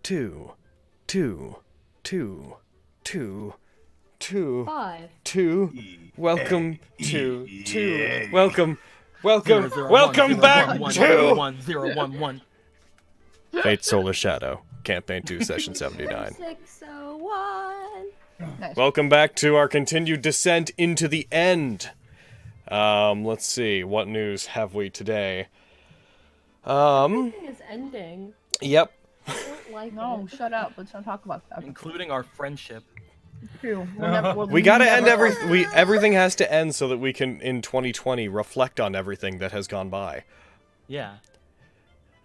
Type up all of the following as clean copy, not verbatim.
2, 2, 2, 2, 2, 5. 2. Welcome to 2. Welcome back to 1-0-1-1. Fate Solar Shadow, Campaign 2, Session 79. 601. Nice. Welcome back to our continued descent into the end. Let's see, what news have we today? Everything is ending. Yep. I don't like No, it. shut up. Let's not talk about that. Including our friendship. True. We gotta end everything has to end so that we can, in 2020, reflect on everything that has gone by. Yeah.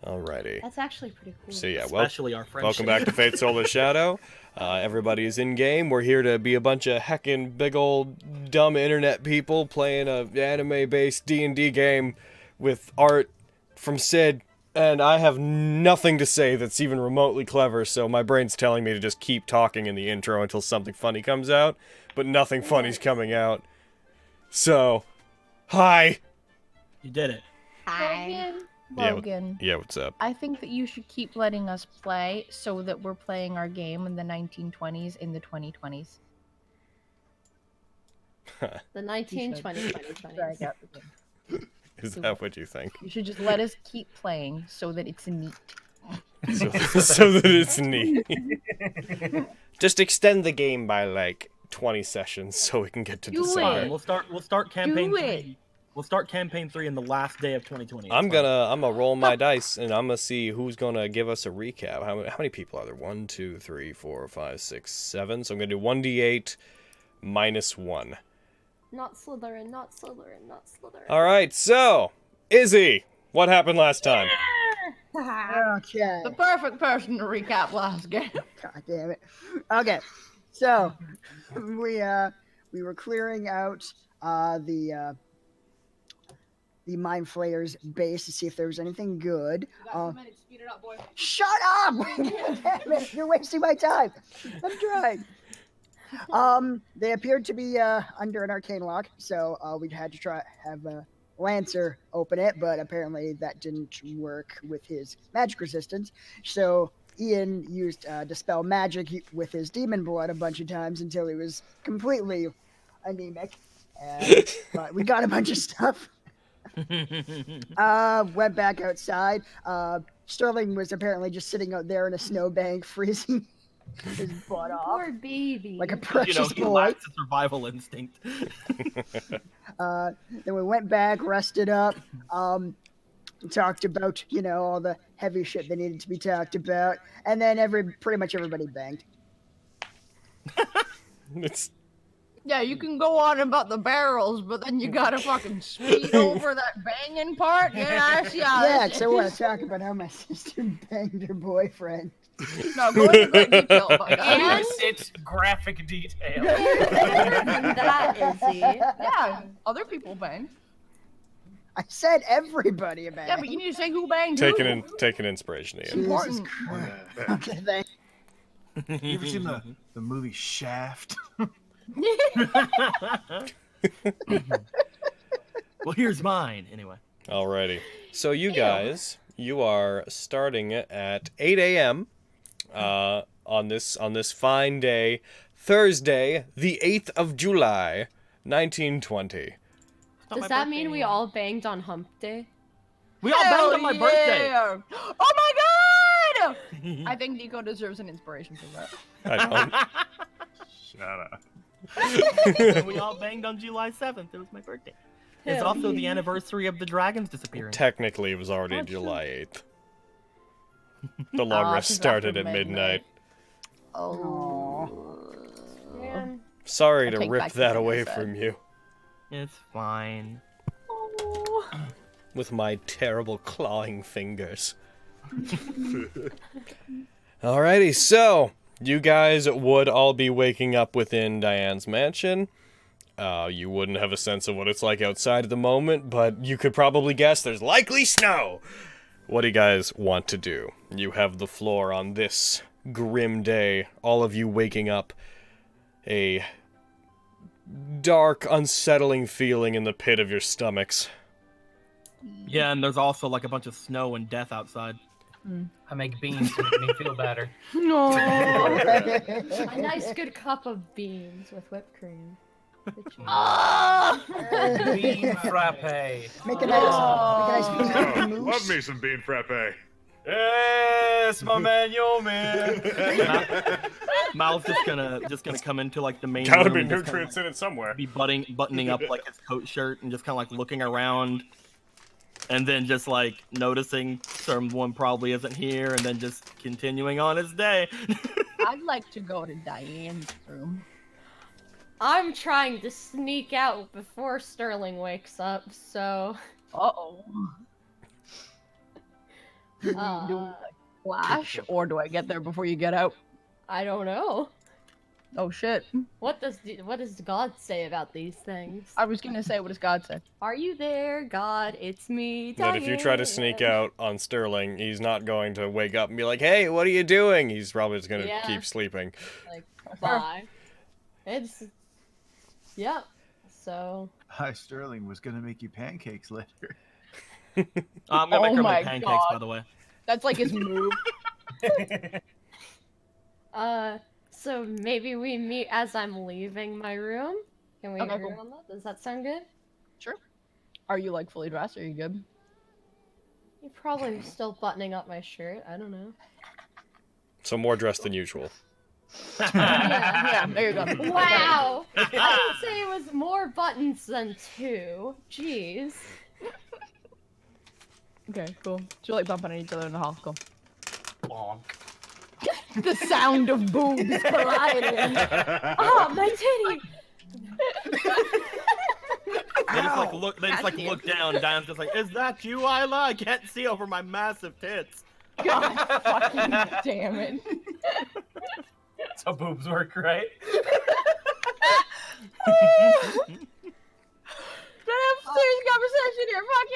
Alrighty. That's actually pretty cool. So yeah, Especially our friendship. welcome back to Fate Solar Shadow. Everybody is in game. We're here to be a bunch of heckin' big old dumb internet people playing a anime-based D&D game with art from Sid, and I have nothing to say that's even remotely clever, so my brain's telling me to just keep talking in the intro until something funny comes out, but nothing funny's coming out. So, hi! You did it. Logan, Yeah, what's up? I think that you should keep letting us play so that we're playing our game in the 1920s in the 2020s. The 19, 20, 20, 20. Drag out the game. Is that what you think? You should just let us keep playing so that it's neat. So that it's neat. Just extend the game by like 20 sessions so we can get to Do December. it. We'll start campaign Do 3. it. We'll start campaign 3 in the last day of 2020. I'm gonna roll my dice and I'm gonna see who's gonna give us a recap. How many people are there? 1, 2, 3, 4, 5, 6, 7. So I'm gonna do 1d8 minus 1. Not Slytherin, not Slytherin, not Slytherin. All right. So Izzy, what happened last time? Okay. The perfect person to recap last game. God damn it. Okay. So we were clearing out the Mind Flayer's base to see if there was anything good. Speed it up, boy. Shut up! Damn it, you're wasting my time. I'm trying. They appeared to be under an arcane lock, so we had to have Lancer open it, but apparently that didn't work with his magic resistance. So Ian used Dispel Magic with his demon blood a bunch of times until he was completely anemic. But we got a bunch of stuff. Went back outside. Sterling was apparently just sitting out there in a snowbank, freezing his butt off Poor baby. like a precious he boy. lacks a survival instinct. Then we went back, rested up, talked about, all the heavy shit that needed to be talked about, and then pretty much everybody banged. Yeah, you can go on about the barrels, but then you gotta fucking speed over that banging part. Yeah, Yeah, because I want to talk about how my sister banged her boyfriend. No, go into great detail about that. And It's graphic detail. that, Izzy. Yeah, other people bang. I said everybody banged. Yeah, but you need to say who banged who. Take an inspiration, Ian. Important. Okay, thanks. You ever seen the movie Shaft? Well, here's mine, anyway. Alrighty. So you guys, you are starting at 8 a.m. On this fine day, Thursday, the 8th of July, 1920. Does that mean we all banged on Hump Day? We all banged on my birthday. Yeah. Oh my god! I think Nico deserves an inspiration for that. I don't. Shut up. We all banged on July 7th. It was my birthday. It's also the anniversary of the dragons disappearing. Technically, it was already July 8th. The long rest she's started after at midnight. Oh. Man. Sorry I to take rip back that everything I away said. from you. It's fine. With my terrible clawing fingers. Alrighty, so you guys would all be waking up within Diane's mansion. You wouldn't have a sense of what it's like outside at the moment, but you could probably guess there's likely snow. What do you guys want to do? You have the floor on this grim day, all of you waking up, a dark, unsettling feeling in the pit of your stomachs. Yeah, and there's also like a bunch of snow and death outside. I make beans to make me feel better. No. A nice good cup of beans with whipped cream. Good job. Ah! Bean frappe. Make a nice Oh, mousse. love me some bean frappe. Yes, my man, yo man. Mal's just gonna come into like the main Gotta room be and just kinda, nutrients in it somewhere. like, be buttoning up like his coat shirt and just kind of like looking around, and then just like noticing someone probably isn't here, and then just continuing on his day. I'd like to go to Diane's room. I'm trying to sneak out before Sterling wakes up, so. Uh-oh. Do we like flash, or do I get there before you get out? I don't know. Oh shit. What does God say about these things? I was gonna say, what does God say? Are you there, God? It's me, That if you try to Diane. sneak out on Sterling, he's not going to wake up and be like, "Hey, what are you doing?" He's probably just gonna Yeah. keep sleeping. Like, bye. It's. Yep. So. Hi, Sterling was gonna make you pancakes later. I'm gonna make Oh her my pancakes, God. by the way. That's like his move. So maybe we meet as I'm leaving my room? Can we Okay, agree cool. on that? Does that sound good? Sure. Are you like fully dressed? Are you good? You're probably still buttoning up my shirt. I don't know. So more dressed than usual. Yeah, there you go. Wow! I didn't say it was more buttons than 2. Jeez. Okay, cool. So you're like bumping on each other in the hall. Cool. Bonk. The sound of boobs colliding. Oh, my titty! They just like look. They just like look down. Diane's just like, "Is that you, Isla? I can't see over my massive tits." God fucking damn it. That's how boobs work, right? Don't have serious conversation here. Fuck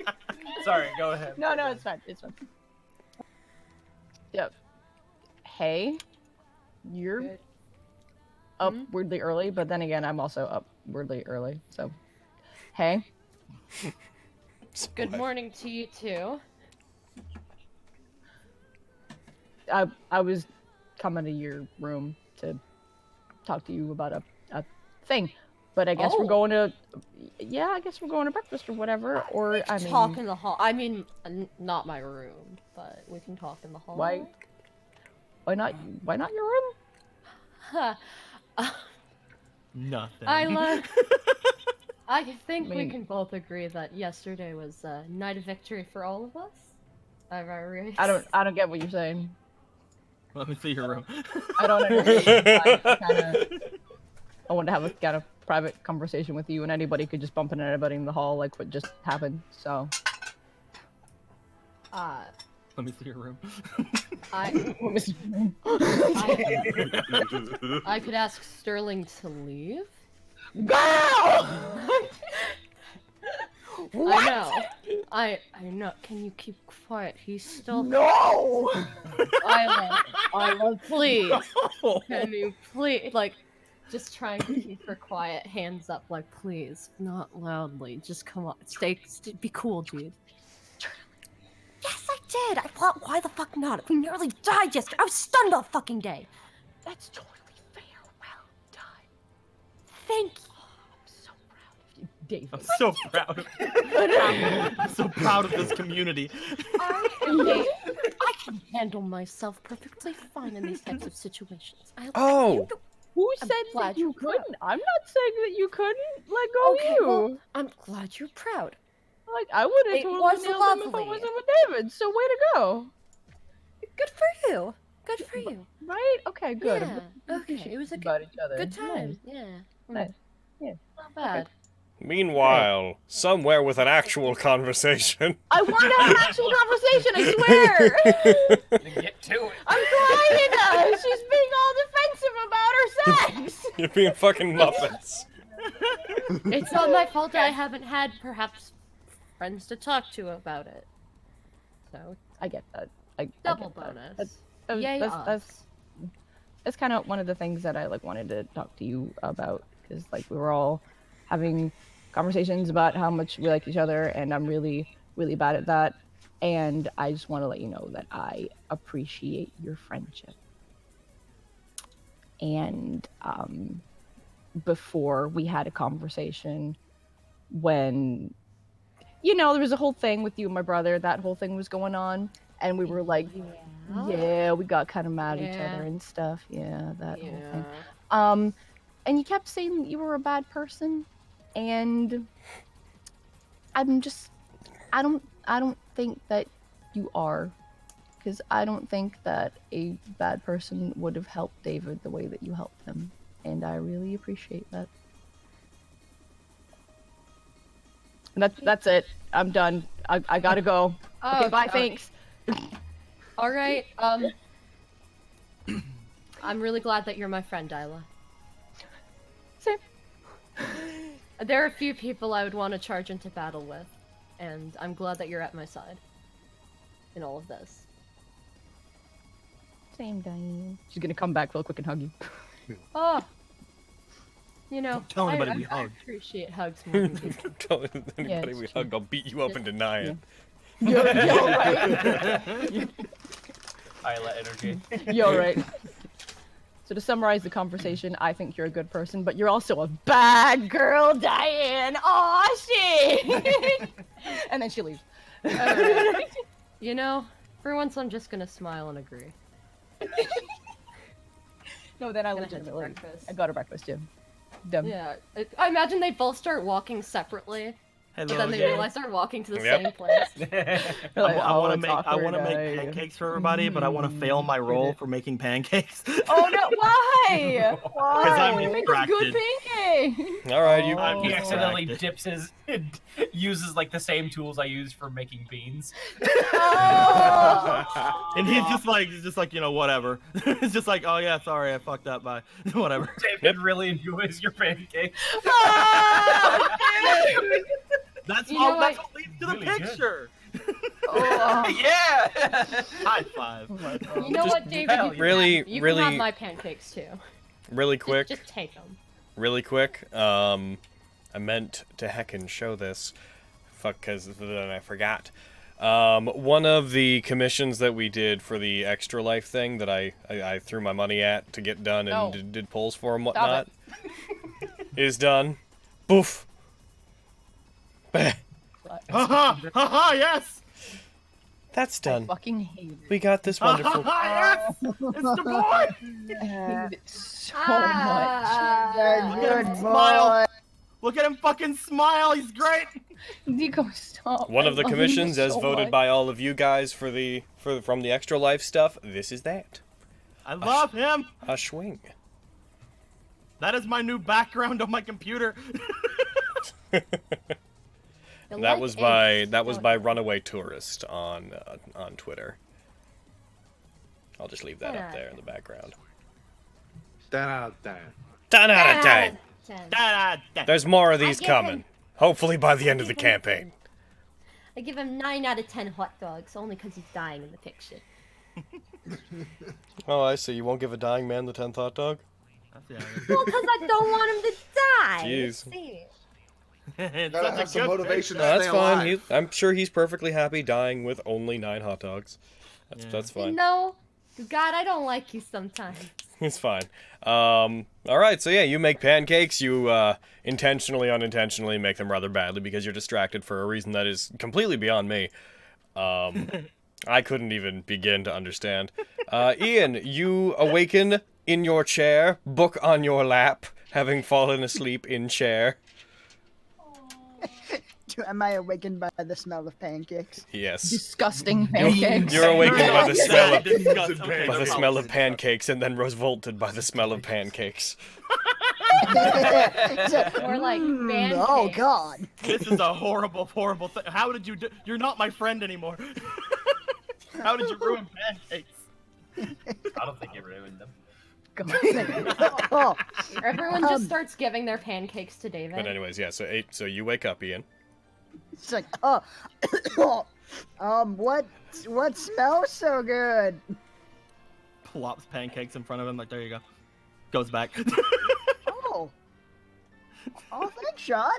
y'all. Sorry, go ahead. No, it's fine. It's fine. Yep. Hey, you're Good. up weirdly early, but then again, I'm also up weirdly early. So, hey. Good morning to you too. I was coming to your room to talk to you about a thing, but I guess we're Oh. going to. Yeah, I guess we're going to breakfast or whatever. Or I mean, Talk in the hall. I mean, not my room, but we can talk in the hall. why? Why not? Why not your room? Huh. Nothing. I think we mean- can both agree that yesterday was a night of victory for all of us. I've already. I don't get what you're saying. Let me see your room. I don't understand. I want to have a kind of private conversation with you, and anybody could just bump into anybody in the hall, like what just happened. So, Let me see your room. I what was your name? I could ask Sterling to leave. Girl! What? I know. I know. Can you keep quiet? He's still. No! Isla, please. Can you please, like, just trying to keep her quiet, hands up, like, please, not loudly. Just come on, be cool, dude. Yes, I did. I thought, why the fuck not? We nearly died yesterday. I was stunned all fucking day. That's totally fair. Well done. Thank you. I'm so proud of you, David. I'm so proud of I'm so proud of this community. I can handle myself perfectly fine in these types of situations. Oh! Who I'm said glad that you you're proud. couldn't? I'm not saying that you couldn't. Let go Okay, of you. well, I'm glad you're proud. Like, I would have It totally was nailed him if I lovely. wasn't with David, so way to go. Good for you. Good for you. Right? Okay, good. Yeah, okay, it was a about each other. good time. Yeah. Nice. Yeah. Not bad. Meanwhile, somewhere with an actual conversation. I want to have an actual conversation, I swear! Get to it. I'm trying to! She's being all defensive about her sex! You're being fucking muppets. It's not my fault that I haven't had, perhaps, friends to talk to about it. So, I get that. I double get that. bonus. That's- Yay That's kind of one of the things that I like wanted to talk to you about, because like we were all having conversations about how much we like each other, and I'm really, really bad at that. And I just want to let you know that I appreciate your friendship. And before we had a conversation when, there was a whole thing with you and my brother, that whole thing was going on. And we were like, yeah, we got kind of mad at each other and stuff. Yeah, that whole thing. And you kept saying that you were a bad person. And I don't think that you are. Because I don't think that a bad person would have helped David the way that you helped him. And I really appreciate that. And that's it. I'm done. I gotta go. Okay, bye, thanks. All right. I'm really glad that you're my friend, Dyla. Same. There are a few people I would want to charge into battle with, and I'm glad that you're at my side in all of this. Same, Diane. She's gonna come back real quick and hug you. Oh, Tell anybody we I hugged. appreciate hugs more than people. Tell anybody it's we true. hug, I'll beat you up and deny it. You're right. Isla energy. You're right. So to summarize the conversation, I think you're a good person, but you're also a bad girl, Diane. Aw, shit. And then she leaves. Alright. For once I'm just gonna smile and agree. No, then I Gonna head to legitimately, breakfast. I got a breakfast too. Dumb. Yeah, I imagine they both start walking separately, but Hello, then they gang. realize they're walking to the Yep. same place. They're I like, want to it's make awkward, pancakes for everybody, but I want to fail my role for making pancakes. Oh no! Why? Because I'm Why? Make a good distracted. pancake. All right, you. I'm He accidentally distracted. uses like the same tools I use for making beans. Oh. And he's just like, whatever. It's just like, oh yeah, sorry, I fucked up. Bye. Whatever. David really enjoys your pancakes. That's You know that's what? what leads to the Really good. picture. Oh. Yeah. High five. You know what, David? hell, You really- can have, really- can have my pancakes too. Really quick. Just take them. Really quick, I meant to heckin' show this. Fuck, because then I forgot. One of the commissions that we did for the Extra Life thing that I threw my money at to get done and No. did polls for and Stop whatnot is done. Boof. Bah. Haha, haha, yes. That's I done. fucking hate it. We got this wonderful. Yes. It's the boy. I hate it so Good Look at him boy. smile. Look at him fucking smile. He's great. much. Nico, stop. One of the I love you commissions, as so voted much. by all of you guys from the Extra Life stuff. This is that. I love him. A swing. That is my new background on my computer. That was by Runaway Tourist on Twitter. I'll just leave that up there in the background. 10 out of 10. 10 out of 10. Da-da-da. There's more of these I give coming. him- Hopefully by the end of the campaign. I give him 9 out of 10 hot dogs, only because he's dying in the picture. Oh, I see. You won't give a dying man the 10th hot dog? That's Well, because I don't want him to die. Jeez. See? It's Gotta such have a some good motivation No, to that's stay fine. alive. I'm sure he's perfectly happy dying with only 9 hot dogs. That's fine. No, God, I don't like you sometimes. It's fine. Alright, so yeah, you make pancakes. You intentionally, unintentionally make them rather badly because you're distracted for a reason that is completely beyond me. I couldn't even begin to understand. Ian, you awaken in your chair, book on your lap, having fallen asleep in chair. Am I awakened by the smell of pancakes? Yes. Disgusting pancakes. You're awakened by the smell of Disgusting. Okay, by the okay. smell of pancakes and then revolted by the smell of pancakes. Or like Oh pancakes. God! This is a horrible, horrible thing. How did you do? You're not my friend anymore. How did you ruin pancakes? I don't think he ruined them. Oh, Everyone just starts giving their pancakes to David. But anyways, yeah, so you wake up, Ian. it's like what smells so good? Plops pancakes in front of him. Like, there you go. Goes back. Oh, thanks, Sean.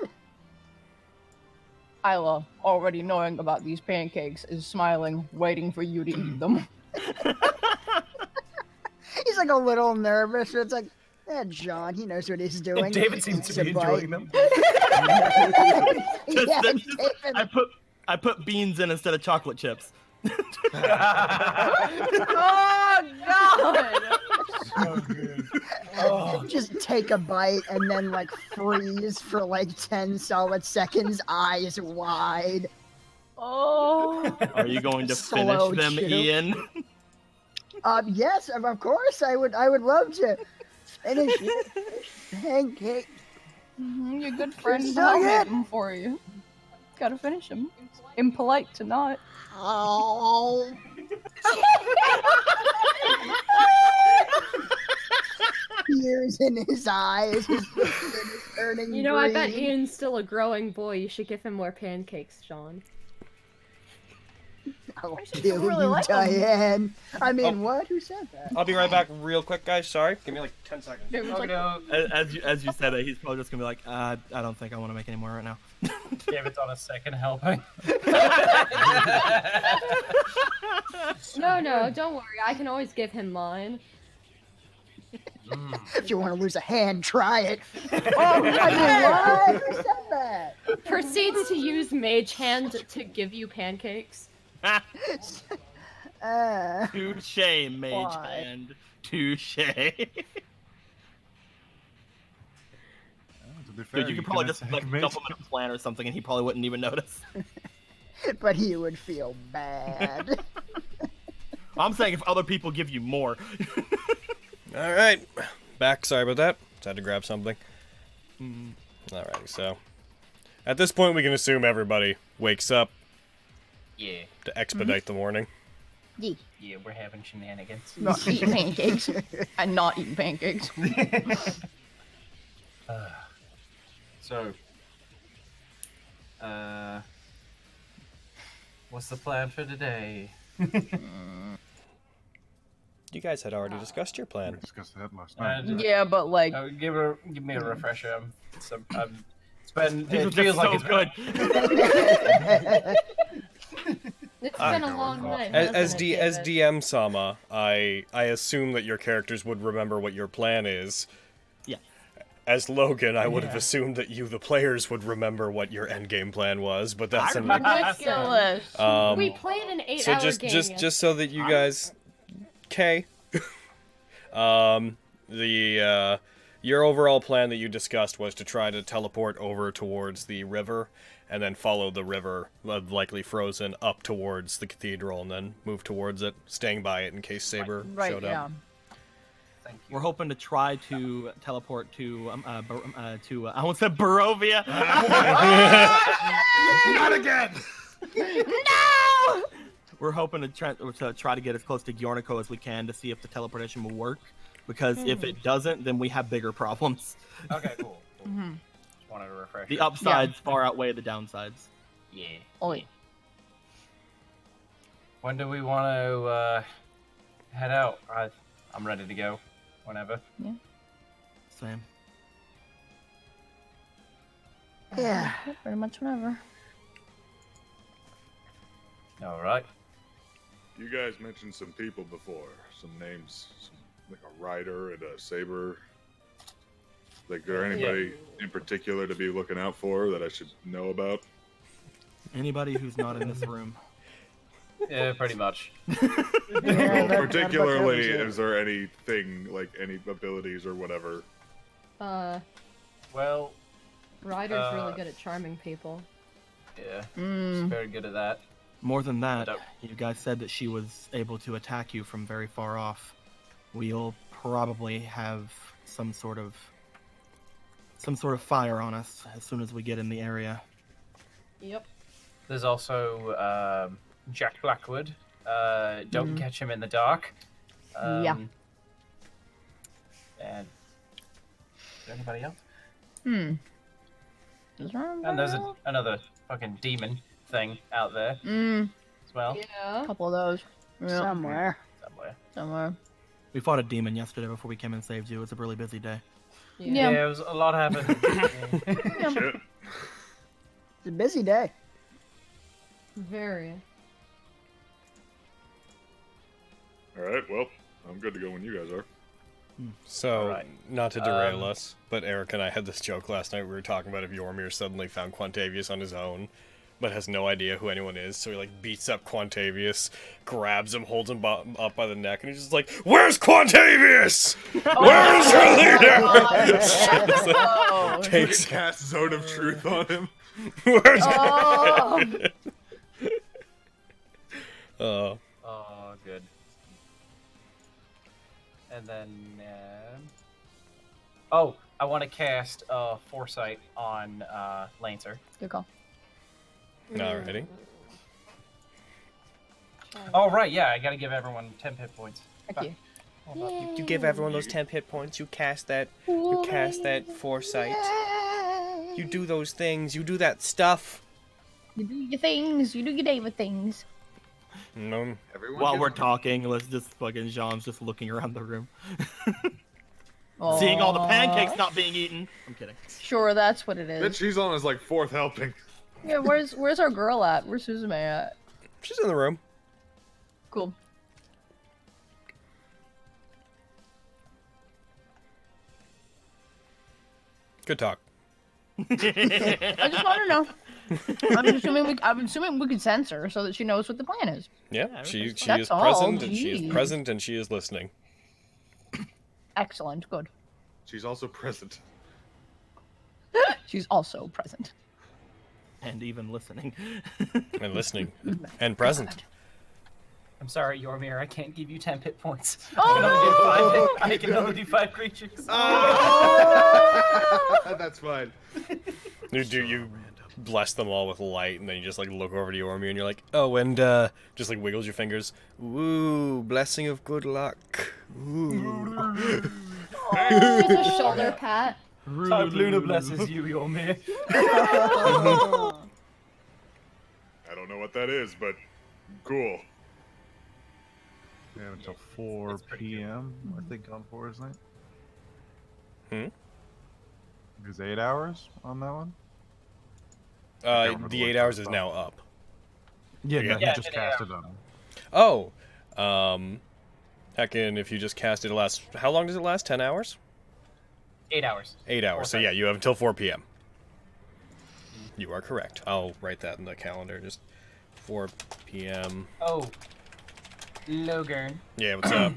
Isla, already knowing about these pancakes, is smiling, waiting for you to eat them. He's like a little nervous. It's like, John, he knows what he's doing. David seems to be enjoying them. Just- Yeah, just- David. I put beans in instead of chocolate chips. Oh God! So good. Oh. Just take a bite and then like freeze for like 10 solid seconds, eyes wide. Oh. Are you going to Slow finish them, chew. Ian? Yes, of course. I would love to finish it. Pancake. Your good friend so I'll make good. them for you. Gotta finish them. Impolite to not. Oh. Tears in his eyes. His skin is turning You know, I bet green. Ian's still a growing boy. You should give him more pancakes, Sean. I'll should kill really you, like 'em. Diane. I mean, Oh. what? Who said that? I'll be right back real quick, guys. Sorry. Give me like 10 seconds. As you said it, he's probably just gonna be like, I don't think I want to make any more right now. David's on a second helping. No, don't worry. I can always give him mine. If you want to lose a hand, try it. Oh, I mean, what? Who said that? Proceeds to use Mage Hand to give you pancakes. Touche, mage Why? hand. Touche. To be fair, Dude, you could probably can just ask like mage- dump him in a plant or something, and he probably wouldn't even notice. But he would feel bad. I'm saying if other people give you more. All right, back. Sorry about that. Just had to grab something. Alrighty, so at this point we can assume everybody wakes up Yeah, to expedite the morning. yeah, we're having shenanigans. Not eating pancakes. And not eating pancakes. So, what's the plan for today? You guys had already discussed your We plan. discussed that last night. Yeah, but like, Give me a refresher. It's been. These are It feels just like so it's good. It's been a long night. As hasn't it, David? DM Sama, I assume that your characters would remember what your plan is. Yeah. As Logan, I would have Yeah. assumed that you, the players, would remember what your endgame plan was, but that's an ridiculous. We played an 8-hour so game. just so that you guys, your overall plan that you discussed was to try to teleport over towards the river, and then follow the river, likely frozen, up towards the cathedral, and then move towards it, staying by it in case Saber Right, showed yeah. up. Thank you. We're hoping to try to teleport to I almost said Barovia. Not again! No! We're hoping to try to get as close to Yornico as we can to see if the teleportation will work. Because if it doesn't, then we have bigger problems. Okay, cool. Just wanted to refresh. The upsides far outweigh the downsides. Yeah. Oh, yeah. When do we want to head out? I'm ready to go. Whenever. Same. Yeah. Pretty much whatever. All right. You guys mentioned some people before, some names, like a Ryder and a Saber. Like, is there anybody in particular to be looking out for that I should know about? Anybody who's not in this room. Yeah, pretty much. Well, particularly, is there anything, like any abilities or whatever? Well, Ryder's really good at charming people. yeah, she's very good at that. More than that, Nope. you guys said that she was able to attack you from very far off. We'll probably have some sort of fire on us as soon as we get in the area. Yep. There's also Jack Blackwood. Don't catch him in the dark. Yeah. And is there anybody else? Is there And there's another fucking demon thing out there as well. Yeah. a couple of those. Yeah, Somewhere. somewhere. We fought a demon yesterday before we came and saved you. It was a really busy day. Yeah. Yeah, it was a lot happening. Shit. It's a busy day. Very. All right, well, I'm good to go when you guys are. So, Alright. not to derail us, but Eric and I had this joke last night. We were talking about if Yormir suddenly found Quantavius on his own, but has no idea who anyone is, so he, like, beats up Quantavius, grabs him, holds him up by the neck, and he's just like, "Where's Quantavius? Where's your leader?" Oh, Takes Cast Zone of Truth on him. Where's oh. Oh. Oh, good. And then, oh, I want to cast Foresight on Lancer. Good call. Alrighty. Oh, right, yeah, I gotta give everyone 10 hit points. Thank you. Hold on. You give everyone those 10 hit points, you cast that foresight. You do those things, you do that stuff. You do your things. You do your David things. No. Everyone While gets- we're talking, let's just fucking Jean's just looking around the room. Oh. Seeing all the pancakes not being eaten. I'm kidding. Sure, that's what it Bet is. she's on his like 4th helping. Yeah, where's our girl at? Where's Suzume at? She's in the room. Cool. Good talk. I just want to know. I'm assuming we can sense her so that she knows what the plan is. Yeah, she That's is all, present, and she is geez. present, and she is listening. Excellent. Good. She's also present. She's also present. And even listening. And listening. And present. I'm sorry, Yormir, I can't give you 10 hit points. Oh! I can only do 5 creatures. That's fine. You bless them all with light, and then you just like look over to Yormir, and you're like, oh, and just like wiggles your fingers. Ooh, blessing of good luck. Ooh. Just a shoulder pat. Type Luna blesses you, Yormir. I don't know what that is, but cool. We have until 4 p.m. I think on Forest Night. Is 8 hours on that one? remember The what 8 it hours was is about. now up. Yeah, Yeah. no, Yeah, he just yeah, cast it on. Oh, heckin', if you just cast it, how long does it last? 10 hours? 8 hours. 8 hours. So Okay. yeah, you have until 4 p.m. You are correct. I'll write that in the calendar. Just 4 p.m. Oh, Logern. Yeah, what's up?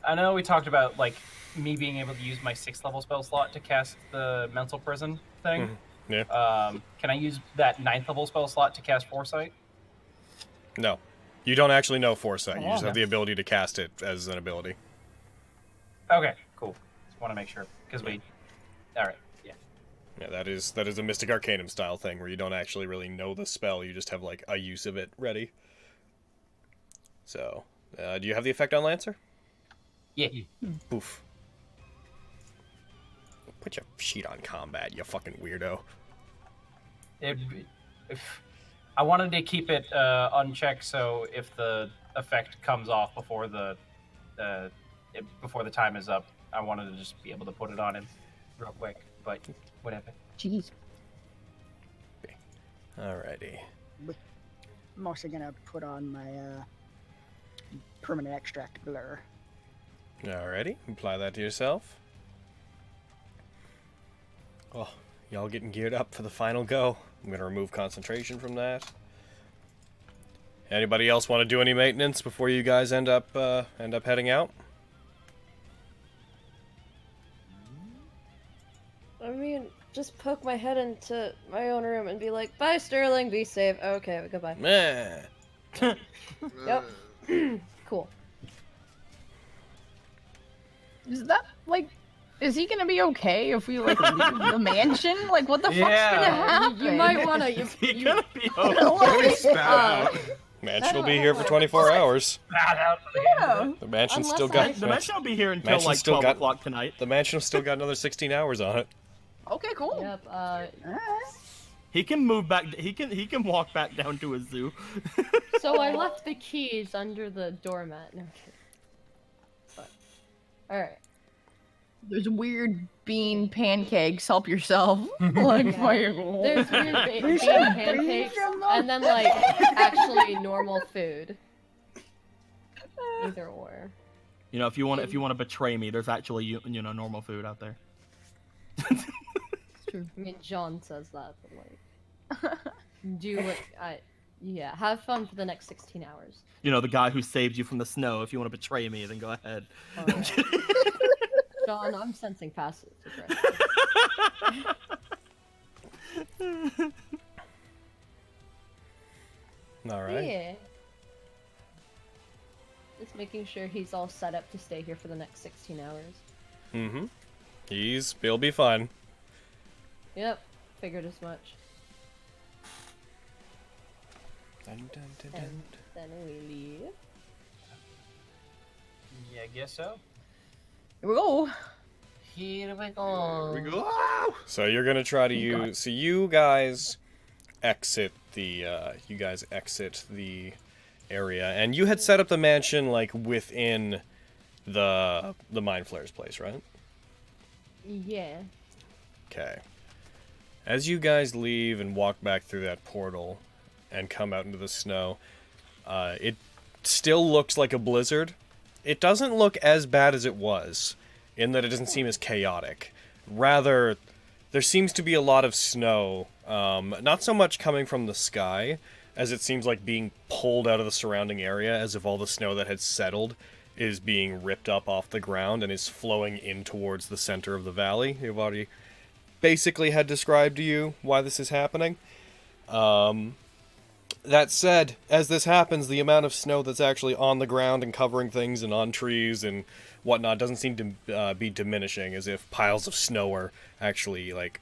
I know we talked about like me being able to use my 6th level spell slot to cast the mental prison thing. Yeah. Can I use that 9th level spell slot to cast Foresight? No. You don't actually know Foresight. You just Oh. have the ability to cast it as an ability. Okay, cool. Just want to make sure because we. All right. Yeah. Yeah, that is a Mystic Arcanum style thing where you don't actually really know the spell. You just have like a use of it ready. So, do you have the effect on Lancer? Yeah. Boof. Put your sheet on combat, you fucking weirdo. I wanted to keep it unchecked, so if the effect comes off before the time is up, I wanted to just be able to put it on him real quick. But whatever. Jeez. Alrighty. I'm also gonna put on my permanent extract blur. Alrighty. Apply that to yourself. Oh, y'all getting geared up for the final go. I'm gonna remove concentration from that. Anybody else want to do any maintenance before you guys end up heading out? I mean, just poke my head into my own room and be like, "Bye, Sterling. Be safe." Okay, goodbye. Meh. Yep. Cool. Is that like? Is he gonna be okay if we like leave the mansion? Like, what the fuck's Yeah. gonna happen? You might wanna. He gonna be Mansion will be here for 24 hours. Bad out for the Yeah. The mansion's Unless still I- got. The match will be here until Mansion's like still 12 got- o'clock tonight. The mansion's still got another 16 hours on it. Okay, cool. Yep. Alright. He can move back. He can walk back down to his zoo. So I left the keys under the doormat. No I'm kidding. But, all right. There's weird bean pancakes. Help yourself. Like, Yeah. fire. There's weird bean We should pancakes, breed them, and then like actually normal food. Either or. You know, if you want to betray me, there's actually normal food out there. It's true. I mean, John says that, but like, do what yeah, have fun for the next 16 hours. You know, the guy who saved you from the snow. If you want to betray me, then go ahead. Alright. John, I'm sensing passive aggression. All right. Yeah. Just making sure he's all set up to stay here for the next 16 hours. Mm-hmm. He'll be fine. Yep, figured as much. Dun, dun, dun, dun. And then we leave. Yeah, I guess so. Here we go. Here we go. We go. So you're gonna try to use. So you guys exit the. Area, and you had set up the mansion like within the Mind Flayer's place, right? Yeah. Okay. As you guys leave and walk back through that portal and come out into the snow, it still looks like a blizzard. It doesn't look as bad as it was, in that it doesn't seem as chaotic. Rather, there seems to be a lot of snow, not so much coming from the sky, as it seems like being pulled out of the surrounding area, as if all the snow that had settled is being ripped up off the ground and is flowing in towards the center of the valley. You've already basically had described to you why this is happening. That said, as this happens, the amount of snow that's actually on the ground and covering things and on trees and whatnot doesn't seem to be diminishing, as if piles of snow are actually like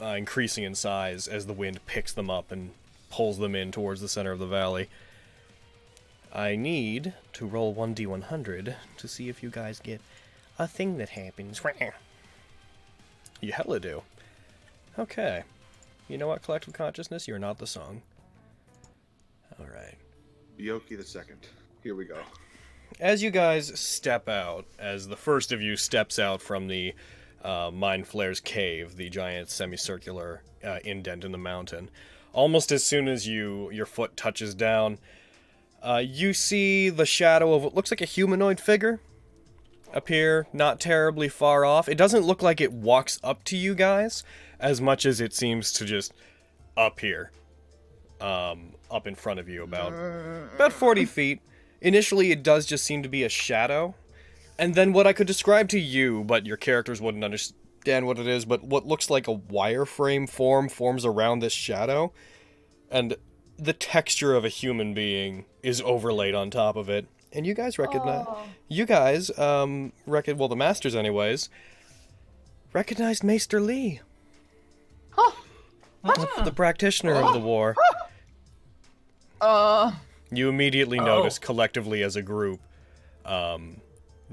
increasing in size as the wind picks them up and pulls them in towards the center of the valley. I need to roll 1d100 to see if you guys get a thing that happens. You hella do. Okay. You know what, Collective Consciousness? You're not the song. Alright. Yoki the second. Here we go. As you guys step out, as the first of you steps out from the Mind Flayer's cave, the giant semicircular indent in the mountain, almost as soon as your foot touches down, you see the shadow of what looks like a humanoid figure appear not terribly far off. It doesn't look like it walks up to you guys as much as it seems to just appear up in front of you about 40 feet. Initially, it does just seem to be a shadow. And then what I could describe to you, but your characters wouldn't understand what it is, but what looks like a wireframe forms around this shadow, and the texture of a human being is overlaid on top of it. And you guys recognize, well, the masters anyways, recognized Maester Lee. The practitioner of the war. You immediately notice collectively as a group,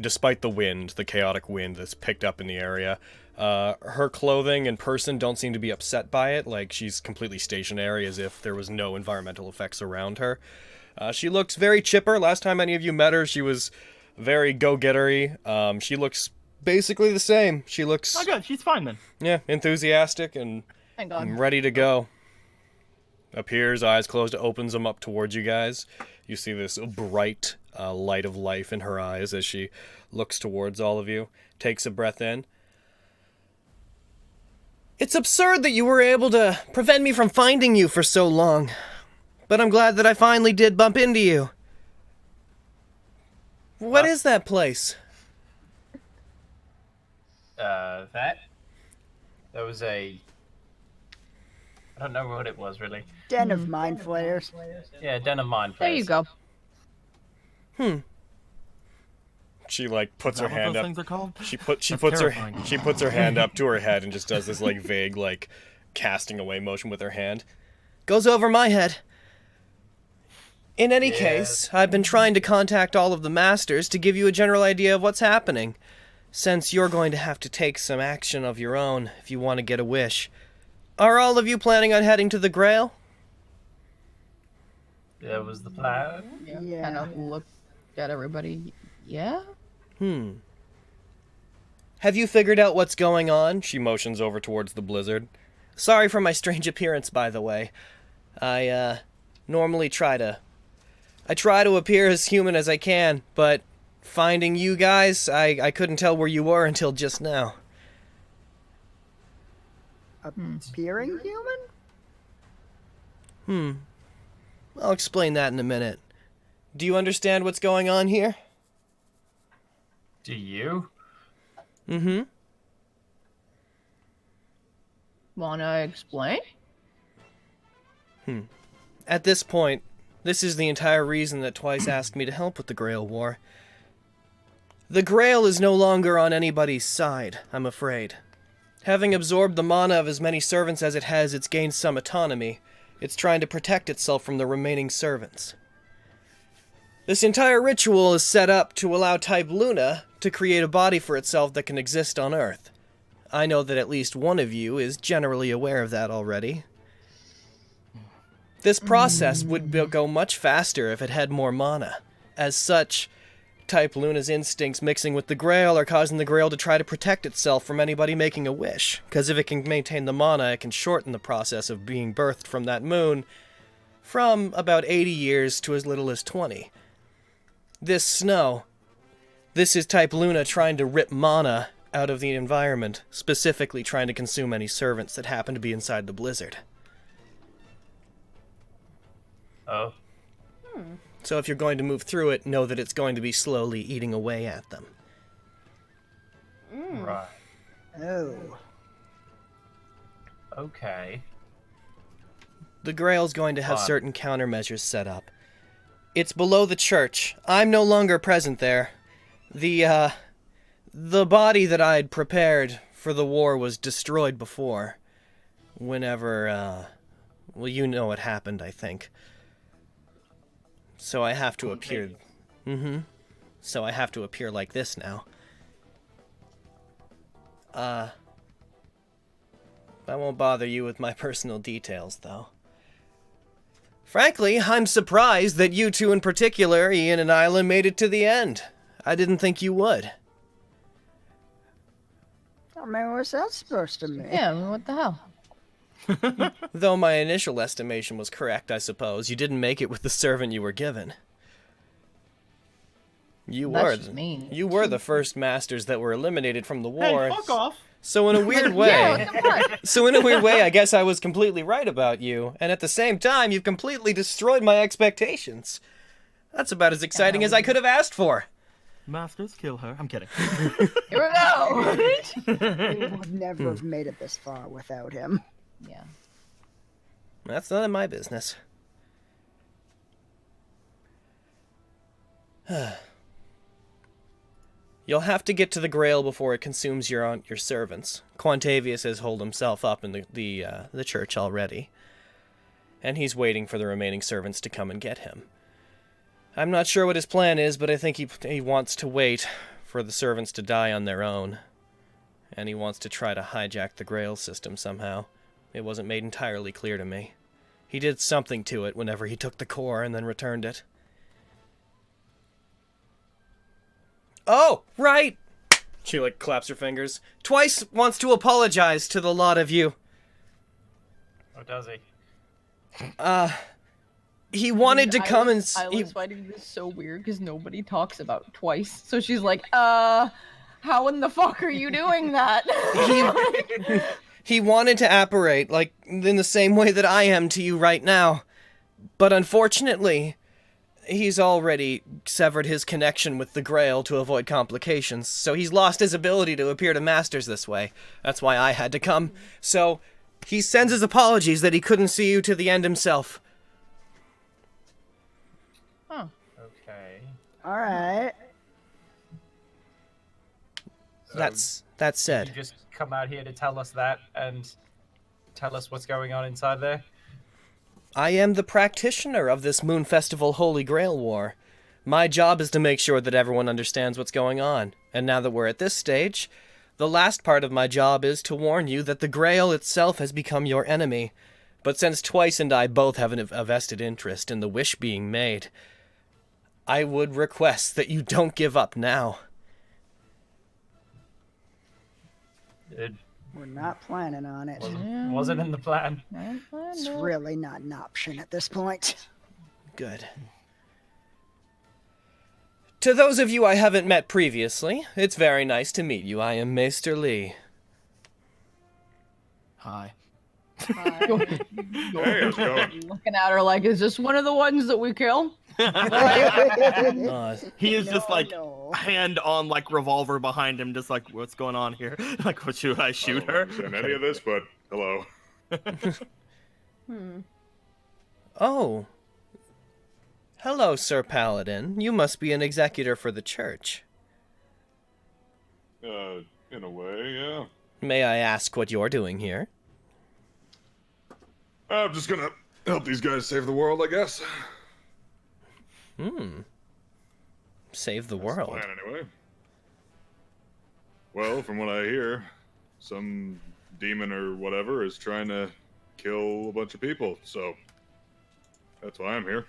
despite the wind, the chaotic wind that's picked up in the area, her clothing and person don't seem to be upset by it, like she's completely stationary as if there was no environmental effects around her. She looks very chipper. Last time any of you met her, she was very go-gettery. She looks basically the same. She looks... Oh, good. She's fine, then. Yeah, enthusiastic and Thank God. ready to go. Appears, eyes closed, opens them up towards you guys. You see this bright light of life in her eyes as she looks towards all of you. Takes a breath in. It's absurd that you were able to prevent me from finding you for so long. But I'm glad that I finally did bump into you. What is that place? That was a... I don't know what it was, really. Den of Mind Flayers. Yeah, Den of Mind There Flayers. you go. She like puts Is her that what hand those up. things are called? She puts terrifying. she puts her hand up to her head and just does this like vague like casting away motion with her hand. Goes over my head. In any case, I've been trying to contact all of the masters to give you a general idea of what's happening, since you're going to have to take some action of your own if you want to get a wish. Are all of you planning on heading to the Grail? That was the plan. Yeah. Kind of look at everybody. Yeah? Have you figured out what's going on? She motions over towards the blizzard. Sorry for my strange appearance, by the way. I, normally try to appear as human as I can, but finding you guys, I couldn't tell where you were until just now. Appearing human? I'll explain that in a minute. Do you understand what's going on here? Do you? Mm-hmm. Wanna explain? At this point, this is the entire reason that Twice asked me to help with the Grail War. The Grail is no longer on anybody's side, I'm afraid. Having absorbed the mana of as many servants as it has, it's gained some autonomy. It's trying to protect itself from the remaining servants. This entire ritual is set up to allow Type Luna to create a body for itself that can exist on Earth. I know that at least one of you is generally aware of that already. This process would go much faster if it had more mana. As such, Type Luna's instincts mixing with the Grail are causing the Grail to try to protect itself from anybody making a wish, because if it can maintain the mana, it can shorten the process of being birthed from that moon from about 80 years to as little as 20. This snow, this is Type Luna trying to rip mana out of the environment, specifically trying to consume any servants that happen to be inside the blizzard. Oh. So if you're going to move through it, know that it's going to be slowly eating away at them. Right. Oh. Okay. The Grail's going to have certain countermeasures set up. It's below the church. I'm no longer present there. The body that I'd prepared for the war was destroyed before. Whenever, well, you know what happened, I think. So I have to appear... So I have to appear like this now. I won't bother you with my personal details, though. Frankly, I'm surprised that you two in particular, Ian and Isla, made it to the end. I didn't think you would. I mean, what's that supposed to mean? Yeah, I mean, what the hell? Though my initial estimation was correct, I suppose, you didn't make it with the servant you were given. You That's were just mean. You were the first masters that were eliminated from the war. Hey, fuck off. So in a weird way, I guess I was completely right about you, and at the same time, you've completely destroyed my expectations. That's about as exciting as I could have asked for. Masters, kill her. I'm kidding. Here we go! We would never have made it this far without him. Yeah. That's none of my business. You'll have to get to the Grail before it consumes your servants. Quantavius has holed himself up in the church already, and he's waiting for the remaining servants to come and get him. I'm not sure what his plan is, but I think he wants to wait for the servants to die on their own, and he wants to try to hijack the Grail system somehow. It wasn't made entirely clear to me. He did something to it whenever he took the core and then returned it. Oh, right! She, claps her fingers. Twice wants to apologize to the lot of you. Oh, does he? He wanted to come and... Isla's fighting this so weird because nobody talks about Twice. So she's like, how in the fuck are you doing that? He wanted to apparate, in the same way that I am to you right now. But unfortunately, he's already severed his connection with the Grail to avoid complications, so he's lost his ability to appear to masters this way. That's why I had to come. So, he sends his apologies that he couldn't see you to the end himself. Oh. Okay. Alright. That said. Did you just come out here to tell us that and tell us what's going on inside there? I am the practitioner of this Moon Festival Holy Grail War. My job is to make sure that everyone understands what's going on. And now that we're at this stage, the last part of my job is to warn you that the Grail itself has become your enemy. But since Twice and I both have a vested interest in the wish being made, I would request that you don't give up now. It We're not planning on it. wasn't in the plan. It's really not an option at this point. Good. To those of you I haven't met previously, it's very nice to meet you. I am Maester Lee. Hi. Hey, how's it going? Looking at her like, is this one of the ones that we kill? He is just like no. hand on like revolver behind him, just like, what's going on here? Like, what should I shoot I don't her? understand any of this, but hello. Oh. Hello, Sir Paladin. You must be an executor for the church. In a way, yeah. May I ask what you're doing here? I'm just gonna help these guys save the world, I guess. Save the That's world. the plan, anyway. Well, from what I hear, some demon or whatever is trying to kill a bunch of people, so that's why I'm here.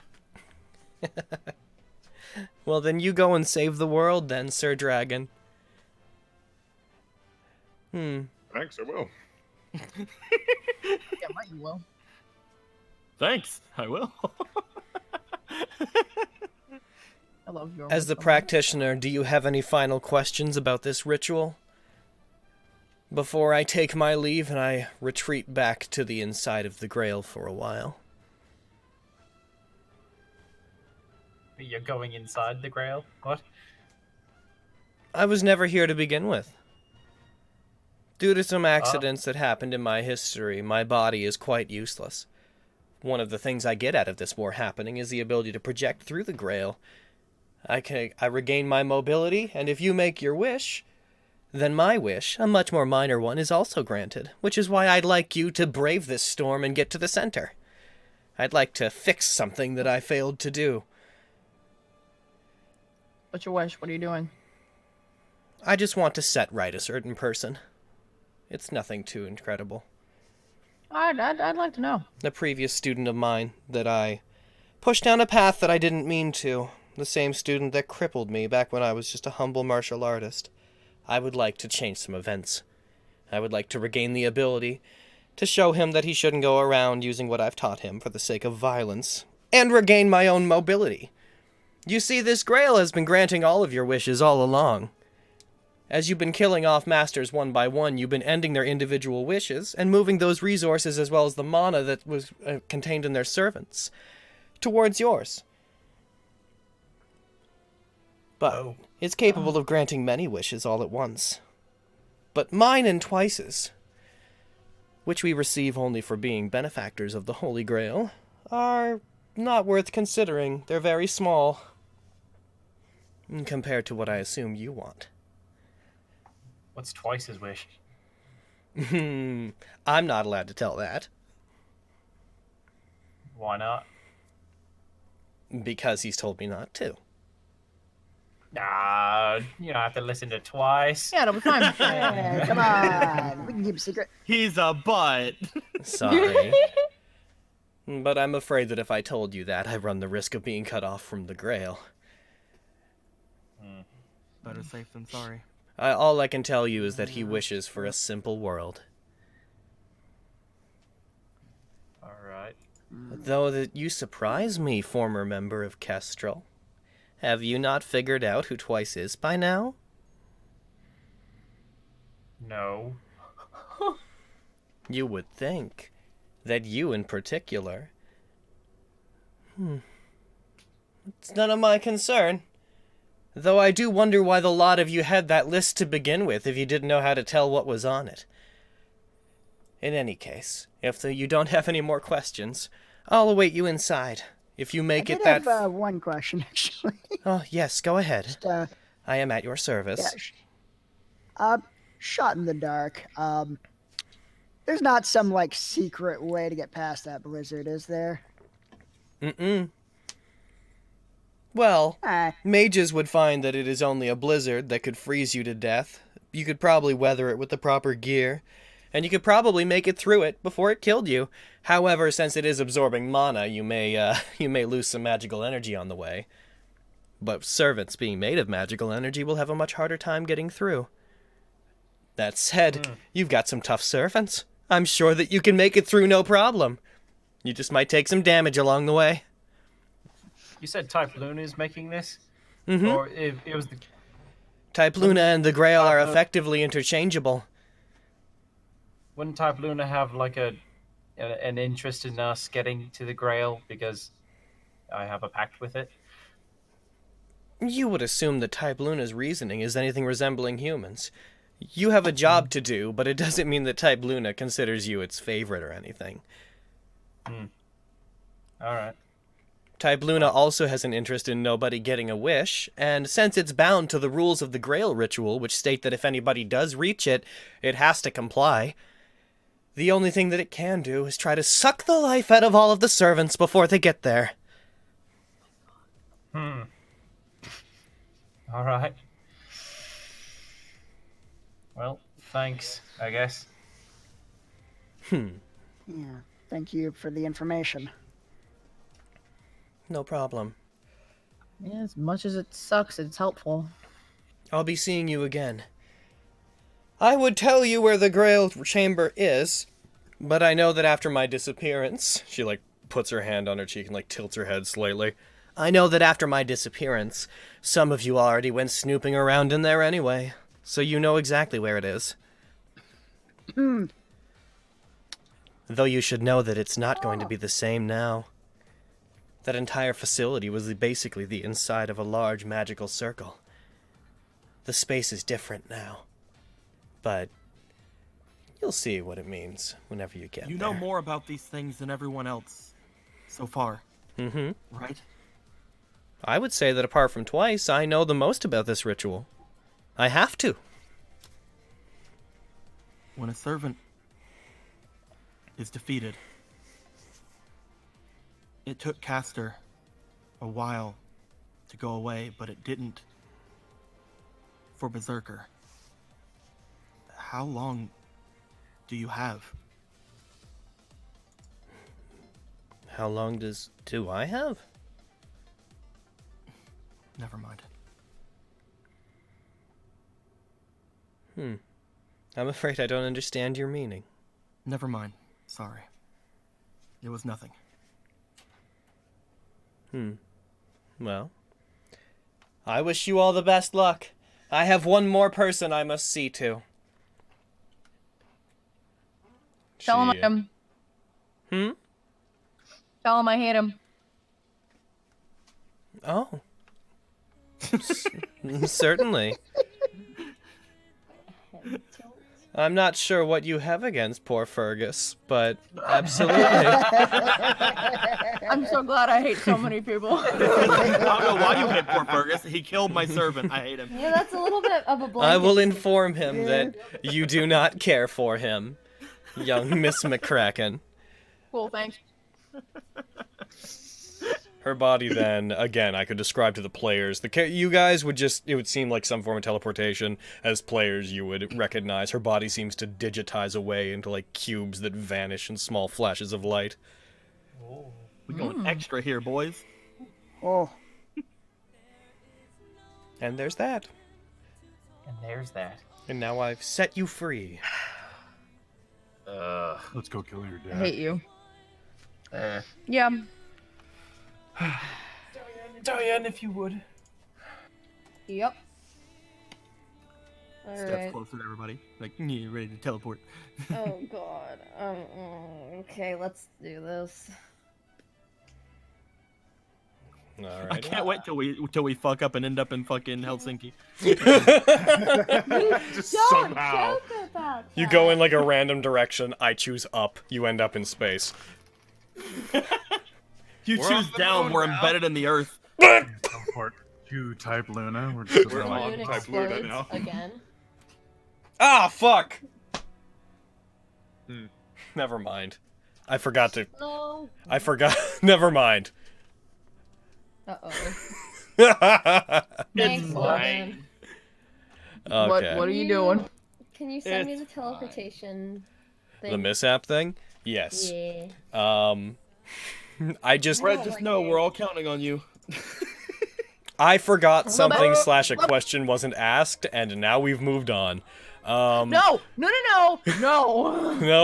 Well, then you go and save the world, then, Sir Dragon. Thanks, I will. Yeah, might you will. Thanks, I will. I love your. As the practitioner, do you have any final questions about this ritual? Before I take my leave and I retreat back to the inside of the Grail for a while. You're going inside the Grail? What? I was never here to begin with. Due to some accidents that happened in my history, my body is quite useless. One of the things I get out of this war happening is the ability to project through the Grail. I regain my mobility, and if you make your wish, then my wish, a much more minor one, is also granted, which is why I'd like you to brave this storm and get to the center. I'd like to fix something that I failed to do. What's your wish? What are you doing? I just want to set right a certain person. It's nothing too incredible. I'd like to know. A previous student of mine that I pushed down a path that I didn't mean to. The same student that crippled me back when I was just a humble martial artist. I would like to change some events. I would like to regain the ability to show him that he shouldn't go around using what I've taught him for the sake of violence, and regain my own mobility. You see, this Grail has been granting all of your wishes all along. As you've been killing off masters one by one, you've been ending their individual wishes, and moving those resources as well as the mana that was contained in their servants towards yours. But it's capable of granting many wishes all at once. But mine and Twice's, which we receive only for being benefactors of the Holy Grail, are not worth considering. They're very small compared to what I assume you want. What's twice his wish? I'm not allowed to tell that. Why not? Because he's told me not to. Nah, you don't have to listen to twice. Yeah, it'll be fine. Hey, come on. We can keep a secret. He's a butt. Sorry. But I'm afraid that if I told you that, I run the risk of being cut off from the Grail. Better safe than sorry. All I can tell you is that he wishes for a simple world. Alright. Though that you surprise me, former member of Kestrel. Have you not figured out who Twice is by now? No. You would think that you in particular... It's none of my concern. Though I do wonder why the lot of you had that list to begin with if you didn't know how to tell what was on it. In any case, if you don't have any more questions, I'll await you inside. If you make it that... I have one question, actually. Oh, yes, go ahead. Just, I am at your service. Yeah, shot in the dark. There's not some, like, secret way to get past that blizzard, is there? Well, Ah, mages would find that it is only a blizzard that could freeze you to death. You could probably weather it with the proper gear, and you could probably make it through it before it killed you. However, since it is absorbing mana, you may lose some magical energy on the way. But servants being made of magical energy will have a much harder time getting through. That said, you've got some tough servants. I'm sure that you can make it through no problem. You just might take some damage along the way. You said Type Luna is making this? Mm-hmm. Or it was the... Type Luna and the Grail are effectively interchangeable. Wouldn't Type Luna have like an interest in us getting to the Grail because I have a pact with it? You would assume that Type Luna's reasoning is anything resembling humans. You have a job to do, but it doesn't mean that Type Luna considers you its favorite or anything. Alright. Type Luna also has an interest in nobody getting a wish, and since it's bound to the rules of the Grail ritual, which state that if anybody does reach it, it has to comply, the only thing that it can do is try to suck the life out of all of the servants before they get there. Alright. Well, thanks, I guess. Yeah, thank you for the information. No problem. Yeah, as much as it sucks, it's helpful. I'll be seeing you again. I would tell you where the Grail chamber is, but I know that after my disappearance... She, puts her hand on her cheek and, tilts her head slightly. I know that after my disappearance, some of you already went snooping around in there anyway, so you know exactly where it is. Though you should know that it's not going to be the same now. That entire facility was basically the inside of a large magical circle. The space is different now. But you'll see what it means whenever you get there. You know more about these things than everyone else so far. Mm-hmm. Right? I would say that apart from Twice, I know the most about this ritual. I have to. When a servant is defeated, it took Castor a while to go away, but it didn't for Berserker. How long do you have? How long do I have? Never mind. I'm afraid I don't understand your meaning. Never mind. Sorry. It was nothing. Well, I wish you all the best luck. I have one more person I must see to. Tell him I hate him. Tell him I hate him. Oh. Certainly. I'm not sure what you have against poor Fergus, but absolutely. I'm so glad I hate so many people. I don't know why you hate poor Fergus. He killed my servant. I hate him. Yeah, that's a little bit of a blanket. I will inform him that you do not care for him, young Miss McCracken. Cool, thanks. Her body then, again, I could describe to the players. You guys would it would seem like some form of teleportation. As players, you would recognize her body seems to digitize away into, cubes that vanish in small flashes of light. We're going extra here, boys. Oh. And there's that. And there's that. And now I've set you free. Let's go kill your I dad. hate you. Yeah. Diane, if you would. Yep. Steps Alright. closer to everybody. You ready to teleport. Oh god. Okay, let's do this. Alright. I can't wait till we fuck up and end up in fucking Helsinki. Just somehow. Joke about You that. go in a random direction, I choose up, you end up in space. You We're choose on the down, moon we're now. embedded in the earth. Teleport to Type Luna. We're just We're gonna on Moon Type Luna explodes now. again. Ah, fuck! Never mind. I forgot to... No. I forgot... Never mind. Uh-oh. Okay. Thanks, mine. Logan. What are you doing? Can you send me the teleportation thing? The mishap thing? Yes. Yeah. I just... Red, just know we're all counting on you. I forgot something / a question wasn't asked, and now we've moved on. No! No,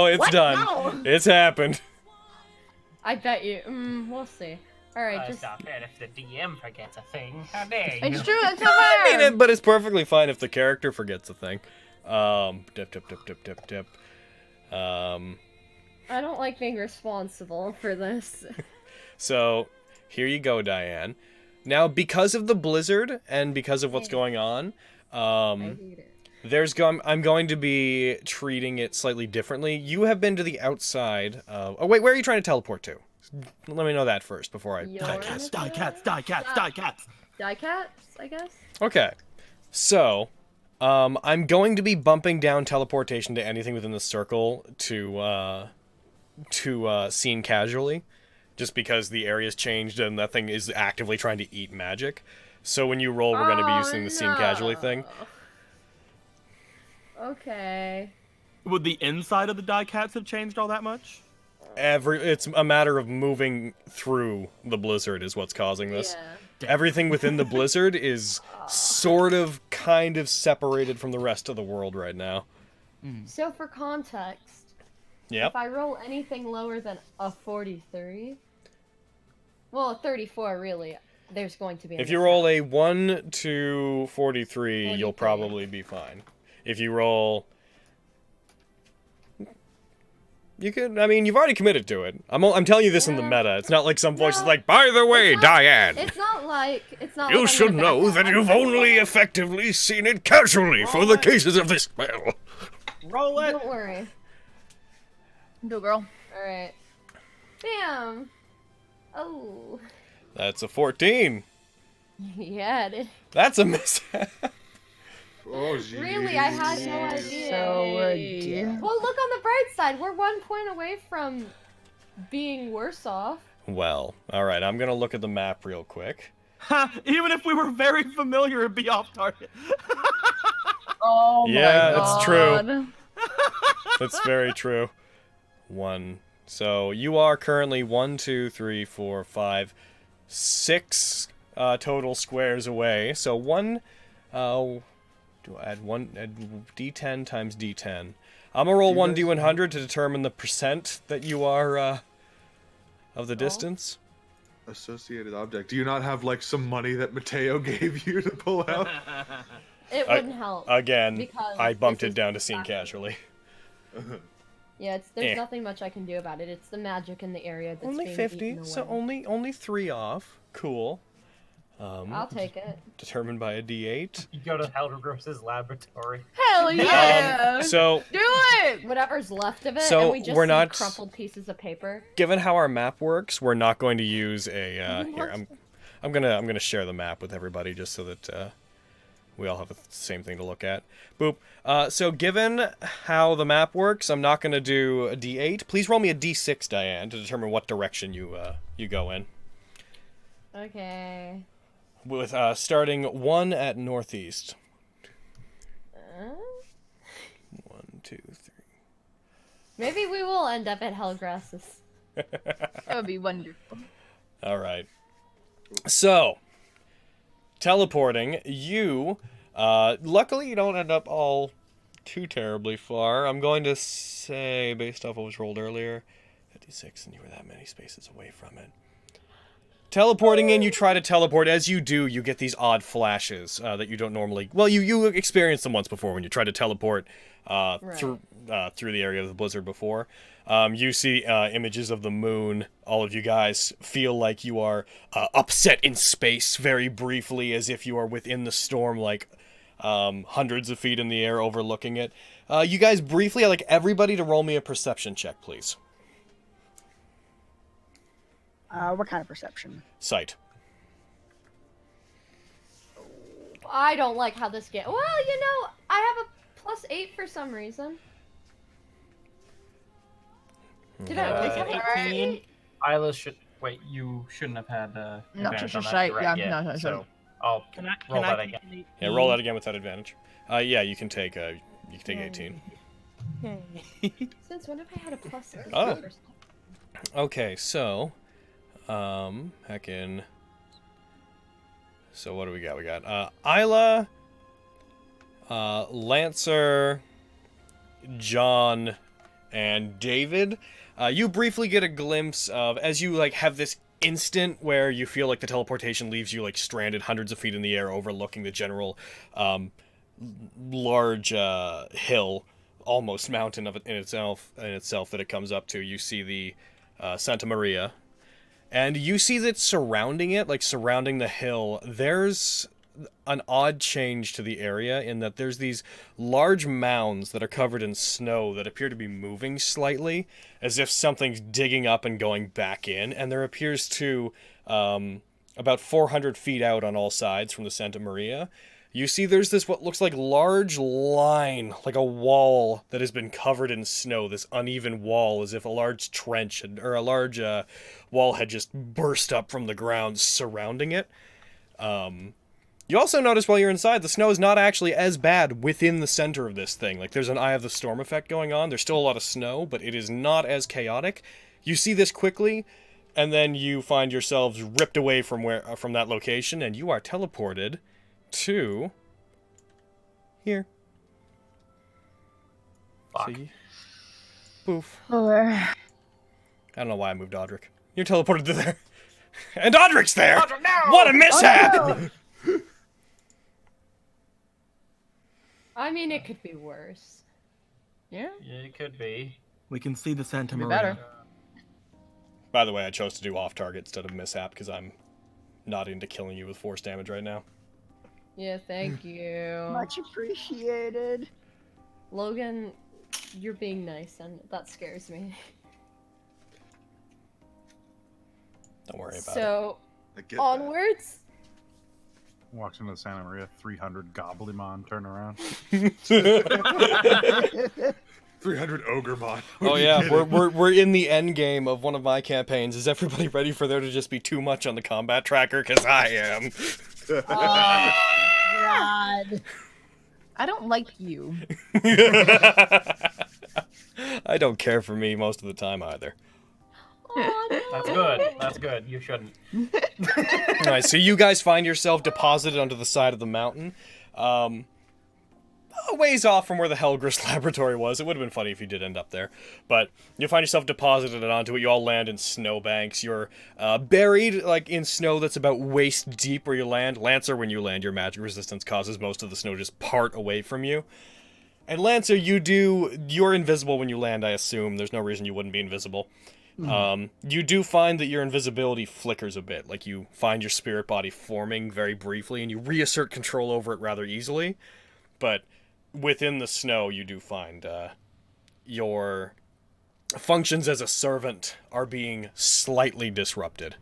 it's What? done. No. It's happened. I bet you. We'll see. All right, Well, just. it's not fair if the DM forgets a thing. How dare you? It's true, it's not I fair! mean it, but it's perfectly fine if the character forgets a thing. Dip. I don't like being responsible for this. So, here you go, Diane. Now, because of the blizzard and because of what's going on, I hate it. I'm going to be treating it slightly differently. You have been to the outside. Oh wait, where are you trying to teleport to? Let me know that first before I. Die cats, die cats, die cats, die cats. Die cats, I guess. Okay, so I'm going to be bumping down teleportation to anything within the circle to scene casually, just because the area's changed and that thing is actively trying to eat magic. So when you roll, we're going to be using the scene casually thing. Okay. Would the inside of the die cats have changed all that much? It's a matter of moving through the blizzard is what's causing this. Yeah. Everything within the blizzard is sort of kind of separated from the rest of the world right now. So for context, Yep. if I roll anything lower than a 43, well, a 34 really, there's going to be. If you roll a 1 to 43, you'll probably be fine. If you roll... You can, I mean, you've already committed to it. I'm telling you this in the meta. It's not like some voice is like, by the way, Diane, It's not like you I'm should gonna know back that out. you've only effectively seen it casually for the cases of this spell. Roll it! Don't worry. Do girl. All right. Bam. Oh. That's a 14. Yeah. It is. That's a mishap. Oh, geez. Really, I had no idea. So we're dead. Well, look on the bright side. We're 1 point away from being worse off. Well, alright, I'm gonna look at the map real quick. Ha! Even if we were very familiar, it'd be off target. Oh Yeah, my it's god. true. That's very true. 1. So you are currently 1, 2, 3, 4, 5, 6 total squares away. So do I add d10 times d10. I'm gonna roll 1d100 to determine the percent that you are of the distance. Associated object. Do you not have like some money that Mateo gave you to pull out? It wouldn't help. Again, because I bumped this it is down to scene exactly- casually. Yeah, there's nothing much I can do about it. It's the magic in the area that's Only being 50, eaten so away. only 3 off. Cool. I'll take it. Determined by a d8. You go to Heldergross's laboratory. Hell yeah! So Do it! Whatever's left of it, So and we just we're see not- crumpled pieces of paper. given how our map works, we're not going to use a here. I'm gonna share the map with everybody just so that we all have the same thing to look at. Boop. So given how the map works, I'm not gonna do a d8. Please roll me a d6, Diane, to determine what direction you go in. Okay. With starting 1 at northeast. 1, 2, 3. Maybe we will end up at Hellgrass's. That would be wonderful. All right. So, teleporting, you, luckily you don't end up all too terribly far. I'm going to say, based off what was rolled earlier, 56, and you were that many spaces away from it. Teleporting in, you try to teleport. As you do, you get these odd flashes that you don't normally... Well, you experienced them once before when you tried to teleport through the area of the blizzard before. You see images of the moon. All of you guys feel like you are upset in space very briefly, as if you are within the storm, like hundreds of feet in the air overlooking it. You guys briefly, I'd like everybody to roll me a perception check, please. What kind of perception? Sight. I don't like how this game. Well, you know, I have a +8 for some reason. Did I always have a 18. Isla should wait. You shouldn't have had advantage on that right, direct yeah, yet, no, so I'll roll that again. Yeah, roll that again without advantage. Yeah, you can take 18. Since when have I had a +8? Oh. Okay, so heckin' So what do we got? We got Isla, Lancer, John, and David. You briefly get a glimpse of, as you like have this instant where you feel like the teleportation leaves you like stranded hundreds of feet in the air overlooking the general large hill, almost mountain of it in itself that it comes up to. You see the Santa Maria, and you see that surrounding it, like surrounding the hill, there's an odd change to the area in that there's these large mounds that are covered in snow that appear to be moving slightly, as if something's digging up and going back in, and there appears to, about 400 feet out on all sides from the Santa Maria, you see there's this what looks like large line, like a wall that has been covered in snow, this uneven wall, as if a large trench, or a large wall had just burst up from the ground surrounding it. You also notice while you're inside, the snow is not actually as bad within the center of this thing. Like, there's an Eye of the Storm effect going on. There's still a lot of snow, but it is not as chaotic. You see this quickly, and then you find yourselves ripped away from that location, and you are teleported to here. Fuck. See? Poof. Or... I don't know why I moved Audric. You're teleported to there. And Audric's there! Audric, no! What a mishap! Oh, no! I mean, it could be worse. Yeah. Yeah, it could be. We can see the Santa Be Maria. better. By the way, I chose to do off-target instead of mishap because I'm not into killing you with force damage right now. Yeah, thank you. Much appreciated. Logan, you're being nice, and that scares me. Don't worry about So, I get onwards. Walks into the Santa Maria, 300 Goblimon turn around. that. 300 Ogremon. Oh yeah, we're in the end game of one of my campaigns. Is everybody ready for there to just be too much on the combat tracker? Because I am. God. I don't like you. I don't care for me most of the time either. That's good. That's good. You shouldn't. Alright, so you guys find yourself deposited onto the side of the mountain. A ways off from where the Helgrist laboratory was. It would have been funny if you did end up there. But you find yourself deposited onto it. You all land in snowbanks. You're buried like in snow that's about waist deep where you land. Lancer, when you land, your magic resistance causes most of the snow just part away from you. And Lancer, you're invisible when you land, I assume. There's no reason you wouldn't be invisible. You do find that your invisibility flickers a bit, like you find your spirit body forming very briefly, and you reassert control over it rather easily, but within the snow you do find your functions as a servant are being slightly disrupted.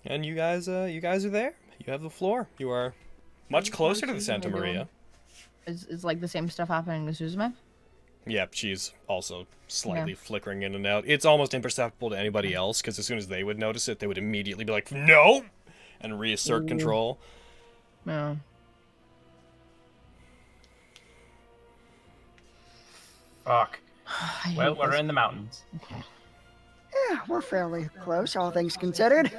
And you guys are there. You have the floor. You are much closer to the Santa Maria. Is like the same stuff happening to Suzume? Yep, she's also slightly flickering in and out. It's almost imperceptible to anybody else, because as soon as they would notice it, they would immediately be like, no! And reassert control. No. Fuck. Well, we're in the mountains. Yeah, we're fairly close, all things considered.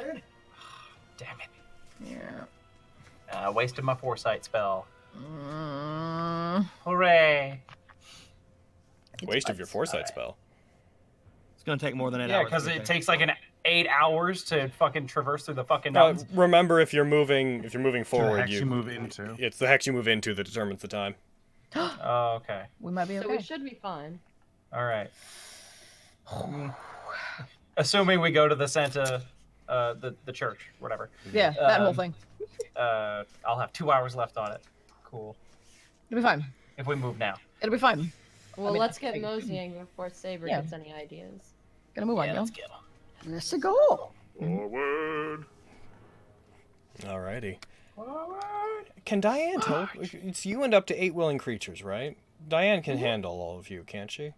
Damn it. Yeah. Wasted my foresight spell. Hooray. Waste of your foresight spell. It's gonna take more than 8 Yeah, hours. because to it get there. takes like 8 hours to fucking traverse through the fucking mountains. Remember, if you're moving forward, hex you move into. It's the hex you move into that determines the time. Oh, okay. We might be So okay. we should be fine. All right. Assuming we go to the Santa, the church, whatever. Yeah, that whole thing. I'll have 2 hours left on it. Cool. It'll be fine. If we move now. It'll be fine. Well, I mean, let's get moseying before Saber Yeah. gets any ideas. Gonna move on, Yeah, yo. let's go. That's the goal. Forward. Alrighty. Can Diane tell? It's you and up to 8 willing creatures, right? Diane can handle all of you, can't she?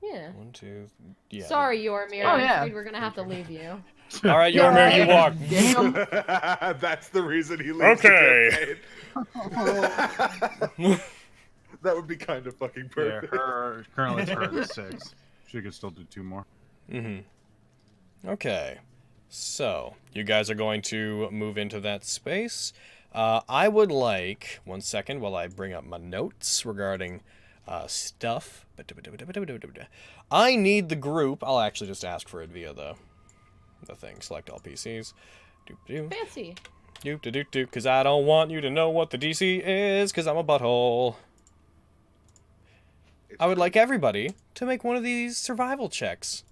Yeah. 1, 2, yeah. Sorry, Yormir. Oh, I'm yeah. We're gonna have to leave you. All right, Yormir, you walk. Damn. That's the reason he leaves. Okay. The campaign. That would be kind of fucking Yeah, perfect. her currently it's her at 6. She could still do 2 more. Okay. So, you guys are going to move into that space. I would like, 1 second while I bring up my notes regarding stuff. I need the group. I'll actually just ask for it via the thing. Select all PCs. Fancy. Because I don't want you to know what the DC is, because I'm a butthole. I would like everybody to make one of these survival checks.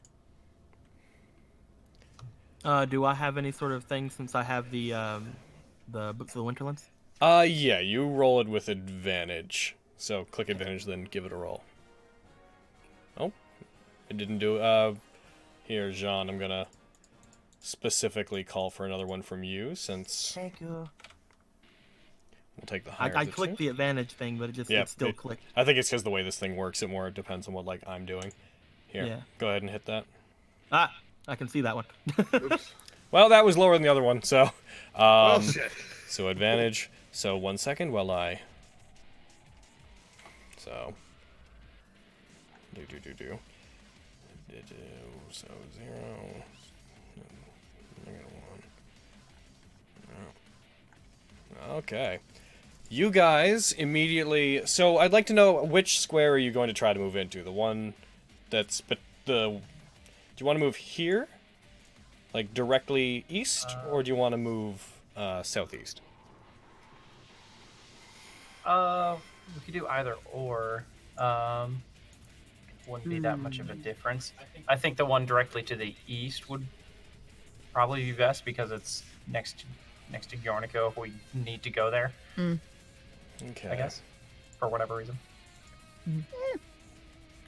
Do I have any sort of thing since I have the Books of the Winterlands? Yeah, you roll it with advantage. So click advantage, then give it a roll. Oh, it didn't do it. Here, Jean, I'm gonna specifically call for another one from you, since Thank you. we'll take the higher I of the clicked two. the advantage thing, but it still clicked. I think it's because the way this thing works, it more depends on what, like, I'm doing. Here, Yeah. go ahead and hit that. Ah, I can see that one. Oops. Well, that was lower than the other one, so... Oh, shit. So advantage. So 1 second while I... So... So 0... Okay. You guys immediately... So I'd like to know which square are you going to try to move into? The one that's... But the... Do you want to move here? Like directly east? Or do you want to move southeast? We could do either or. Wouldn't be that much of a difference. I think the one directly to the east would probably be best because it's next to Yornico if we need to go there. Okay. I guess. For whatever reason.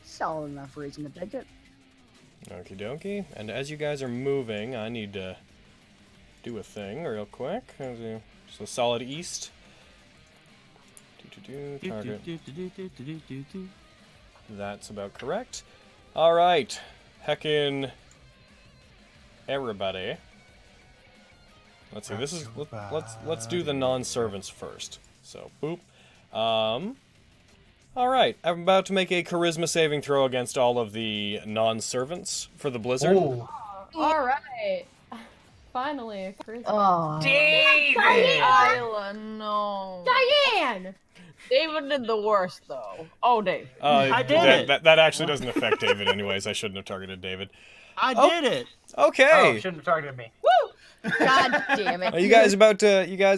Solid enough reason to take it. Okie dokie. And as you guys are moving, I need to do a thing real quick. So solid east. Target. That's about correct. Alright. Heckin' everybody. Let's see, this is let's do the non-servants first. So boop. Alright, I'm about to make a charisma saving throw against all of the non-servants for the blizzard. Ooh. All right. Finally, a charisma. Oh, David! Isla, no. Diane! David did the worst, though. Oh, Dave. I did it. That actually doesn't affect David anyways. I shouldn't have targeted David. I did it. Okay. Oh, shouldn't have targeted me. Woo! God damn it. You guys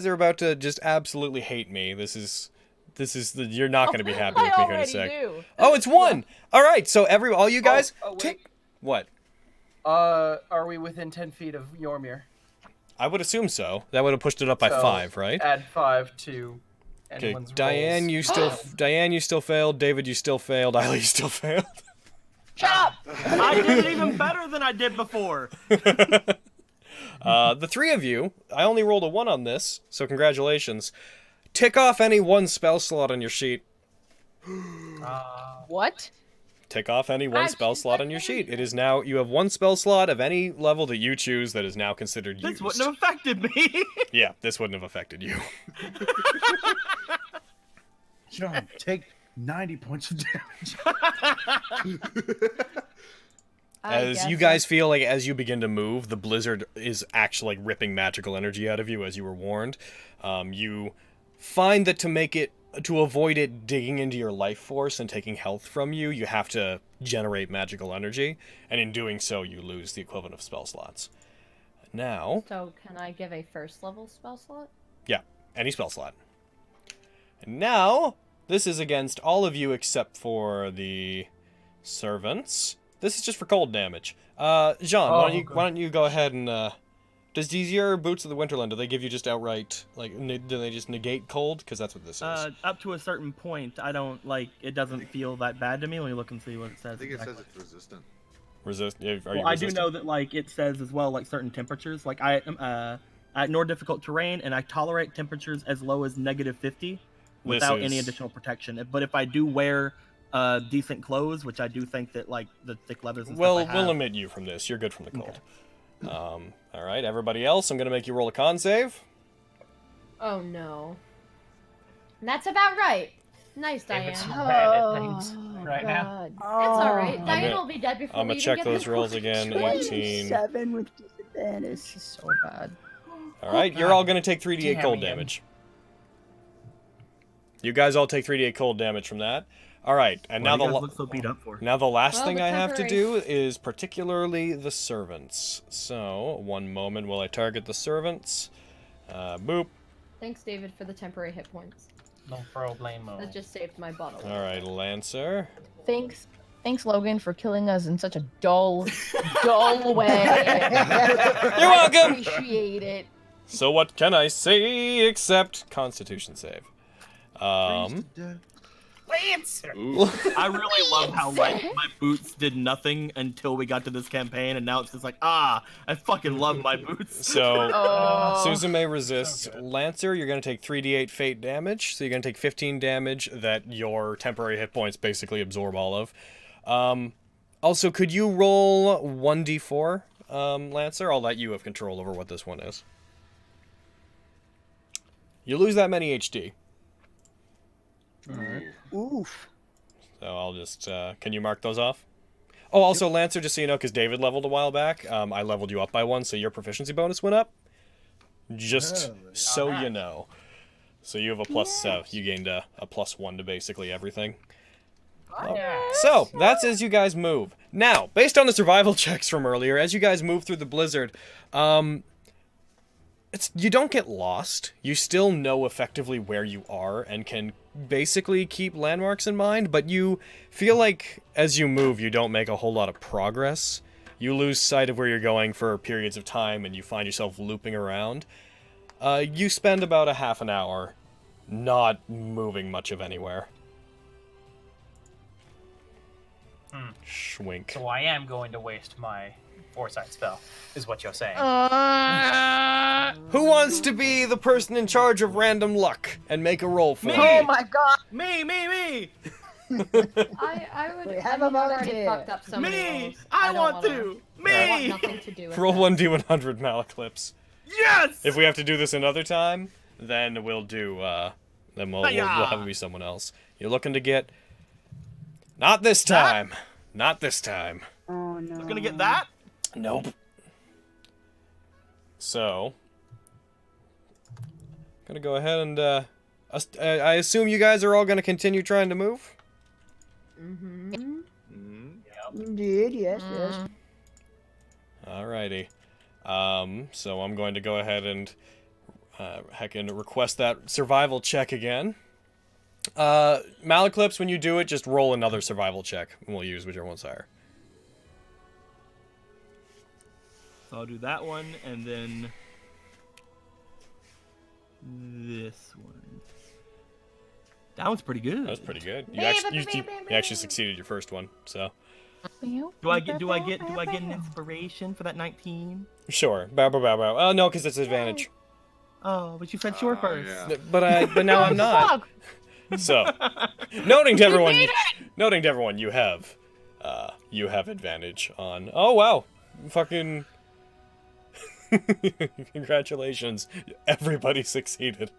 are about to just absolutely hate me. This is you're not going to be happy with me here in a sec. Do. Oh, it's 1. All right. So all you guys wait. take what? Are we within 10 feet of Yormir? I would assume so. That would have pushed it up by So, 5, right? Add 5 to Okay. anyone's Diane, rolls. you still failed. David, you still failed. Isla, you still failed. Shut up! I did it even better than I did before. The 3 of you, I only rolled a 1 on this, so congratulations. Tick off any 1 spell slot on your sheet. What? Tick off any 1 spell slot on your sheet. It is now, you have 1 spell slot of any level that you choose that is now considered used. This wouldn't have affected me. Yeah, this wouldn't have affected you. John, take 90 points of damage. As you guys feel like as you begin to move, the blizzard is actually like ripping magical energy out of you as you were warned. You find that to avoid it digging into your life force and taking health from you, you have to generate magical energy, and in doing so, you lose the equivalent of spell slots. Now, So, can I give a first level spell slot? yeah, any spell slot. And now, this is against all of you except for the servants. This is just for cold damage. Jean, why don't you go ahead and does these your Boots of the Winterland, do they give you just outright, like, do they just negate cold? Because that's what this is. Up to a certain point, I don't, like, it doesn't feel that bad to me when you look and see what it says. I think it exactly. says it's resistant. Are you I do resistant? know that, like, it says as well, like, certain temperatures. Like, I ignore difficult terrain, and I tolerate temperatures as low as -50 without any additional protection. But if I do wear decent clothes, which I do think that, like, the thick leathers and stuff I have, We'll omit you from this. You're good from the cold. Okay. All right, everybody else, I'm going to make you roll a con save. Oh no. And that's about right. Nice, Diane. David's bad at things right now. That's alright. Diane gonna- will be dead before I'm we going to even check get those there. rolls again. 18. 27 with decent That is This is so bad. All right, you're all gonna take 3d8 Damn cold him. damage. You guys all take 3d8 cold damage from that. All right, and What now do you the guys look so beat up for? now the last Well, thing the I have to temporary- do is particularly the servants. So, one moment while I target the servants. Boop. Thanks, David, for the temporary hit points. No problemo. That just saved my bottle. All right, Lancer. Thanks, Logan, for killing us in such a dull way. You're welcome. Appreciate it. So what can I say except Constitution save? Lancer! Ooh. I really love how like my boots did nothing until we got to this campaign, and now it's just like, I fucking love my boots. So Oh. Suzume resists. So good. Lancer, you're gonna take 3d8 fate damage, so you're gonna take 15 damage that your temporary hit points basically absorb all of. Also, could you roll 1d4, Lancer? I'll let you have control over what this one is. You lose that many HD. Oof. So I'll just, can you mark those off? Oh, also, Lancer, just so you know, because David leveled a while back, I leveled you up by 1, so your proficiency bonus went up. Just so you know. So you have a plus, you gained a +1 to basically everything. So, that's as you guys move. Now, based on the survival checks from earlier, as you guys move through the blizzard, you don't get lost. You still know effectively where you are and can basically keep landmarks in mind, but you feel like as you move, you don't make a whole lot of progress. You lose sight of where you're going for periods of time, and you find yourself looping around. You spend about a half an hour not moving much of anywhere. Schwink. So I am going to waste my foresight spell, is what you're saying. Who wants to be the person in charge of random luck and make a roll for Me! me? Oh my god! Me! I would. We I have mean, a I've already volunteer. fucked up so many Me! rolls. I don't want wanna- to! I want Me! nothing to do with Roll it. 1d100 Malaclips. Yes! If we have to do this another time, then we'll do, then we'll have it be someone else. You're looking to get... Not this time. Not this time. Oh no. I'm gonna get that? Nope. So... Gonna go ahead and, I assume you guys are all gonna continue trying to move? Mm-hmm. Indeed, yes, yes. Alrighty. So I'm going to go ahead and heckin' request that survival check again. Malaclips, when you do it, just roll another survival check, and we'll use whichever one's higher. So I'll do that one, and then this one. That one's pretty good. That was pretty good. You actually succeeded your first one, so Do I get an inspiration for that 19? sure. Bow bow bow bow. Oh no, because it's advantage. Oh, but you said sure first. Yeah. But now I'm not. So, noting to everyone, you have advantage on. Oh wow, fucking. Congratulations, everybody succeeded.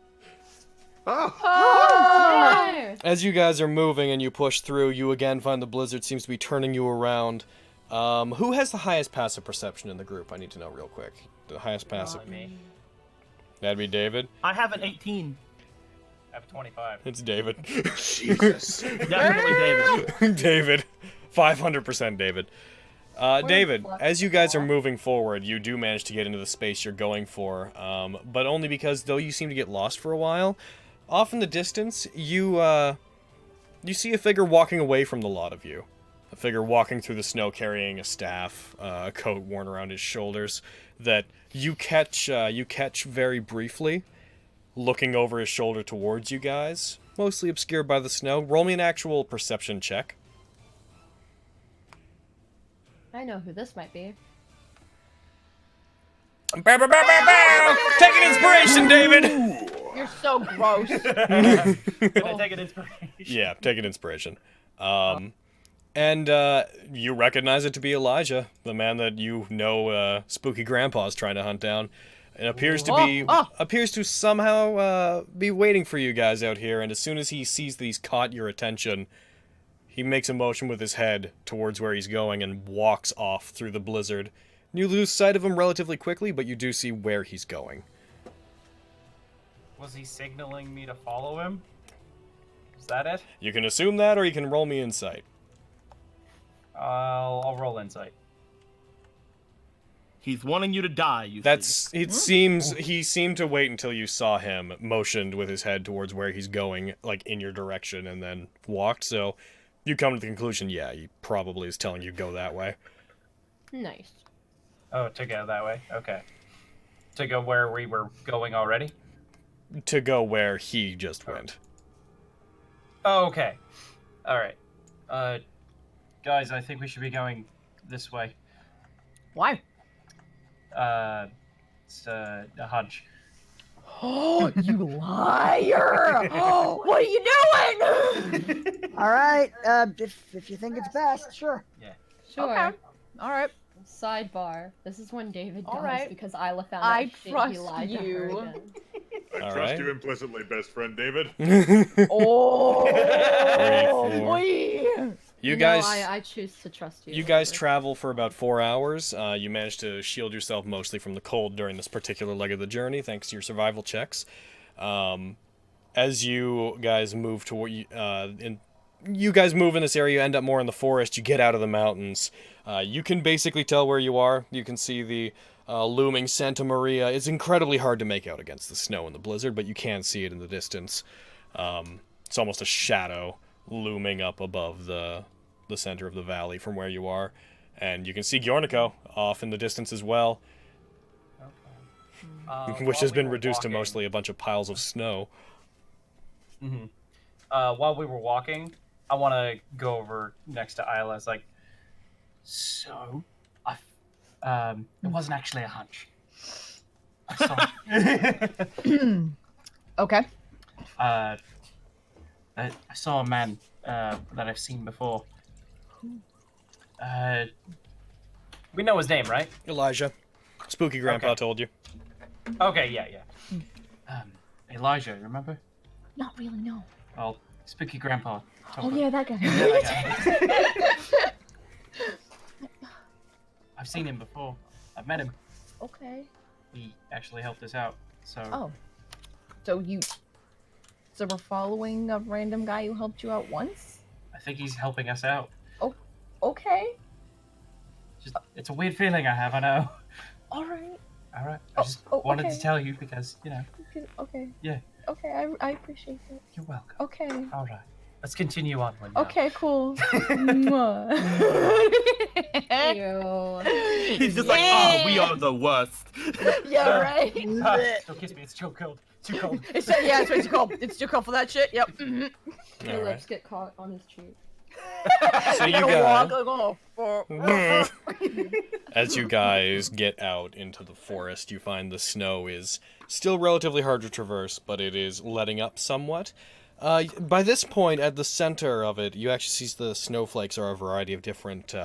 Oh! As you guys are moving and you push through, you again find the blizzard seems to be turning you around. Who has the highest passive perception in the group? I need to know real quick. The highest passive. Not me. That'd be David. I have an 18. I have 25. It's David. Jesus. Definitely David. David. 500% David. David, fuck as you guys are moving forward, you do manage to get into the space you're going for, but only because, though you seem to get lost for a while, off in the distance, you see a figure walking away from the lot of you. A figure walking through the snow carrying a staff, a coat worn around his shoulders, that you catch very briefly, looking over his shoulder towards you guys, mostly obscured by the snow. Roll me an actual perception check. I know who this might be. Bow, bow, bow, bow, bow! Take an inspiration, David! You're so gross. Can I take an inspiration? Yeah, take an inspiration. And you recognize it to be Elijah, the man that you know Spooky Grandpa's trying to hunt down. It appears to somehow be waiting for you guys out here, and as soon as he sees that he's caught your attention, he makes a motion with his head towards where he's going and walks off through the blizzard, You lose sight of him relatively quickly, but you do see where he's going. Was he signaling me to follow him? Is that it? You can assume that, or you can roll me insight. I'll roll insight. He's wanting you to die, you see. It seems he seemed to wait until you saw him motioned with his head towards where he's going, like in your direction, and then walked. So you come to the conclusion, yeah, he probably is telling you go that way. Nice. Oh, to go that way? Okay. To go where we were going already? To go where he just went. Oh, okay. Alright. Guys, I think we should be going this way. Why? It's a hunch. Oh, you liar! Oh, what are you doing? All right. If you think it's best, sure. Yeah. Sure. Okay. All right. Sidebar. This is when David All dies right. because Isla found I out shit trust he lied to her you. again. I All trust right. you implicitly, best friend David. Oh, 3, 4. boy. You No, guys, I choose to trust you. you guys David. travel for about 4 hours. You managed to shield yourself mostly from the cold during this particular leg of the journey, thanks to your survival checks. As you guys move toward, you guys move in this area, you end up more in the forest. You get out of the mountains. You can basically tell where you are. You can see the looming Santa Maria. It's incredibly hard to make out against the snow and the blizzard, but you can see it in the distance. It's almost a shadow looming up above the center of the valley from where you are. And you can see Gjornico off in the distance as well, which has been reduced to mostly a bunch of piles of snow. Mm-hmm. While we were walking, I want to go over next to Isla. It's like, so, it wasn't actually a hunch. I saw, Okay. I saw a man that I've seen before. We know his name, right? Elijah. Spooky Grandpa Okay. told you. Okay, yeah. Elijah, remember? Not really, no. Well, Spooky Grandpa Oh, told me. yeah, that guy. I've seen him before. I've met him. Okay. He actually helped us out. So Oh. So we're following a random guy who helped you out once? I think he's helping us out. Okay. Just, it's a weird feeling I have, I know. All right. All right. I just Oh, wanted okay. to tell you because, Okay. Yeah. Okay, I appreciate it. You're welcome. Okay. All right. Let's continue on. Okay, cool. Mwah. Ew. He's just like, oh, we are the worst. Yeah, right. Don't kiss me. It's too cold. Too cold. It's way too cold. It's too cold for that shit. Yep. Mhm. Your All lips get caught on his cheek. So you gotta walk, guys, like, oh. as you guys get out into the forest, you find the snow is still relatively hard to traverse, but it is letting up somewhat. By this point, at the center of it, you actually see the snowflakes are a variety of different,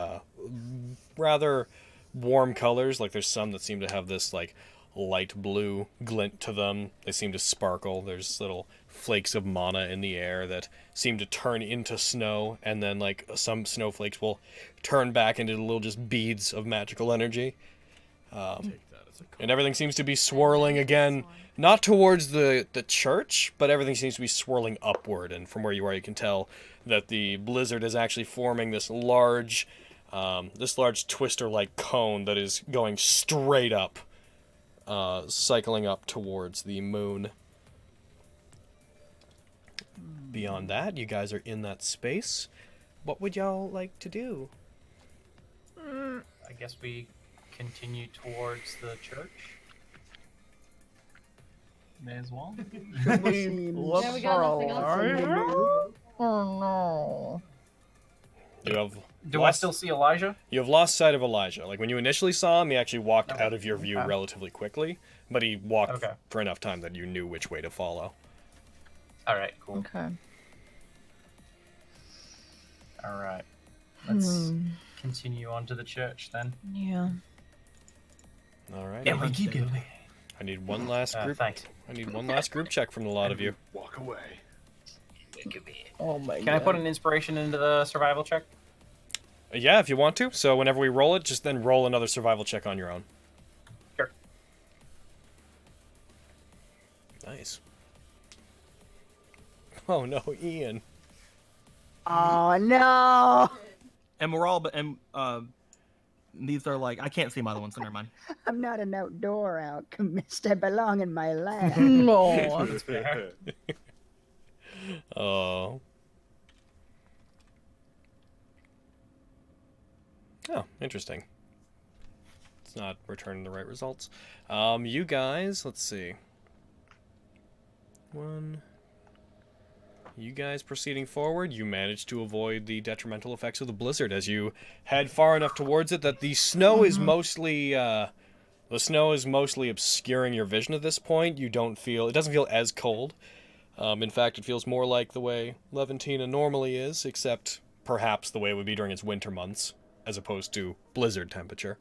rather warm colors. Like, there's some that seem to have this, like, light blue glint to them. They seem to sparkle. There's little flakes of mana in the air that seem to turn into snow, and then, like, some snowflakes will turn back into little just beads of magical energy. And everything seems to be swirling again, not towards the church, but everything seems to be swirling upward. And from where you are, you can tell that the blizzard is actually forming this large twister-like cone that is going straight up, cycling up towards the moon. Beyond that, you guys are in that space. What would y'all like to do? I guess we continue towards the church. May as well. Seems Yeah, we got nothing else to do. Oh no. You have Do I still see Elijah? You have lost sight of Elijah. Like, when you initially saw him, he actually walked out of your view relatively quickly, but he walked for enough time that you knew which way to follow. All right, cool. Okay. All right. Let's continue on to the church then. Yeah. All right. Yeah, we keep going. I need one last group. Thanks. I need one last group check from the lot of you. Walk away. Oh my Can I put an inspiration into the survival check? Yeah, if you want to. So whenever we roll it, just then roll another survival check on your own. Sure. Nice. Oh no, Ian. Oh no! And we're all, these are like, I can't see my other ones, so never mind. I'm not an outdoor alchemist. I belong in my lab. No. Oh. Oh, interesting. It's not returning the right results. You guys, let's see. You guys proceeding forward, you managed to avoid the detrimental effects of the blizzard as you head far enough towards it that the snow is mostly obscuring your vision at this point. It doesn't feel as cold. In fact, it feels more like the way Leventina normally is, except perhaps the way it would be during its winter months, as opposed to blizzard temperature.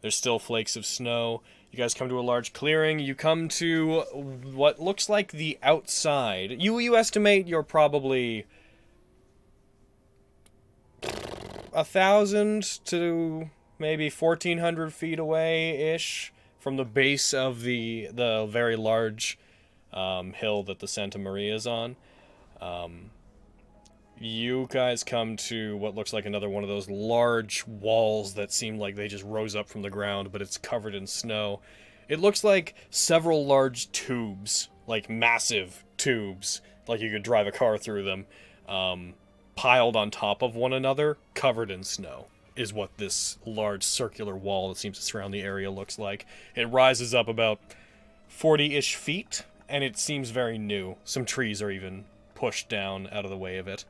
There's still flakes of snow. You guys come to a large clearing. You come to what looks like the outside. You estimate you're probably 1,000 to maybe 1,400 feet away-ish from the base of the very large hill that the Santa Maria is on. You guys come to what looks like another one of those large walls that seem like they just rose up from the ground, but it's covered in snow. It looks like several large tubes, like massive tubes, like you could drive a car through them, piled on top of one another, covered in snow, is what this large circular wall that seems to surround the area looks like. It rises up about 40-ish feet, and it seems very new. Some trees are even pushed down out of the way of it.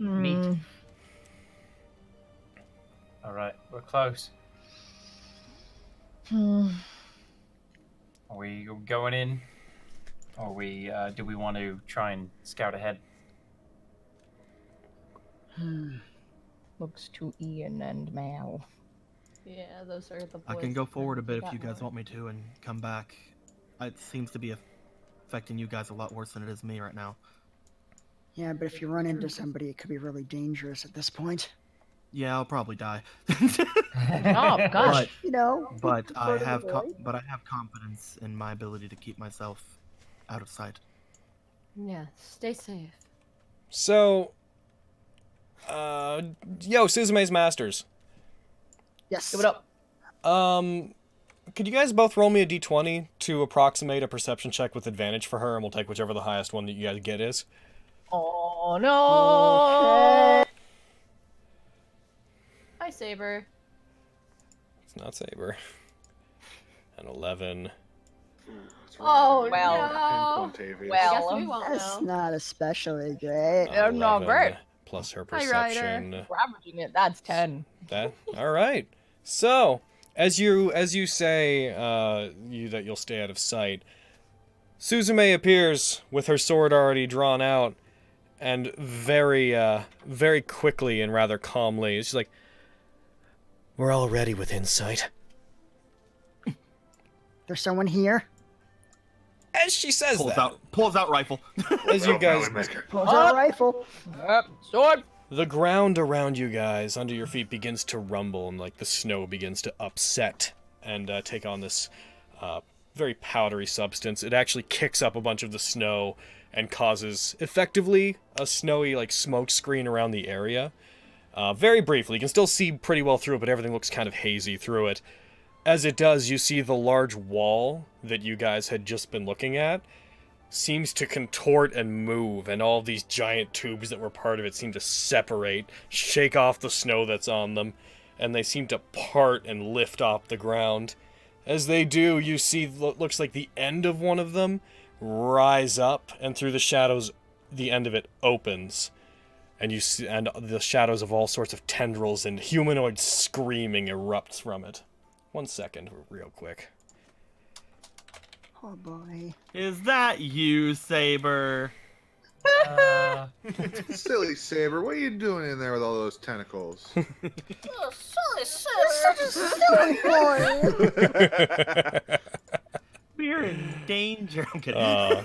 Neat. All right, we're close. Are we going in, or do we want to try and scout ahead? Looks to Ian and Mal. Yeah, those are the boys. I can go forward a bit if you That guys one. want me to and come back. It seems to be affecting you guys a lot worse than it is me right now. Yeah, but if you run into somebody, it could be really dangerous at this point. Yeah, I'll probably die. Oh gosh. But I prefer to have avoid. but I have confidence in my ability to keep myself out of sight. Yeah, stay safe. So, Suzume's Masters. Yes. Give it up. Could you guys both roll me a d20 to approximate a perception check with advantage for her, and we'll take whichever the highest one that you guys get is? Oh no. Okay. Hi, Saber. It's not Saber. An 11. Oh, well. no. Quantavius. Well, I guess we won't That's know. not especially great. They're not 11 great. Plus her Hi, Ryder. perception. We're averaging it. That's 10. That all right. So, as you say that you'll stay out of sight, Suzume appears with her sword already drawn out, and very quickly and rather calmly, she's like, "We're already within sight." There's someone here. As she says Pulls out rifle. as you guys, Pulls out a rifle. Yep. Sword. the ground around you guys, under your feet, begins to rumble, and like the snow begins to upset and take on this very powdery substance. It actually kicks up a bunch of the snow and causes effectively a snowy like smoke screen around the area. Very briefly, you can still see pretty well through it, but everything looks kind of hazy through it. As it does, you see the large wall that you guys had just been looking at seems to contort and move, and all of these giant tubes that were part of it seem to separate, shake off the snow that's on them, and they seem to part and lift off the ground. As they do, you see what looks like the end of one of them rise up, and through the shadows, the end of it opens. And you see, and the shadows of all sorts of tendrils and humanoid screaming erupts from it. 1 second, real quick. Oh boy. Is that you, Saber? Silly Saber, what are you doing in there with all those tentacles? Silly boy. We're in danger. I'm kidding.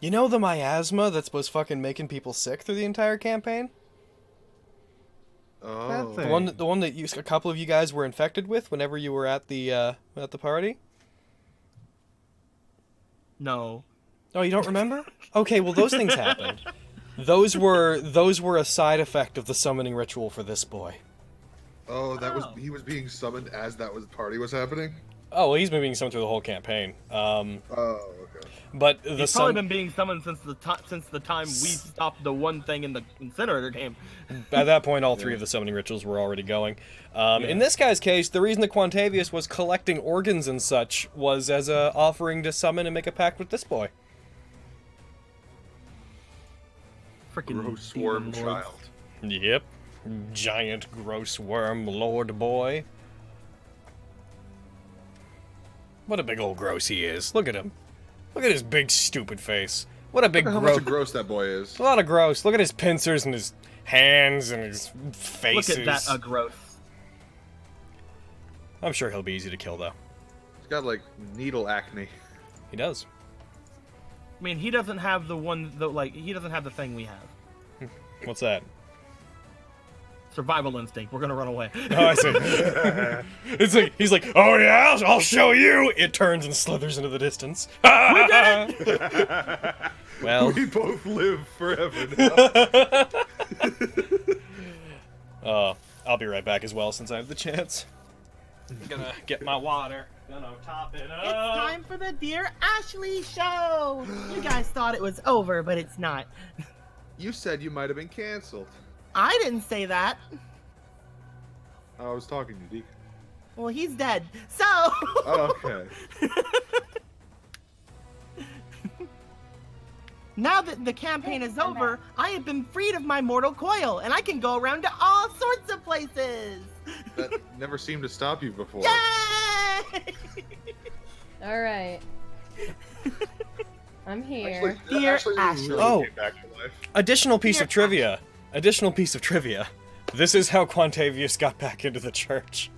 You know the miasma that was fucking making people sick through the entire campaign? Oh. The one that a couple of you guys were infected with whenever you were at the party? No. Oh, you don't remember? Okay, well those things happened. Those were a side effect of the summoning ritual for this boy. Oh, he was being summoned as the party was happening? Oh, well, he's been being summoned through the whole campaign. Oh, okay. But He's probably been being summoned since the time we stopped the one thing in the incinerator game. At that point, all three of the summoning rituals were already going. In this guy's case, the reason that Quantavius was collecting organs and such was as a offering to summon and make a pact with this boy. Freaking gross worm demon lords. child. Yep. Giant gross worm lord boy. What a big old gross he is. Look at him. Look at his big stupid face. What a big Look at how much gross that boy is. A lot of gross. Look at his pincers and his hands and his faces. Look at that gross. I'm sure he'll be easy to kill though. He's got like needle acne. He does. I mean, he doesn't have he doesn't have the thing we have. What's that? Survival instinct. We're gonna run away. Oh, I see. It's like he's like, oh yeah, I'll show you. It turns and slithers into the distance. We did it. Well, we both live forever now. I'll be right back as well since I have the chance. Gonna get my water. Gonna top it up. It's time for the Dear Ashley show. You guys thought it was over, but it's not. You said you might have been canceled. I didn't say that. I was talking to Deacon. Well, he's dead. So. Oh, okay. Now that the campaign is over, I have been freed of my mortal coil, and I can go around to all sorts of places. That never seemed to stop you before. Yay! All right. I'm here. Actually, Dear Ashley Ashley. really Oh. came back to life. Additional piece Dear of trivia. Additional piece of trivia. This is how Quantavius got back into the church.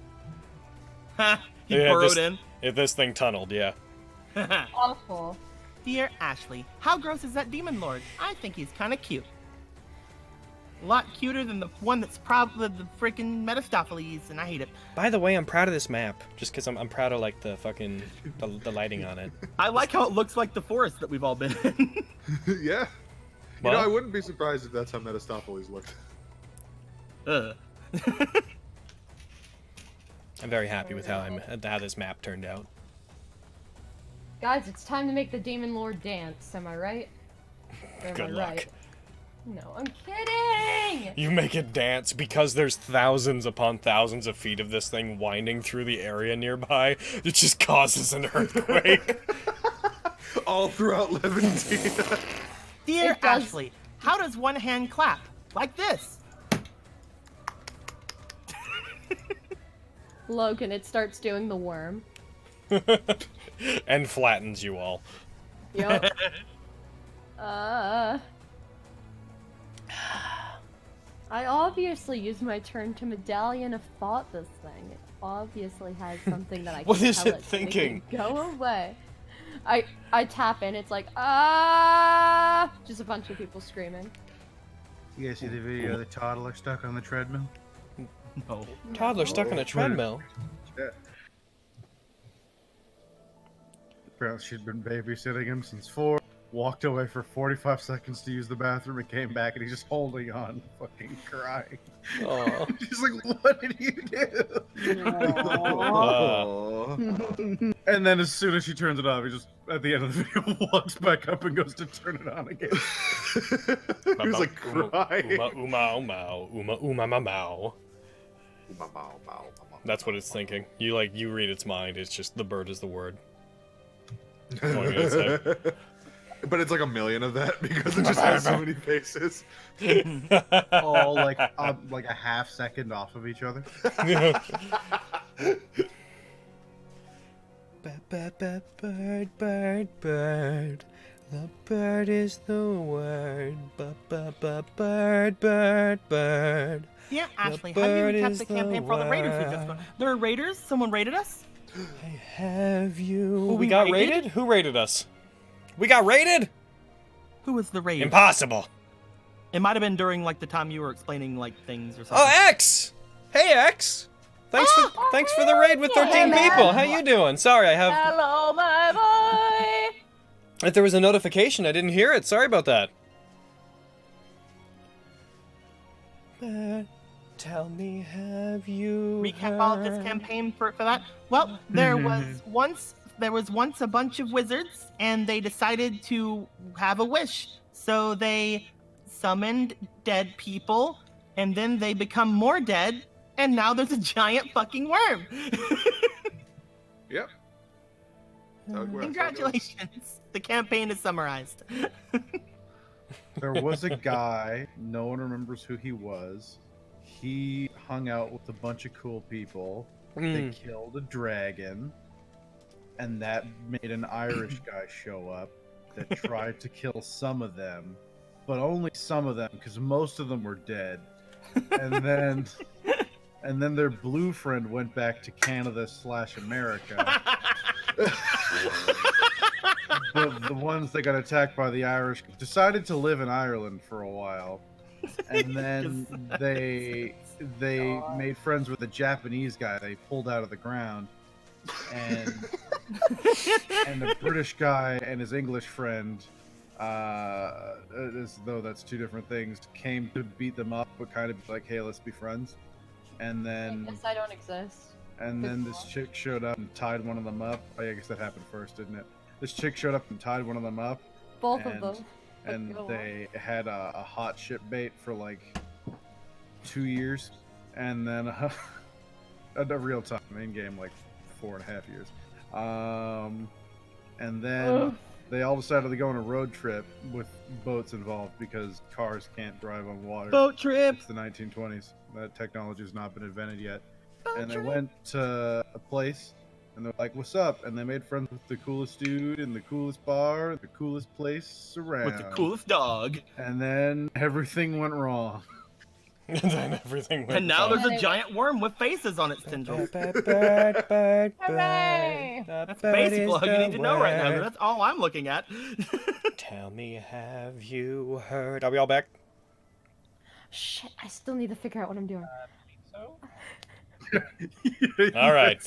He Yeah, burrowed in. This thing tunneled, yeah. Awful. Dear Ashley, how gross is that demon lord? I think he's kind of cute. A lot cuter than the one that's probably the freaking Mephistopheles, and I hate it. By the way, I'm proud of this map, just because I'm proud of like the fucking the lighting on it. I like how it looks like the forest that we've all been in. Yeah. Well- I wouldn't be surprised if that's how Mephistopheles looked. Ugh. I'm very happy with how this map turned out. Guys, it's time to make the Demon Lord dance. Am I right? Or am Good I luck. right? No, I'm kidding! You make it dance because there's thousands upon thousands of feet of this thing winding through the area nearby. It just causes an earthquake. All throughout Levantine. Dear It does- Ashley, how does one hand clap? Like this. Logan, it starts doing the worm. And flattens you all. Yup. I obviously used my turn to Medallion of Thought this thing. It obviously has something that I can What is tell it to make thinking? Go away. I tap in, it's like, just a bunch of people screaming. You guys see the video of the toddler stuck on the treadmill? No. Toddler stuck on a treadmill. Yeah. Apparently she'd been babysitting him since 4. Walked away for 45 seconds to use the bathroom and came back and he's just holding on, fucking crying. Aw. She's like, what did you do? Oh. And then as soon as she turns it off, he just, at the end of the video, walks back up and goes to turn it on again. He was like crying. Uma, mau. That's what it's thinking. You read its mind. It's just the bird is the word. That's all I'm gonna say. But it's like a million of that because it just has so many faces. All like a half second off of each other. Bird, bird, bird. The bird is the word. Bird, bird, bird. Dear Ashley, how do bird you recap is the the campaign for all the raiders we've just word. gone? There are raiders? Someone raided us? I have you. Were We we got raided? raided? Who raided us? We got raided? Who was the raid? Impossible. It might have been during like the time you were explaining like things or something. Oh, X! Hey, X! Thanks for the raid with 13 people. How you doing? Sorry, I have. Hello, my boy! If there was a notification, I didn't hear it. Sorry about that. Tell me, have you Recap all of this heard? campaign for that. Well, there was once a bunch of wizards, and they decided to have a wish. So they summoned dead people, and then they become more dead, and now there's a giant fucking worm. Yep. Congratulations. The campaign is summarized. There was a guy, no one remembers who he was. He hung out with a bunch of cool people. They killed a dragon. And that made an Irish guy show up that tried to kill some of them. But only some of them, because most of them were dead. And then their blue friend went back to Canada/America. The ones that got attacked by the Irish decided to live in Ireland for a while, and then they made friends with a Japanese guy they pulled out of the ground, and the British guy and his English friend, as though that's two different things, came to beat them up, but kind of like, hey, let's be friends, and then. I guess I don't exist. And then this chick showed up and tied one of them up. Oh, yeah, I guess that happened first, didn't it? This chick showed up and tied one of them up. Both of them. And Go on. they had a hot ship bait for like 2 years. And then a real time, in game, like 4.5 years. And then they all decided to go on a road trip with boats involved because cars can't drive on water. Boat trip. It's the 1920s. That technology has not been invented yet. And they went to a place, and they're like, "What's up?" And they made friends with the coolest dude in the coolest bar, the coolest place around, With the coolest dog. And then everything went wrong. And then everything went And now wrong. there's a giant worm with faces on its tendrils. Hooray! That's basically all you need to know right now. That's all I'm looking at. Tell me, have you heard? Are we all back? Shit, I still need to figure out what I'm doing. All right,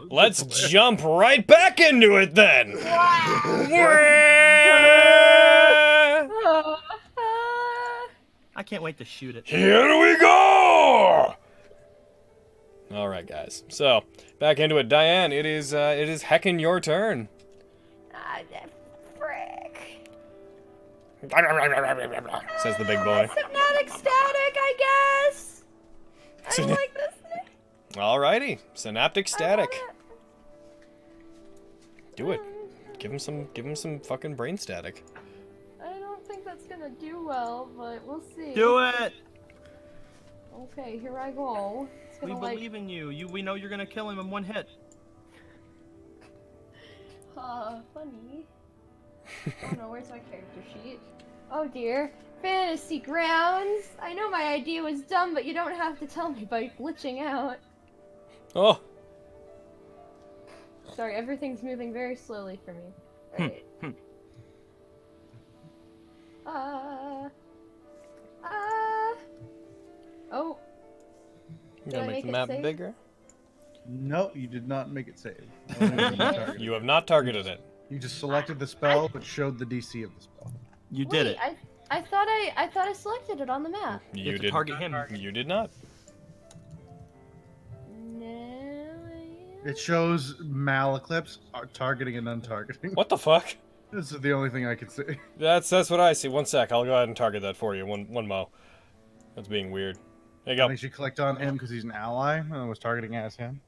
let's jump right back into it then. I can't wait to shoot it. Here we go! All right, guys. So back into it, Diane. It is heckin' your turn. Frick. Says the big boy. Hypnotic static, I guess. I don't like this thing. Alrighty, synaptic static. Do it. Give him some fucking brain static. I don't think that's gonna do well, but we'll see. Do it! Okay, here I go. It's We gonna like... believe in you. We know you're gonna kill him in one hit. Funny. Oh no, where's my character sheet? Oh dear. Fantasy grounds! I know my idea was dumb, but you don't have to tell me by glitching out. Oh. Sorry, everything's moving very slowly for me. Alright. Oh. You Did I gotta make the make it map safe? bigger. No, you did not make it save. You have not targeted it. You just selected the spell, but showed the DC of the spell. You did it. I thought I selected it on the map. You have to did target him. You did not. No. It shows Maleclipse targeting and untargeting. What the fuck? This is the only thing I can see. That's what I see. One sec. I'll go ahead and target that for you. One mo. That's being weird. There you I go. think she clicked on him because he's an ally and was targeting as him.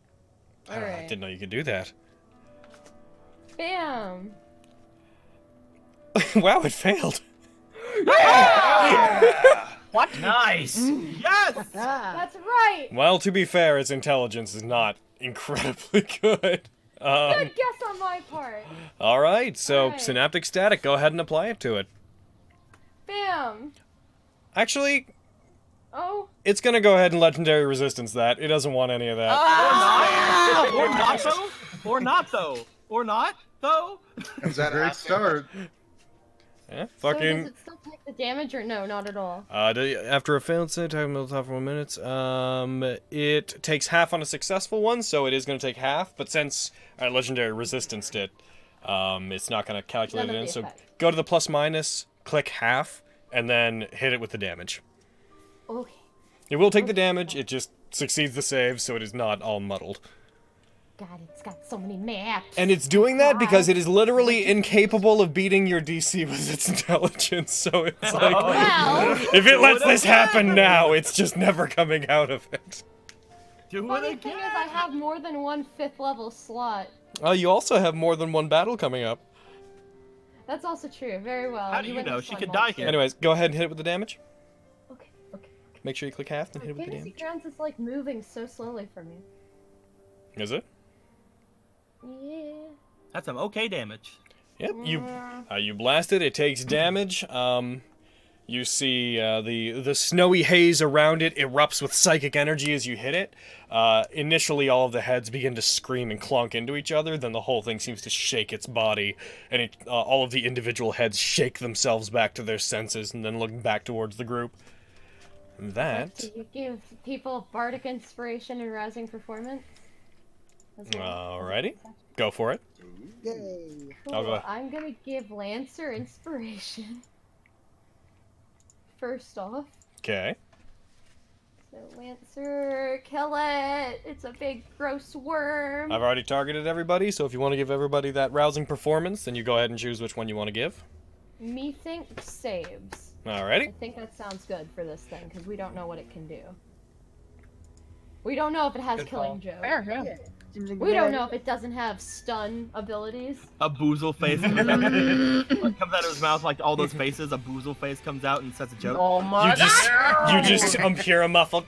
I Alright. didn't know you could do that. Bam. Wow, it failed. What? Nice. Yes! That's right. Well, to be fair, its intelligence is not incredibly good. Good guess on my part. All right, so Alright. synaptic static. Go ahead and apply it to it. Bam. Actually, Oh. it's gonna go ahead and legendary resistance that. It doesn't want any of that. Or not though? Or not though? Or not though? Is that a great start? Yeah, So fucking. does it still take the damage or no? Not at all. After a failed save, time will top for 1 minute. It takes half on a successful one, so it is going to take half. But since legendary resistance did, it's not going to calculate None it of in. the So effect. go to the plus minus, click half, and then hit it with the damage. Okay. It will take the damage. It just succeeds the save, so it is not all muddled. God, it's got so many maps. And it's doing that because it is literally incapable of beating your DC with its intelligence. So it's like, Well. if it lets this happen now, it's just never coming out of it. Do Funny it thing again. is, I have more than one 5th level slot. You also have more than one battle coming up. That's also true. Very well. How do you went know? this She one could once. die here. Anyways, go ahead and hit it with the damage. Okay. Okay. Make sure you click half and hit it with the Fantasy damage. Grounds is like moving so slowly for me. Is it? Yeah. That's some okay damage. Yep. You blast it. It takes damage. You see the snowy haze around it erupts with psychic energy as you hit it. Initially, all of the heads begin to scream and clunk into each other. Then the whole thing seems to shake its body, and all of the individual heads shake themselves back to their senses, and then look back towards the group. That. Do you give people bardic inspiration and rousing performance? As well? Alrighty, go for it. Yay. I'll go. Cool. I'm gonna give Lancer inspiration. First off. Okay. So Lancer, kill it! It's a big gross worm. I've already targeted everybody, so if you want to give everybody that rousing performance, then you go ahead and choose which one you want to give. Methinks saves. Alrighty. I think that sounds good for this thing, because we don't know what it can do. We don't know if it has Good killing call. Joe. Fair, yeah. Seems like a We good don't idea. know if it doesn't have stun abilities. A boozle face comes out, comes out of his mouth like all those faces. A boozle face comes out and says a joke. Oh my You just hear a muffled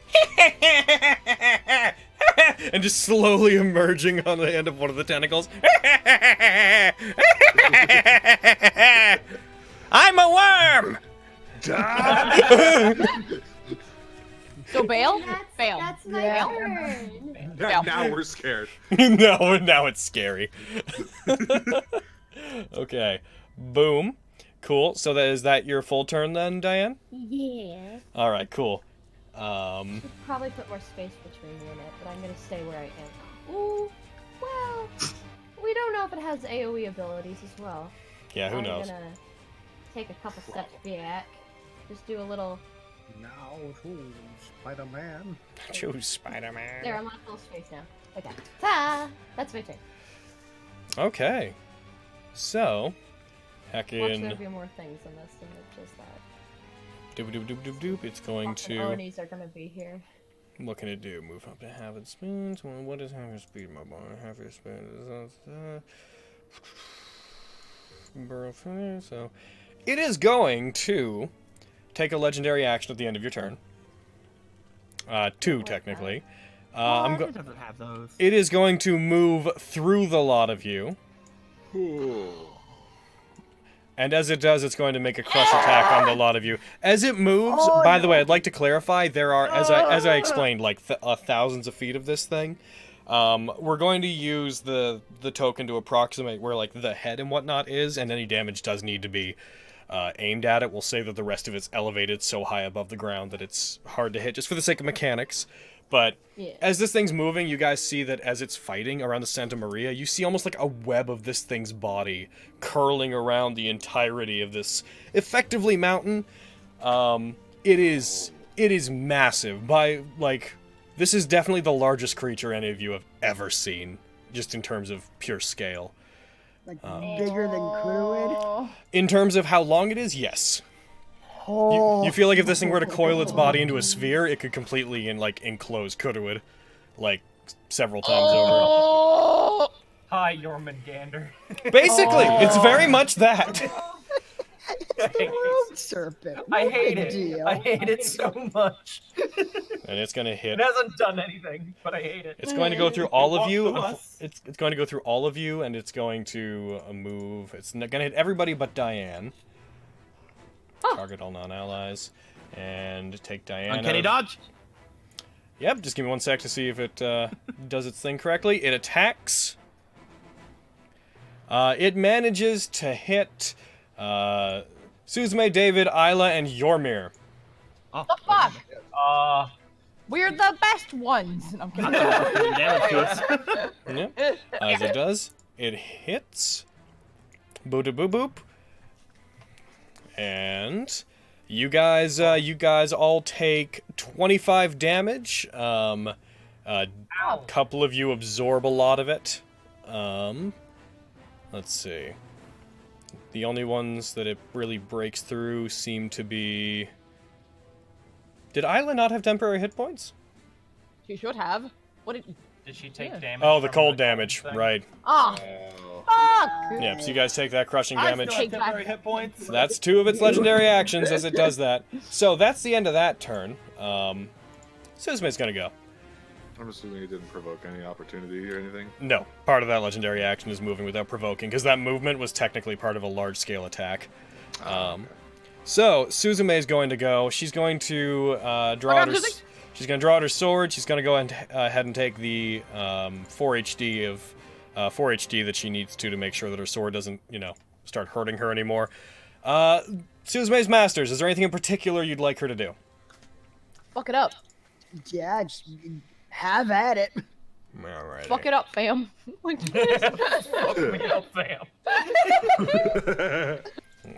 and just slowly emerging on the end of one of the tentacles. I'm a worm! So bail? Bail. That's my Bail. turn. Now we're scared. No, now it's scary. Okay. Boom. Cool. So is that your full turn then, Diane? Yeah. Alright, cool. Should probably put more space between me and it, but I'm gonna stay where I am. Ooh, well, we don't know if it has AoE abilities as well. Yeah, who knows? I'm gonna take a couple steps back. Just do a little. Now choose Spider-Man. Choose Spider-Man. There, I'm on full space now. Okay. Ta! That's my turn. Okay. So, Watch there heckin' be more things in this than just that. doop doop doop doop doop. It's going Fucking to. Onis are gonna be here. What can it do? Move up to half its speed. So what is half its speed, my boy? Half its speed is burrow finish. So it is going to take a legendary action at the end of your turn. Two technically. It doesn't have those. It is going to move through the lot of you. And as it does, it's going to make a crush attack on the lot of you. As it moves, by the way, I'd like to clarify, there are, as I explained, like thousands of feet of this thing. We're going to use the token to approximate where like the head and whatnot is, and any damage does need to be aimed at it. We'll say that the rest of it's elevated so high above the ground that it's hard to hit, just for the sake of mechanics. But as this thing's moving, you guys see that as it's fighting around the Santa Maria, you see almost like a web of this thing's body curling around the entirety of this effectively mountain. It is massive. This is definitely the largest creature any of you have ever seen, just in terms of pure scale. Like bigger than Kuruid? In terms of how long it is, yes. You feel like if this thing were to coil its body into a sphere, it could completely enclose Kuruid, like several times over. Hi, Jormungandr. Basically, it's very much that. Road serpent. I No hate big it. deal. I hate it so much. And it's gonna hit. It hasn't done anything, but I hate it. It's going to go through all of you. It wants to us. It's going to go through all of you, and it's going to move. It's going to hit everybody but Diane. Target all non-allies, and take Diane. Uncanny dodge. Yep. Just give me 1 sec to see if it does its thing correctly. It attacks. It manages to hit Suzume, David, Isla, and Yormir. Oh, The fuck? We're the best ones. No, I'm kidding. Yep. As it does, it hits. Boop boop boop. And you guys all take 25 damage. A couple of you absorb a lot of it. Let's see. The only ones that it really breaks through seem to be... Did Isla not have temporary hit points? She should have. What did? Did she take damage? Oh, the from cold damage, thing? right. Ah. Fuck. Yeah, so you guys take that crushing I damage. still have temporary hit points. That's 2 of its legendary actions as it does that. So that's the end of that turn. Suzume's gonna go. I'm assuming it didn't provoke any opportunity or anything. No, part of that legendary action is moving without provoking, because that movement was technically part of a large-scale attack. So Suzume is going to go. She's going to draw out her. She's going to draw out her sword. She's going to go ahead and take the 4 HD that she needs to make sure that her sword doesn't, start hurting her anymore. Suzume's Masters. Is there anything in particular you'd like her to do? Fuck it up. Yeah, just have at it. All right. Fuck it up, fam. Fuck me up, fam.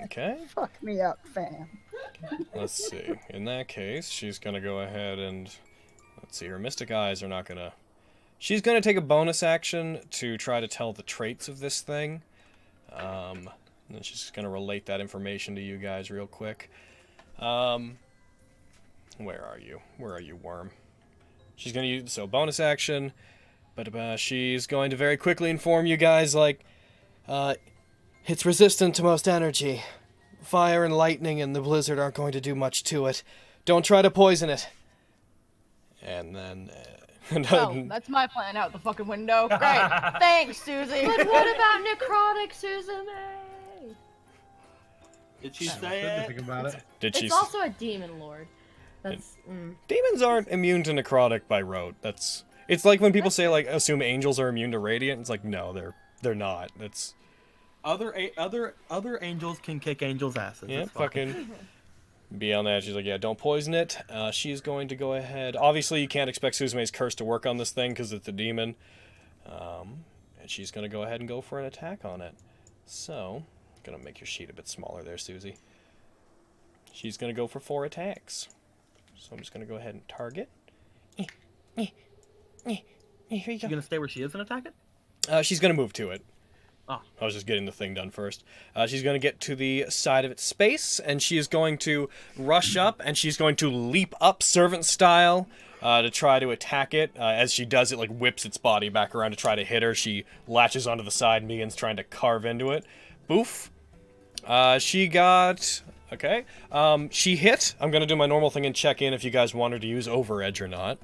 Okay. Fuck me up, fam. Let's see. In that case, she's gonna go ahead and let's see. Her mystic eyes are not gonna. She's gonna take a bonus action to try to tell the traits of this thing. And then she's just gonna relate that information to you guys real quick. Where are you? Where are you, worm? She's gonna use bonus action. But she's going to very quickly inform you guys, like, it's resistant to most energy. Fire and lightning and the blizzard aren't going to do much to it. Don't try to poison it. And then... Oh, that's my plan out the fucking window. Great. Thanks, Susie. But what about necrotic, Susan? Did she say it? Think about it. Did she? It's also a demon lord. That's. Demons aren't immune to necrotic by rote. It's like when people say like assume angels are immune to radiant. It's like no, they're not. That's Other angels can kick angels' asses. yeah, It's fine. fucking. Beyond that, she's like, yeah, don't poison it. She's going to go ahead. Obviously, you can't expect Suzume's curse to work on this thing because it's a demon. And she's going to go ahead and go for an attack on it. So, going to make your sheet a bit smaller there, Susie. She's going to go for 4 attacks. So I'm just going to go ahead and target. Here you She's gonna stay where she is and attack it? She's going to move to it. Oh. I was just getting the thing done first. She's going to get to the side of its space, and she is going to rush up, and she's going to leap up servant style to try to attack it. As she does, it like whips its body back around to try to hit her. She latches onto the side and begins trying to carve into it. Boof. She got... Okay. She hit. I'm going to do my normal thing and check in if you guys want her to use Overedge or not.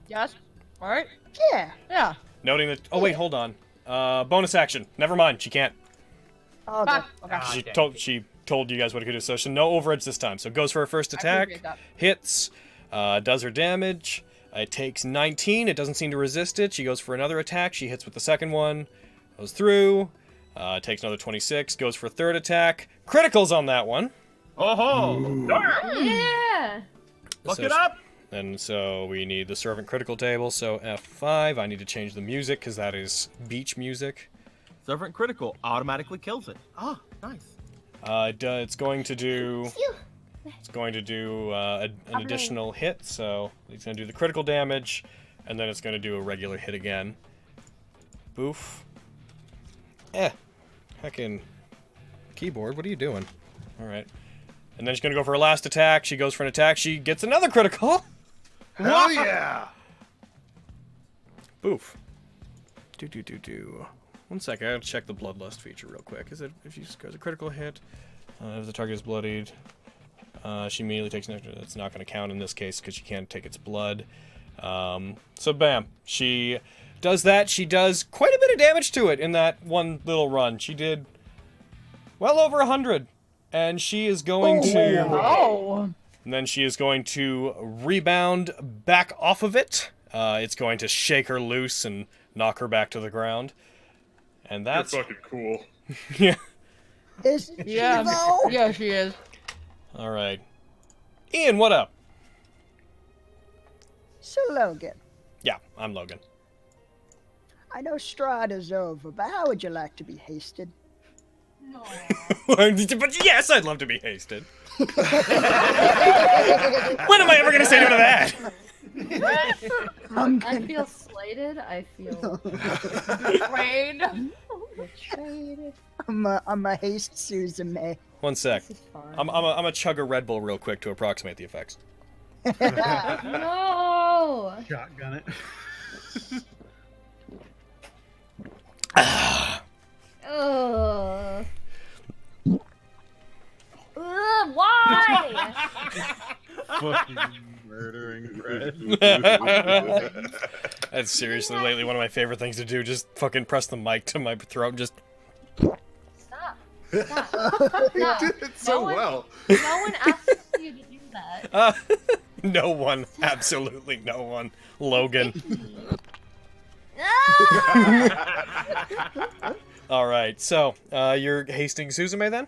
Yes. All right. Yeah. Yeah. Noting that... Oh, wait, hold on. Bonus action. Never mind. She can't. Oh, okay. Okay. She told you guys what it could do. So no overage this time. So goes for her first attack. Hits. Does her damage. It takes 19. It doesn't seem to resist it. She goes for another attack. She hits with the second one. Goes through. Takes another 26. Goes for a third attack. Criticals on that one. Oh-ho! Yeah. Look it up! And so we need the servant critical table. So F5. I need to change the music because that is beach music. Servant critical automatically kills it. Ah, nice. It's going to do... It's going to do an additional hit, so it's going to do the critical damage, and then it's going to do a regular hit again. Boof. Heckin' keyboard, what are you doing? Alright. And then she's going to go for her last attack. She goes for an attack. She gets another critical. Hell yeah! Boof. One sec, I gotta check the bloodlust feature real quick. Is it if she scores a critical hit, if the target is bloodied, she immediately takes an extra. That's not going to count in this case because she can't take its blood. So bam, she does that. She does quite a bit of damage to it in that one little run. She did well over 100, and she is going to. Oh. And then she is going to rebound back off of it. It's going to shake her loose and knock her back to the ground. And that's... You're fucking cool. Yeah. Is Yeah. Evo? Yeah, she is. Alright. Ian, what up? So Logan, Yeah, I'm Logan. I know Strahd is over, but how would you like to be hasted? No. But yes, I'd love to be hasted. When am I ever going to say no to that? I feel slighted. I feel Betrayed. betrayed. I'm a haste Suzume. One sec. This is fine. I'm a chug a Red Bull real quick to approximate the effects. No. Shotgun it. Ugh. Ugh, why? Fucking murdering Fred. That's seriously lately one of my favorite things to do. Just fucking press the mic to my throat and just... Stop. Stop. You No. did it so well. No one asked you to do that. No one. Absolutely no one. Logan. Alright, so, you're hasting Suzume then?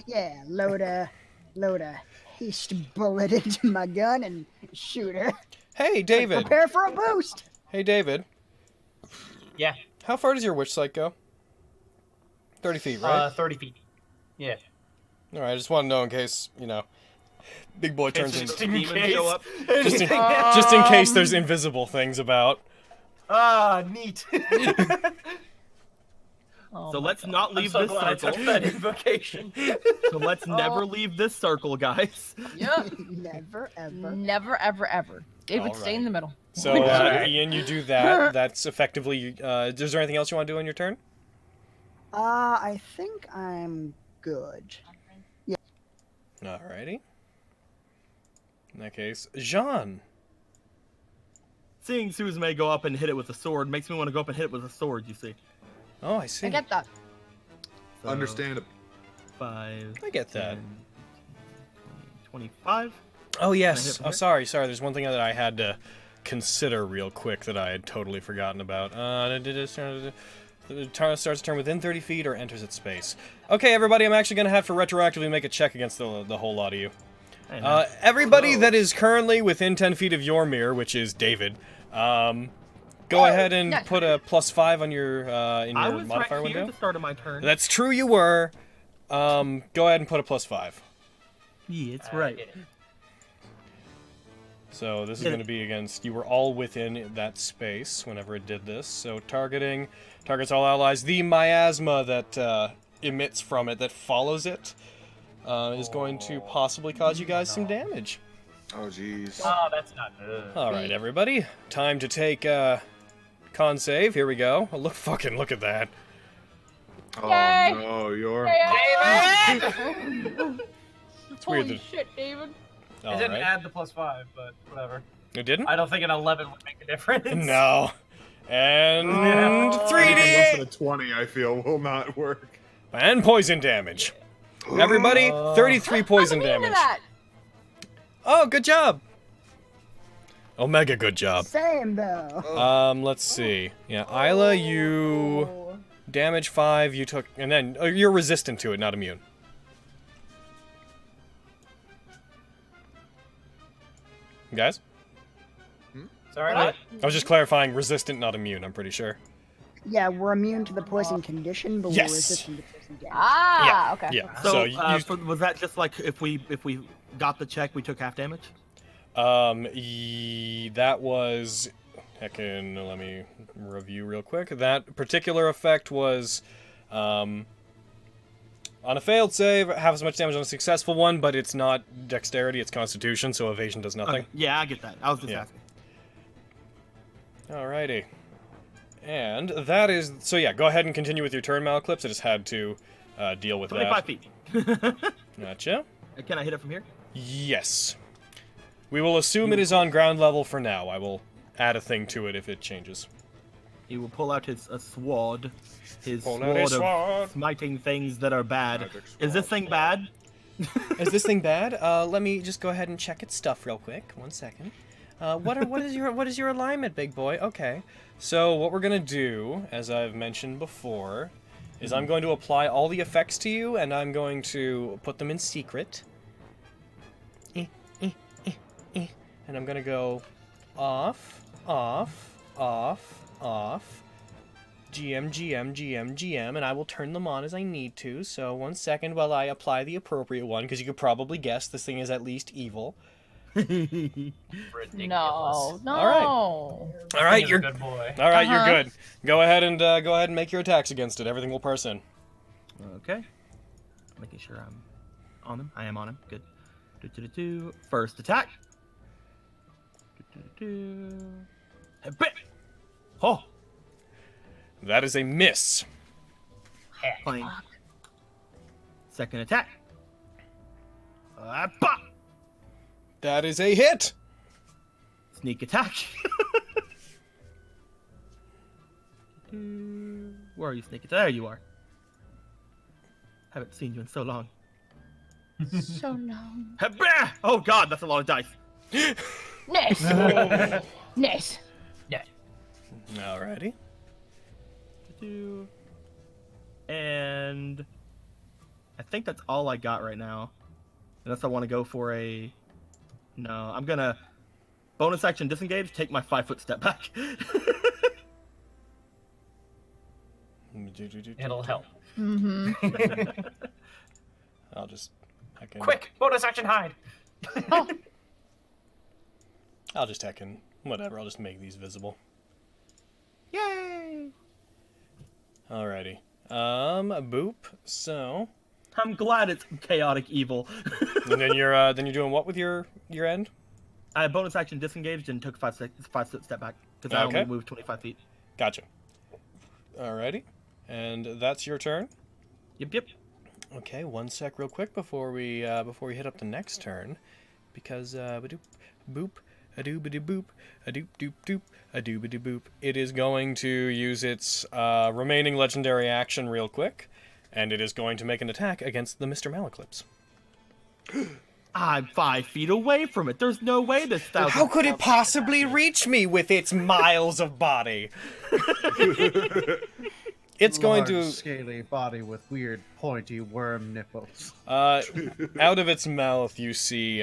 Yeah, load a haste bullet into my gun and shoot her. Hey, David. Prepare for a boost. Hey, David. Yeah. How far does your witch sight go? 30 feet, right? 30 feet. Yeah. Alright, I just want to know in case, you know, big boy turns into... Just in Demons case. show up. Just in case there's invisible things about. Ah, neat. Oh So my let's God. not I'm leave so this glad I circle. took that invocation. So let's never leave this circle, guys. Yep. Never ever. Never, ever, ever. David, All stay in right. the middle. So, Ian, you do that. That's effectively. Is there anything else you want to do on your turn? I think I'm good. Yeah. Alrighty. In that case, Jean. Seeing Suzume go up and hit it with a sword makes me want to go up and hit it with a sword, you see. Oh, I see. I get that. So, Understandable. 5. I get that. 10, 25. Oh, Can I yes. hit from Oh, here? sorry. There's one thing that I had to consider real quick that I had totally forgotten about. The target starts a turn within 30 feet or enters its space. Okay, everybody, I'm actually going to have to retroactively make a check against the whole lot of you. Hey, man. Everybody that is currently within 10 feet of Yormir, which is David, go ahead and put a +5 on your in I your was modifier right here window. at the start of my turn. That's true, you were. Go ahead and put a +5. Yeah, it's right. So this is going to be against, you were all within that space whenever it did this. So targets all allies. The miasma that emits from it, that follows it, is going to possibly cause you guys some damage. Oh, jeez. Oh, that's not good. All right, everybody. Time to take con save. Here we go. Oh, look at that. Oh, Yay! no, you're... It's weird Holy that... shit, David. It All didn't right. add the +5, but whatever. It didn't? I don't think an 11 would make a difference. No. And Anything less 3D! than a 20, I feel, will not work. And poison damage. Everybody, 33 poison Look at damage. that. Oh, good job. Omega, good job. Same though. Let's see. Yeah, Isla, you damage 5. You took, and then you're resistant to it, not immune. Guys, Sorry, What? I was just clarifying. Resistant, not immune. I'm pretty sure. Yeah, we're immune to the poison condition, but Yes. we're resistant to poison damage. Ah, okay. Yeah. So, you, was that just like if we got the check, we took half damage? that was. Heckin', let me review real quick. That particular effect was, on a failed save, half as much damage on a successful one, but it's not dexterity, it's constitution, so evasion does nothing. Okay. Yeah, I get that. I was just asking. Alrighty. And that is... So yeah, go ahead and continue with your turn, Malclips. I just had to deal with 25 that. feet. Gotcha. Can I hit it from here? Yes. We will assume it is on ground level for now. I will add a thing to it if it changes. He will pull out his sword. His Pull out his sword sword. of smiting things that are bad. Magic Is this thing bad? Is this thing bad? Let me just go ahead and check its stuff real quick. 1 second. What is your alignment, big boy? Okay. So what we're gonna do, as I've mentioned before, is I'm going to apply all the effects to you, and I'm going to put them in secret. And I'm gonna go off, off, off, off. GM, and I will turn them on as I need to. So 1 second while I apply the appropriate one, because you could probably guess this thing is at least evil. Ridiculous. No. All right, He's a you're good boy. All right, you're good. Go ahead and make your attacks against it. Everything will parse in. Okay. Making sure I'm on him. I am on him. Good. First attack. Oh, That is a miss. playing. Second attack. That is a hit. Sneak attack. Where are you, sneak attack? There you are. Haven't seen you in so long. So long. Oh god, that's a lot of dice. Nice. Nice. Yeah. Alrighty. And I think that's all I got right now. Unless I want to go for a... No, I'm gonna bonus action disengage, take my 5-foot step back. It'll help. Mm-hmm. I'll just... Quick! Bonus action hide! I'll just whatever, I'll just make these visible. Yay! Alrighty. Boop. So. I'm glad it's chaotic evil. And then you're doing what with your end? I bonus action disengaged and took 5 foot step back because I only moved 25 feet. Gotcha. Alrighty, and that's your turn. Yep. Okay, one sec, real quick before we hit up the next turn, because ba-doop, boop, a doo ba doo boop, a doop doop doop, a doo ba doo boop. It is going to use its remaining legendary action real quick, and it is going to make an attack against the Mr. Malaclips. I'm 5 feet away from it. There's no way this thousand. How could it possibly reach me with its miles of body? It's going to scaly body with weird pointy worm nipples. Out of its mouth, you see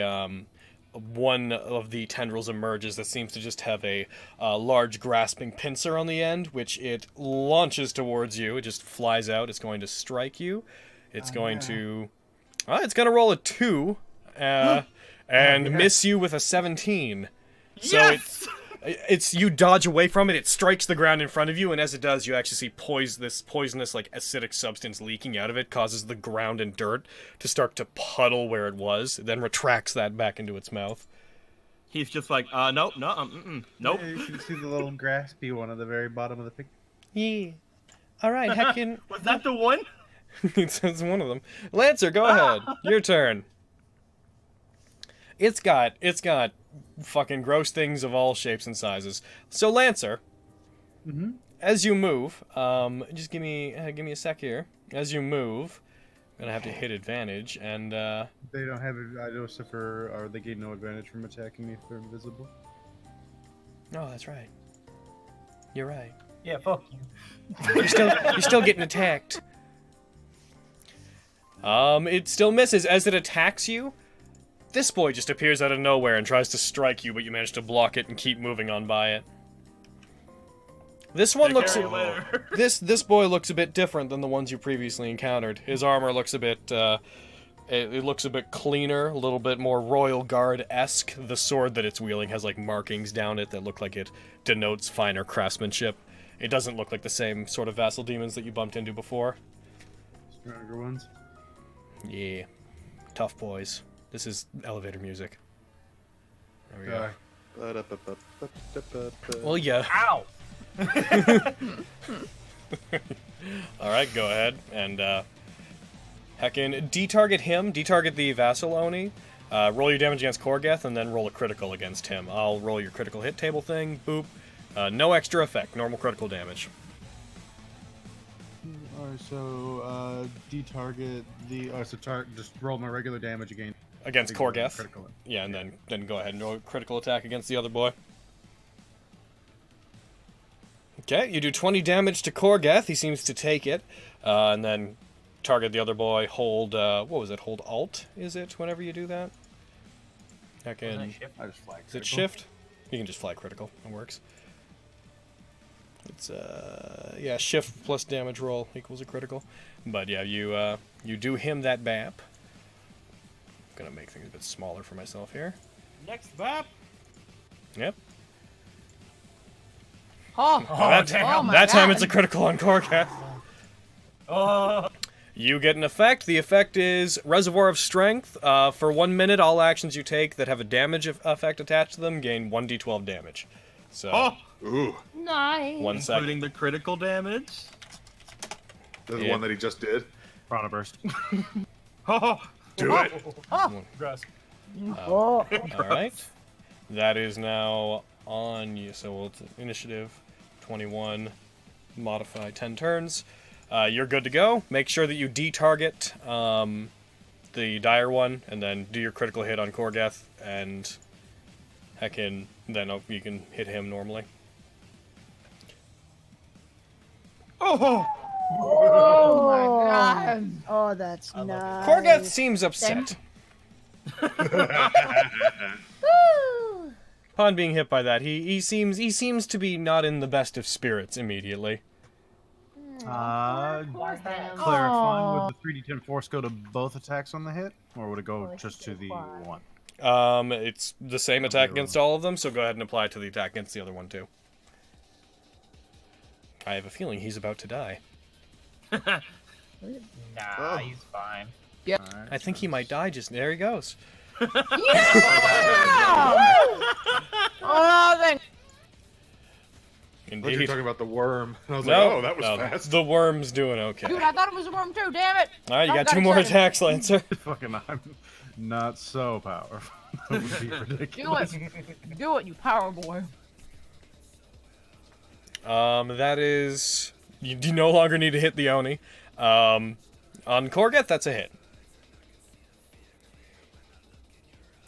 one of the tendrils emerges that seems to just have a large grasping pincer on the end, which it launches towards you. It just flies out. It's going to strike you. It's going to roll a 2 and miss you with a 17. So Yes! It's you dodge away from it. It strikes the ground in front of you, and as it does, you actually see this poisonous, like acidic substance leaking out of it, causes the ground and dirt to start to puddle where it was. It then retracts that back into its mouth. He's just like, nope. Yeah, you can see the little graspy one at the very bottom of the picture. Yeah. All right, Heckin. Was that the one? It's one of them. Lancer, go ahead. Your turn. It's got fucking gross things of all shapes and sizes. So Lancer, as you move, just give me a sec here. As you move, I'm gonna have to hit advantage, and they don't have or they gain no advantage from attacking me if they're invisible. No, that's right. You're right. Yeah, fuck you. You're still getting attacked. It still misses as it attacks you. This boy just appears out of nowhere and tries to strike you, but you manage to block it and keep moving on by it. This one looks this boy looks a bit different than the ones you previously encountered. His armor looks a bit it looks a bit cleaner, a little bit more Royal Guard-esque. The sword that it's wielding has like markings down it that look like it denotes finer craftsmanship. It doesn't look like the same sort of vassal demons that you bumped into before. Stronger ones. Yeah. Tough boys. This is elevator music. There we go. Well, yeah. Ow! Alright, go ahead. And, heckin' detarget him. Detarget the Vassal Oni. Roll your damage against Korgeth, and then roll a critical against him. I'll roll your critical hit table thing. Boop. No extra effect. Normal critical damage. Alright, so, detarget the... just roll my regular damage again. Against Korgeth. Yeah, and then go ahead and roll a critical attack against the other boy. Okay, you do 20 damage to Korgeth. He seems to take it. And then target the other boy. Hold, what was it? Hold Alt, is it, whenever you do that? I just fly critical. Is it Shift? You can just fly critical. It works. It's, yeah, Shift plus damage roll equals a critical. But yeah, you do him that BAP. I'm gonna make things a bit smaller for myself here. Next BAP. Yep. That time it's a critical on Korgeth. You get an effect. The effect is Reservoir of Strength. For 1 minute, all actions you take that have a damage effect attached to them gain 1d12 damage. So. Ooh. Nice. 1 second. Including the critical damage. The one that he just did. Prana burst. Do it. All right. That is now on you. So it's initiative 21, modify 10 turns. You're good to go. Make sure that you de-target the dire one, and then do your critical hit on Korgeth, and heckin' then you can hit him normally. Oh! Oh my god. Oh, that's nice. Korgeth seems upset. Upon being hit by that, he seems to be not in the best of spirits immediately. Clarifying, would the 3d10 force go to both attacks on the hit, or would it go just to the one? It's the same attack against all of them, so go ahead and apply it to the attack against the other one too. I have a feeling he's about to die. Nah, he's fine. Yeah. I think he might die just there he goes. Oh, thank. I thought you were Indeed. talking about the worm. And I was No, like, oh, that was no, fast. the worm's doing okay. Dude, I thought it was a worm too. Damn it! Alright, you Oh, got got 2 more excited. attacks, Lancer. Fucking, I'm not so powerful. That would be Do ridiculous. it. Do it, you power boy. That is... You do no longer need to hit the Oni. On Korgeth, that's a hit.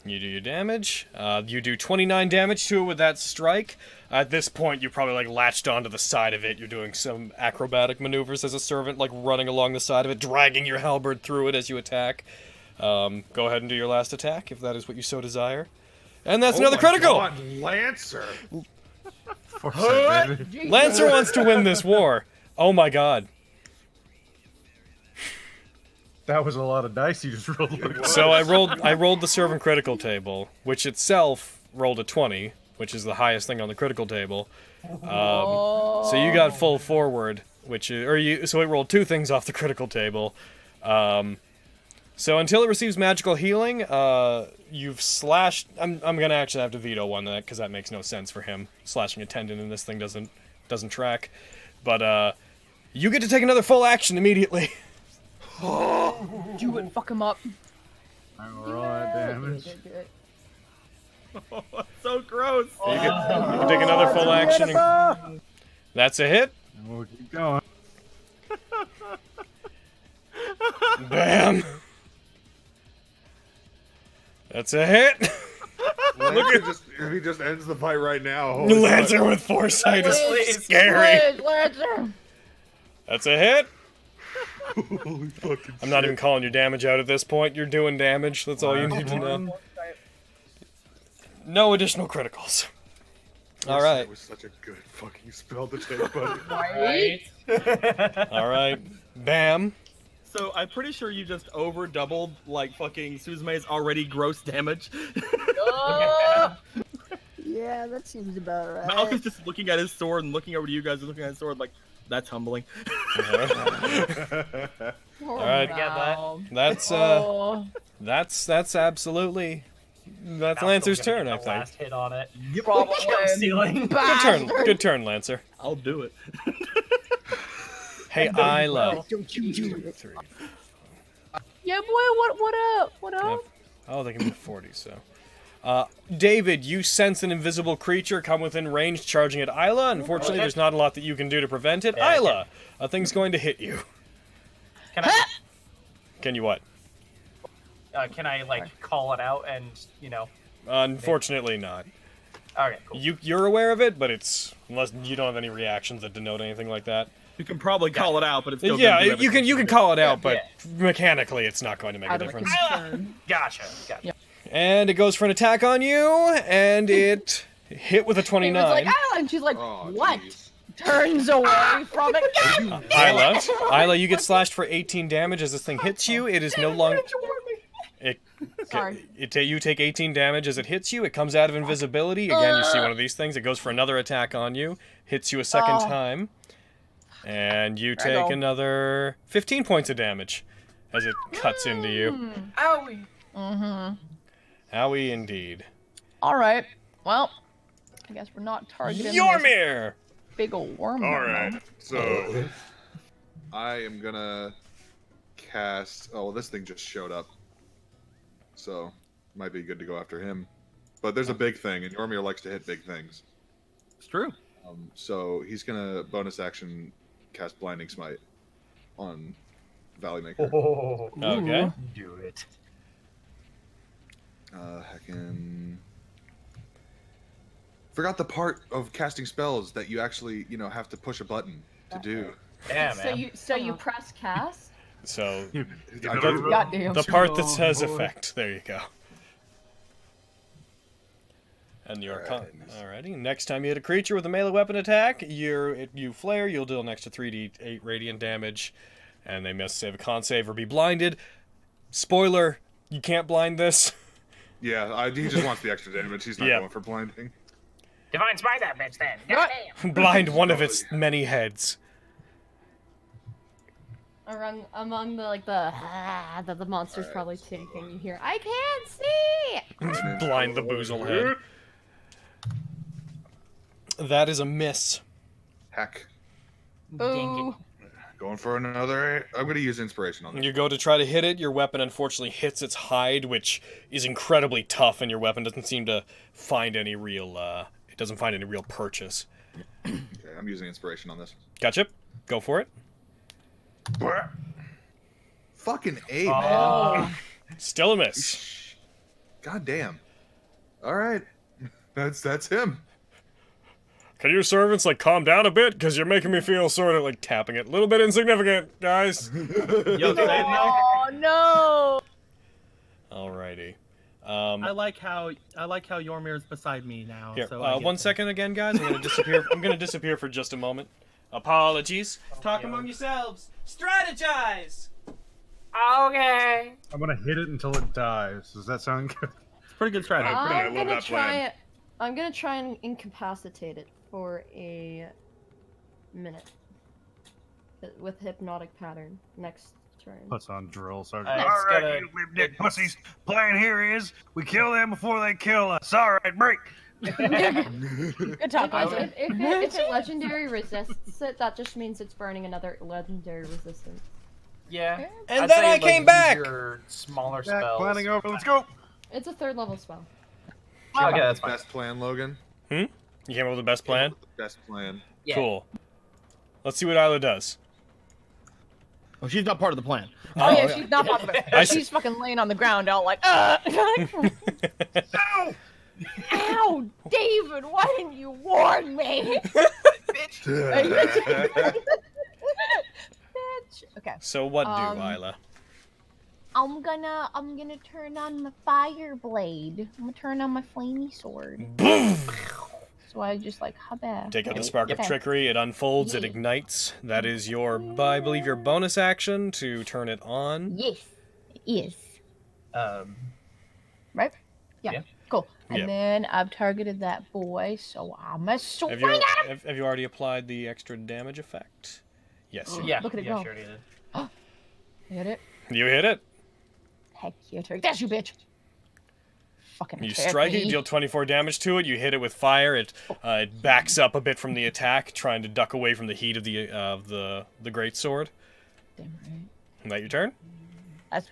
You do your damage. You do 29 damage to it with that strike. At this point, you probably, like, latched onto the side of it. You're doing some acrobatic maneuvers as a servant, like, running along the side of it, dragging your halberd through it as you attack. Go ahead and do your last attack, if that is what you so desire. And that's another critical! God, Lancer! Lancer wants to win this war. Oh my god. That was a lot of dice you just rolled. So I rolled the servant critical table, which itself rolled a 20, which is the highest thing on the critical table. So you got full forward, which is, so it rolled 2 things off the critical table. So until it receives magical healing, you've slashed. I'm gonna actually have to veto one because that makes no sense for him. Slashing a tendon in this thing doesn't track. But you get to take another full action immediately. Do it, fuck him up. Roll that damage. Oh, that's so gross. You can take another full action. That's a hit. And we'll keep going. Bam. That's a hit. Lancer if he just ends the fight right now. Lancer with foresight is scary. Please, Lancer. That's a hit. Holy fucking I'm not shit. even calling your damage out at this point. You're doing damage. That's all you need to know. No additional criticals. All right. That was such a good fucking spell to take, buddy. Right? All right. Bam. So I'm pretty sure you just over doubled like fucking Suzume's already gross damage. Yeah, that seems about right. Malcolm's just looking at his sword and looking over to you guys and looking at his sword like, that's humbling. All right. That's that's absolutely that's Lancer's turn, I think. Last hit on it. Probably. Ceiling. Good turn. Good turn, Lancer. I'll do it. Hey, Isla. Don't you do it. Yeah, boy. What up? What up? Oh, they can be 40, so. David, you sense an invisible creature come within range charging at Isla. Unfortunately, there's not a lot that you can do to prevent it. Yeah, Isla, a thing's going to hit you. Can you what? Can I, like, call it out and, you know... Unfortunately not. Okay, cool. You're aware of it, but it's... Unless you don't have any reactions that denote anything like that. You can probably call it out, but it's still Yeah, gonna do you everything. can call it out, but mechanically it's not going to make a difference. Gotcha. And it goes for an attack on you, and it hit with a He 29. was like, Isla, and she's like, Oh, what? jeez. Turns away from it. Isla, you get slashed for 18 damage as this thing hits you. It is no longer. Sorry. You take 18 damage as it hits you. It comes out of invisibility. Again, you see one of these things. It goes for another attack on you. Hits you a second time. And you take another 15 points of damage as it cuts into you. Owie. Mm-hmm. Owie indeed. All right. Well, I guess we're not targeting this Yormir! big old worm. All now. right, so I am gonna cast. Oh, well, this thing just showed up, so might be good to go after him. But there's a big thing, and Yormir likes to hit big things. It's true. So he's gonna bonus action cast Blinding Smite on Valley Maker. Oh, Okay. do it. Heckin'. Forgot the part of casting spells that you actually, have to push a button to do. Yeah, man. So you press cast? So, Goddamn. the part that says effect. There you go. And your alrighty. Next time you hit a creature with a melee weapon attack, you flare, you'll deal next to 3d8 radiant damage, and they must save a con save or be blinded. Spoiler, you can't blind this. Yeah, he just wants the extra damage. He's not going for blinding. Divine Smite that bitch then. Goddamn. Blind one of its many heads. among the monster's probably taking. You hear, I can't see. Blind the boozle head. That is a miss. Heck. Boo. Going for another. I'm going to use inspiration on this. You go to try to hit it, your weapon unfortunately hits its hide, which is incredibly tough, and your weapon doesn't seem to find any real, it doesn't find any real purchase. Okay, I'm using inspiration on this. Gotcha. Go for it. Fucking A, man. Still a miss. God damn. All right. That's him. Can your servants, like, calm down a bit? Because you're making me feel sort of, like, tapping it. A little bit insignificant, guys. Yo, say it now. Oh no! Alrighty. I like how Yormir's beside me now. Here, so I 1 get second again, guys. I'm gonna disappear. I'm gonna disappear for just a moment. Apologies. Talk among yourselves. Strategize. Okay. I'm gonna hit it until it dies. Does that sound good? It's pretty good strategy. I'm gonna try. I'm gonna try and incapacitate it for a minute with hypnotic pattern next turn. Puts on drill sergeant. It's All right, gonna- you lip dick pussies. Plan here is we kill them before they kill us. All right, break. Good talk, Isaac. If it legendary resists it, that just means it's burning another legendary resistance. Yeah. And I'd then say, I like, came use back! Your smaller Back, spells. planning over. Let's go. It's a 3rd level spell. Okay, that's fine. Best plan, Logan. You came up with the best plan? Best plan. Yeah. Cool. Let's see what Isla does. Oh, she's not part of the plan. Oh yeah, she's not part of it. She's fucking laying on the ground, all like, Ow! Ow, David, why didn't you warn me? Bitch. Okay. So what do, Isla? I'm gonna turn on my fire blade. I'm gonna turn on my flamey sword. So I just like hubba. Take out the spark of trickery, it unfolds, it ignites. That is your, I believe, your bonus action to turn it on. Yes, it is. Right? Yeah. Cool. And Yeah. then I've targeted that boy, so I'm a swing Have you, at him. have you already applied the extra damage effect? Yes. Yeah. Look at it yeah, go. Sure did. Hit it. You hit it. Heck yeah, that's you, bitch. Fucking You attack strike me. it, deal 24 damage to it. You hit it with fire. It backs up a bit from the attack, trying to duck away from the heat of the great sword. Damn right. Is that your turn? That's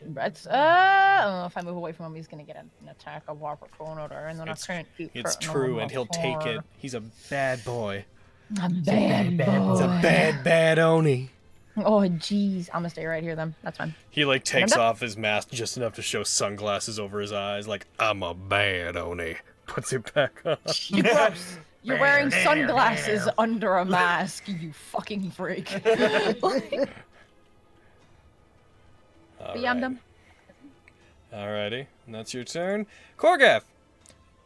I don't know if I move away from him, he's gonna get an attack of opportunity, and then I can't keep. It's hurting true, him and he'll take it. before. He's a bad boy. A bad boy. He's a bad Oni. Oh jeez, I'm gonna stay right here then. That's fine. He like takes done? off his mask just enough to show sunglasses over his eyes, like I'm a bad Oni. Puts it back on. Gross. You're wearing sunglasses under a mask, you fucking freak. But yeah, I'm done. Alrighty, and that's your turn. Korgath!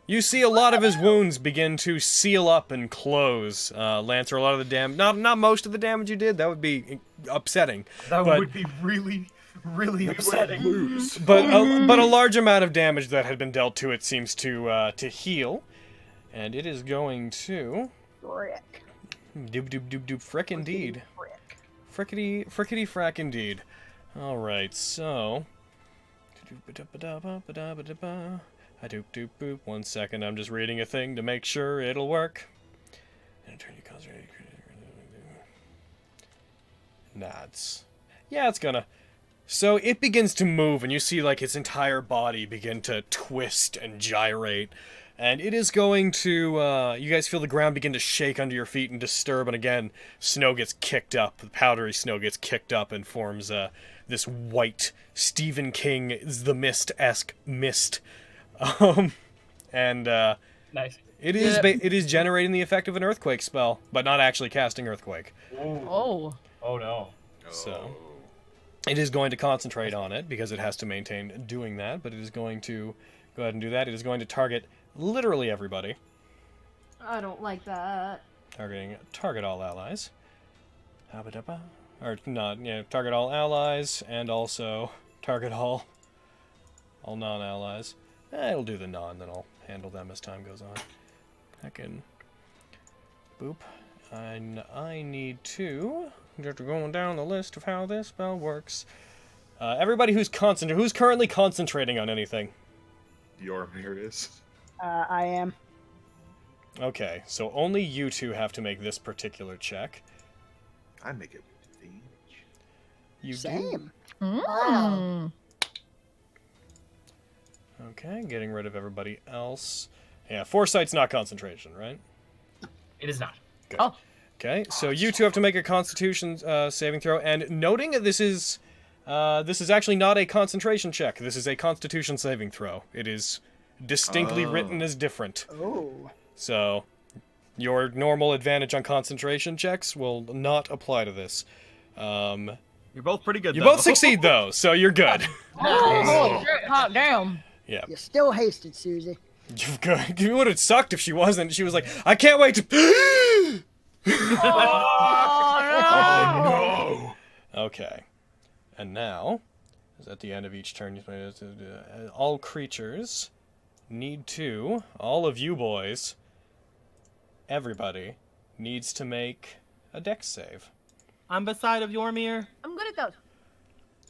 You see a lot of his wounds begin to seal up and close. Lancer, a lot of the damage, not most of the damage you did, that would be upsetting. That but, would be really, really upsetting. But a large amount of damage that had been dealt to it seems to heal. And it is going to... Frick. Doop doop doop doop frick indeed. Frickety frack indeed. Alright, so... I doop doop boop. 1 second, I'm just reading a thing to make sure it'll work. And turn your concentration. Nods. Yeah, it's gonna. So it begins to move, and you see like its entire body begin to twist and gyrate. And it is going to, you guys feel the ground begin to shake under your feet and disturb, and again, snow gets kicked up, the powdery snow gets kicked up and forms this white Stephen King The Mist-esque mist. Nice. It is generating the effect of an earthquake spell, but not actually casting earthquake. Oh. Oh no. So it is going to concentrate on it because it has to maintain doing that, but it is going to go ahead and do that. It is going to target literally everybody. I don't like that. Target all allies. Or not, yeah, target all allies and also target all non-allies. It'll do the non, then I'll handle them as time goes on. I can boop. And I need to... Just going down the list of how this spell works. Everybody who's currently concentrating on anything? Yormir is. I am. Okay, so only you two have to make this particular check. I make it. You Same. Wow. Okay, getting rid of everybody else. Yeah, foresight's not concentration, right? It is not. Good. Oh. Okay, so you two have to make a Constitution saving throw, and noting this is actually not a concentration check. This is a Constitution saving throw. It is distinctly written as different. Oh. So, your normal advantage on concentration checks will not apply to this. You're both pretty good. You though. both succeed though, so you're good. Oh, hot damn. Yeah. You're still hasted, Susie. You're good. It would have sucked if she wasn't. She was like, I can't wait to. Oh no! Okay. And now, is at the end of each turn, all creatures need to, all of you boys, everybody, needs to make a dex save. I'm beside of Yormir. I'm good at those.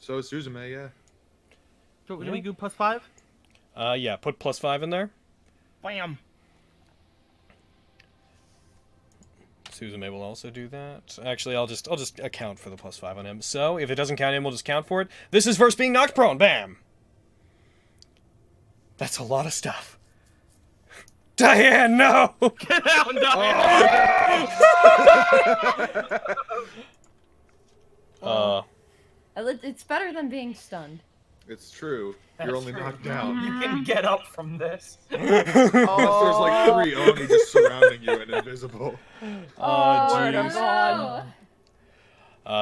So is Suzume, yeah. So do we do +5? Yeah, put +5 in there. Bam. Suzume will also do that. Actually, I'll just account for the +5 on him. So, if it doesn't count him, we'll just count for it. This is versus being knocked prone. Bam! That's a lot of stuff. Diane, no! Get out, Diane! It's better than being stunned. It's true. That's You're only true. knocked down. You can get up from this. Unless there's like 3 Oni just surrounding you and invisible. Jeez.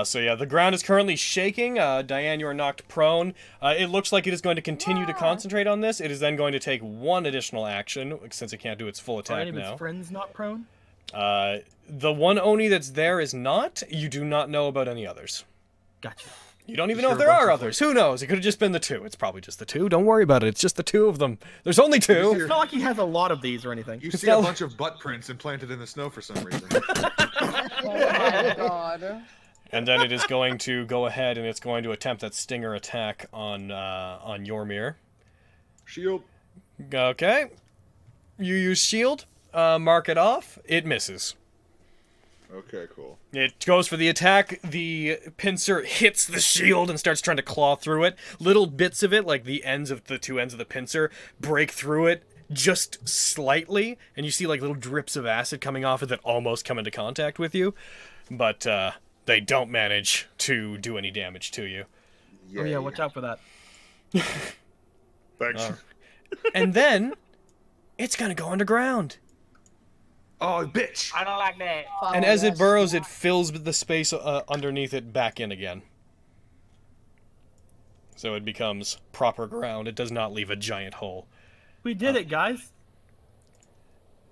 So yeah, the ground is currently shaking. Diane, you are knocked prone. It looks like it is going to continue to concentrate on this. It is then going to take 1 additional action, since it can't do its full Are attack any of now. his friends not prone? The one Oni that's there is not. You do not know about any others. Gotcha. You don't even Just know if hear a there bunch are of others. Who knows? It could have just been the 2. It's probably just the 2. Don't worry about it. It's just the 2 of them. There's only 2. It's not like he has a lot of these or anything. You see a bunch of butt prints implanted in the snow for some reason. Oh my god. And then it is going to go ahead and it's going to attempt that stinger attack on Yormir. Shield. Okay. You use shield. Mark it off. It misses. Okay, cool. It goes for the attack. The pincer hits the shield and starts trying to claw through it. Little bits of it, like the two ends of the pincer, break through it just slightly, and you see like little drips of acid coming off it that almost come into contact with you, but they don't manage to do any damage to you. Oh yeah, watch out for that. Thanks. And then it's gonna go underground. Oh, bitch! I don't like that. And as it burrows, it fills the space underneath it back in again. So it becomes proper ground. It does not leave a giant hole. We did it, guys.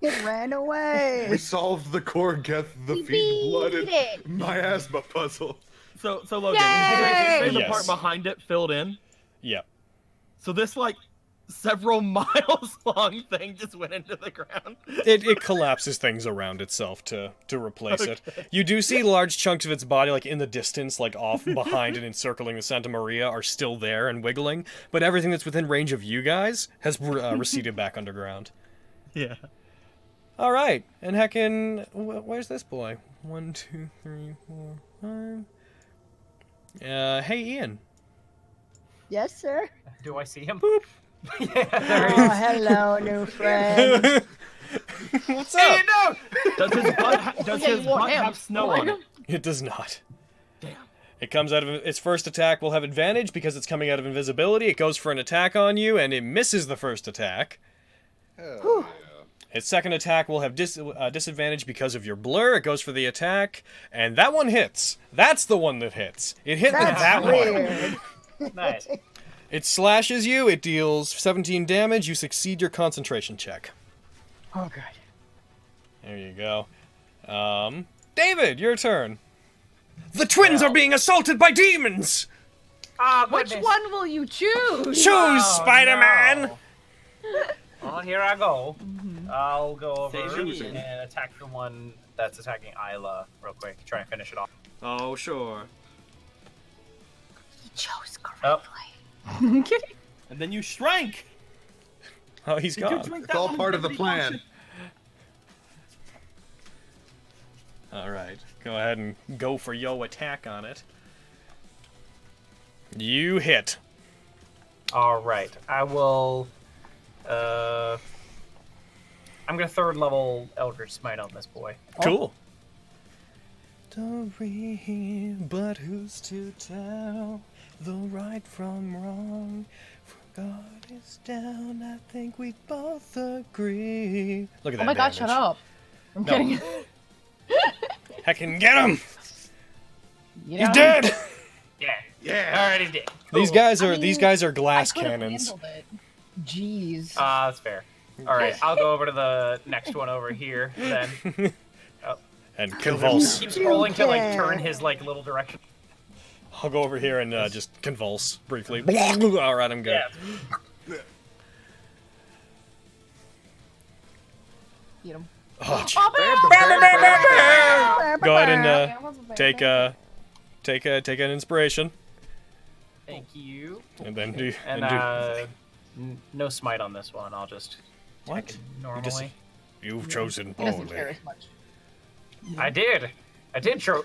It ran away. We solved the core get the feed blooded miasma puzzle. So Logan, Yay! say the Yes. part behind it filled in. Yeah. So this like several miles long thing just went into the ground. It collapses things around itself to replace it. You do see large chunks of its body, like in the distance, like off behind and encircling the Santa Maria, are still there and wiggling. But everything that's within range of you guys has receded back underground. Yeah. All right, and heckin', where's this boy? 1, 2, 3, 4, 5. Hey, Ian. Yes, sir. Do I see him? Boop. Yeah, there he Oh, is. hello, new friend. What's up? No! Does his butt have snow on it? It does not. Damn. It comes out of its first attack. Will have advantage because it's coming out of invisibility. It goes for an attack on you, and it misses the first attack. Hell Its second attack will have disadvantage because of your blur. It goes for the attack, and that one hits. That's the one that hits. It hit That's that weird. one. Nice. It slashes you. It deals 17 damage. You succeed your concentration check. Oh, God. There you go. David, your turn. The twins are being assaulted by demons! Ah, Which goodness. one will you choose? Choose, Spider-Man! No. Well, here I go. I'll go over Say and attack the one that's attacking Isla real quick. Try and finish it off. Oh, sure. He chose Oh, And then you shrank. Oh, he's Did you gone. drink It's that all one part of the infinity plan. potion? All right, go ahead and go for yo attack on it. You hit. all right. I will. I'm gonna third level Eldritch Smite on this boy. Cool. Story, but who's to tell the right from wrong? For God is down, I think we both agree. Look at that. Oh my god, shut up. I'm No. kidding. I can get him. You He's know? dead. Yeah. All right, he's dead. These Cool. guys are I these mean, guys are glass I could've cannons. handled it. Jeez. That's fair. All right, I'll go over to the next one over here then. Oh. And convulse. Keeps rolling to like turn his like little direction. I'll go over here and just convulse briefly. All right, I'm good. Yeah. Eat him. Oh, Go go ahead and take an inspiration, Thank you. and then do And no smite on this one. I'll just what? attack it normally. You've chosen He doesn't care poorly. as much. I did. I did chose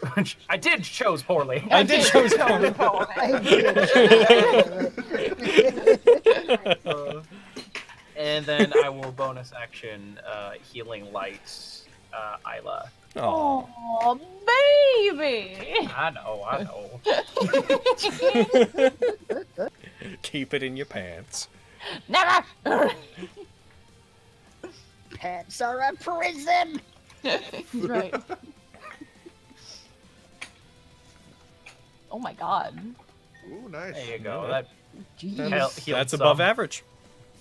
poorly. I did choose poorly. And then I will bonus action healing light Isla. Oh, Oh, baby! I know. keep it in your pants. Never! Pants are a prison. He's right. Oh my god. Ooh, nice. There you go. That Jeez. healed That's above some. average.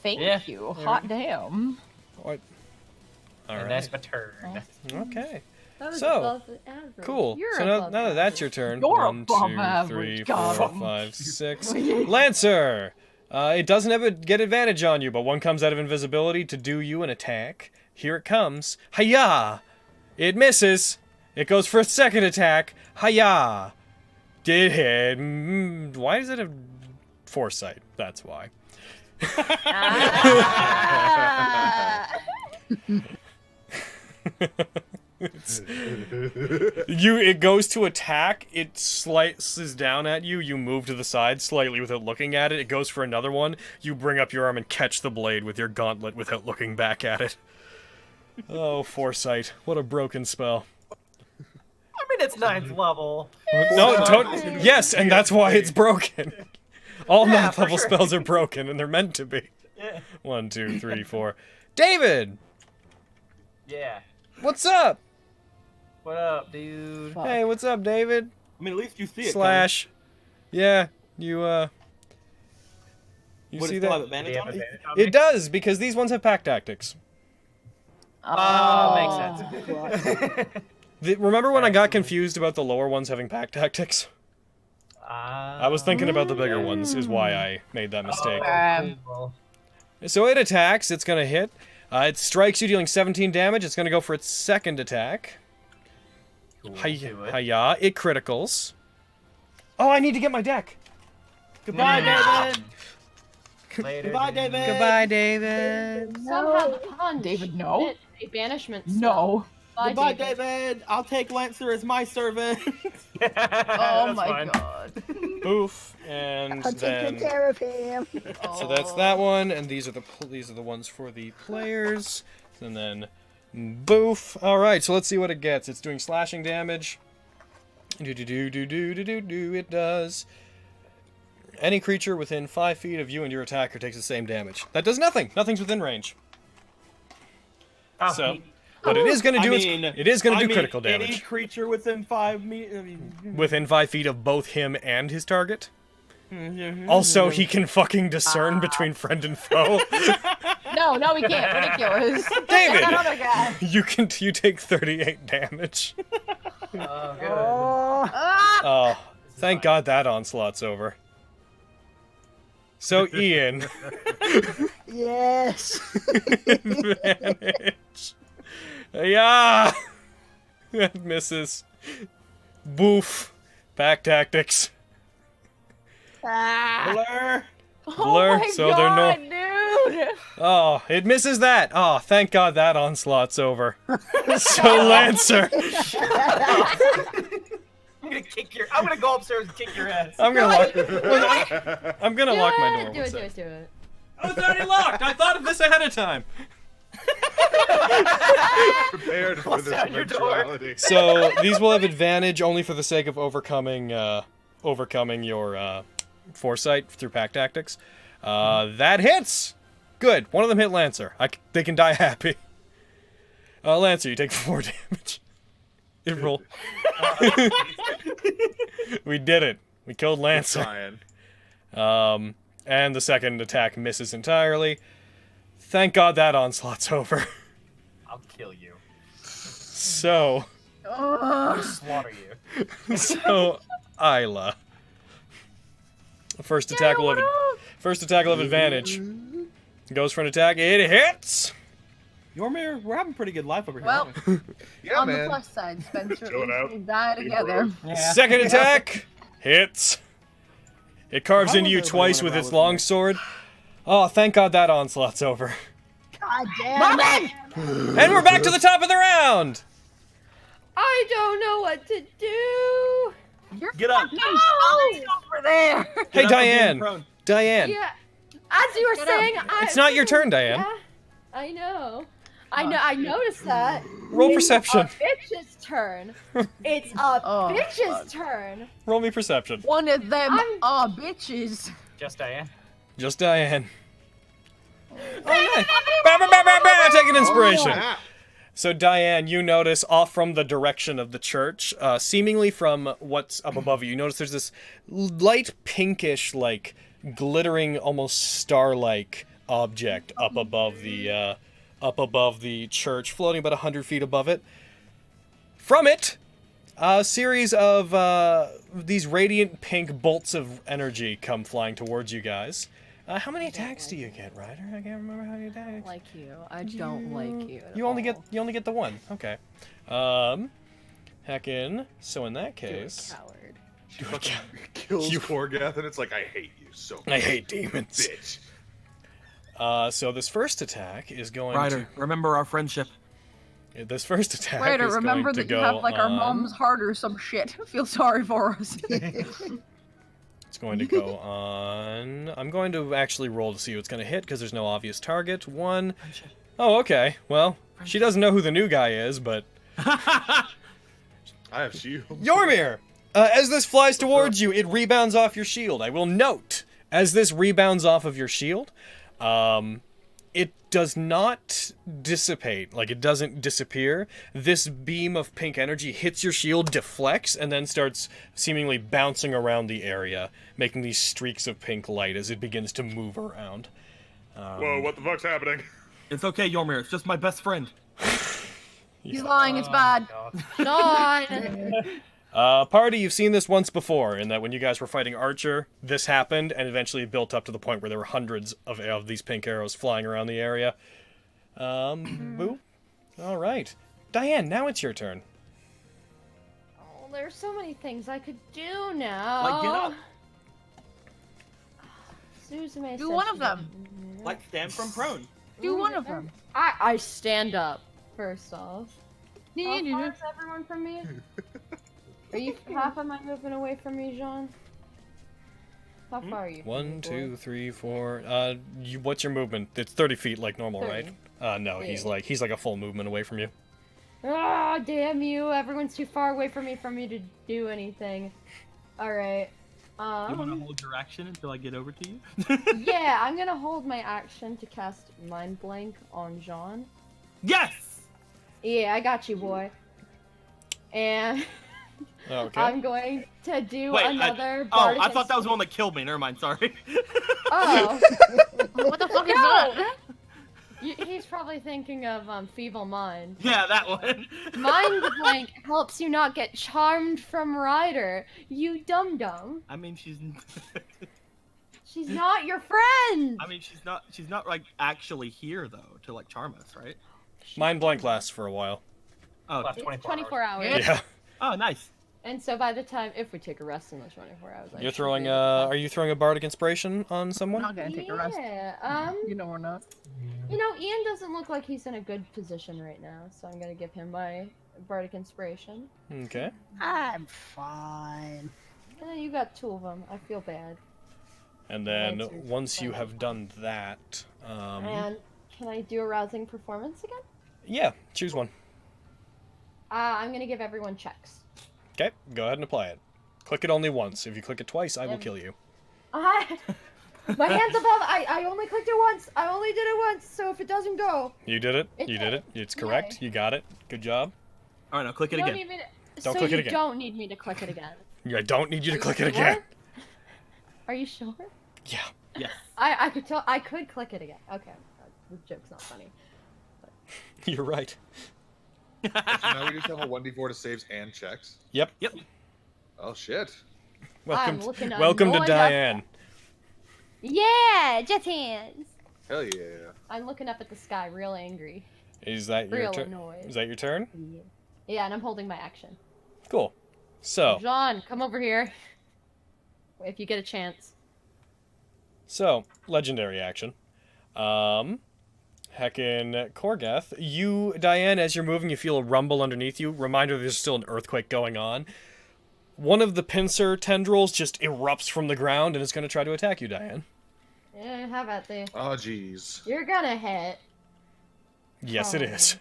Thank Yeah. you. Hot damn. What? All And right. that's my turn. Okay. That was So, above average. Cool. You're So now above that that's your turn. You're 1, above 2, average, 3, got 4, him. 5, 6. Lancer. It doesn't ever get advantage on you, but one comes out of invisibility to do you an attack. Here it comes. Hiya! It misses. It goes for a second attack. Hiya! Did hit. Why is it a foresight? That's why. It goes to attack, it slices down at you, you move to the side slightly without looking at it, it goes for another one, you bring up your arm and catch the blade with your gauntlet without looking back at it. Oh, foresight. What a broken spell. I mean, it's 9th level. No, don't. Yes, and that's why it's broken. All Yeah, 9th for level sure. spells are broken, and they're meant to be. Yeah. 1, 2, 3, 4. David! Yeah. What's up? What up, dude? Fuck. Hey, what's up, David? I mean, at least you see it. Slash. Yeah, you Would see it still have that? advantage Do you on have it? advantage on me? It does, because these ones have pack tactics. Oh, makes sense. Remember when I got confused about the lower ones having pack tactics? I was thinking about the bigger ones, is why I made that mistake. Cool. So it attacks, it's gonna hit. It strikes you, dealing 17 damage. It's gonna go for its second attack. Cool. Hi- Do it. Hiya, it criticals. Oh, I need to get my deck. Goodbye, David. Later, Goodbye, dude. David. Goodbye, David. Somehow the pun David, no. did a banishment spell. No. Bye, Goodbye, David. David. I'll take Lancer as my servant. Oh That's my fine. god. Boof, and I'll take then good care of him. so that's that one, and these are the ones for the players, and then boof. All right, so let's see what it gets. It's doing slashing damage. It does. Any creature within 5 feet of you and your attacker takes the same damage. That does nothing. Nothing's within range. Oh, So, neat. what it is going to do it is going to do I critical mean, Any damage creature within 5 meters. within 5 feet of both him and his target. Also, he can fucking discern between friend and foe. No, we can't. Ridiculous. David, That other guy. you take 38 damage. Oh, good. Oh, Oh, thank God that onslaught's over. So, Ian. yes. Advantage. Yeah! That misses. Boof. Pack tactics. Blur. Blur, Oh so my they're god, no. dude! Oh, it misses that. Oh, thank God that onslaught's over. So Lancer. I'm gonna go upstairs and kick your ass. I'm gonna lock. I'm gonna lock my door. Do One it, do sec. it, do it. Oh, it's already locked. I thought of this ahead of time. Prepared for this down your door. eventuality. So these will have advantage only for the sake of overcoming your foresight through pack tactics. That hits. Good. One of them hit Lancer. They can die happy. Lancer, you take 4 damage. It rolled. We did it. We killed Lancer. And the second attack misses entirely. Thank God that onslaught's over. I'll kill you. So. I'll slaughter you. So, Isla. First attack will have advantage. Goes for an attack. It hits. Yormir, we're having pretty good life over here. Well, aren't we? Yeah, on man. the plus side, Spencer, Chilling out. we die together. Second attack hits. It carves Why into would you everybody twice wanna with roll its with long me? sword. Oh, thank God that onslaught's over. God damn it! And we're back to the top of the round. I don't know what to do. You're Get up. fucking fine over there. Hey, Get up and Diane. be prone. Diane. Yeah. As you were Get up. saying, It's not your turn, Diane. Yeah, I know. I noticed that. Roll It's perception. a bitch's turn. It's a Oh, bitch's turn. Roll me perception. One of them are bitches. Just Diane. Just Diane. Oh, nice. Bah, bah, bah, bah, bah, take an inspiration. Ah, So, Diane, you notice off from the direction of the church, seemingly from what's up above you, you notice there's this light pinkish, like, glittering, almost star-like object up above the church, floating about 100 feet above it. From it, a series of these radiant pink bolts of energy come flying towards you guys. How many attacks do you get, Ryder? I can't remember how many attacks. Like you. I don't like you. You only get the one. Okay. Heckin'. So in that case, Coward. she fucking kills Korgath, and it's like, I hate you so much. I hate demons. Bitch. So this first attack is going Ryder, remember our friendship. to. This first attack Ryder, is remember going to that go you have like our on- mom's heart or some shit. Feel sorry for us. It's going to go on. I'm going to actually roll to see what's going to hit because there's no obvious target. One. Oh, okay. Well, she doesn't know who the new guy is, but. I have shield. Yormir! As this flies towards you, it rebounds off your shield. I will note, as this rebounds off of your shield, it does not dissipate. Like, it doesn't disappear. This beam of pink energy hits your shield, deflects, and then starts seemingly bouncing around the area, making these streaks of pink light as it begins to move around. Whoa, what the fuck's happening? It's okay, Yormir. It's just my best friend. He's lying. It's bad. Sean. Party, you've seen this once before, in that when you guys were fighting Archer, this happened, and eventually it built up to the point where there were hundreds of these pink arrows flying around the area. Boo. Alright. Diane, now it's your turn. Oh, there's so many things I could do now. Like, get up. Suzume Do said one she of them. didn't. Like stand from prone. Do one of them. I stand up, first off. Yeah, How you far do. is everyone from me? Are you half of my movement away from me, Jean? How far are you? from me, 1, boy? 2, 3, 4. What's your movement? It's 30 feet like normal, 30. right? No, he's like a full movement away from you. Ah, damn you! Everyone's too far away from me to do anything. All right. You want to hold your action until I get over to you? Yeah, I'm gonna hold my action to cast Mind Blank on Jean. Yes! Yeah, I got you, boy. And Okay. I'm going to do Wait, another. I bardic thought that was the one that killed me. Never mind. Sorry. Oh. What the fuck is No! that? He's probably thinking of Feeble Mind. Yeah, that one. Mind Blank helps you not get charmed from Ryder. You dum dum. I mean, she's. She's not your friend. I mean, she's not like actually here though to like charm us, right? Mind blank lasts for a while. Oh, Last It's 24 hours. Yeah. Oh, nice. And so by the time, if we take a rest in those 24 hours, I You're should throwing, be able to are you throwing a bardic inspiration on I'm someone? not gonna take a rest. Yeah. You know we're not. You know, Ian doesn't look like he's in a good position right now, so I'm gonna give him my bardic inspiration. Okay. I'm fine. You got 2 of them. I feel bad. And then Lancer's once you fine. have done that, And can I do a rousing performance again? yeah, choose one. I'm gonna give everyone checks. Okay, go ahead and apply it. Click it only once. If you click it twice, I will kill you. My hand's above. I only clicked it once. I only did it once. So if it doesn't go, You did it. It You did did. it. It's correct. You got it. Good job. All right, now click it you don't again. need me to. Don't so click it you again. don't need me to click it again. I don't need you to click it sure? again. Are you sure? Yeah. Yes. I could tell. I could click it again. Okay. The joke's not funny. You're right. So now we just have a 1d4 to saves and checks. Yep. Yep. Oh shit. I'm looking Welcome to annoyed Diane. Yeah, jet hands. Hell yeah. I'm looking up at the sky, real angry. Is that your Real turn? annoyed. Is that your turn? Yeah, and I'm holding my action. Cool. So, John, come over here. If you get a chance. legendary action. Heckin' Korgath, you, Diane, as you're moving, you feel a rumble underneath you. Reminder there's still an earthquake going on. One of the pincer tendrils just erupts from the ground and is going to try to attack you, Diane. Yeah, how about this? Oh jeez. You're gonna hit. Yes, it is.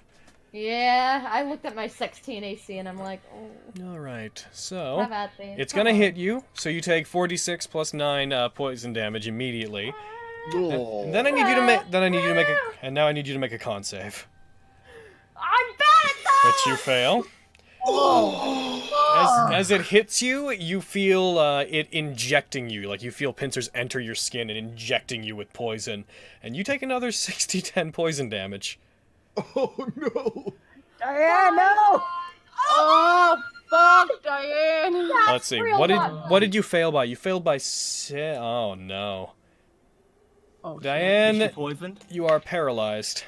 Yeah, I looked at my 16 AC and I'm like, oh. Alright, How so about this? it's Come going to on. hit you, so you take 4d6 plus 9 poison damage immediately. And then I need you to make and now I need you to make a con save. I'm bad at that! Which you fail. As it hits you, you feel it injecting you. Like you feel pincers enter your skin and injecting you with poison. And you take another 60-10 poison damage. Oh no. Diane, no! Oh, fuck, Diane. Let's see. What did you fail by? You failed by oh no. Oh, Diane, Is she poisoned? you are paralyzed.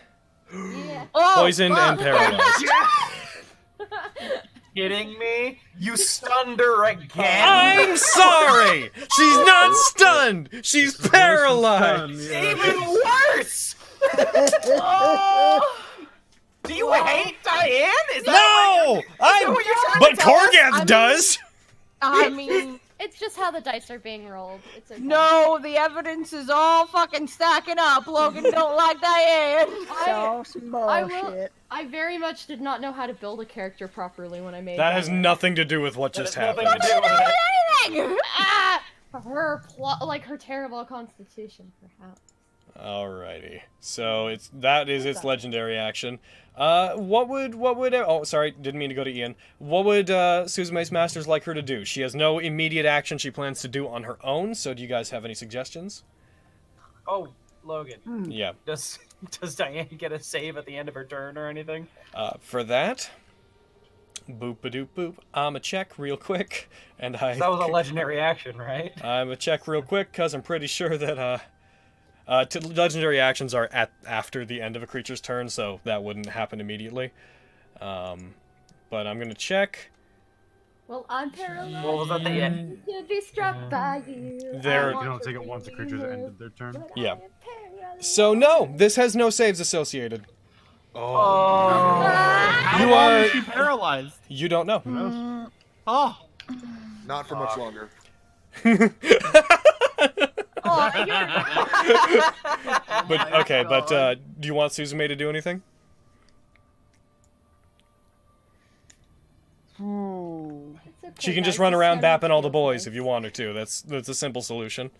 Yeah. Oh, Poisoned fuck. and paralyzed. Kidding me? You stunned her again? I'm sorry! She's not stunned! She's paralyzed! Even worse! Do you hate Diane? Is No! what you're trying But to tell us? Korgath does! I mean, It's just how the dice are being rolled. It's okay. no, the evidence is all fucking stacking up. Logan don't like Diane. So some I will. bullshit. I very much did not know how to build a character properly when I made That has nothing to do with what That just has nothing happened. to do with it. Anything. Ah, her terrible constitution, perhaps. Alrighty. So its legendary action. What would oh sorry, didn't mean to go to Ian. What would Suzume's Masters like her to do? She has no immediate action she plans to do on her own, so do you guys have any suggestions? Oh, Logan. Yeah. Does Diane get a save at the end of her turn or anything? For that, boop-a-doop boop. I'm a check real quick, and That was a legendary action, right? I'm a check real quick because I'm pretty sure that legendary actions are after the end of a creature's turn, so that wouldn't happen immediately. But I'm gonna check. Well, I'm paralyzed. What was at the end? To be struck by you. There- I You want don't to take it once the creature's live, ended their turn. but Yeah. I am paralyzed. So no, this has no saves associated. Oh. How You long are- is she paralyzed? You don't know. Oh. Not for much longer. Oh, But okay, but do you want Suzume to do anything? it's okay, She can just guys, run this around started bapping all the to boys feel if you want her to. That's a simple solution.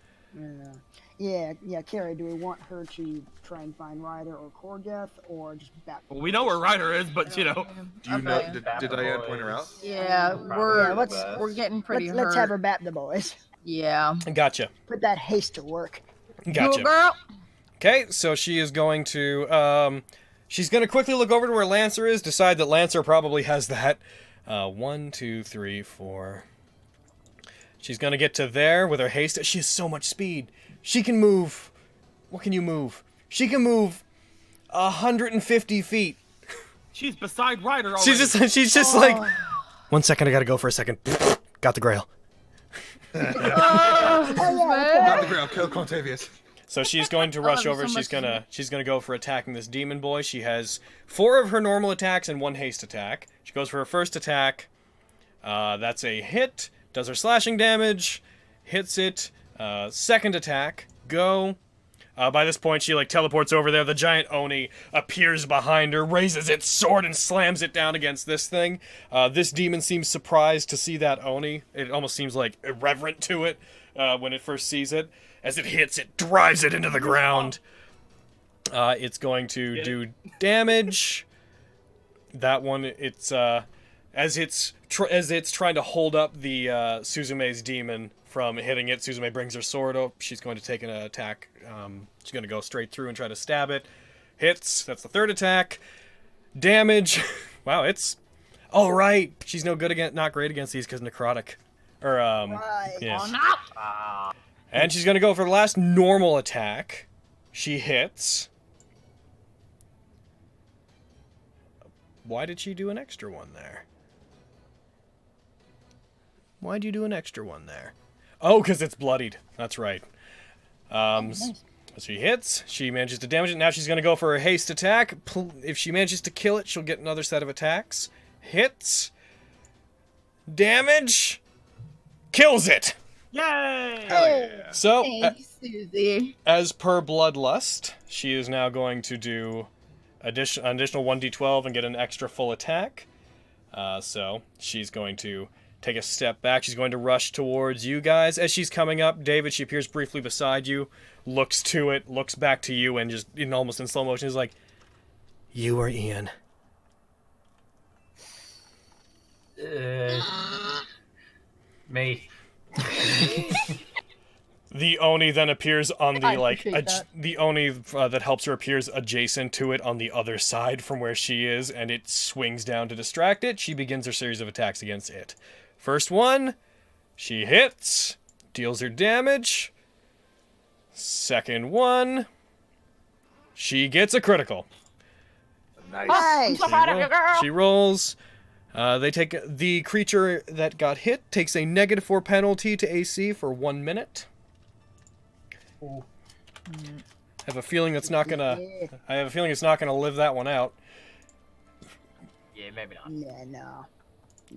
Yeah, Carrie, do we want her to try and find Ryder or Korgath, or just back? Well, we know where Ryder is, but you know. Do you know? Okay. Did Diane point her out? Yeah, we're getting pretty Let's have her bat the boys. Yeah. Gotcha. Put that haste to work. Gotcha. Good girl. Okay, so she is going to, she's going to quickly look over to where Lancer is, decide that Lancer probably has that. 1, 2, 3, 4. She's going to get to there with her haste. She has so much speed. She can move. What can you move? She can move 150 feet. She's beside Ryder already. She's just like, 1 second, I gotta go for a second. Got the grail. Got the grail. Kill Quantavius. So she's going to rush over. She's gonna go for attacking this demon boy. She has 4 of her normal attacks and 1 haste attack. She goes for her first attack. That's a hit. Does her slashing damage. Hits it. Second attack. Go. By this point, she teleports over there. The giant Oni appears behind her, raises its sword, and slams it down against this thing. This demon seems surprised to see that Oni. It almost seems irreverent to it when it first sees it. As it hits, it drives it into the ground. It's going to do damage. That one, it's as it's trying to hold up the Suzume's demon from hitting it. Suzume brings her sword up. She's going to take an attack. She's going to go straight through and try to stab it. Hits. That's the third attack. Damage. Wow, it's... Oh, right. She's not great against these because necrotic. Yeah. Oh, no. And she's going to go for the last normal attack. She hits. Why did she do an extra one there? Why'd you do an extra one there? Oh, because it's bloodied. That's right. Nice. She hits. She manages to damage it. Now she's going to go for a haste attack. If she manages to kill it, she'll get another set of attacks. Hits. Damage. Kills it. Yay! Hell yeah. So, Thanks, Susie. as per Bloodlust, she is now going to do additional 1d12 and get an extra full attack. So she's going to take a step back. She's going to rush towards you guys. As she's coming up, David, she appears briefly beside you, looks to it, looks back to you, and just almost in slow motion is like, "You are Ian." Me. The Oni then appears on the I appreciate that. the Oni that helps her appears adjacent to it on the other side from where she is, and it swings down to distract it. She begins her series of attacks against it. First one, she hits, deals her damage. Second one, she gets a critical. Nice. She rolls. The creature that got hit takes a -4 penalty to AC for 1 minute. Ooh. I have a feeling it's not gonna live that one out. Yeah, maybe not. Yeah, no.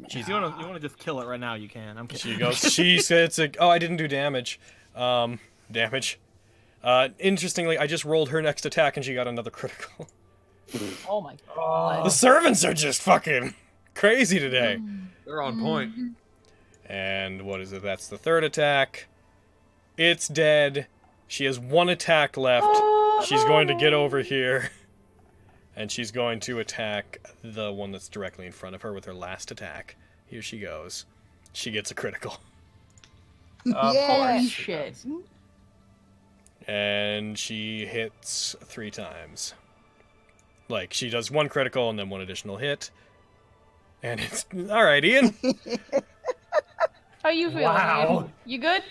If you wanna just kill it right now, you can. I'm kidding. She goes. She says, "Oh, I didn't do damage. Damage. Interestingly, I just rolled her next attack and she got another critical. Oh my god. The servants are just fucking crazy today. They're on point. And what is it? That's the third attack. It's dead. She has 1 attack left. She's going to get over here. And she's going to attack the one that's directly in front of her with her last attack. Here she goes. She gets a critical. Of Yeah. course. Shit. And she hits 3 times. She does 1 critical and then 1 additional hit. And it's... Alright, Ian. How you feeling? Wow. Ian? You good?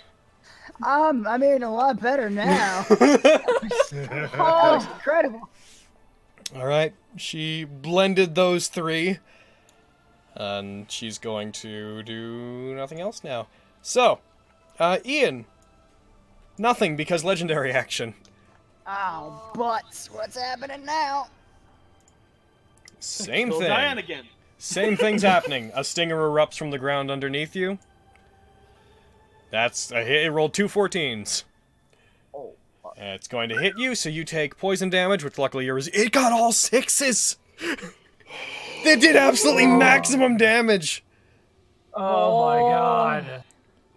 I mean, a lot better now. That was incredible. Alright, she blended those 3. And she's going to do nothing else now. So, Ian. Nothing, because legendary action. Oh, butts. What's happening now? Same Kill thing. Diane again. Same thing's happening. A stinger erupts from the ground underneath you. That's a hit. It rolled 2 14s. Oh. It's going to hit you, so you take poison damage, which luckily it got all 6s! They did absolutely maximum damage! Oh my god.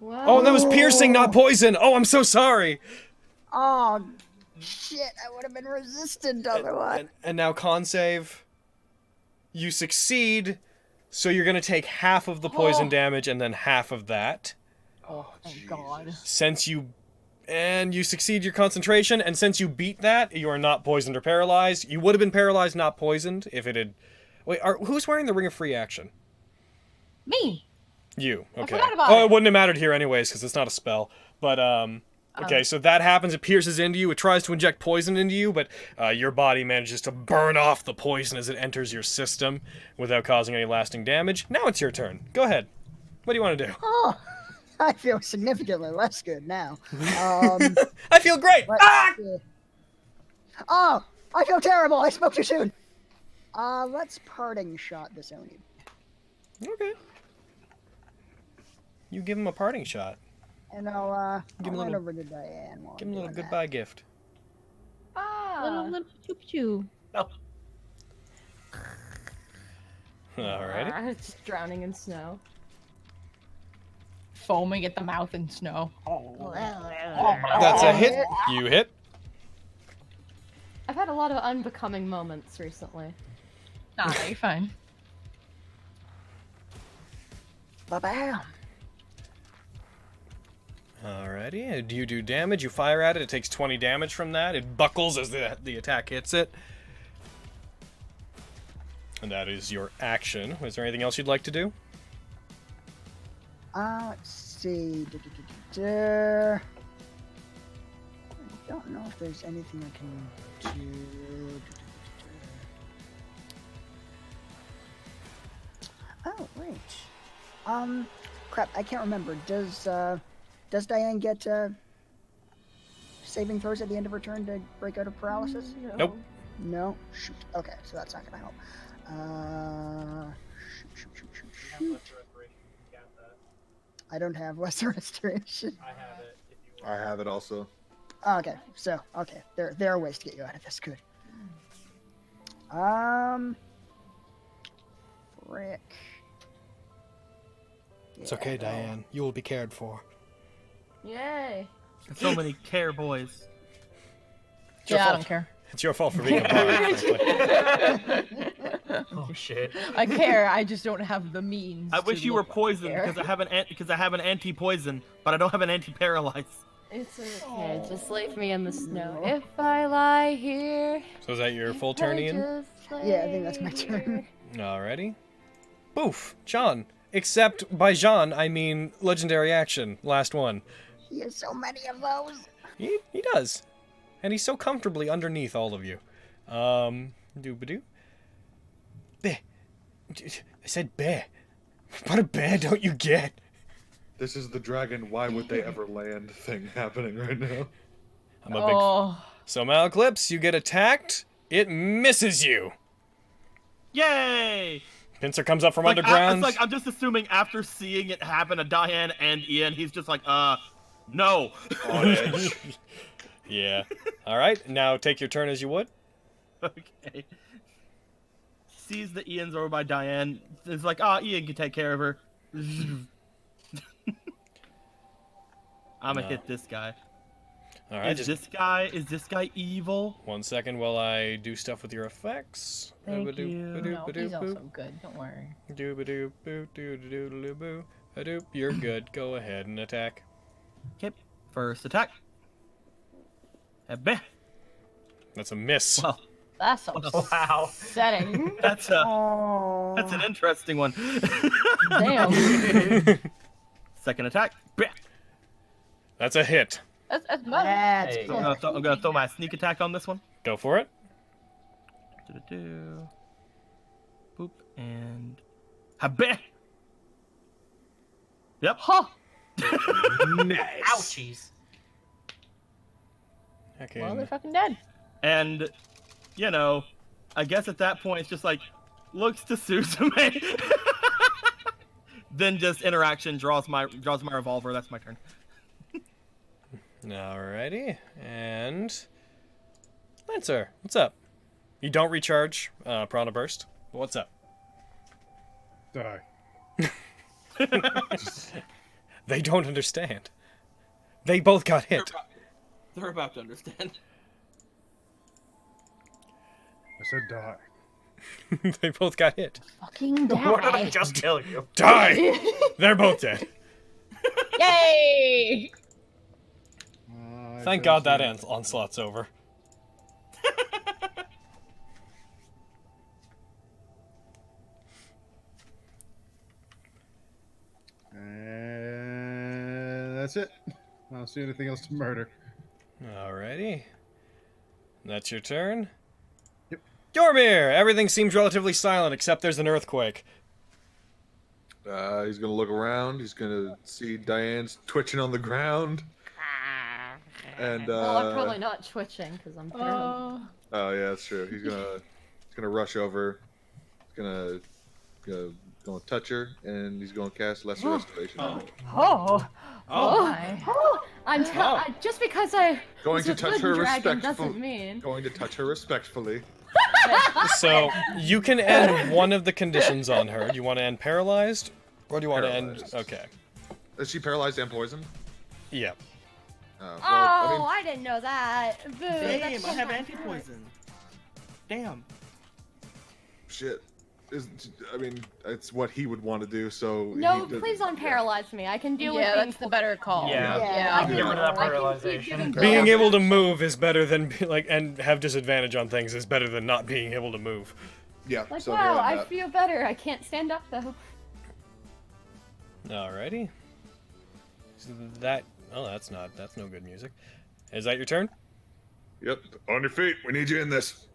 Oh, that was piercing, not poison! Oh, I'm so sorry! Oh, shit. I would have been resistant otherwise. And now con save. You succeed, so you're going to take half of the poison damage and then half of that. Oh, thank God. Since you succeed your concentration, and since you beat that, you are not poisoned or paralyzed. You would have been paralyzed, not poisoned, if it had... Wait, who's wearing the Ring of Free Action? Me. You. Okay. forgot about Oh, it. it wouldn't have mattered here anyways, because it's not a spell. But, Okay, so that happens. It pierces into you. It tries to inject poison into you, but your body manages to burn off the poison as it enters your system without causing any lasting damage. Now it's your turn. Go ahead. What do you want to do? Oh, I feel significantly less good now. I feel great. Oh, I feel terrible. I spoke too soon. Let's parting shot this Oni. Okay. You give him a parting shot. And I'll Give him a run little- over to Diane. While Give him a little I'm doing goodbye gift. Ah. Little choo choo. No. Alrighty. Just drowning in snow. Foaming at the mouth in snow. That's a hit. You hit. I've had a lot of unbecoming moments recently. Nah, you're fine. Ba-bam. Alrighty. Do you do damage? You fire at it. It takes 20 damage from that. It buckles as the attack hits it. And that is your action. Is there anything else you'd like to do? Let's see. I don't know if there's anything I can do. Oh, wait. Crap, I can't remember. Does Diane get saving throws at the end of her turn to break out of paralysis? Nope. No? Shoot. Okay, so that's not gonna help. Shoot. I don't have lesser restoration. I have it. I have it also. Okay, so there are ways to get you out of this. Good. Frick. It's okay, Diane. You will be cared for. Yay. So many care boys. It's your Yeah, I fault. don't care. It's your fault for being a bard, frankly. Oh shit. I care. I just don't have the means. I wish to you were look poisoned care. because I have an anti-poison, but I don't have an anti-paralyze. It's okay. Just leave me in the snow. If I lie here. So is that your full turn, Ian? Yeah, I think that's my turn. Alrighty. Boof. John. Except by Jean, I mean legendary action. Last one. He has so many of those. He does. And he's so comfortably underneath all of you. Doo-ba-doo. Bear. I said bear. What a bear don't you get? This is the dragon. Why would they ever land thing happening right now? I'm a big... So, Malclips, you get attacked. It misses you. Yay! Pincer comes up from It's underground. like I'm just assuming after seeing it happen to Diane and Ian, he's just like, no. On edge. Yeah. Alright, now take your turn as you would. Okay. Sees that Ian's over by Diane. It's like, Ian can take care of her. I'm gonna hit this guy. Alright, Is this guy evil? 1 second while I do stuff with your effects. Thank you. No, he's also good. Don't worry. You're good. Go ahead and attack. Okay. First attack. Ebbe. That's a miss. Well, That's Wow. upsetting. that's an interesting one. Damn. Second attack. Beh. That's a hit. That's better. That's Hey. good. I'm gonna throw my sneak attack on this one. Go for it. Do-do-do. Boop and habeh. Yep. Huh. Nice. Ouchies. Okay. Well, they're fucking dead. And I guess at that point it's just like looks to Suzume. Then just interaction draws my revolver. That's my turn. Alrighty. And Lancer, what's up? You don't recharge Prana Burst. But what's up? Die. They don't understand. They both got hit. They're about to understand. I said die. They both got hit. Fucking What did I die. just tell you? Die! They're both dead. Yay! Thank God that onslaught's over. And that's it. I don't see anything else to murder. Alrighty. That's your turn. Yep. Jormir! Everything seems relatively silent except there's an earthquake. He's gonna look around. He's gonna see Diane's twitching on the ground. And Well, I'm probably not twitching because I'm prone. oh yeah, that's true. He's gonna rush over. He's gonna touch her, and he's gonna cast Lesser Restoration. Just because I Going was to a touch good her dragon respectfully. doesn't mean. Going to touch her respectfully. So, you can end one of the conditions on her. Do you want to end paralyzed? Or do you want to end... Okay. Is she paralyzed and poisoned? Yeah. Well, I didn't know that. Boo, Damn, that's I so have much anti-poison. Damn. Shit. It's what he would want to do, so... No, please don't paralyze me. I can deal with being that's the better call. Yeah. I Get rid of that paralyzation. Being able to move is better than, and have disadvantage on things is better than not being able to move. Yeah, Like, wow, I feel better. I can't stand up, though. Alrighty. So that's no good music. Is that your turn? Yep. On your feet. We need you in this.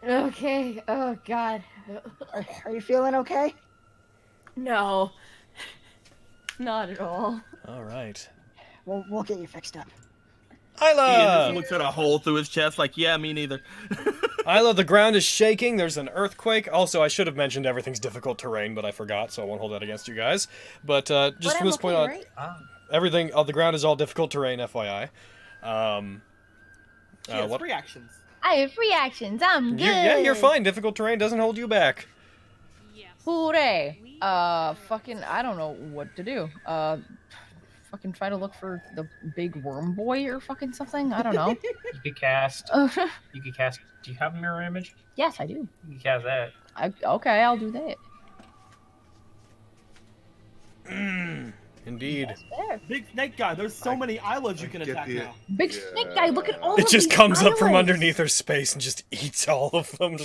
Okay. Oh, God. Are you feeling okay? No. Not at all. Alright. We'll get you fixed up. Ian Isla! just looks at a hole through his chest like, yeah, me neither. Isla, the ground is shaking. There's an earthquake. Also, I should have mentioned everything's difficult terrain, but I forgot, so I won't hold that against you guys. But just from this point on, everything, the ground is all difficult terrain, FYI. She has what? free actions. I have free actions. I'm good. Yeah, you're fine. Difficult terrain doesn't hold you back. Hooray. Fucking, I don't know what to do. Fucking try to look for the big worm boy or fucking something. I don't know. You could cast. You could cast. Do you have a mirror image? Yes, I do. You can cast that. Okay, I'll do that. Indeed. Big snake guy, there's so many islands you can attack now. Big snake guy, look at all of It just these comes up from islands. underneath her space and just eats all of them.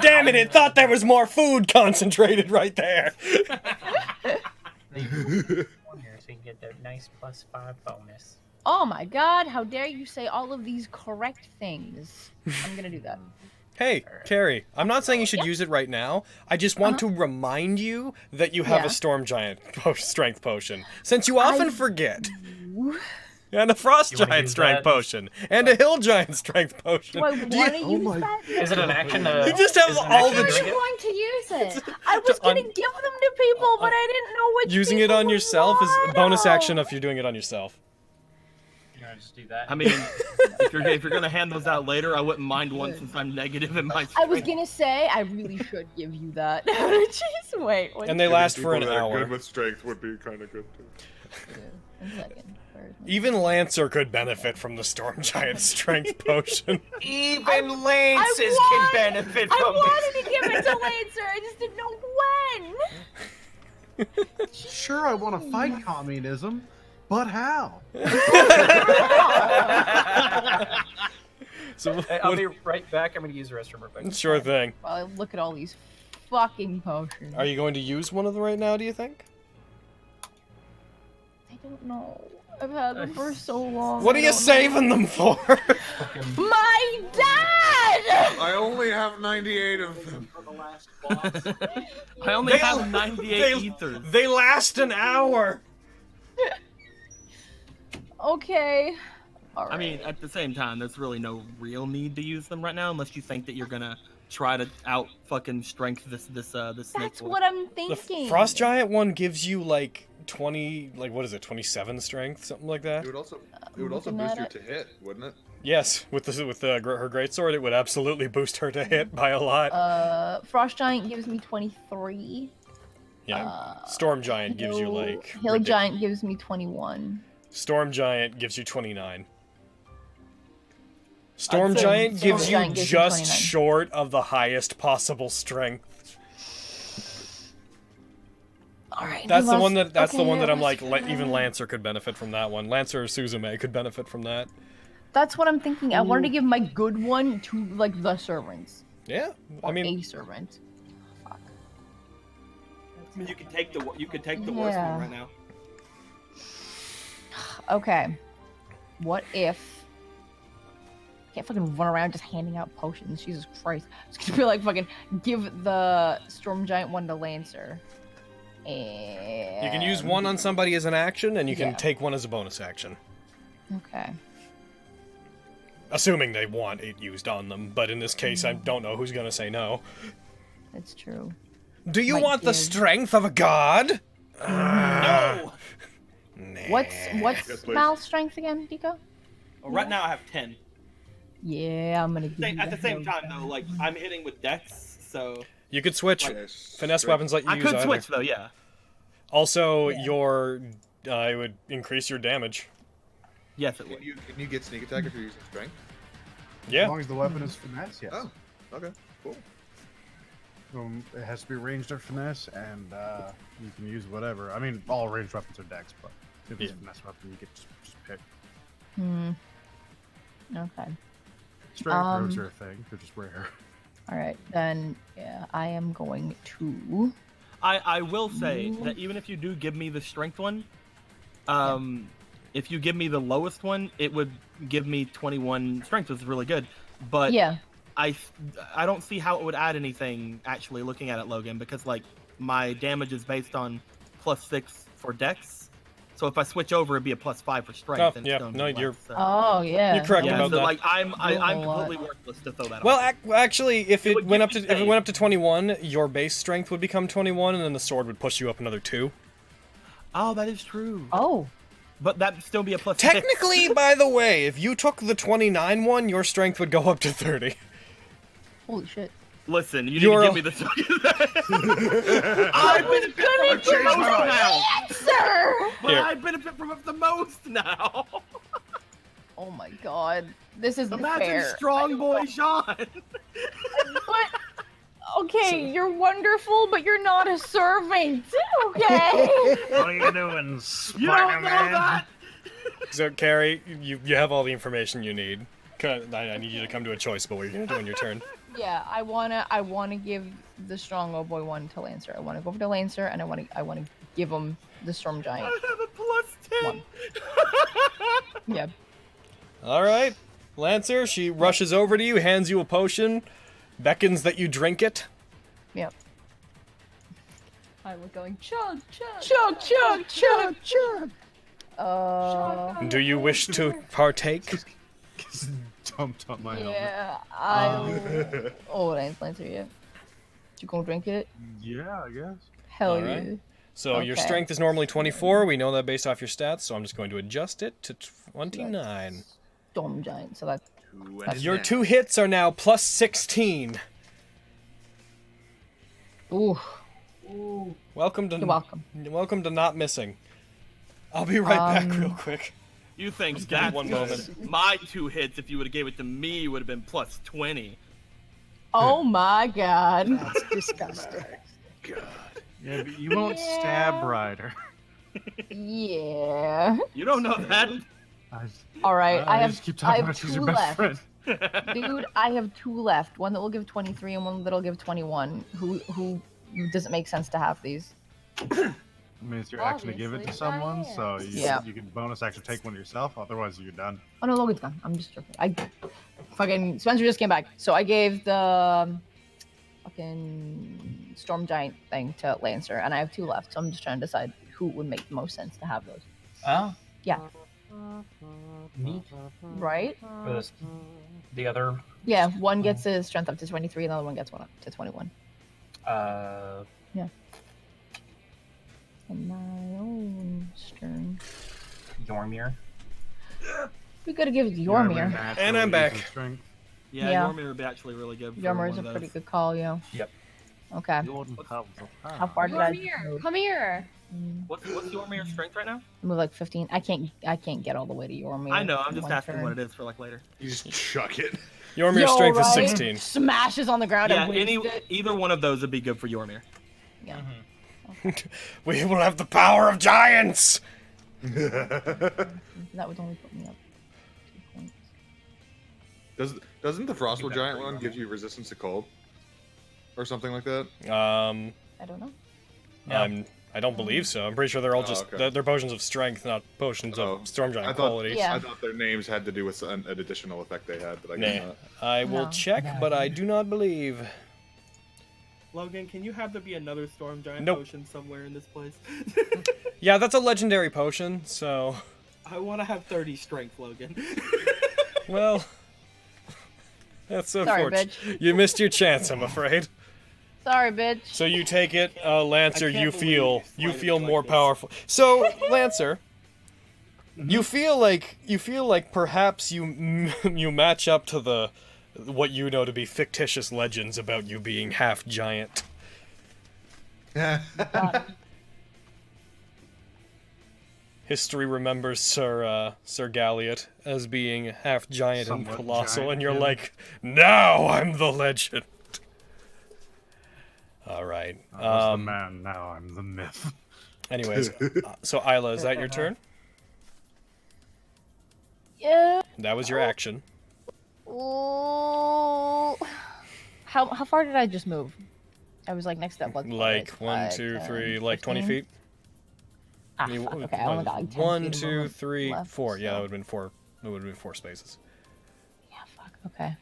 Damn it, it thought there was more food concentrated right there. So you can get that nice +5 bonus. Oh my god, how dare you say all of these correct things. I'm gonna do that. Hey, Carrie, I'm not saying you should use it right now. I just want to remind you that you have a Storm Giant Strength Potion, since you often forget. And a Frost Giant Strength Potion, and a Hill Giant Strength Potion. Do I want to use that? Is it an action? You just have all the... I'm going to use it. I was gonna give them to people, but I didn't know which Using it on yourself is a bonus action if you're doing it on yourself. Just do that. I mean, if you're gonna hand those out later, I wouldn't mind one since I'm negative in my. I was gonna say I really should give you that. Jeez, wait. And they last for an People that are hour. Good with strength would be kind of good too. One second. Even Lancer could benefit from the Storm Giant Strength Potion. Even Lances can benefit from I wanted to give it to Lancer, I just didn't know when. Sure, I want to fight communism, but how? So Hey, I'll be right back. I'm gonna use the restroom real quick. Sure thing. Well, look at all these fucking potions. Are you going to use one of them right now, do you think? I don't know. I've had them for so long. What are you saving them for? My dad! I only have 98 of them. I only have 98 ethers. They last an hour. Okay. I mean, at the same time, there's really no real need to use them right now, unless you think that you're gonna try to out fucking strength this snake. That's boy. what I'm The thinking. Frost Giant one gives you like 20, like what is it, 27 strength, something like that. It would also boost your to hit, wouldn't it? Yes, with her greatsword, it would absolutely boost her to hit by a lot. Frost Giant gives me 23. Yeah. Storm Giant gives you like Hill Giant gives me 21. Storm Giant gives you 29. Storm I'd say Giant Storm gives Giant you gives you just 29. short of the highest possible strength. All right. That's the one that. that I'm like even Lancer could benefit from that one. Lancer or Suzume could benefit from that. That's what I'm thinking. I wanted to give my good one to like the servants. Yeah, I Or mean, a servant. Fuck. I mean, you could take the worst Yeah. one right now. Okay. What if... Can't fucking run around just handing out potions. Jesus Christ. It's gonna be like fucking give the Storm Giant one to Lancer. And... You can use one on somebody as an action, and you can Yeah. take one as a bonus action. Okay. Assuming they want it used on them, but in this case, I don't know who's gonna say no. That's true. Do you Might want the give- strength of a god? No! What's Yes, please. Mal's strength again, Deco? Well, right now I have 10. Yeah, I'm gonna give you At the same hell. time, though, like, I'm hitting with Dex, so... You could switch. Like, Finesse weapons let you I use could either. switch, though, yeah. Also, your it would increase your damage. Yes, it would. Can you get sneak attack if you're using strength? Yeah. As long as the weapon is finesse, yes. Oh, okay, cool. It has to be ranged or finesse, and you can use whatever. I mean, all ranged weapons are dex, but if it's a finesse weapon, you get just pick. Okay. Strength roads are a thing, they're just rare. Alright, then, yeah, I am going to... I will say that even if you do give me the strength one, if you give me the lowest one, it would give me 21 strength, which is really good. But Yeah. I don't see how it would add anything, actually, looking at it, Logan, because, like, my damage is based on +6 for Dex. So if I switch over, it'd be a +5 for strength. Oh, and yeah, stone no, would be you're- less, so. Oh, yeah. You're correct Yeah, about so, that. like, I'm a lot. completely worthless to throw that Well, on. actually, if it would went up give to you if it went up to 21, your base strength would become 21, and then the sword would push you up another 2. Oh, that is true. Oh. But that'd still be a +6. Technically, by the way, if you took the 29 one, your strength would go up to 30. Holy shit. Listen, you You're need to give me the... I benefit from it the most now! Sir! But Here. I benefit from it the most now! Oh my god. This isn't Imagine fair. strong boy Sean! But... Okay, you're wonderful, but you're not a servant. Okay. What are you doing, You don't know that! So, Carrie, you have all the information you need. I need you to come to a choice about what you're gonna do on your turn. Yeah, I wanna give the strong old boy one to Lancer. I wanna go over to Lancer, and I wanna give him the Storm Giant. I have a +10! Yeah. All right, Lancer. She rushes over to you, hands you a potion, beckons that you drink it. Yep. I was going chug, chug, Chug, chug, chug, chug. Do you wish to partake? Dumped on my helmet. Yeah, I. Oh, it ain't Lancer yet. You gonna drink it? Yeah, I guess. Hell All yeah. right. So your Okay. strength is normally 24. We know that based off your stats, so I'm just going to adjust it to 29. Storm Giant. So that's. Your 2 hits are now plus 16. Ooh. Welcome to You're welcome. Welcome to not missing. I'll be right back real quick. You think Just give me that's one good. moment. My 2 hits, if you would have gave it to me, would have been +20. Oh my god. That's disgusting. Yeah, but you won't stab Ryder. Yeah. You don't know that. All right, I have just keep talking I have about she's 2 your best left. friend. Dude, I have 2 left. One that will give 23 and one that'll give 21. Who does it make sense to have these? It means you're actually give it to Obviously, someone, Diane. so you, Yeah. you can bonus action take one yourself. Otherwise, you're done. Oh no, Logan's gone. I'm just joking. Fucking Spencer just came back. So I gave the fucking Storm Giant thing to Lancer, and I have 2 left. So I'm just trying to decide who would make the most sense to have those. Oh, Yeah. neat. Right? For this, the other, Yeah. One gets his strength up to 23, and the other one gets one up to 21. Yeah. And my own turn. Yormir. We gotta give it to Yormir. And I'm back. Yeah, Yeah. Yormir would be actually really good. For Yormir is one a of pretty those. good call, yo. Yep. Okay. How How far did I Come here, come here. What's Yormir's strength right now? move? Like 15. I can't get all the way to Yormir. I know. I'm in just one asking turn. what it is for like later. You just chuck it. Yormir's Yo, strength is right? 16. Smashes on the ground Yeah, and wastes it. either one of those would be good for Yormir. Yeah. We will have the power of giants. That would only put me up 2 points. Doesn't the Frostwell Giant one give you resistance to cold? Or something like that? I don't know. Yeah. I don't believe so. I'm pretty sure they're all just okay. they're potions of strength, not potions of storm giant quality. Yeah. I thought their names had to do with an additional effect they had, but I guess Nah. not. I will check, but I do not believe. Logan, can you have there be another storm giant Nope. potion somewhere in this place? Yeah, that's a legendary potion, so. I want to have 30 strength, Logan. Well, that's Sorry, unfortunate. bitch. You missed your chance, I'm afraid. Sorry, bitch. So you take it, Lancer. I can't You believe feel you like more this. powerful. So Lancer, you feel like perhaps you match up to the what you know to be fictitious legends about you being half giant. History remembers Sir Galliot as being half giant and Somewhat colossal, giant, and you're yeah. like, now I'm the legend. All right. I was the man, now I'm the myth. Anyways, so Isla, is that your turn? Yeah. That was your action. Ooh. How far did I just move? I was like next to that blood. Like 1, 2, 3, like 20 feet. Ah, fuck, okay, I only got like 10 1, feet of 2, movement 3, left, 4. Yeah, so- that would have been 4. That would have been 4 spaces. Yeah, fuck. Okay.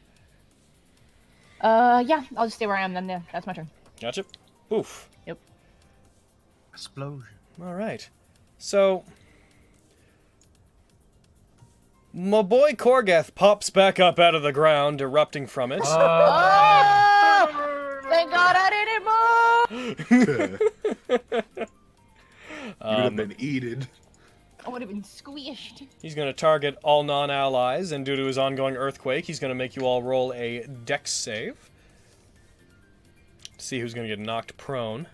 Yeah, I'll just stay where I am then. Yeah, that's my turn. Gotcha. Oof. Yep. Explosion. All right. So, my boy Korgeth pops back up out of the ground, erupting from it. Oh! Thank God I didn't move! You would have been eaten. I would have been squished. He's going to target all non-allies, and due to his ongoing earthquake, he's going to make you all roll a dex save. See who's going to get knocked prone.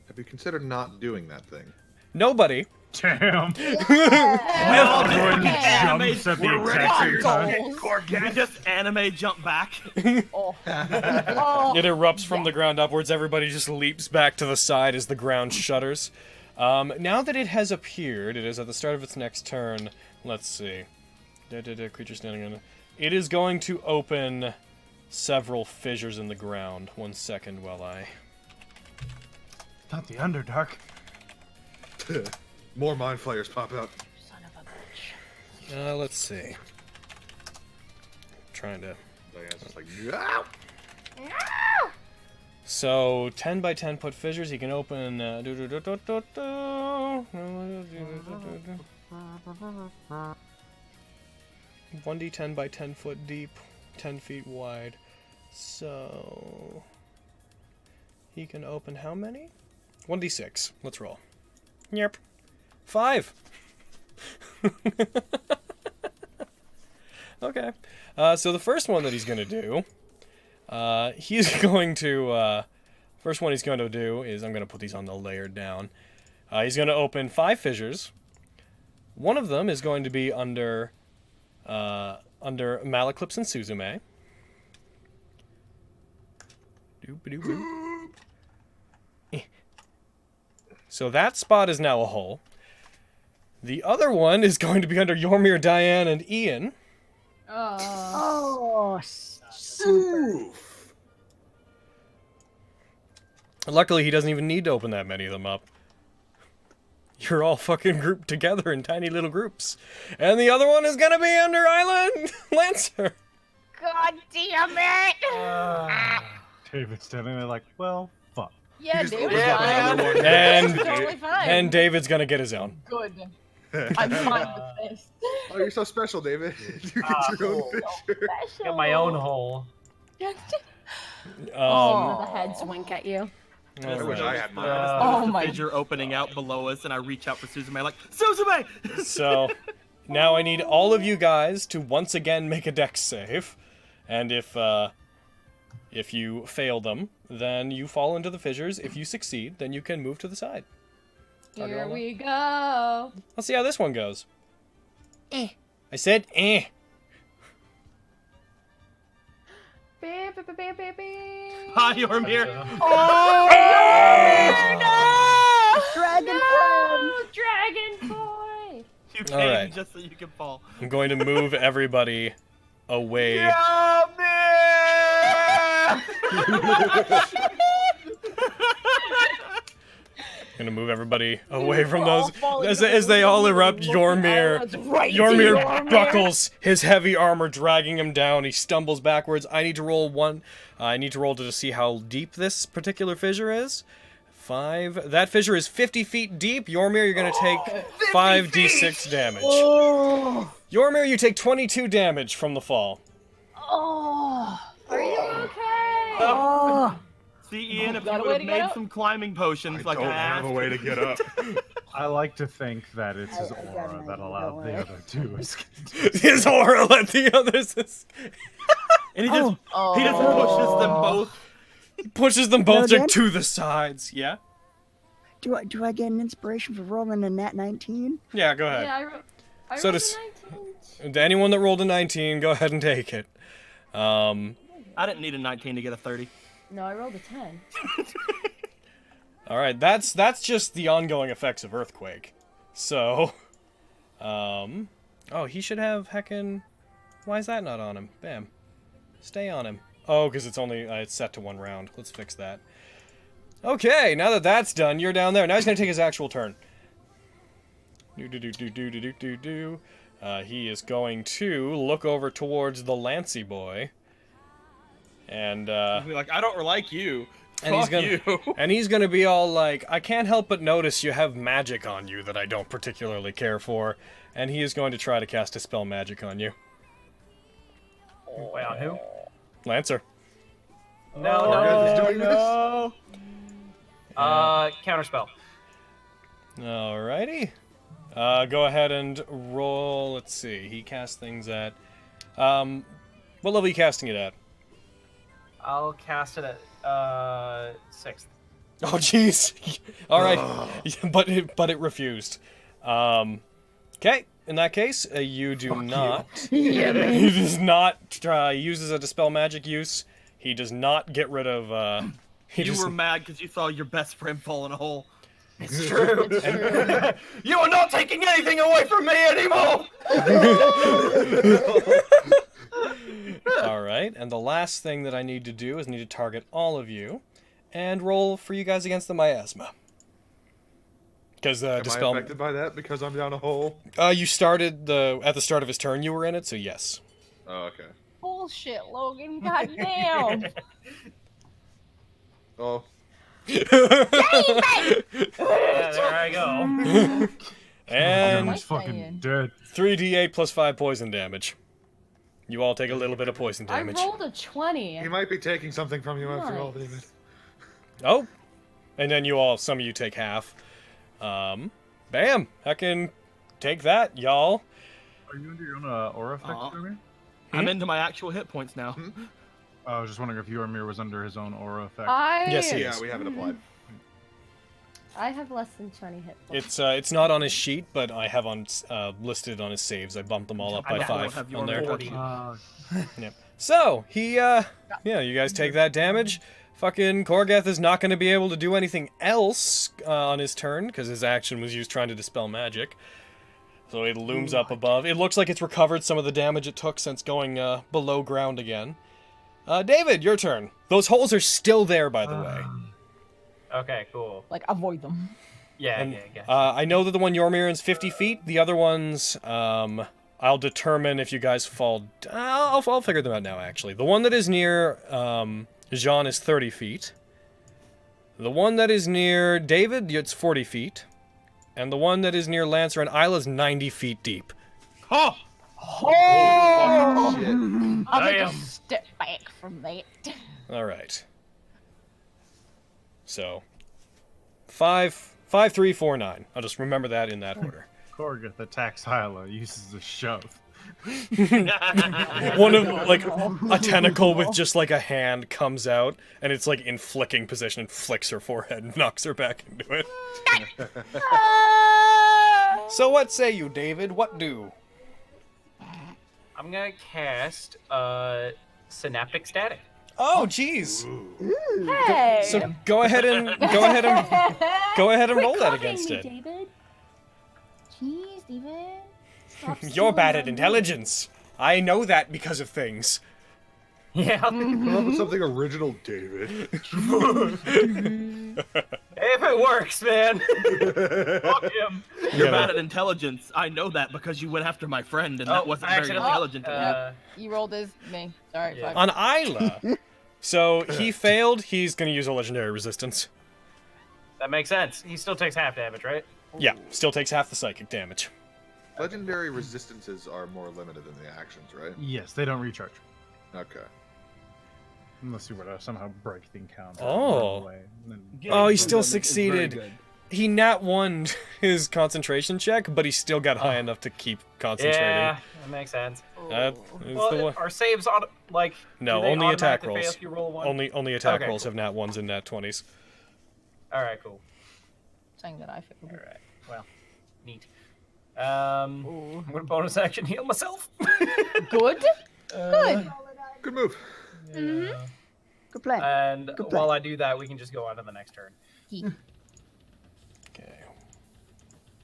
Have you considered not doing that thing? Nobody. Damn. Everyone jumps at the exact same time. We just anime jump back. Oh. It erupts from the ground upwards. Everybody just leaps back to the side as the ground shudders. Now that it has appeared, it is at the start of its next turn. Let's see. Creature standing on. It is going to open several fissures in the ground. 1 second while I. Not the Underdark. More mind flayers pop out. Son of a bitch. Let's see. Trying to. Diane's just like, "Ow!" So 10 by 10 foot fissures. He can open. 1d10 by 10 foot deep, 10 feet wide. So he can open how many? 1d6. Let's roll. Yep. 5. Okay. So the first one that he's going to do, first one he's going to do is, I'm going to put these on the layer down. He's going to open 5 fissures. One of them is going to be under Malaclips and Suzume. So that spot is now a hole. The other one is going to be under Yormir, Diane, and Ian. Oh, super. Luckily, he doesn't even need to open that many of them up. You're all fucking grouped together in tiny little groups. And the other one is gonna be under Island Lancer. God damn it! David's standing there like, well, fuck. Yeah, just David's opens up fine. another one. And, Totally fine. and David's gonna get his own. Good. I'm fine with this. Oh, you're so special, David. You get your own picture. Got my own hole. The heads wink at you. I wish I had mine. Oh my Fissure opening out below us, and I reach out for Suzume like, Suzume! So, now I need all of you guys to once again make a dex save. And if you fail them, then you fall into the fissures. If you succeed, then you can move to the side. Here we go. Let's see how this one goes. I said eh. Beep, beep, beep, beep, beep, beep. Hi, Yormir. Oh, Dragon No, Dragon Boy. You came Alright. just so you can fall. I'm going to move everybody away. Gonna move everybody away from We're all those. falling As they all erupt, Look at Yormir. Islands right to Yormir buckles, his heavy armor dragging him down. He stumbles backwards. I need to roll one. I need to roll to see how deep this particular fissure is. 5. That fissure is 50 feet deep. Yormir, you're gonna take 5d6 damage. Yormir, you take 22 damage from the fall. Oh, are you okay? Oh, See, Ian, if Got you a would way have to get made up? some climbing potions like don't I have a asked. way to get up. I like to think that it's his I got aura an that idea, allowed don't the worry. other two to escape. His aura let the others And he just pushes them both. pushes them both Dan? to the sides. Yeah? do I get an inspiration for rolling a Nat19? Yeah, go ahead. Yeah, I So rolled does- a 19. Anyone that rolled a 19, go ahead and take it. I didn't need a 19 to get a 30. No, I rolled a 10. All right, that's just the ongoing effects of earthquake. So, oh, he should have heckin'. Why is that not on him? Bam, stay on him. Oh, because it's only it's set to 1 round. Let's fix that. Okay, now that that's done, you're down there. Now he's gonna take his actual turn. He is going to look over towards the Lancy boy, and He'll be like, I don't like you. And he's Fuck gonna, you. and he's gonna be all like, I can't help but notice you have magic on you that I don't particularly care for. And he is going to try to cast a spell magic on you. Wait, on who? Lancer. No. Counterspell. Alrighty. Go ahead and roll. Let's see. He casts things at. What level are you casting it at? I'll cast it at 6th. Oh, jeez. All right. but it refused. Okay. In that case, you do not. He does not use as a dispel magic use. He does not get rid of. You were mad because you saw your best friend fall in a hole. It's true. You are not taking anything away from me anymore. All right, and the last thing that I need to do is need to target all of you, and roll for you guys against the miasma. Because Am dispel. I affected by that because I'm down a hole? You started at the start of his turn. You were in it, so yes. Oh, okay. Bullshit, Logan. Goddamn. Oh. There I go. And He's fucking dead. 3d8 plus 5 poison damage. You all take a little bit of poison I damage. rolled a 20. He might be taking something from you after all, Nice. David. Oh, and then some of you take half. Bam! I can take that, y'all. Are you under your own aura effect, Yormir? I'm into my actual hit points now. I was just wondering if Yormir was under his own aura effect. Yes, he is. Yeah, we have it applied. I have less than 20 hit points. It's not on his sheet, but I have on listed on his saves. I bumped them all up by I don't 5 have on your there. 40. Yep. So he, yeah, you guys take that damage. Fucking Korgeth is not going to be able to do anything else on his turn because his action was used trying to dispel magic. So it looms up above. It looks like it's recovered some of the damage it took since going below ground again. David, your turn. Those holes are still there, by the way. Okay, cool. Like, avoid them. Yeah, And, yeah. I know that the one Yormir is 50 feet. The other ones, I'll determine if you guys fall. I'll figure them out now, actually. The one that is near Jean is 30 feet. The one that is near David, it's 40 feet. And the one that is near Lancer and Isla is 90 feet deep. Oh! Oh! Shit. I'll take a Damn. step back from that. All right. So, 5, 3, 4, 9. I'll just remember that in that order. Korgeth attacks Hyla, uses a shove. One of like a tentacle with just like a hand comes out, and it's like in flicking position and flicks her forehead and knocks her back into it. So what say you, David? What do? I'm gonna cast synaptic static. Oh, jeez. Hey! So go ahead and roll that against it. David. Jeez, David. Stop You're bad at stealing my intelligence. I know that because of things. Yeah. Come up with something original, David. If it works, man. Fuck him. You're bad at intelligence. I know that because you went after my friend, and that wasn't very intelligent. You rolled as me. Sorry. Yeah. On Isla. So he failed. He's going to use a legendary resistance. That makes sense. He still takes half damage, right? Yeah, still takes half the psychic damage. Legendary resistances are more limited than the actions, right? Yes, they don't recharge. Okay. Unless you were to somehow break the encounter. Oh. Oh, he still succeeded. He nat one his concentration check, but he still got high enough to keep concentrating. Yeah, that makes sense. Well, our saves on like no, do they only attack automatically fail rolls. if you roll a 1? Only attack Okay, rolls cool. have nat 1s and nat 20s. All right, cool. Saying that I failed. All right, well, neat. I'm gonna bonus action heal myself. Good. Good. Good move. Mm-hmm. Good plan. And Good plan. while I do that, we can just go on to the next turn. Okay.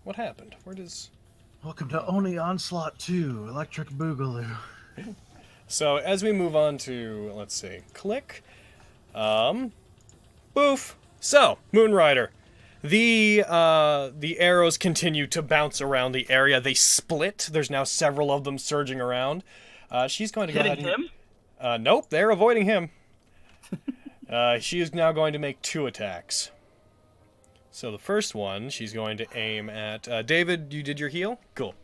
What happened? Where does... Welcome to Oni Onslaught 2, Electric Boogaloo. So, as we move on to, let's see, click. Boof. So, Moon Rider. The arrows continue to bounce around the area. They split. There's now several of them surging around. She's going to go ahead Hitting and... him? Nope, they're avoiding him. She is now going to make 2 attacks. So the first one, she's going to aim at... David, you did your heal? Cool.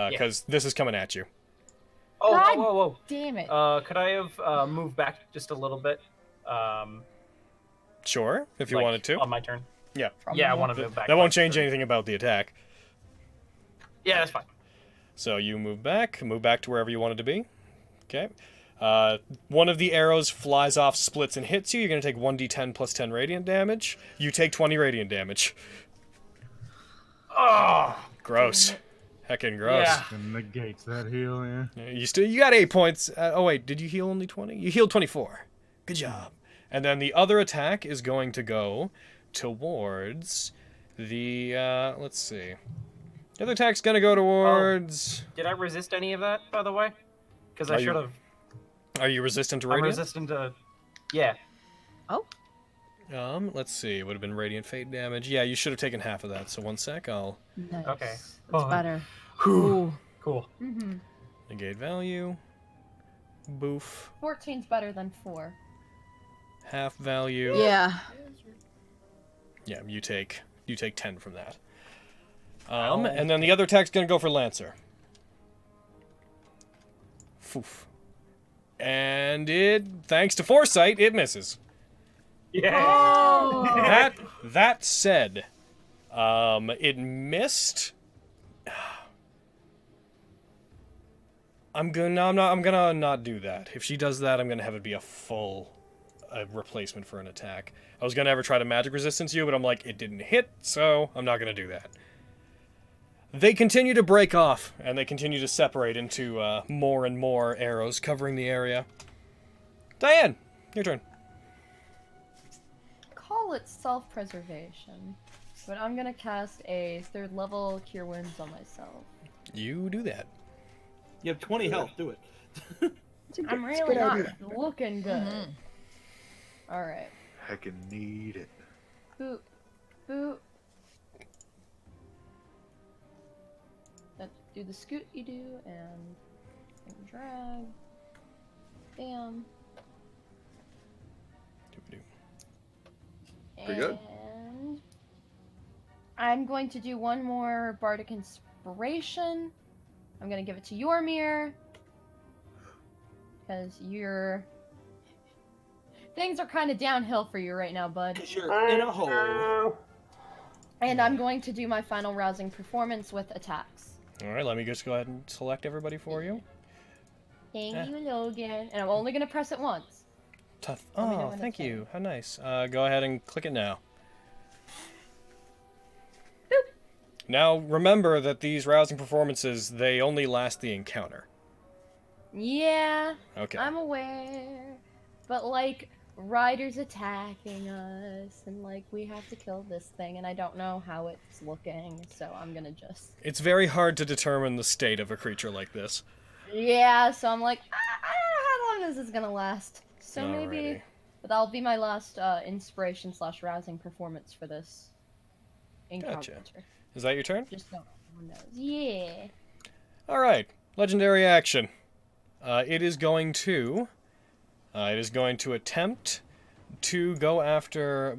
Because this is coming at you. Oh, God whoa. Damn it. Could I have moved back just a little bit? Sure, if you like, wanted to. On my turn. Yeah. Yeah, I want to move back. That won't change anything about the attack. Yeah, that's fine. So you move back to wherever you wanted to be. Okay. One of the arrows flies off, splits, and hits you. You're going to take 1d10 plus 10 radiant damage. You take 20 radiant damage. Oh, gross. Heckin' gross. Yeah. And negates that heal, yeah. You got 8 points. Oh wait, did you heal only 20? You healed 24. Good job. And then the other attack is going to go towards the, let's see. The other attack's going to go towards... Did I resist any of that, by the way? Because I should have... Are you resistant to I'm radiant? resistant to... Yeah. Oh. Let's see. It would have been radiant fate damage. Yeah, you should have taken half of that. So 1 sec, I'll... Nice. Okay. That's better. Ooh. Cool. Mm-hmm. Negate value. Boof. 14's better than 4. Half value. Yeah. Yeah, you take 10 from that. And then the other attack's gonna go for Lancer. Foof. And it, thanks to foresight, it misses. Yeah. Oh. That said, it missed. I'm gonna not do that. If she does that, I'm gonna have it be a full replacement for an attack. I was gonna ever try to magic resistance you, but I'm like, it didn't hit, so I'm not gonna do that. They continue to break off, and they continue to separate into more and more arrows covering the area. Diane, your turn. Call it self-preservation, but I'm gonna cast a 3rd level Cure Wounds on myself. You do that. You have 20 health. Do it. I'm it's a really good not idea. looking good. Alright. Heckin' need it. Boot. Boot. Let's do the scoot you do, and drag. Bam. Pretty good. And I'm going to do one more Bardic Inspiration. I'm going to give it to Yormir. Because you're... Things are kind of downhill for you right now, bud. Because you're in a hole. And I'm going to do my final rousing performance with attacks. Alright, let me just go ahead and select everybody for you. Thank you, Logan. And I'm only going to press it once. Tough. Let me know Oh, when thank it's you. How nice. Go ahead and click it now. Boop. Now, remember that these rousing performances, they only last the encounter. Yeah, Okay. I'm aware. But, like, Ryder's attacking us, and, like, we have to kill this thing, and I don't know how it's looking, so I'm gonna just... It's very hard to determine the state of a creature like this. Yeah, so I'm like, I don't know how long this is gonna last. So maybe Alrighty. But that'll be my last inspiration / rousing performance for this encounter. Gotcha. Is that your turn? Just so everyone knows. Yeah. All right. Legendary action. It is going to attempt to go after.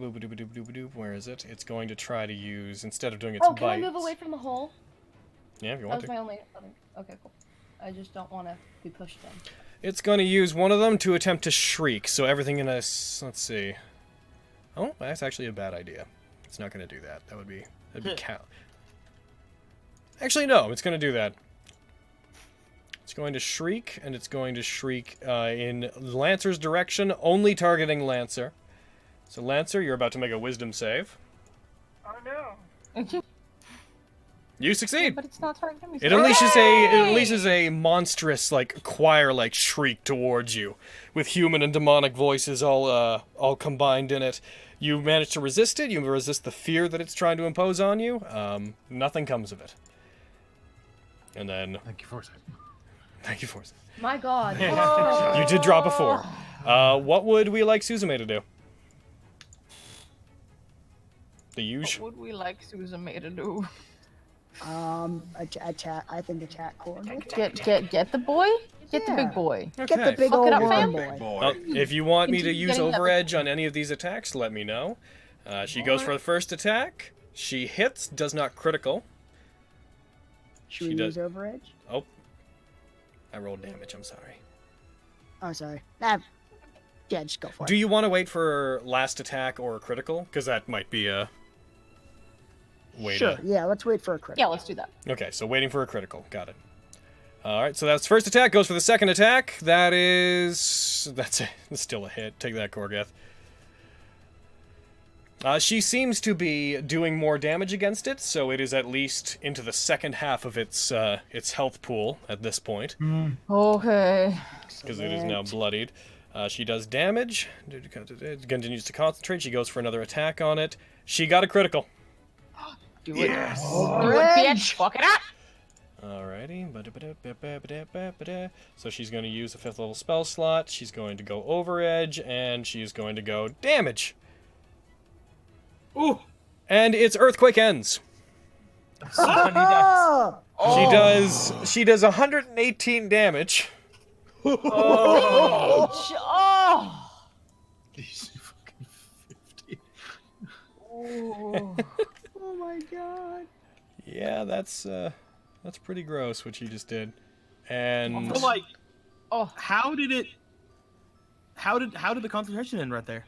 Where is it? It's going to try to use, instead of doing its bites. Can I move away from the hole? Yeah, if you That want was to. my only other. Okay, cool. I just don't want to be pushed in. It's going to use one of them to attempt to shriek. So everything in a. Let's see. Oh, that's actually a bad idea. It's not going to do that. That'd be cow. Actually, no. It's going to do that. It's going to shriek, and it's going to shriek in Lancer's direction, only targeting Lancer. So Lancer, you're about to make a wisdom save. Oh no. You succeed. But it's not targeting me. It unleashes a monstrous, like, choir-like shriek towards you, with human and demonic voices all combined in it. You manage to resist it. You resist the fear that it's trying to impose on you. Nothing comes of it. And then. Thank you for saying. Thank you for it. My God. You did drop a 4. What would we like Suzume to do? The usual. What would we like Suzume to do? Attack. I think attack corner. Get the boy. Get the big boy. Okay. Get the big Fuck old it up, worm fam. boy. If you want me to Continue use getting that overedge on any of these attacks, let me know. She goes for the first attack. She hits, does not critical. Should we use overedge? Oh. I rolled damage, I'm sorry. Oh, sorry. Yeah, just go for it. Do you want to wait for last attack or critical? Because that might be a way Sure, to... yeah, let's wait for a critical. Yeah, let's do that. Okay, so waiting for a critical. Got it. Alright, so that's first attack. Goes for the second attack. That's still a hit. Take that, Korgath. She seems to be doing more damage against it, so it is at least into the second half of its health pool at this point. Okay. Because it is now bloodied. She does damage. Continues to concentrate. She goes for another attack on it. She got a critical. Do it. Yes. Do it, bitch. Fuck it up. Alrighty. So she's going to use a 5th level spell slot. She's going to go overedge, and she's going to go damage. Ooh. And its earthquake ends. Oh! She does 118 damage. Oh. He's fucking 50. Oh my God. Yeah, that's pretty gross what you just did. And So, like, how did the concentration end right there?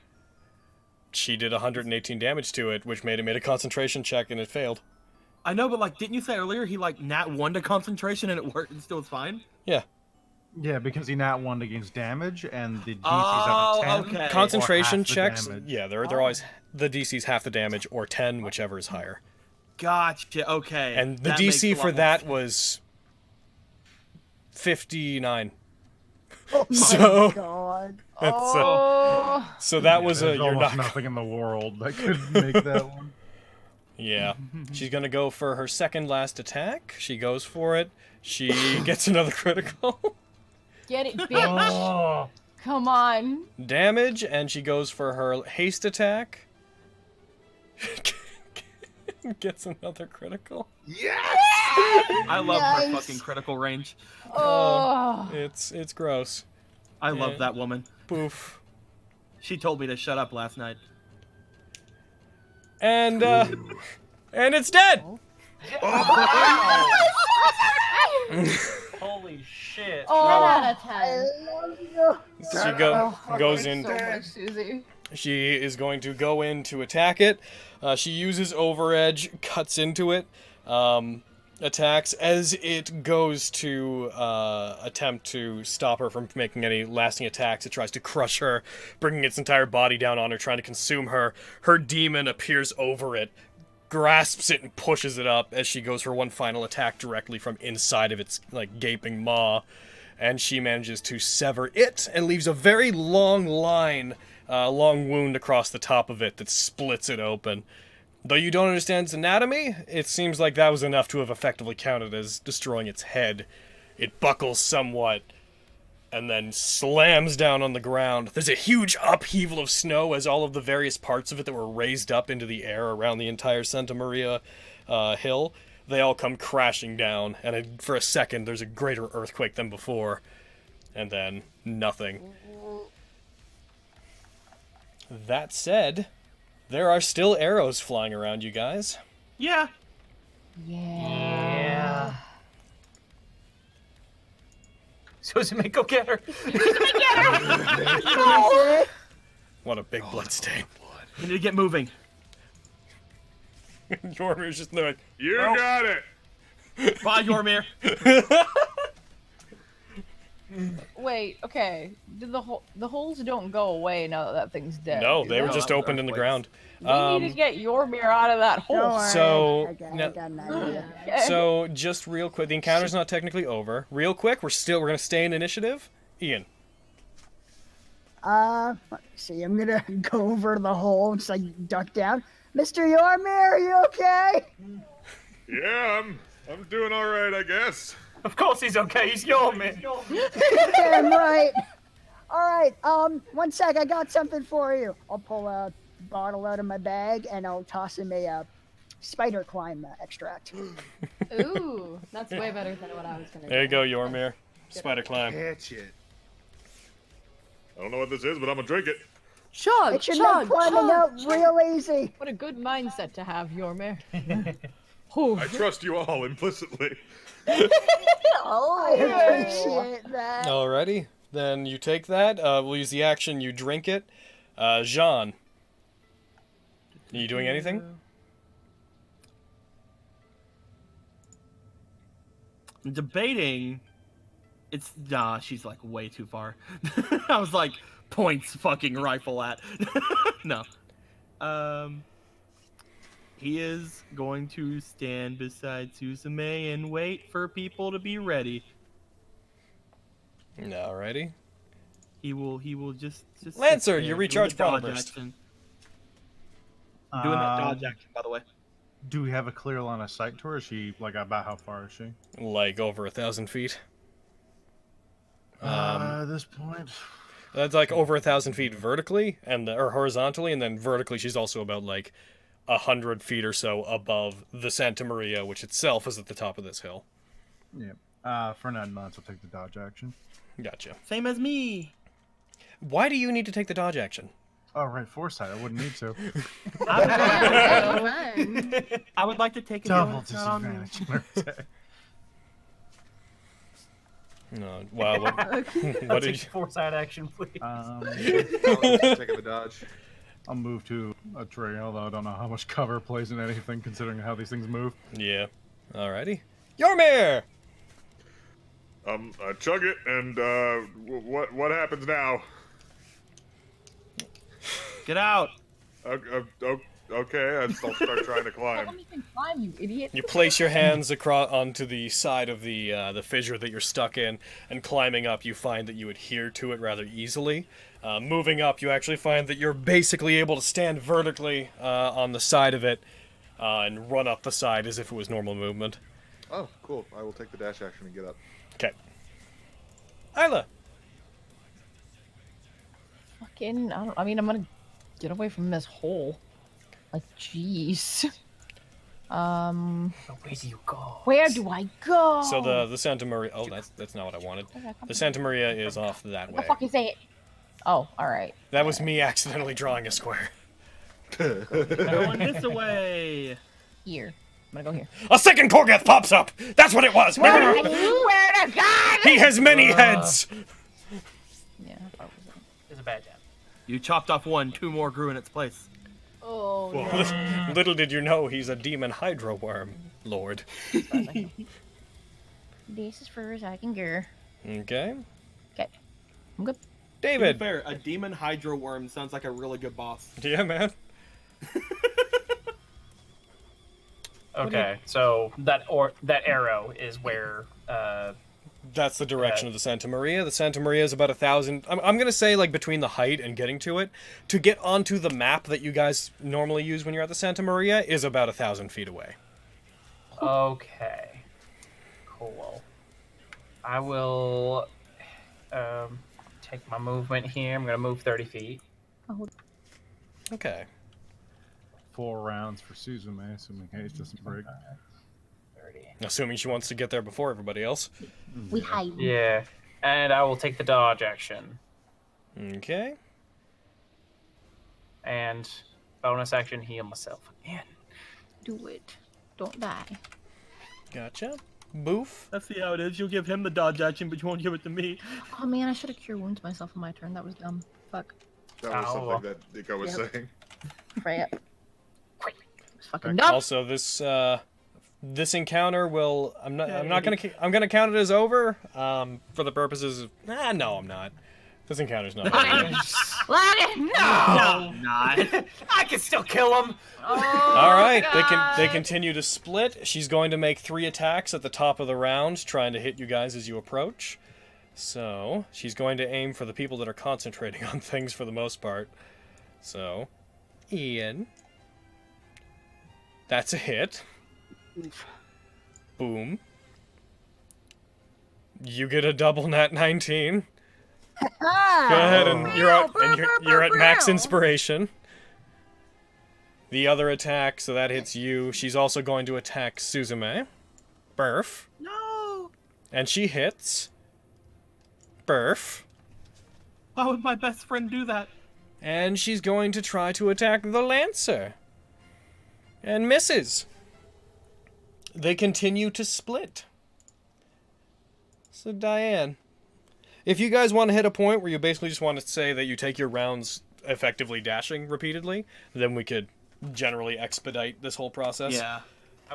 she did 118 damage to it, which made it a concentration check, and it failed. I know, but like, didn't you say earlier he like nat 1 to concentration and it worked and still was fine? Yeah. Yeah, because he nat 1 against damage, and the DC's Oh, out of 10. okay. Concentration or half the checks, damage. yeah, they're always the DC's half the damage or 10, whichever is higher. Gotcha. Okay. And the That makes DC a lot for more that sense. was 59. Oh my So- God. So that was There's you're almost not. nothing in the world that could make that one. Yeah. She's gonna go for her second last attack. She goes for it. She gets another critical Get it, bitch. Come on. damage, and she goes for her haste attack. Gets another critical. I love her Nice. fucking critical range. Oh. It's gross. I love Yeah. that woman. Poof. She told me to shut up last night. And it's dead. Holy shit. 10 out of 10. I love you. She goes in. So much, Susie. She is going to go in to attack it. She uses overedge, cuts into it, attacks. As it goes to attempt to stop her from making any lasting attacks, it tries to crush her, bringing its entire body down on her, trying to consume her. Her demon appears over it, grasps it and pushes it up as she goes for one final attack directly from inside of its gaping maw. And she manages to sever it and leaves a very long line, long wound across the top of it that splits it open. Though you don't understand its anatomy, it seems like that was enough to have effectively counted as destroying its head. It buckles somewhat, and then slams down on the ground. There's a huge upheaval of snow as all of the various parts of it that were raised up into the air around the entire Santa Maria hill, they all come crashing down, and for a second there's a greater earthquake than before, and then nothing. That said, there are still arrows flying around you guys. Yeah. Yeah. Suzume, go get her. No! What a big blood stain. We need to get moving. Yormir's just like, You got it. Bye, Yormir. Wait, okay. The holes don't go away now that thing's dead. no, do they were just opened in the ground. We need to get Yormir out of that hole. Don't worry, So, I got now- an idea. So, just real quick, the encounter's not technically over. Real quick, we're gonna stay in initiative. Ian. Let's see. I'm gonna go over to the hole and just like duck down. Mr. Yormir, are you okay? Yeah, I'm doing all right, I guess. Of course he's okay. He's your man. Damn right. All right. 1 sec. I got something for you. I'll pull a bottle out of my bag and I'll toss him a spider climb extract. Ooh, that's way better than what I was gonna do. There you go, Yormir. Spider climb. Catch it. I don't know what this is, but I'm gonna drink it. Chug, It should chug, make climbing out chug. real easy. What a good mindset to have, Yormir. I trust you all implicitly. I appreciate that. Alrighty, then you take that. We'll use the action. You drink it. Jean. Are you doing anything? I'm debating. It's she's like way too far. I was like points fucking rifle at. No. He is going to stand beside Suzume and wait for people to be ready. Alrighty. He will just Lancer, sit you there, recharge doing the Prana dodge Burst. action. Doing that dodge action, by the way. Do we have a clear line of sight to her? Is she, like, about how far is she? Like over 1,000 feet. At this point... That's like over 1,000 feet vertically, or horizontally, and then vertically she's also about like 100 feet or so above the Santa Maria, which itself is at the top of this hill. Yeah. For 9 months, I'll take the dodge action. Gotcha. Same as me. Why do you need to take the dodge action? Oh, right, foresight. I wouldn't need to. I would like to take a Double shot on me. disadvantage. No, wow. What did you... Foresight action, please. Taking the dodge. I'll move to a tree, although I don't know how much cover plays in anything, considering how these things move. Yeah. Alrighty. Yormir! I chug it, and what happens now? Get out. Okay, I'll start trying to climb. Let me climb, you idiot. You place your hands across onto the side of the fissure that you're stuck in, and climbing up, you find that you adhere to it rather easily. Moving up, you actually find that you're basically able to stand vertically on the side of it and run up the side as if it was normal movement. Oh, cool. I will take the dash action and get up. Okay. Isla. Fucking, I mean, I'm gonna get away from this hole. Like, jeez. Where do you go? Where do I go? So the Santa Maria. Oh, that's not what I wanted. The Santa Maria is off that way. What the fuck is it? Oh, all right. That was me accidentally drawing a square. Going this way. Here. I'm gonna go here. A second Korgoth pops up. That's what it was. Swear to God! He has many heads. Yeah, I thought it was It's a bad jab. You chopped off one, 2 more grew in its place. Oh, no. Well, little did you know he's a demon hydro worm, Lord. This is for as I can go. Okay. Okay. I'm good. To David. be fair, a demon hydro worm sounds like a really good boss. Yeah, man. Okay, so that arrow is where. That's the direction of the Santa Maria. The Santa Maria is about 1,000. I'm gonna say like between the height and getting to it. To get onto the map that you guys normally use when you're at the Santa Maria is about 1,000 feet away. Okay. Cool. I will. Take my movement here. I'm gonna move 30 feet. Okay. 4 rounds for Suzume, assuming haste doesn't break. 30. Assuming she wants to get there before everybody else. We hide. Yeah, and I will take the dodge action. Okay. And bonus action, heal myself again. Do it. Don't die. Gotcha. Boof. Let's see how it is. You'll give him the dodge action, but you won't give it to me. Oh man, I should have cure wounds myself on my turn. That was dumb. Fuck. That was something that Nico was saying. Crap. It's fucking dumb. Also, this encounter will. I'm gonna count it as over. For the purposes of. No, I'm not. This encounter's not. Let it. No, not. I can still kill him. All right, they continue to split. She's going to make 3 attacks at the top of the round, trying to hit you guys as you approach. So she's going to aim for the people that are concentrating on things for the most part. So, Ian, that's a hit. Boom. You get a double Nat19. Go ahead, and you're at max inspiration. The other attack, so that hits you. She's also going to attack Suzume. Burf. No! And she hits. Burf. Why would my best friend do that? And she's going to try to attack the Lancer. And misses. They continue to split. So, Diane, if you guys want to hit a point where you basically just want to say that you take your rounds effectively dashing repeatedly, then we could generally expedite this whole process. Yeah.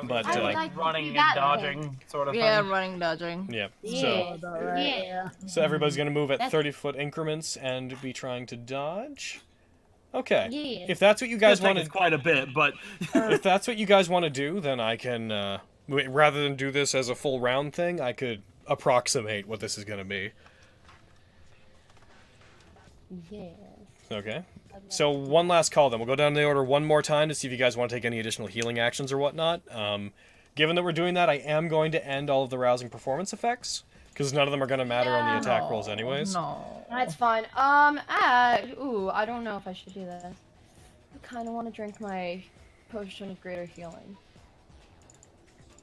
But like running and dodging sort of thing. Yeah, running, dodging. Yeah. Yeah. So everybody's going to move at 30-foot increments and be trying to dodge. Okay. Yeah. If that's what you guys want to... quite a bit, but... if that's what you guys want to do, then I can... rather than do this as a full round thing, I could approximate what this is going to be. Yes. Okay. So one last call then. We'll go down the order one more time to see if you guys want to take any additional healing actions or whatnot. Given that we're doing that, I am going to end all of the rousing performance effects, because none of them are going to matter on the attack rolls anyways. No. That's fine. Ooh, I don't know if I should do this. I kind of want to drink my potion of greater healing.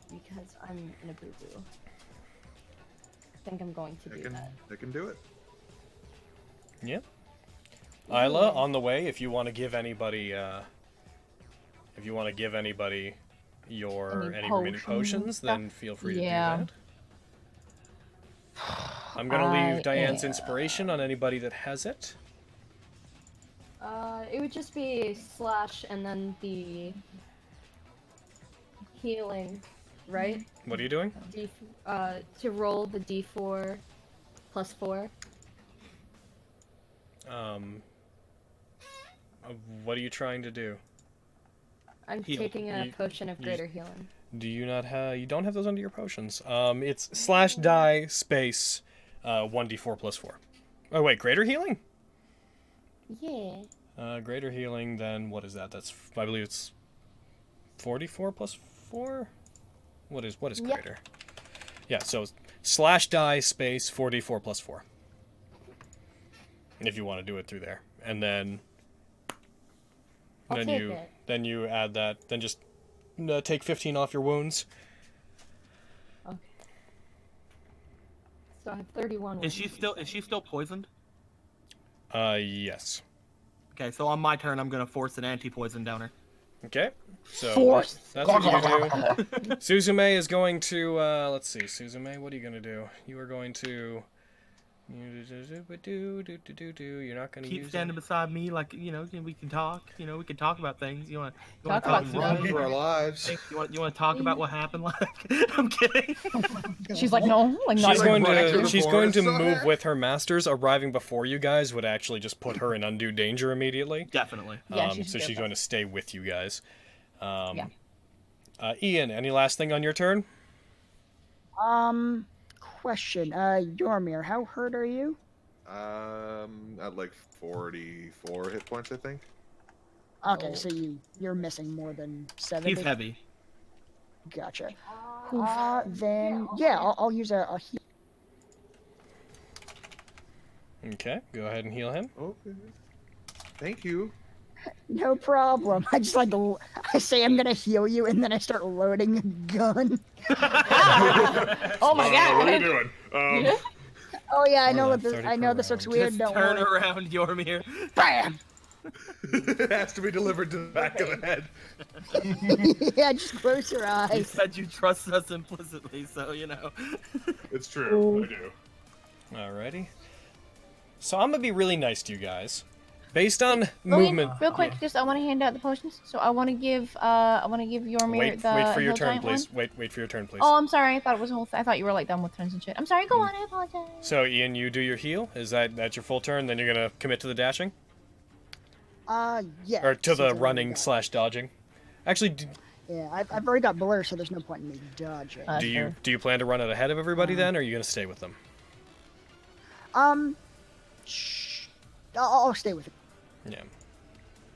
Because I'm in a boo-boo. I think I'm going to do that. They can do it. Yeah. Isla, on the way, if you want to give anybody, your any remaining potions, then feel free to do that. I'm gonna leave Diane's inspiration on anybody that has it. It would just be slash and then the healing, right? What are you doing? To roll the d4 plus 4. What are you trying to do? I'm taking a potion of greater healing. Do you not have? You don't have those under your potions. It's slash die space 1d4 plus 4. Oh wait, greater healing? Yeah. Greater healing. Then what is that? That's I believe it's 44 plus 4. What is greater? Yeah. So slash die space 4d4 plus 4. If you want to do it through there, and then you add that. Then just take 15 off your wounds. Okay. So I have 31. Is she still poisoned? Yes. Okay, so on my turn, I'm gonna force an anti-poison down her. Okay. So that's what you do. Suzume is going to. Let's see, Suzume. What are you gonna do? You are going to. You're not gonna keep standing beside me, like we can talk. We can talk about things. You want to talk about run for our lives? You want to talk about what happened? I'm kidding. She's like, no, like not. She's going to move with her masters. Arriving before you guys would actually just put her in undue danger immediately. Definitely. So she's going to stay with you guys. Ian, any last thing on your turn? Question. Yormir, how hurt are you? At like 44 hit points, I think. Okay, so you're missing more than 70. He's heavy. Gotcha. Then yeah, I'll use a heal. Okay, go ahead and heal him. Okay. Thank you. No problem. I just like to. I say I'm gonna heal you, and then I start loading a gun. Oh my god. What are you doing? Oh yeah, I know Oh, what yeah, this. 30 I know per this looks round. weird. Just Don't turn worry. around, Yormir. Bam! It has to be delivered to the back of the head. Yeah, just close your You eyes. said you trust us implicitly, so you know. It's true. I do. Alrighty. So I'm gonna be really nice to you guys. Based on Lillian, movement. real quick, just I want to hand out the potions. So I want to give Yormir Wait, the wait for your hill turn, giant please. one. Wait for your turn, please. Oh, I'm sorry. I thought it was a whole. I thought you were like done with turns and shit. I'm sorry. Go on. I apologize. So Ian, you do your heal. Is that's your full turn? Then you're gonna commit to the dashing, Yeah. or to since the I already running got- / dodging. Actually, Yeah, I've already got blur, so there's no point in me dodging. do you plan to run it ahead of everybody then, or are you gonna stay with them? Shh. I'll stay with it. Yeah.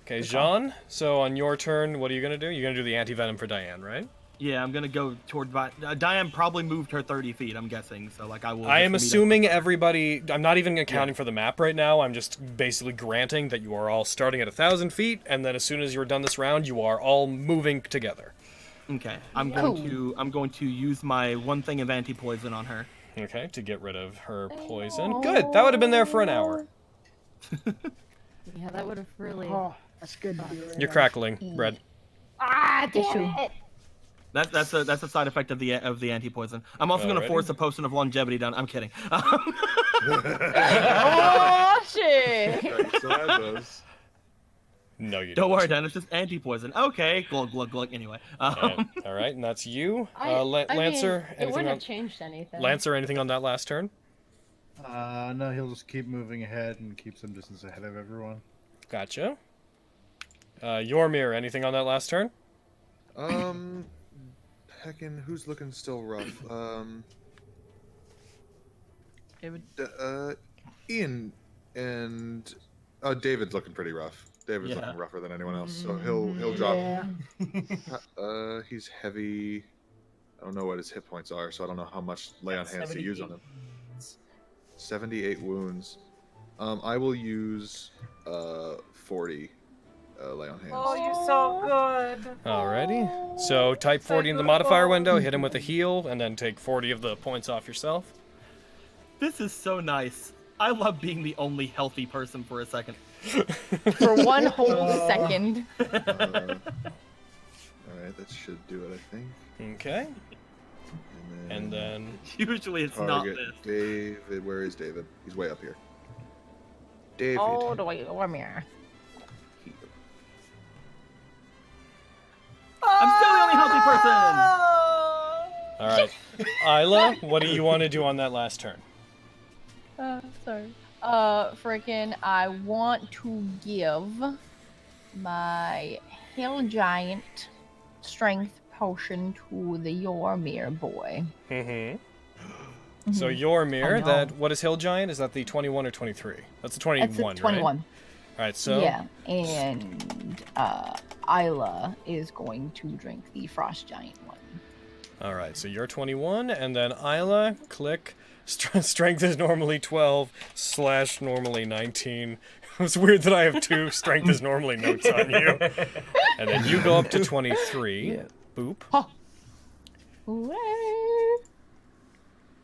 Okay, Jean. So on your turn, what are you gonna do? You're gonna do the anti-venom for Diane, right? Yeah, I'm gonna go toward. Diane probably moved her 30 feet. I'm guessing, so like I will. I just am meet up assuming with her. everybody. I'm not even accounting for the map right now. I'm just basically granting that you are all starting at 1,000 feet, and then as soon as you're done this round, you are all moving together. Okay, I'm going to use my one thing of anti-poison on her. Okay, to get rid of her poison. Good. That would have been there for an hour. Yeah, that would have really. Oh, that's good. To be right You're on. crackling, Red. Ah, damn it. That's a side effect of the anti-poison. I'm also gonna Alrighty. force a potion of longevity down. I'm kidding. Oh shit. Okay, so as those. No, you Don't don't. worry, Dan. It's just anti-poison. Okay, glug glug glug. Anyway. All right, and that's you, Lancer. It Anything wouldn't on have changed anything. Lancer? Anything on that last turn? No, he'll just keep moving ahead and keep some distance ahead of everyone. Gotcha. Yormir, anything on that last turn? Heckin', who's looking still rough? David. Ian and David's looking pretty rough. David's looking rougher than anyone else, so he'll drop. He's heavy. I don't know what his hit points are, so I don't know how much lay on hands to use on him. 78 wounds. I will use 40 lay on hands. Oh, you're so good. Alrighty. So type 40 in the modifier window, hit him with a heal, and then take 40 of the points off yourself. This is so nice. I love being the only healthy person for a second. For one whole second. Alright, that should do it, I think. Okay. And then Usually it's target not this. David, where is David? He's way up here. David. Oh, the way Yormir. I'm still the only healthy person. All right, Isla, what do you want to do on that last turn? Sorry. Frickin', I want to give my Hill Giant strength potion to the Yormir boy. Mm-hmm. So Yormir, what is Hill Giant? Is that the 21 or 23? That's the 21, That's a 21. right? All right, so Yeah, and Isla is going to drink the Frost Giant one. all right, so you're 21, and then Isla, click. Strength is normally 12 / normally 19. It's weird that I have 2 strength is normally notes on you. And then you go up to 23. Yeah. Boop.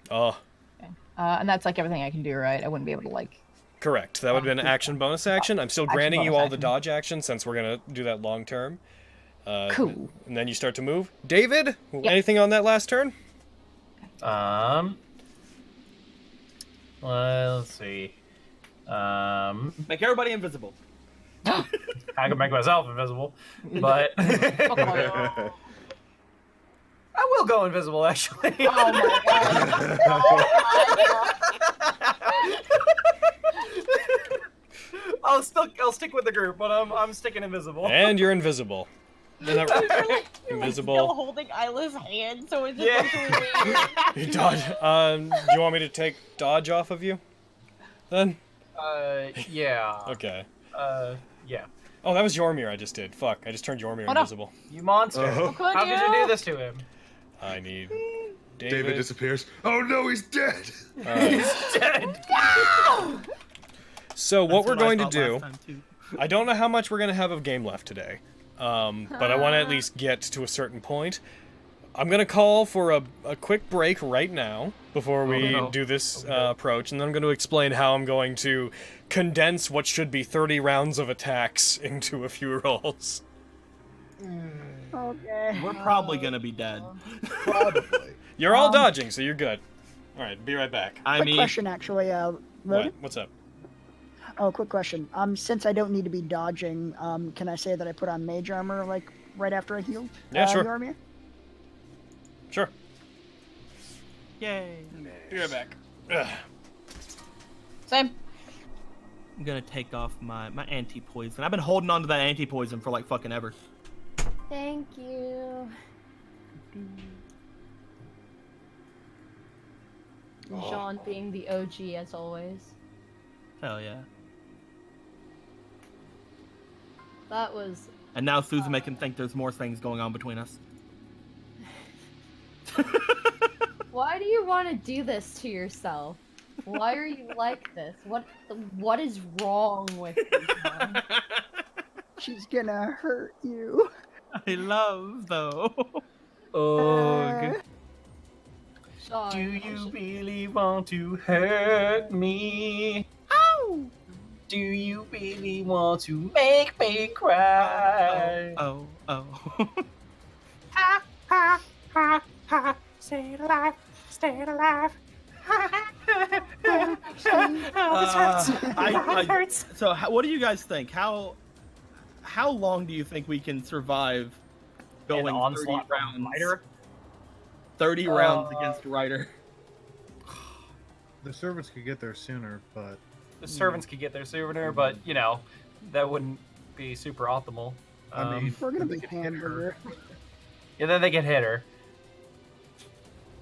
Oh. Okay. And that's like everything I can do, right? I wouldn't be able to like. Correct. That would have been an action bonus action. I'm still granting you bonus all the action. dodge actions since we're going to do that long term. Cool. And then you start to move. David, anything on that last turn? Let's see. Make everybody invisible. I can make myself invisible, but I will go invisible actually. Oh my god. I'll stick with the group, but I'm sticking invisible. And you're invisible. You're Invisible. still holding Isla's hand, so it's just really weird. Dodge. Do you want me to take dodge off of you? Then? Yeah. Okay. Yeah. Oh, that was Yormir I just did. Fuck, I just turned Yormir invisible. You monster. Oh. How could you do this to him? I need David disappears. Oh no, he's dead! Alright. He's dead. So what we're I going to thought do, last time, too. I don't know how much we're going to have of game left today, but I want to at least get to a certain point. I'm going to call for a quick break right now before we do this approach, and then I'm going to explain how I'm going to condense what should be 30 rounds of attacks into a few rolls. Okay. We're probably gonna be dead. Probably. You're all dodging, so you're good. All right, be right back. Quick question, actually. Logan? What's up? Oh, quick question. Since I don't need to be dodging, can I say that I put on mage armor like right after I heal? Yeah, sure. Ourania? Sure. Yay. Be right back. Ugh. Same. I'm gonna take off my anti-poison. I've been holding on to that anti-poison for like fucking ever. Thank you. Jean being the OG as always. Hell yeah. That was. And now Suzume can think there's more things going on between us. Why do you want to do this to yourself? Why are you like this? What is wrong with you? Jean? She's gonna hurt you. I love though. Ugh. Jean, Do you really want to hurt me? Ow! Do you really want to make me cry? Oh. Ha ha ha ha! Stay alive! Stay alive! This hurts. It hurts. So, what do you guys think? How long do you think we can survive going 30 onslaught from rounds? Ryder? 30 rounds against Ryder. The servants could get there sooner, but The servants could get there sooner, but you know, that wouldn't be super optimal. I mean, We're gonna be hamburger. Yeah, then they get hit her.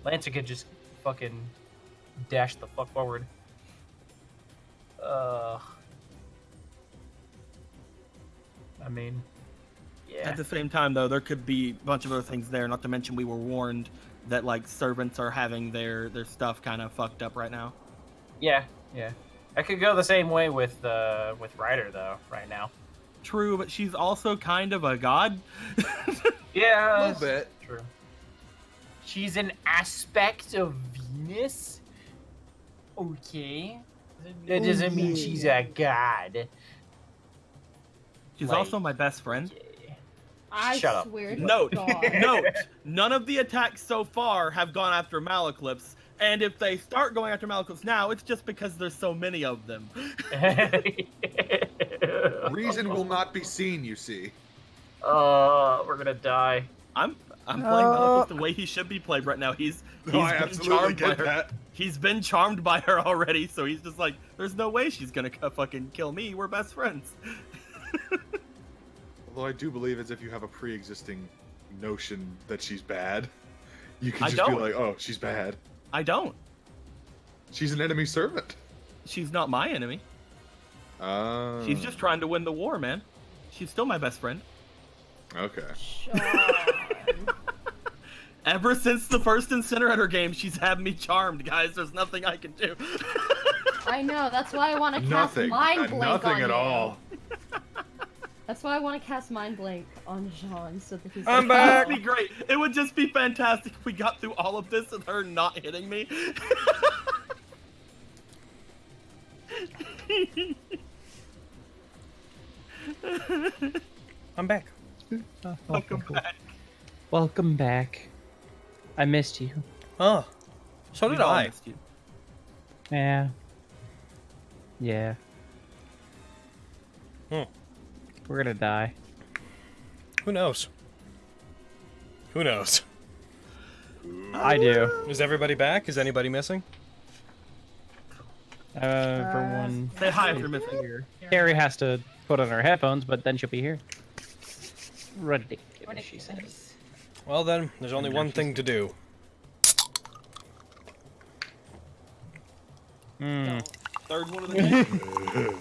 Lancer could just fucking dash the fuck forward. I mean, yeah. At the same time, though, there could be a bunch of other things there. Not to mention, we were warned that like servants are having their stuff kind of fucked up right now. Yeah. I could go the same way with Ryder though, right now. True, but she's also kind of a god. Yeah, A little bit. True. She's an aspect of Venus. Okay. That doesn't mean she's a god. She's Like, also my best friend. I Shut up. swear to Note, God. note, none of the attacks so far have gone after Malaclips, and if they start going after Malaclips now, it's just because there's so many of them. Reason will not be seen, you see. We're gonna die. I'm playing Malaclips the way he should be played right now. He's No, I been absolutely charmed by get her. that. He's been charmed by her already, so he's just like, there's no way she's gonna fucking kill me. We're best friends. Although I do believe as if you have a pre-existing notion that she's bad, you can I just be don't. like, oh, she's bad. I don't. She's an enemy servant. She's not my enemy. She's just trying to win the war, man. She's still my best friend. Okay. Ever since the first Incinerator game, she's had me charmed, guys. There's nothing I can do. I know. That's why I want to cast Nothing. Mind Blink Nothing on at you. all. That's why I want to cast Mind Blink on Jean so that he's. I'm like, back. That'd be great. It would just be fantastic if we got through all of this with her not hitting me. I'm back. Welcome back. Welcome back. I missed you. Oh, so did We all I. missed you. Yeah. Yeah. Hmm. We're gonna die. Who knows? Who knows? I do. Is everybody back? Is anybody missing? For one. Say hi if you're missing here. Carrie has to put on her headphones, but then she'll be here. Ready, she says. Well then, there's only one thing to do. Third one of the game.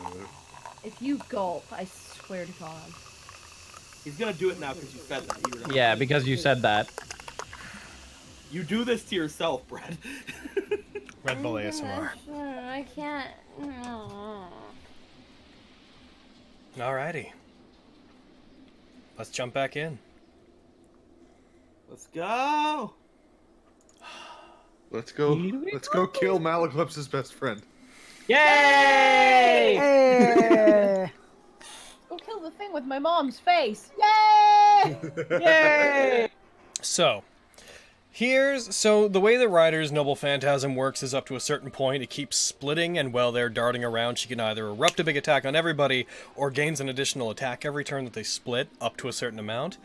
If you gulp, I swear to God. He's gonna do it now because you said that. You were- Yeah, because you said that. You do this to yourself, Brad. Red Bull ASMR. I can't. Alrighty. Let's jump back in. Let's go. Let's go. Let's go kill Malaclips's best friend. Yay! Hey! Go kill the thing with my mom's face. Yay! Yay! So, so the way that Ryder's Noble Phantasm works is up to a certain point, it keeps splitting, and while they're darting around, she can either erupt a big attack on everybody, or gains an additional attack every turn that they split, up to a certain amount.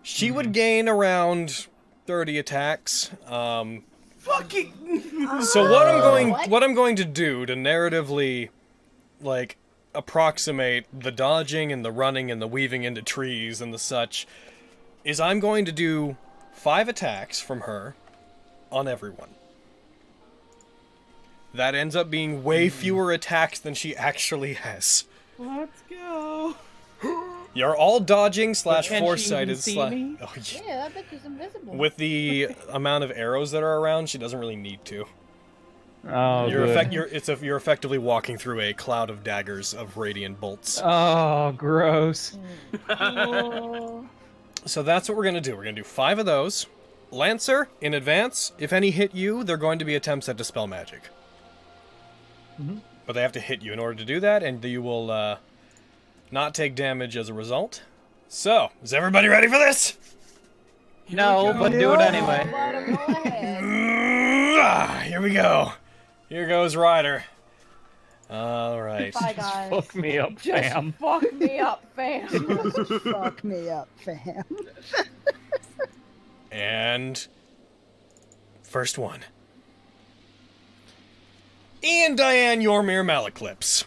She would gain around 30 attacks. Fucking. So what I'm going to do to narratively, like, approximate the dodging and the running and the weaving into trees and the such, is I'm going to do 5 attacks from her on everyone. That ends up being way fewer attacks than she actually has. Let's go. You're all dodging / Can she foresighted even see me? Oh, yeah. Yeah, that bitch is invisible. With the amount of arrows that are around, she doesn't really need to. Oh, You're good. you're effectively walking through a cloud of daggers of radiant bolts. Oh, gross. So that's what we're gonna do. We're gonna do 5 of those. Lancer, in advance, if any hit you, they're going to be attempts at Dispel Magic. But they have to hit you in order to do that, and you will not take damage as a result. So, is everybody ready for this? No, but do it anyway. Here we go. Here goes Ryder. Alright. Bye, guys. Fuck me up, fam. Fuck me up, fam. Fuck me up, fam. And first one. Ian Diane Yormir Malaclips.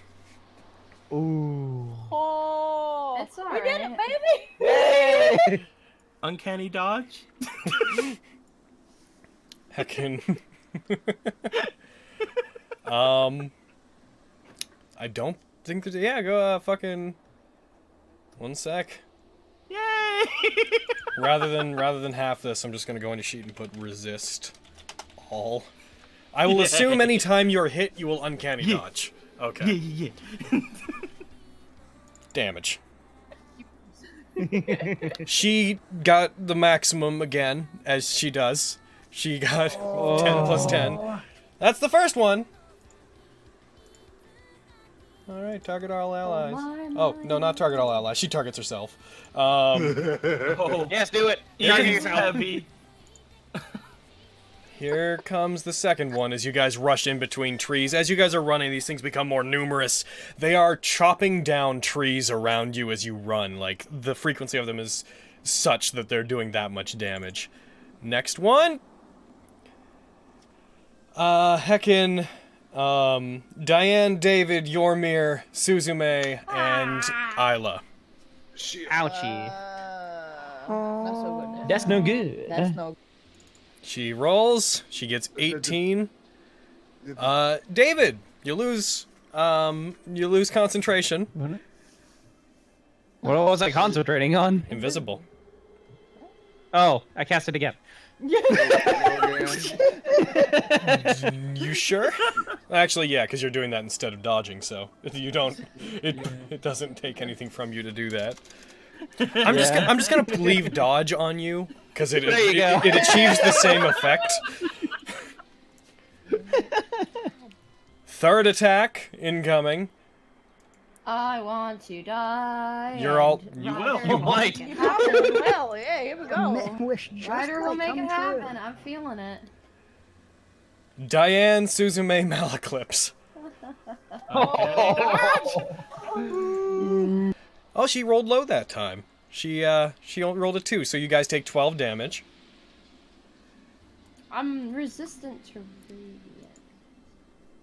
Ooh. Oh, It's we did it, baby! Uncanny dodge. Heckin'. I don't think that. Yeah, go fucking. One sec. Yay! Rather than half this, I'm just gonna go into sheet and put resist all. I will assume anytime you're hit, you will uncanny dodge. Okay. Yeah. Damage. She got the maximum again, as she does. She got 10 plus 10. That's the first one. Alright, target all allies. Oh, no, not target all allies. She targets herself. Yes, do it. Target yourself. Heavy. Here comes the second one as you guys rush in between trees. As you guys are running, these things become more numerous. They are chopping down trees around you as you run. Like, the frequency of them is such that they're doing that much damage. Next one. Heckin', Diane, David, Yormir, Suzume, and Isla. Ouchie. That's so good. That's no good. That's no good. She rolls. She gets 18. David, you lose concentration. What was I concentrating on? Invisible. Oh, I cast it again. You sure? Actually, yeah, because you're doing that instead of dodging, so you don't. It doesn't take anything from you to do that. I'm just gonna leave dodge on you because it achieves the same effect. Third attack incoming. I want to die. You're all. You will. You might. Well, yeah, here we go. Wish just Ryder will might make it come true. happen. I'm feeling it. Diane Suzume Malaclips. Oh, she rolled low that time. She rolled a 2, so you guys take 12 damage. I'm resistant to radiant.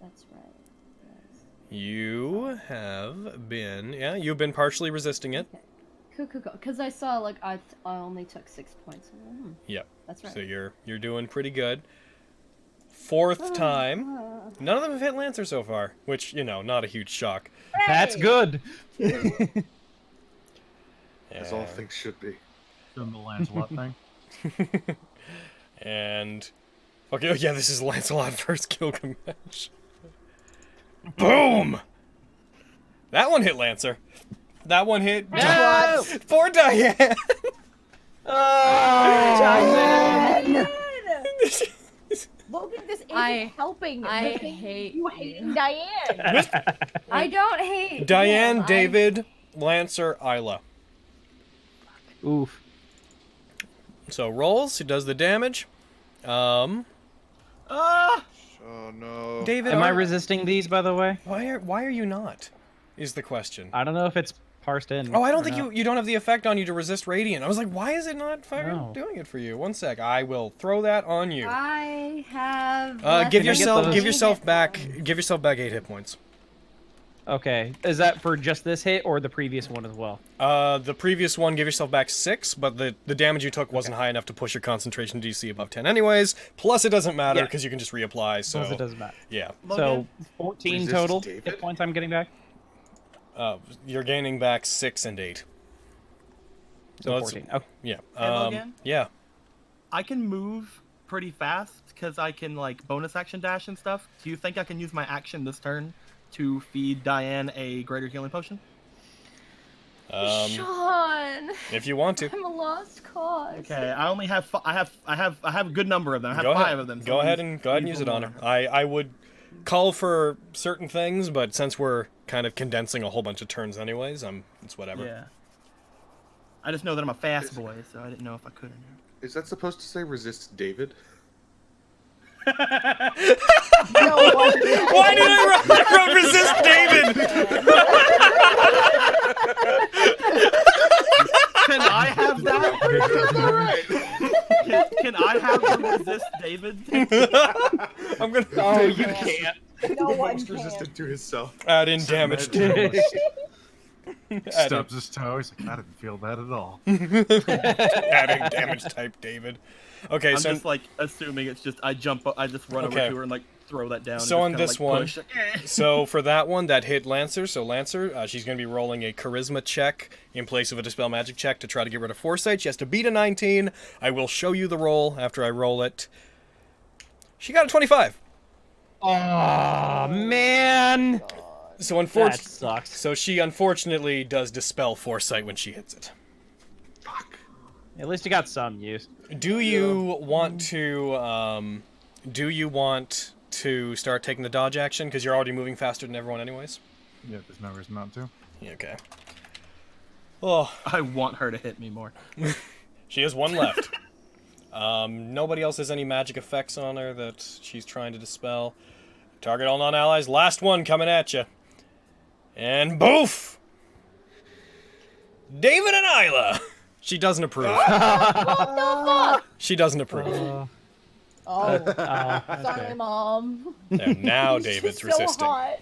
That's right. Yes. You have been, you've been partially resisting it. Cool. Because I saw like I only took 6 points. Yep. That's right. So you're doing pretty good. Fourth time. None of them have hit Lancer so far, which, not a huge shock. That's good. As all things should be. Doing the Lancelot thing. And okay, oh yeah, this is Lancelot versus Gilgamesh. Boom! That one hit Lancer. That one hit. No! Poor Diane. Diane! Logan, this isn't I- helping. I The thing- hate you. Hating Diane. I don't hate Diane, him. David, Lancer, Isla. Oof. So rolls. Who does the damage? Oh no. David, Am I resisting these, by the way? Why are you not? Is the question. I don't know if it's parsed in. Oh, I don't or think not. you don't have the effect on you to resist radiant. I was like, why is it not fucking doing it for you? One sec. I will throw that on you. I have. Give less yourself than give 8 yourself hit back points. give yourself back 8 hit points. Okay. Is that for just this hit or the previous one as well? The previous one, give yourself back 6, but the damage you took wasn't high enough to push your concentration DC above 10 anyways. Plus, it doesn't matter Yeah. because you can just reapply, so... Plus it doesn't matter. Yeah. So, 14 Resist total David? hit points I'm getting back? You're gaining back 6 and 8. So let's- 14. Okay. Yeah. Hey, Logan? Yeah. I can move pretty fast because I can like bonus action dash and stuff. Do you think I can use my action this turn to feed Diane a greater healing potion? Sean, If you want to. I'm a lost cause. Okay, I only have I have a good number of them. I have Go 5 ahead. of them. so Go I'll ahead and use it on her. I would call for certain things, but since we're kind of condensing a whole bunch of turns anyways, it's whatever. Yeah. I just know that I'm a fast boy, so I didn't know if I could or not. Is that supposed to say resist David? No, Why did I wrote resist David? Can I have that? Can I have the resist David? I'm gonna. Oh, you can't. No one Most can. resistant to himself. Add in damage to Stubs his toe. He's like, I didn't feel that at all. adding damage type David. Okay, I'm so just like assuming it's just I just run Okay. over to her and like throw that down. So on and just this kinda, one, like, push. so for that one, that hit Lancer. So Lancer, she's going to be rolling a Charisma check in place of a Dispel Magic check to try to get rid of Foresight. She has to beat a 19. I will show you the roll after I roll it. She got a 25. Oh, man. So That unfortunately, sucks. so she unfortunately does Dispel Foresight when she hits it. At least you got some use. Do you want to start taking the dodge action because you're already moving faster than everyone anyways? Yeah, there's no reason not to. Yeah, okay. Oh, I want her to hit me more. she has one left. Nobody else has any magic effects on her that she's trying to dispel. Target all non-allies. Last one coming at you. And boof! David and Isla! She doesn't approve. What the fuck? She doesn't approve. Sorry, Mom. And now David's She's so resisting. hot.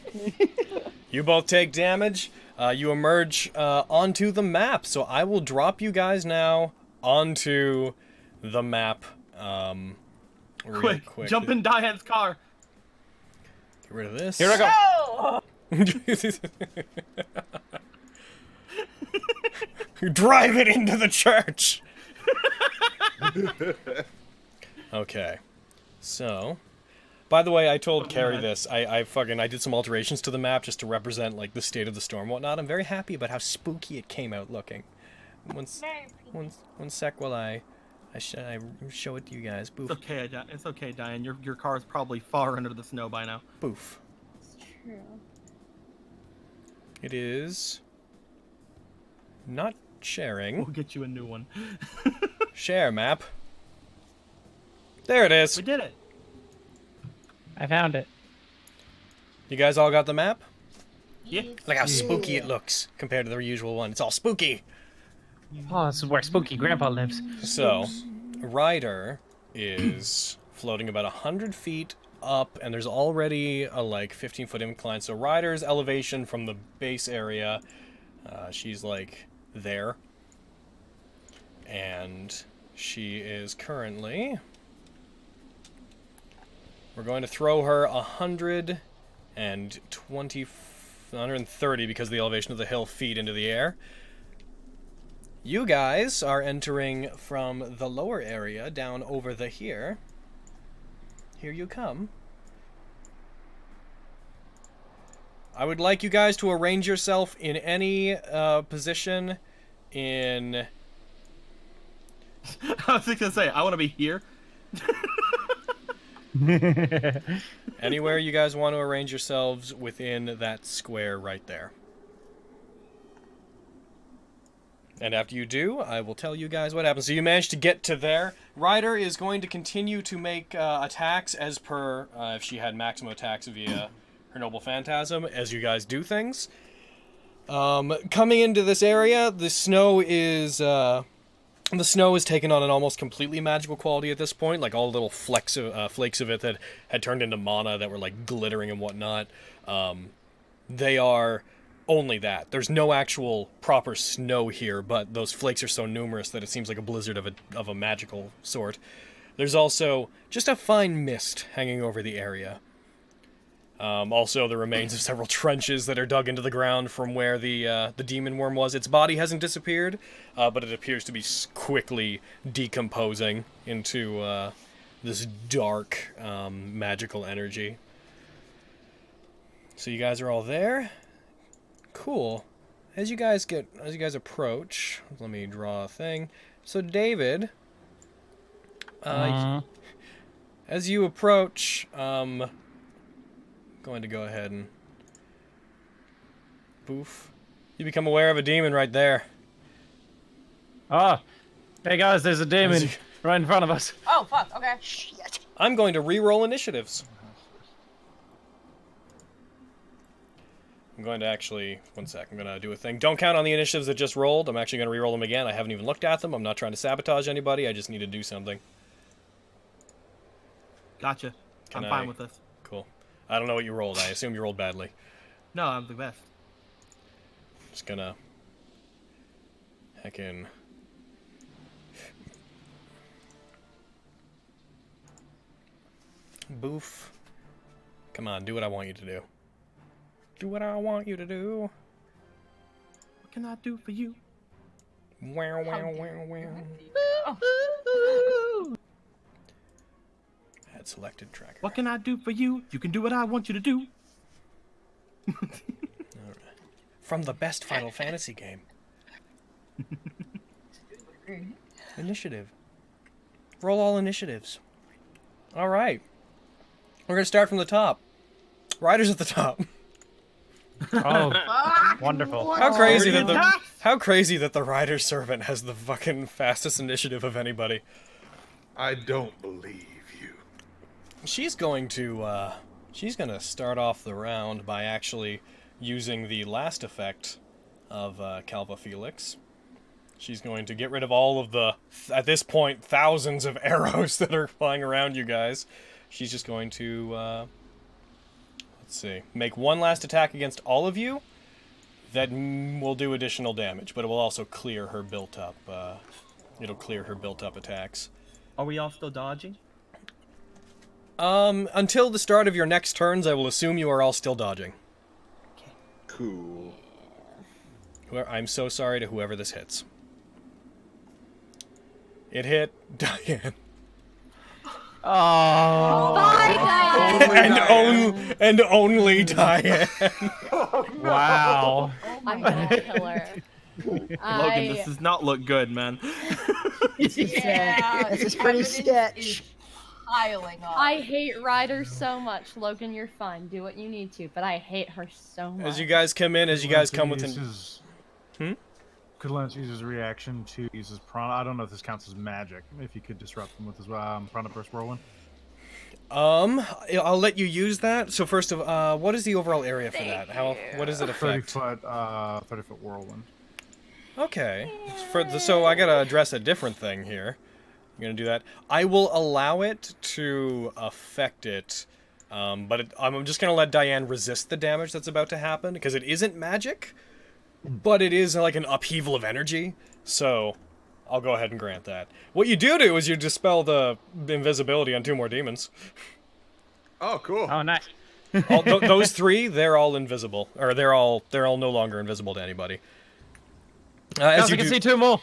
You both take damage. You emerge onto the map. So I will drop you guys now onto the map. Real quick. Jump in Diane's car. Get rid of this. Here I go. Drive it into the church. Okay. So, by the way, I told Carrie this. I did some alterations to the map just to represent like the state of the storm and whatnot. I'm very happy about how spooky it came out looking. One sec while I show it to you guys. Boof. It's okay, Diane. Your car is probably far under the snow by now. Boof. True. It is not sharing. We'll get you a new one. Share map. There it is. We did it. I found it. You guys all got the map? Yeah. Look how spooky it looks compared to the usual one. It's all spooky. Oh, this is where Spooky Grandpa lives. So, Ryder is floating about 100 feet up, and there's already a like 15-foot incline. So Ryder's elevation from the base area, she's like there, and she is currently. We're going to throw her 130 because the elevation of the hill feet into the air. You guys are entering from the lower area down over the here. Here you come. I would like you guys to arrange yourself in any position in... I was just gonna say, I want to be here. Anywhere you guys want to arrange yourselves within that square right there. And after you do, I will tell you guys what happens. So you managed to get to there. Ryder is going to continue to make attacks as per if she had maximum attacks via her Noble Phantasm as you guys do things. Coming into this area, the snow is taken on an almost completely magical quality at this point. Like all the little flakes of it that had turned into mana that were like glittering and whatnot. They are only that. There's no actual proper snow here, but those flakes are so numerous that it seems like a blizzard of a magical sort. There's also just a fine mist hanging over the area. Also, the remains of several trenches that are dug into the ground from where the demon worm was. Its body hasn't disappeared, but it appears to be quickly decomposing into this dark magical energy. So you guys are all there. Cool. As you guys approach, let me draw a thing. So David, as you approach, going to go ahead and poof. You become aware of a demon right there. Ah, hey guys, there's a demon right in front of us. Oh, fuck, okay. Shit. I'm going to re-roll initiatives. I'm going to actually, one sec, I'm going to do a thing. Don't count on the initiatives that just rolled. I'm actually going to re-roll them again. I haven't even looked at them. I'm not trying to sabotage anybody. I just need to do something. Gotcha. I'm fine with this. Cool. I don't know what you rolled. I assume you rolled badly. No, I'm the best. Just gonna... heckin'... Boof. Come on, do what I want you to do. Do what I want you to do. What can I do for you? Wow, wow, wow, wow. Add selected tracker. What can I do for you? You can do what I want you to do. From the best Final Fantasy game. Initiative. Roll all initiatives. Alright. We're gonna start from the top. Ryder's at the top. Oh, wonderful. How crazy that the Ryder servant has the fucking fastest initiative of anybody. I don't believe you. She's going to start off the round by actually using the last effect of Calva Felix. She's going to get rid of all of the, at this point, thousands of arrows that are flying around you guys. She's just going to, let's see, make one last attack against all of you. That will do additional damage, but it will also clear her built-up, it'll clear her built-up attacks. Are we all still dodging? Until the start of your next turns, I will assume you are all still dodging. Cool. I'm so sorry to whoever this hits. It hit Diane. Oh. Bye, Diane. And only Diane. Wow. I'm gonna kill her. Logan, this does not look good, man. Yeah, This is pretty sketch. piling on. I hate Ryder so much. Logan, you're fine. Do what you need to, but I hate her so much. As you guys come in, as you guys come within... Could Lance use his reaction to use his prana? I don't know if this counts as magic. If you could disrupt him with his prana burst whirlwind. I'll let you use that. So first of, what is the overall area for that? What does it affect? 30 foot whirlwind. Okay. So I gotta address a different thing here. I'm gonna do that. I will allow it to affect it, but I'm just gonna let Diane resist the damage that's about to happen because it isn't magic. But it is like an upheaval of energy, so I'll go ahead and grant that. What you do is you dispel the invisibility on 2 more demons. Oh, cool. Oh, nice. Those 3, they're all invisible, or they're all no longer invisible to anybody. As you can see 2 more.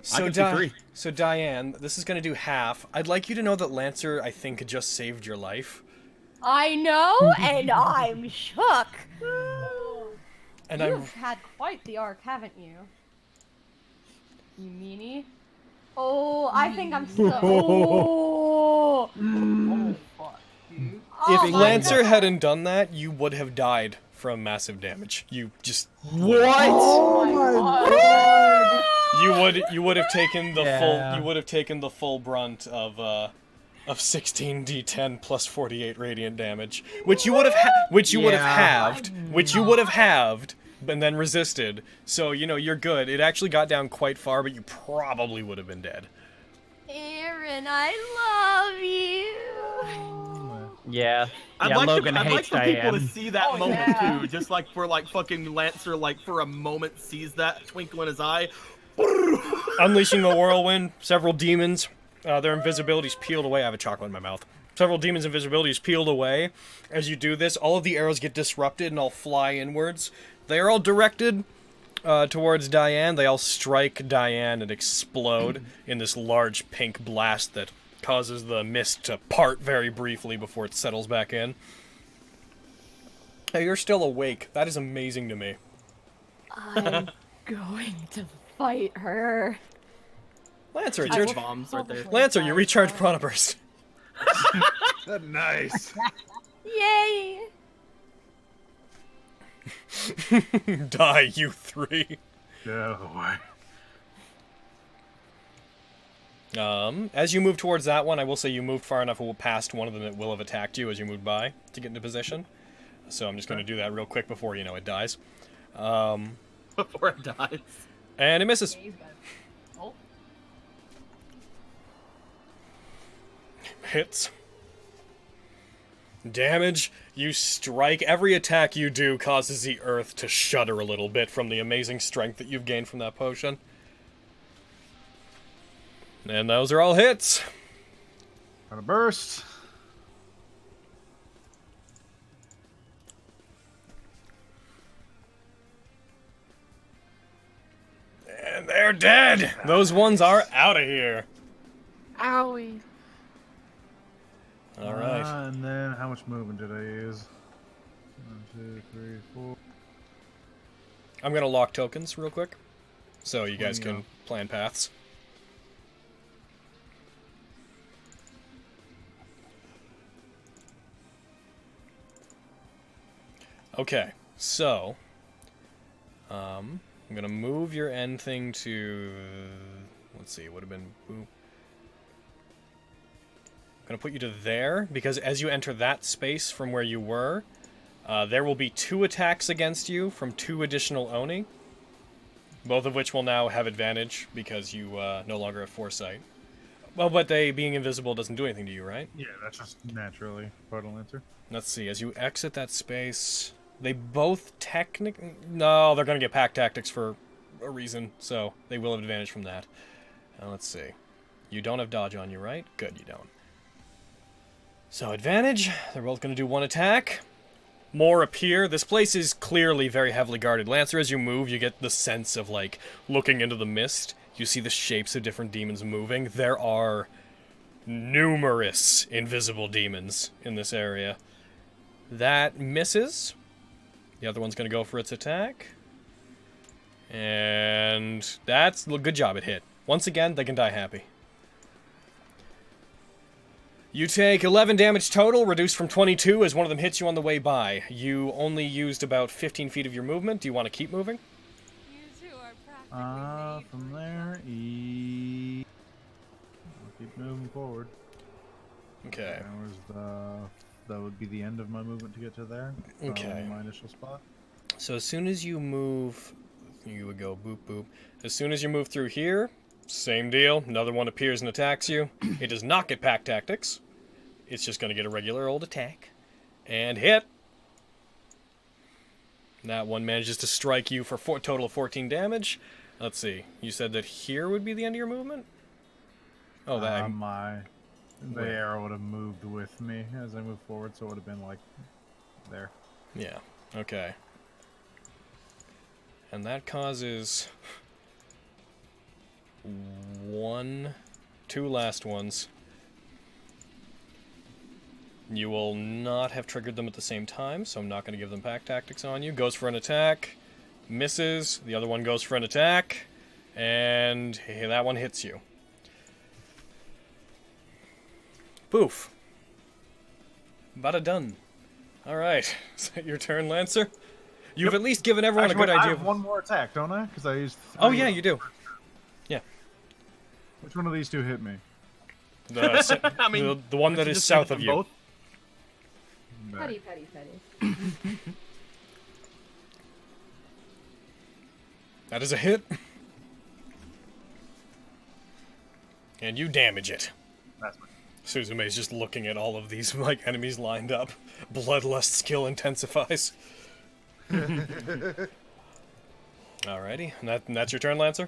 So Diane, this is gonna do half. I'd like you to know that Lancer, I think, just saved your life. I know, and I'm shook. And You've had quite the arc, haven't you? You meanie. Oh, I think I'm so. Oh. Oh fuck, dude. Oh If my Lancer God. hadn't done that, you would have died from massive damage. You just What? Oh my god! you would have taken the Yeah. full the full brunt of 16d10 plus 48 radiant damage, which you would have halved, and then resisted. So you're good. It actually got down quite far, but you probably would have been dead. Aaron, I love you. Yeah. I'd Yeah, like Logan I'd like hates for people to Diane. see that Oh, moment yeah. too, just like for fucking Lancer, like for a moment sees that twinkle in his eye. Unleashing the whirlwind, several demons, their invisibilities peeled away. I have a chocolate in my mouth. Several demons' invisibilities peeled away. As you do this, all of the arrows get disrupted and all fly inwards. They are all directed towards Diane. They all strike Diane and explode in this large pink blast that causes the mist to part very briefly before it settles back in. Hey, you're still awake. That is amazing to me. I'm going to fight her. Lancer, it's I your will bombs right there. Lancer, you recharge Prana Burst. Nice. Yay! Die, you three. Get out of the way. As you move towards that one, I will say you moved far enough past one of them that will have attacked you as you moved by to get into position. So I'm just going to do that real quick before, it dies. Before it dies. And it misses. Oh. Hits. Damage. You strike. Every attack you do causes the earth to shudder a little bit from the amazing strength that you've gained from that potion. And those are all hits. Got a burst. And they're dead. Those ones are out of here. Owie. All right. And then how much movement did I use? 1, 2, 3, 4. I'm going to lock tokens real quick so you guys Yeah. can plan paths. Okay, so I'm gonna move your end thing to, let's see, it would have been, I'm gonna put you to there, because as you enter that space from where you were, there will be 2 attacks against you from 2 additional Oni, both of which will now have advantage because you no longer have foresight. Well, but they being invisible doesn't do anything to you, right? Yeah, that's just naturally part of Lancer. Let's see, as you exit that space, they both technically... No, they're going to get pack tactics for a reason, so they will have advantage from that. Let's see. You don't have dodge on you, right? Good, you don't. So advantage, they're both going to do 1 attack. More appear. This place is clearly very heavily guarded. Lancer, as you move, you get the sense of, like, looking into the mist. You see the shapes of different demons moving. There are numerous invisible demons in this area. That misses. The other one's going to go for its attack. And that's... Good job, it hit. Once again, they can die happy. You take 11 damage total, reduced from 22 as one of them hits you on the way by. You only used about 15 feet of your movement. Do you want to keep moving? From there, I'll keep moving forward. Okay. That would be the end of my movement to get to there. Okay. My initial spot. So as soon as you move, you would go boop boop. As soon as you move through here, same deal. Another one appears and attacks you. It does not get pack tactics. It's just going to get a regular old attack. And hit. That one manages to strike you for a total of 14 damage. Let's see. You said that here would be the end of your movement? Oh, that... The arrow would have moved with me as I moved forward, so it would have been like there. Yeah, okay. And that causes 2 last ones. You will not have triggered them at the same time, so I'm not going to give them pack tactics on you. Goes for an attack, misses. The other one goes for an attack, and hey, that one hits you. Poof. Bada done. Alright, is that your turn, Lancer? You've at least given everyone Actually, a good I idea. have one more attack, don't I? Because I used. Oh yeah, you do. Yeah. Which one of these two hit me? I mean, the one that is south of you. Both? Petty, petty, petty. That is a hit. And you damage it. That's right. Suzume's just looking at all of these like enemies lined up. Bloodlust skill intensifies. Alrighty, and that's your turn, Lancer?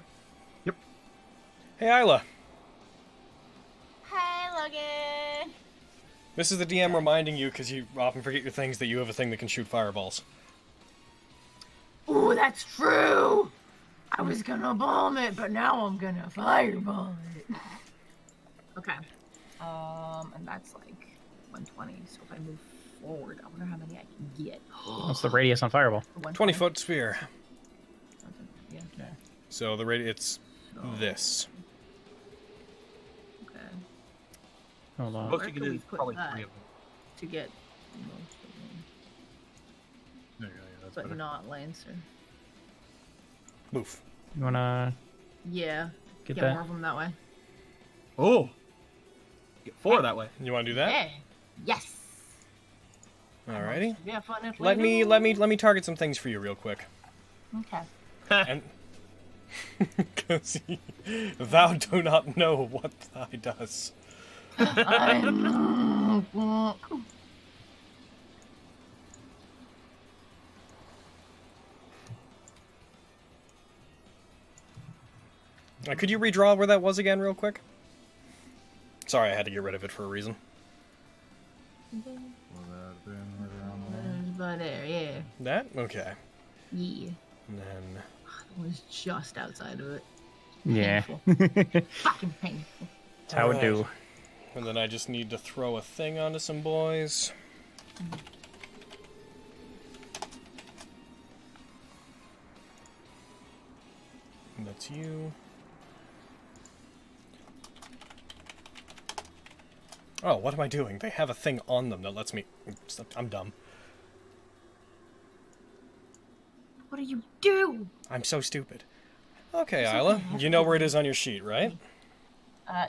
Yep. Hey, Isla. Hi, Logan. This is the DM reminding you, because you often forget your things, that you have a thing that can shoot fireballs. Ooh, that's true. I was gonna bomb it, but now I'm gonna fireball it. Okay. And that's like 120. So if I move forward, I wonder how many I can get. What's the radius on fireball? 20-foot sphere. Yeah. So the it's this. Okay. Hold on. Most you can do is put probably that 3 of them. To get most of them, There you go, yeah, that's but better. not Lancer. Move. You wanna Yeah. get Get that? more of them that way. Oh! Get 4 that way. You want to do that? Yeah. Yes. Alrighty. Yeah, fun if Let we me do. target some things for you real quick. Okay. And because thou do not know what thy does. I know. Could you redraw where that was again real quick? Sorry, I had to get rid of it for a reason. By there, yeah. That? Okay. Yeah. And then... It was just outside of it. Yeah. Painful. Fucking painful. That's how it do. And then I just need to throw a thing onto some boys. And that's you. Oh, what am I doing? They have a thing on them that lets me... I'm dumb. What do you do? I'm so stupid. Okay, Isla, you know where it is on your sheet, right?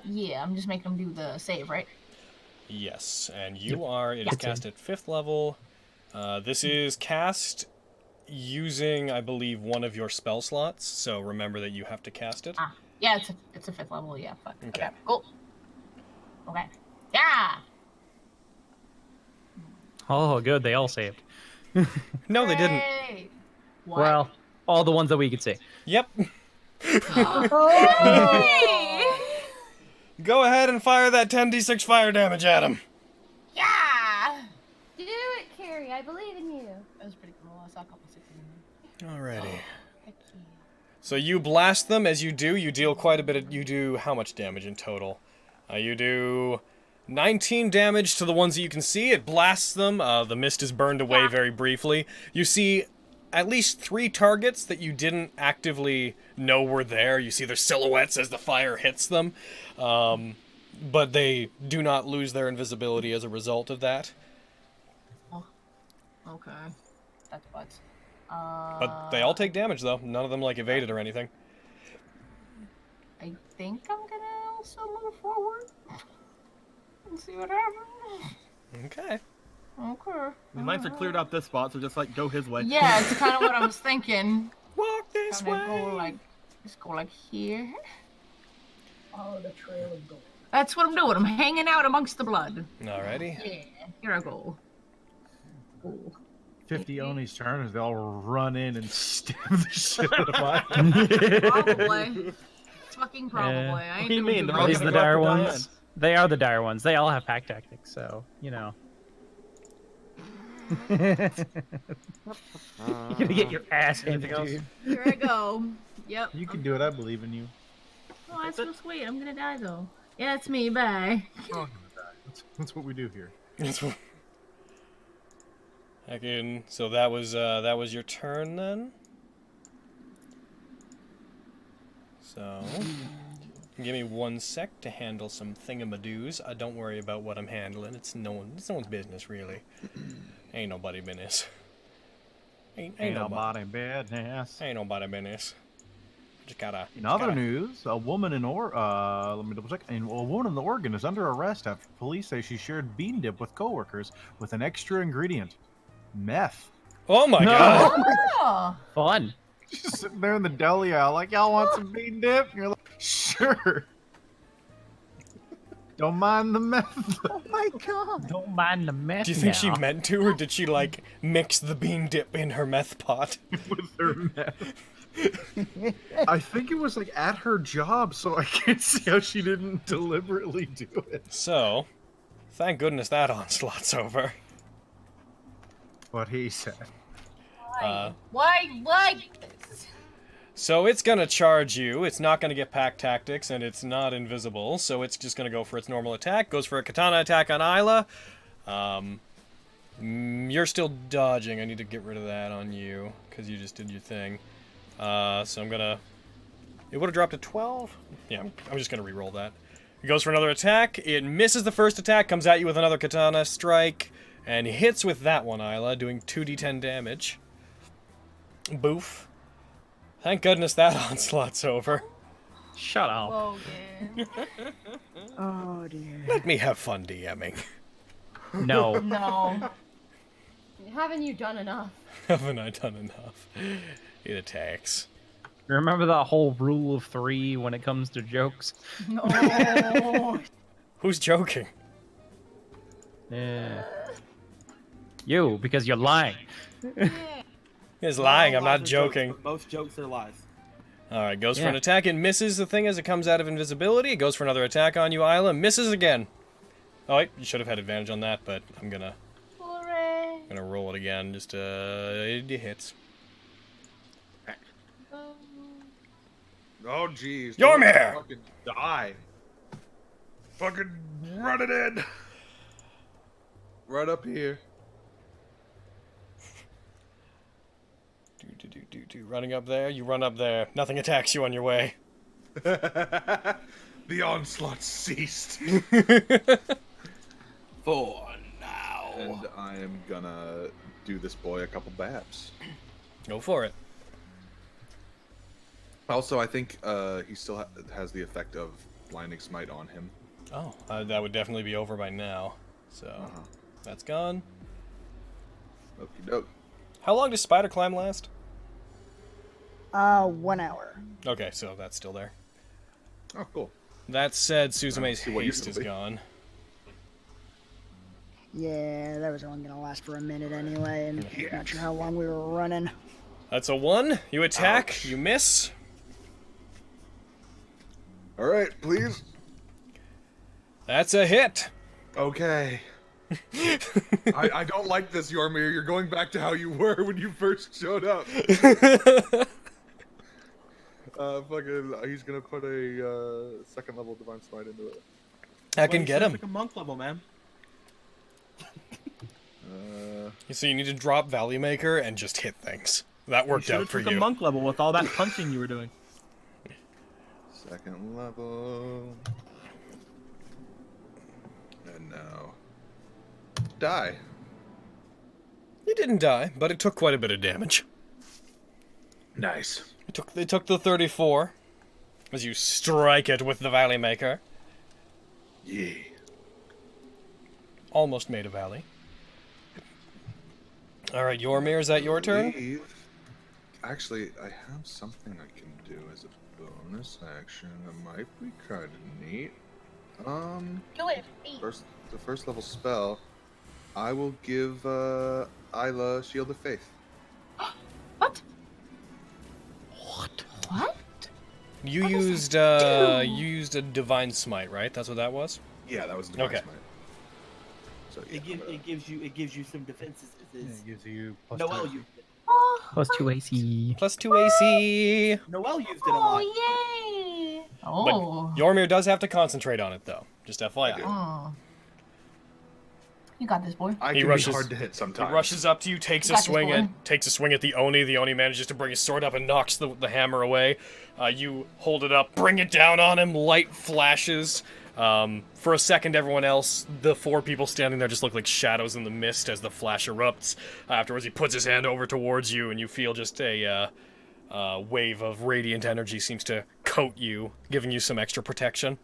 Yeah, I'm just making them do the save, right? Yes, and you are... It is cast at 5th level. This is cast using, I believe, one of your spell slots, so remember that you have to cast it. Ah, yeah, it's a 5th level, yeah, fuck. Okay. Cool. Okay. Yeah! Oh, good. They all saved. No, they didn't. Hey! What? Well, all the ones that we could see. Yep. Oh! Go ahead and fire that 10d6 fire damage at him. Yeah! Do it, Carrie. I believe in you. That was pretty cool. I saw a couple sixes in there. Alrighty. Heck yeah. So you blast them. As you do, you deal quite a bit of... You do how much damage in total? You do 19 damage to the ones that you can see. It blasts them. The mist is burned away very briefly. You see at least 3 targets that you didn't actively know were there. You see their silhouettes as the fire hits them. But they do not lose their invisibility as a result of that. Oh. Okay. That's butts. But they all take damage, though. None of them, like, evaded or anything. I think I'm gonna also move forward and see what happens. Okay. Okay. The Lancer cleared out this spot, so just like go his way. Yeah, it's kind of what I was thinking. Walk this way. Just go like here. Follow the trail of gold. That's what I'm doing. I'm hanging out amongst the blood. Alrighty. Yeah, here I go. Ooh. 50 Oni's turn as they all run in and stab the shit out of Probably. It's fucking probably. I ain't What do you doing mean? too They're all good. These are the gonna go dire after ones. They are the dire ones. They all have pack tactics, so, you know. You're gonna get your ass handed to you. Here I go. Yep. You can do it. I believe in you. Oh, that's so sweet. I'm gonna die though. Yeah, it's me. Bye. We're all gonna die. That's what we do here. So that was your turn then. So give me 1 sec to handle some thingamadoos. Don't worry about what I'm handling. It's no one's business really. Ain't nobody business. Ain't nobody business. Ain't nobody business. Just gotta. In other news, a woman in let me double check. A woman in Oregon is under arrest after police say she shared bean dip with coworkers with an extra ingredient, meth. Oh my god! Oh. Fun. She's sitting there in the deli aisle, like, y'all want some bean dip? And you're like, sure. Don't mind the meth. Oh my god! Don't mind the meth. Do you think she meant to, or did she like mix the bean dip in her meth pot? With her meth. I think it was like at her job, so I can't see how she didn't deliberately do it. So, thank goodness that onslaught's over. What he said. Why this? So it's gonna charge you. It's not gonna get pack tactics, and it's not invisible. So it's just gonna go for its normal attack. Goes for a katana attack on Isla. You're still dodging. I need to get rid of that on you because you just did your thing. So I'm gonna. It would have dropped to 12. Yeah, I'm just gonna re-roll that. It goes for another attack. It misses the first attack. Comes at you with another katana strike, and hits with that one, Isla, doing 2d10 damage. Boof. Thank goodness that onslaught's over. Shut up. Logan. Oh dear. Let me have fun DMing. No. No. Haven't you done enough? Haven't I done enough? It attacks. Remember that whole rule of 3 when it comes to jokes? No. Who's joking? Yeah. You, because you're lying. He's lying, I'm not joking. Most jokes are lies. Alright, goes for an attack and misses the thing as it comes out of invisibility. It goes for another attack on you, Isla. Misses again. Oh, wait, you should have had advantage on that, but I'm gonna roll it again. Just, it hits. Oh, jeez. Yormir! Fucking die. Fucking run it in. Right up here. Running up there, you run up there. Nothing attacks you on your way. The onslaught ceased. For now. And I am gonna do this boy a couple babs. Go for it. Also, I think he still has the effect of blinding smite on him. Oh, that would definitely be over by now. So, that's gone. Okie doke. How long does spider climb last? 1 hour. Okay, so that's still there. Oh, cool. That said, Suzume's see what haste you is can be. gone. Yeah, that was only gonna last for a minute anyway, and not sure how long we were running. That's a 1. You attack, you miss. Alright, please. That's a hit. Okay. I don't like this, Yormir. You're going back to how you were when you first showed up. Fucking, he's gonna put a second level divine smite into it. I can get him. Like a monk level, man. So you need to drop Value Maker and just hit things. That worked out for you. you. A monk level with all that punching you were doing. Second level. And now. Die. It didn't die, but it took quite a bit of damage. Nice. It took the 34 as you strike it with the Valley Maker. Yeah. Almost made a valley. Alright, Yormir, is that your turn? Actually, I have something I can do as a bonus action that might be kind of neat. Do it. The first level spell, I will give Isla Shield of Faith. What? You used you used a Divine Smite, right? That's what that was? Yeah, that was Divine okay. Smite. So It gives you some defenses. It gives you plus Noel 2. used it. Plus 2 AC. Plus 2 AC. Noel used it a lot. Yay! But Yormir does have to concentrate on it, though. Just FYI. Oh. You got this, boy. I He can rushes- be hard to hit sometimes. He rushes up to you, takes You a got this, swing boy. at the Oni. The Oni manages to bring his sword up and knocks the hammer away. You hold it up, bring it down on him. Light flashes. For a second, everyone else, the 4 people standing there, just look like shadows in the mist as the flash erupts. Afterwards, he puts his hand over towards you, and you feel just a wave of radiant energy seems to coat you, giving you some extra protection.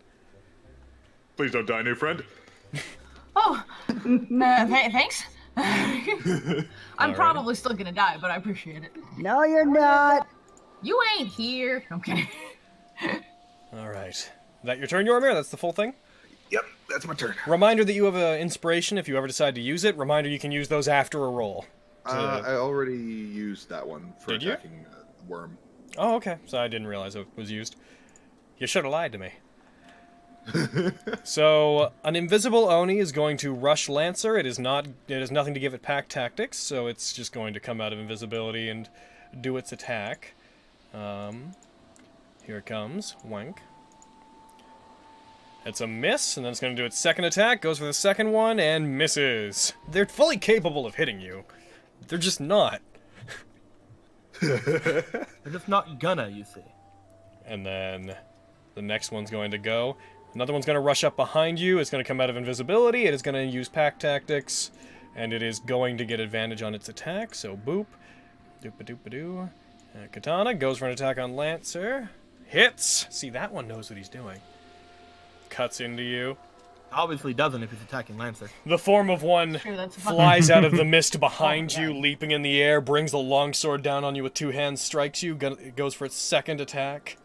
Please don't die, new friend. Oh, thanks. I'm Alright. probably still gonna die, but I appreciate it. No, you're not. You ain't here. I'm kidding. Alright. Is that your turn, Yormir? That's the full thing? Yep, that's my turn. Reminder that you have an inspiration if you ever decide to use it. Reminder you can use those after a roll. I already used that one for Did you? attacking Worm. Oh, okay. So I didn't realize it was used. You should have lied to me. So, an invisible Oni is going to rush Lancer. It has nothing to give it pack tactics, so it's just going to come out of invisibility and do its attack. Here it comes. Wank. It's a miss, and then it's going to do its second attack, goes for the second one, and misses. They're fully capable of hitting you. They're just not. They're just not gonna, you see. And then the next one's going to go. Another one's going to rush up behind you. It's going to come out of invisibility. It is going to use pack tactics. And it is going to get advantage on its attack. So boop. Doop-a-doop-a-doo. Katana goes for an attack on Lancer. Hits! See, that one knows what he's doing. Cuts into you. Obviously doesn't if he's attacking Lancer. The form of one Sure, that's flies out of the mist behind you, leaping in the air, brings the longsword down on you with 2 hands, strikes you, it goes for its second attack.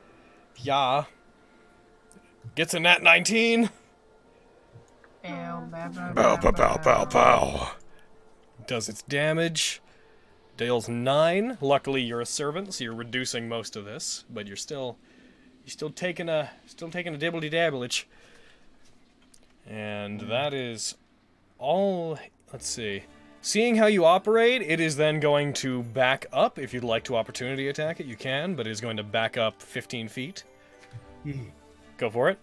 Yeah. Gets a Nat19. Bow, bow, bow, bow, bow. Does its damage. Deals 9. Luckily, you're a servant, so you're reducing most of this, but you're still taking a dibbledy dabblage. And that is all. Let's see. Seeing how you operate, it is then going to back up. If you'd like to opportunity attack it, you can, but it is going to back up 15 feet. Go for it.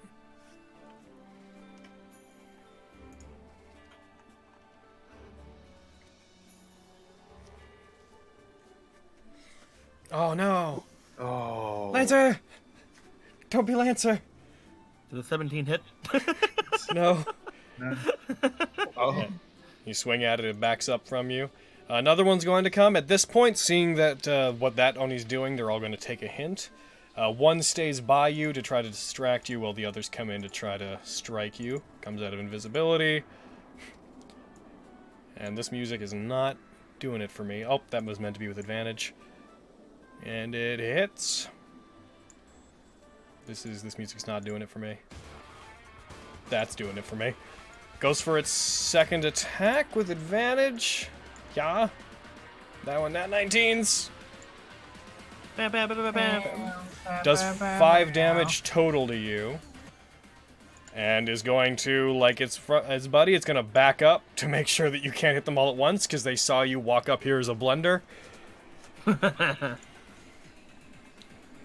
Oh no! Oh. Lancer! Don't be Lancer! Did a 17 hit? No. Oh. You swing at it, it backs up from you. Another one's going to come. At this point, seeing that what that Oni's doing, they're all going to take a hint. One stays by you to try to distract you, while the others come in to try to strike you. Comes out of invisibility. And this music is not doing it for me. Oh, that was meant to be with advantage. And it hits. This music's not doing it for me. That's doing it for me. Goes for its second attack with advantage. Yeah. That one, Nat19s. Does 5 damage total to you. And is going to, like its buddy, it's going to back up to make sure that you can't hit them all at once, because they saw you walk up here as a blunder.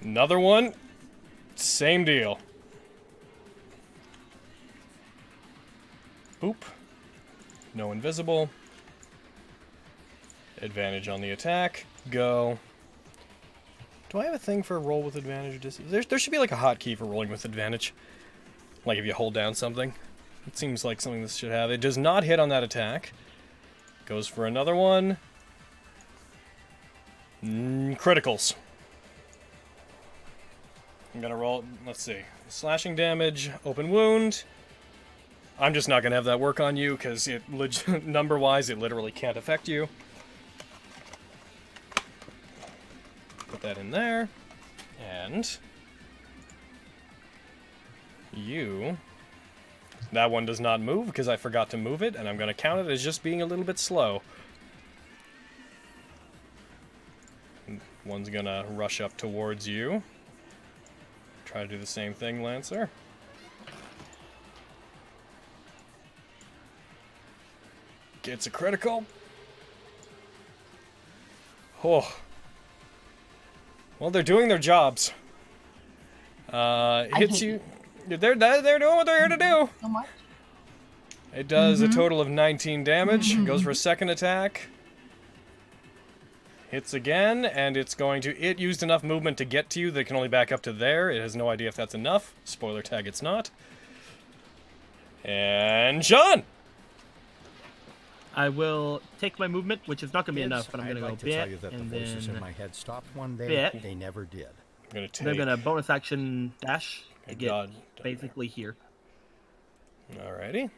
Another one. Same deal. Boop. No invisible. Advantage on the attack. Go. Do I have a thing for roll with advantage? There should be like a hotkey for rolling with advantage. Like if you hold down something. It seems like something this should have. It does not hit on that attack. Goes for another one. Criticals. I'm gonna roll, let's see. Slashing damage, open wound. I'm just not gonna have that work on you, because number-wise, it literally can't affect you. Put that in there. And you. That one does not move, because I forgot to move it, and I'm gonna count it as just being a little bit slow. One's gonna rush up towards you. Try to do the same thing, Lancer. Gets a critical. Oh. Well, they're doing their jobs. Hits you. They're doing what they're here to do. So much. It does a total of 19 damage. Goes for a second attack. Hits again, and it's going to... It used enough movement to get to you that it can only back up to there. It has no idea if that's enough. Spoiler tag, it's not. And Sean! I will take my movement, which is not going to be Kids, enough, but I'm going to go I'd like to bit, tell you that the and voices then in my head stopped one day. bit. They never did. I'm going to Then I'm take... going to bonus action dash to get God. basically here. Alrighty.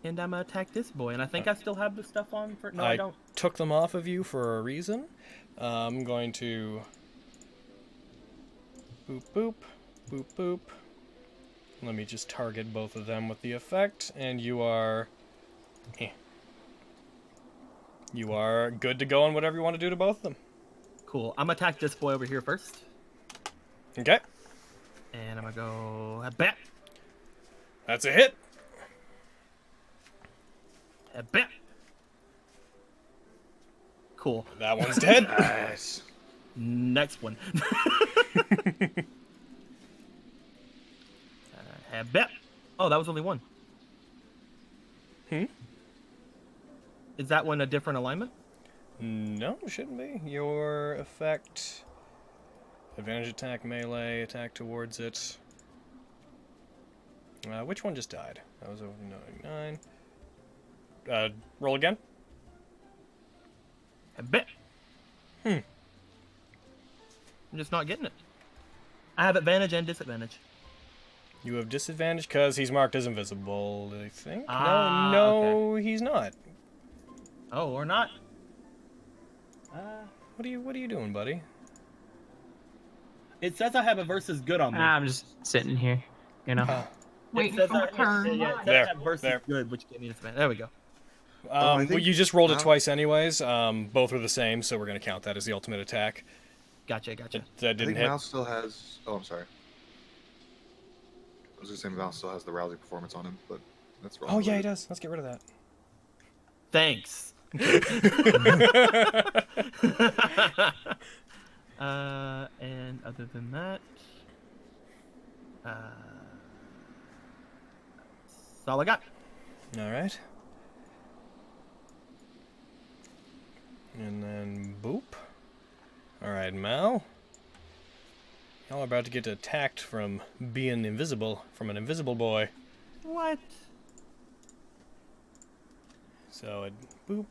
And I'm going to attack this boy, and I think I still have the stuff on for... No, I don't. Took them off of you for a reason. I'm going to... Boop, boop, boop, boop. Let me just target both of them with the effect, and you are... You are good to go on whatever you want to do to both of them. Cool. I'm going to attack this boy over here first. Okay. And I'm going to go... bat. That's a hit. Bat. Cool. That one's dead. Nice. Next one. Bet. Oh, that was only one. Hmm? Is that one a different alignment? No, it shouldn't be. Your effect... Advantage attack, melee, attack towards it. Which one just died? That was a 9. Roll again. Bet. I'm just not getting it. I have advantage and disadvantage. You have disadvantage because he's marked as invisible, I think. Ah, no, okay. He's not. Oh, or not. What are you doing, buddy? It says I have a versus good on me. I'm just sitting here, you know. Waiting for my turn. Yeah, it says There, I have versus there. good, which gave me disadvantage. There we go. I think- you just rolled it twice anyways. Both are the same, so we're going to count that as the ultimate attack. Gotcha. That I didn't think hit. Mal still has... Oh, I'm sorry. I was going to say Mal still has the rousing performance on him, but that's wrong. Oh, yeah, he does. Let's get rid of that. Thanks. And other than that, that's all I got. All right. And then boop. All right, Mal. Y'all are about to get attacked from being invisible, from an invisible boy. What? So it boop,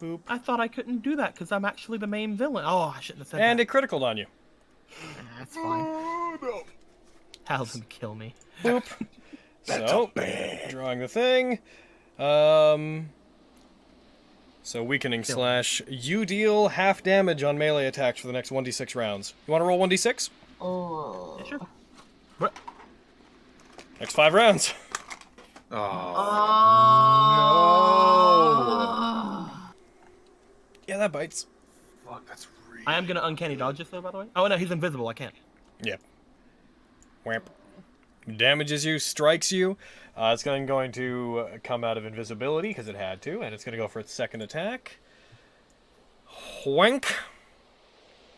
boop. I thought I couldn't do that because I'm actually the main villain. Oh, I shouldn't have said And that. it criticaled on you. That's fine. How's him kill me? Boop. So, drawing the thing. So weakening slash. You deal half damage on melee attacks for the next 1d6 rounds. You want to roll 1d6? Oh. Yeah, sure. Next 5 rounds. Yeah, that bites. Fuck, that's really... I am gonna uncanny dodge this though, by the way. Oh no, he's invisible. I can't. Yep. Whamp. Damages you, strikes you. It's going to come out of invisibility because it had to, and it's going to go for its second attack. Whank.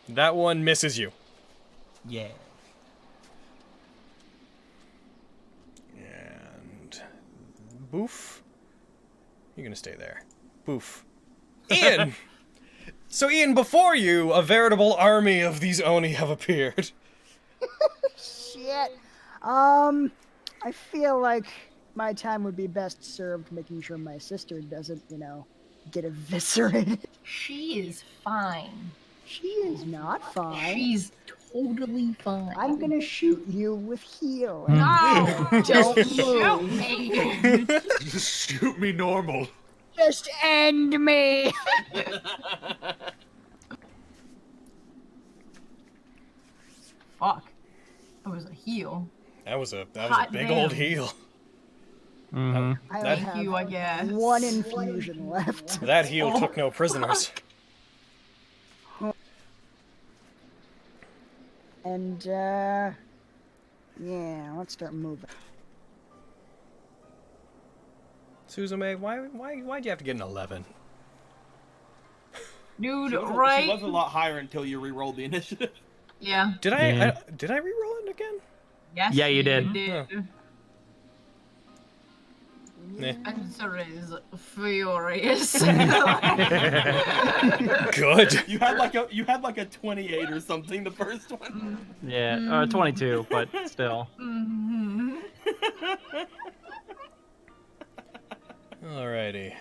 That one misses you. Yeah. And boof. You're going to stay there. Boof. Ian! So Ian, before you, a veritable army of these Oni have appeared. Shit. I feel like my time would be best served making sure my sister doesn't, get eviscerated. She is fine. She is not fine. She's totally fine. I'm gonna shoot you with heal. No! Don't shoot me! Just shoot me normal. Just end me! Fuck. That was a heal. That was a Hot big damn. old heal. I That- have you, I guess. one infusion left. That heal took no prisoners. And, yeah, let's start moving. Suzume, why'd you have to get an 11? Dude, She was right? a lot higher until you re-rolled the initiative. Yeah. Did I re-roll it again? Yes, Yeah, you did. Huh. Answer is furious. Good. You had like a 28 or something the first one. Yeah, 22, but still. Alrighty.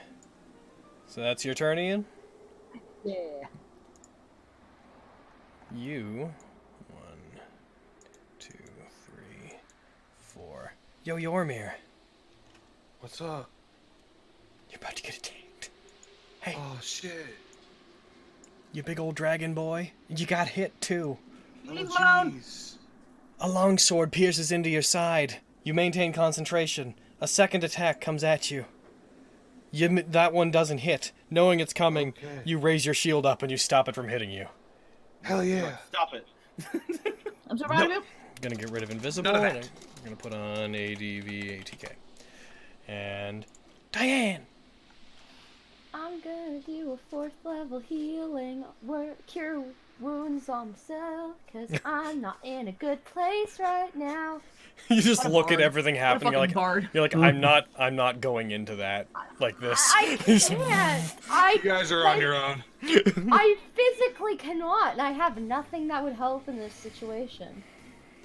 So that's your turn, Ian? Yeah. You. 1, 2, 3, 4. Yo, Yormir. What's up? You're about to get attacked. Hey. Oh shit. You big old dragon boy. You got hit too. Leave him alone. A longsword pierces into your side. You maintain concentration. A second attack comes at you. That one doesn't hit. Knowing it's coming, you raise your shield up and you stop it from hitting you. Hell yeah. Stop it. I'm so proud of you. Gonna get rid of invisible. None of And I'm gonna put on ADV ATK. And Diane. I'm gonna do a 4th level healing, cure wounds on myself, cause I'm not in a good place right now. You just What a look at bard. everything happening. What a bard. You're like, I'm not going into that like this. I can't. You guys are on your own. I physically cannot, and I have nothing that would help in this situation.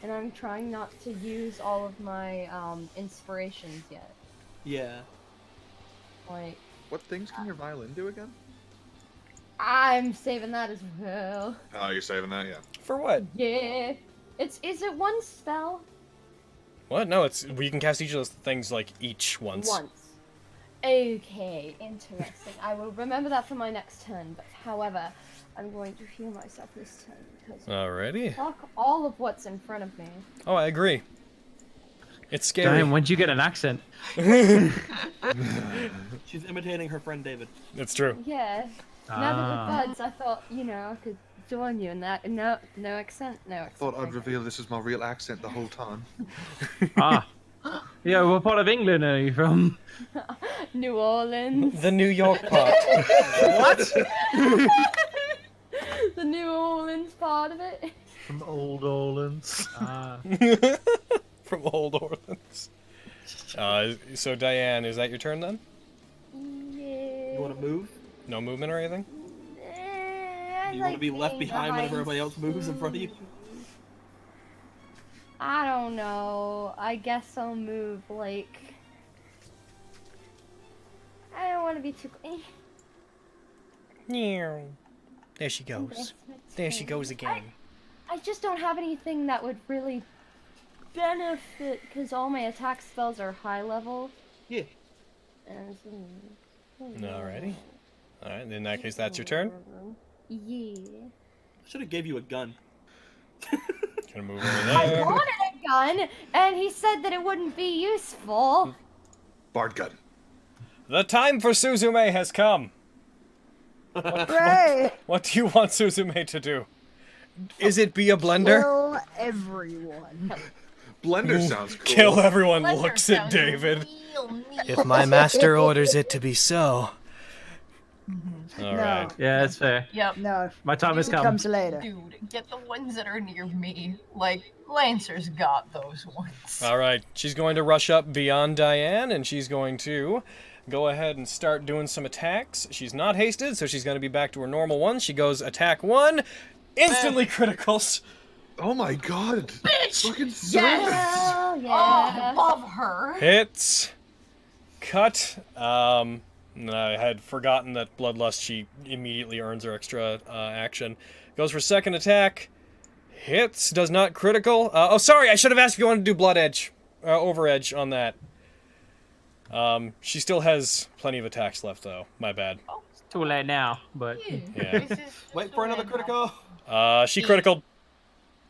And I'm trying not to use all of my inspirations yet. Yeah. Like, What things can your violin do again? I'm saving that as well. Oh, you're saving that, yeah. For what? Yeah. Is it one spell? What? No, we can cast each of those things like each once. Once. Okay, interesting. I will remember that for my next turn, but however, I'm going to heal myself this turn because Alrighty. fuck all of what's in front of me. Oh, I agree. It's scary. Damn, when'd you get an accent? She's imitating her friend David. It's true. Yeah. Now that we're buds, I thought, I could join you in that. No accent, no accent. Thought I'd reveal this is my real accent the whole time. Yeah, what part of England are you from? New Orleans. The New York part. What? The New Orleans part of it. From Old Orleans. From Old Orleans. So Diane, is that your turn then? Yeah. You want to move? No movement or anything? You want to be left behind whenever everybody else moves in front of you? I don't know. I guess I'll move, like... I don't want to be too... There she goes. There she goes again. I just don't have anything that would really benefit, because all my attack spells are high level. Yeah. Alrighty. Alright, in that case, that's your turn. Yeah. I should have gave you a gun. Gonna move over I there. wanted a gun, and he said that it wouldn't be useful. Bard gun. The time for Suzume has come. Hooray! What do you want Suzume to do? Is it be a blender? Kill everyone. Blender sounds cool. Kill everyone Blender looks at sounds David. real If my master orders it to be so. Alright. Yeah, that's fair. Yep. No. My time has It come. comes later. Dude, get the ones that are near me. Like, Lancer's got those ones. Alright, she's going to rush up beyond Diane, and she's going to go ahead and start doing some attacks. She's not hasted, so she's going to be back to her normal one. She goes attack 1, instantly criticals. Oh my god. Bitch! Fucking Hell yeah. Oh, love her. Hits. Cut. I had forgotten that Bloodlust, she immediately earns her extra action. Goes for second attack. Hits. Does not critical. Oh, sorry, I should have asked if you wanted to do Blood Edge. Over Edge on that. She still has plenty of attacks left, though. My bad. It's too late now, but... Yeah. Wait for another critical. She critical.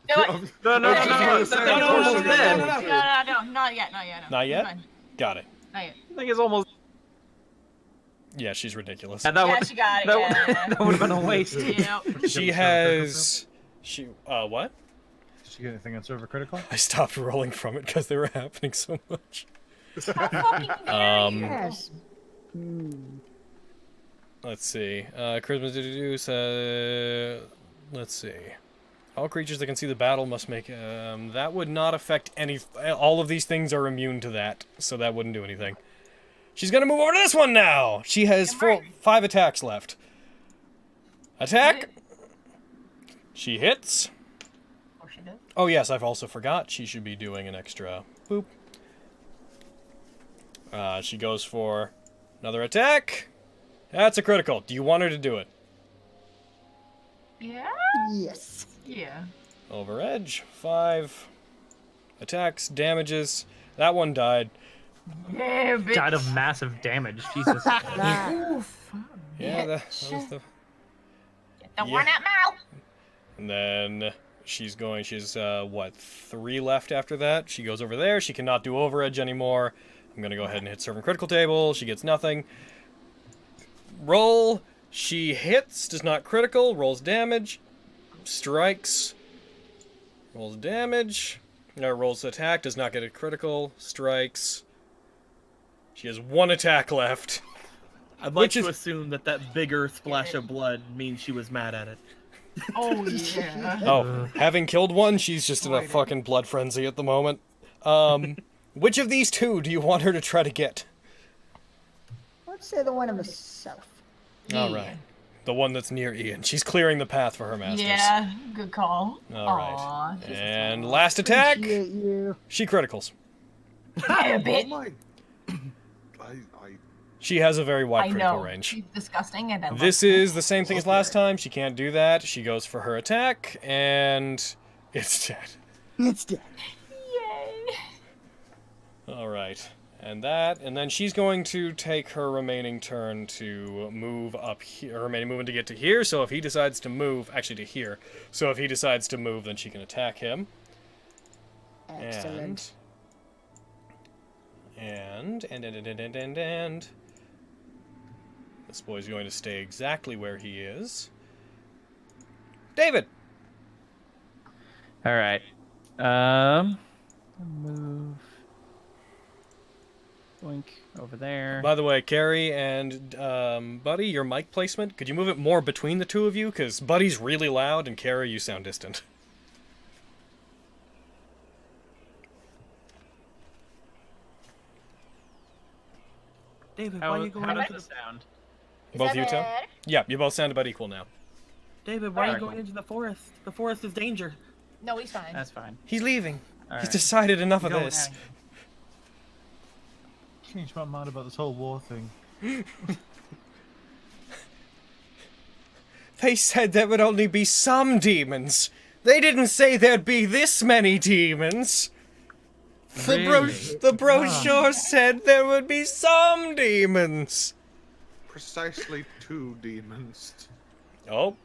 No, No, not yet. Not yet? Fine. Got it. Not yet. I think it's almost... Yeah, she's ridiculous. Yeah, that Yeah, would, she got it, that would have been a waste. Yeah. She has... what? Did she get anything on server critical? I stopped rolling from it because they were happening so much. Yes. Let's see. Charisma to deduce, let's see. All creatures that can see the battle must make, that would not affect any, all of these things are immune to that, so that wouldn't do anything. She's gonna move over to this one now. She has 5 attacks left. Attack. She hits. Oh, she did? Oh yes, I've also forgot. She should be doing an extra boop. She goes for another attack. That's a critical. Do you want her to do it? Yeah? Yes. Yeah. Over edge. 5 attacks, damages. That one died. Yeah, bitch. Died of massive damage. Jesus. Oof. Yeah, that was the... Get the one at mouth. And then she's what, 3 left after that? She goes over there. She cannot do overedge anymore. I'm going to go ahead and hit servant critical table. She gets nothing. Roll. She hits, does not critical, rolls damage, strikes, rolls damage, rolls attack, does not get a critical, strikes. She has 1 attack left. I'd like to assume that that bigger splash of blood means she was mad at it. Oh, yeah. Oh, having killed one, she's just in a fucking blood frenzy at the moment. Which of these 2 do you want her to try to get? Let's say the one in the south. All right. The one that's near Ian. She's clearing the path for her masters. Yeah, good call. All right. And last attack. She criticals. Yeah, bitch. Oh my. She has a very wide I critical know. range. She's disgusting and I love This her. is the same thing as last time. She can't do that. She goes for her attack, and it's dead. It's dead. Yay. All right. And then she's going to take her remaining turn to move up here, her remaining movement to get to here, so if he decides to move, actually to here, so if he decides to move, then she can attack him. Excellent. And this boy's going to stay exactly where he is. David! Alright. Move. Boink. Over there. By the way, Carrie and Buddy, your mic placement, could you move it more between the 2 of you? Because Buddy's really loud, and Carrie, you sound distant. David, why are you going into the sound? Both you two? Yeah, you both sound about equal now. David, why are you going into the forest? The forest is danger. No, he's fine. That's fine. He's leaving. All He's right. decided enough of Go this. ahead. Changed my mind about this whole war thing. They said there would only be some demons. They didn't say there'd be this many demons. The brochure said there would be some demons. Precisely 2 demons. Oh.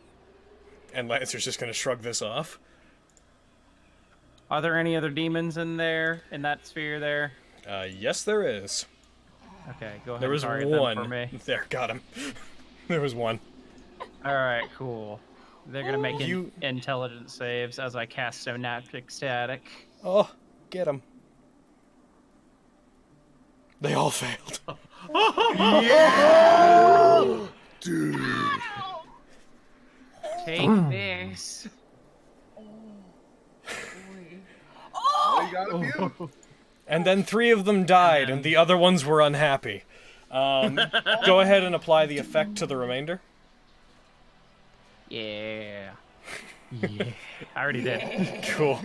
And Lancer's just gonna shrug this off. Are there any other demons in there, in that sphere there? Yes there is. Okay, go ahead. There was and target them one. for me. There, got him. There was one. Alright, cool. They're gonna make intelligence saves as I cast Synaptic Static. Oh, get him. They all failed. Yeah! Dude. Take this. Oh, you got a few. And then 3 of them died, and the other ones were unhappy. Go ahead and apply the effect to the remainder. Yeah. Yeah. I already did. Cool.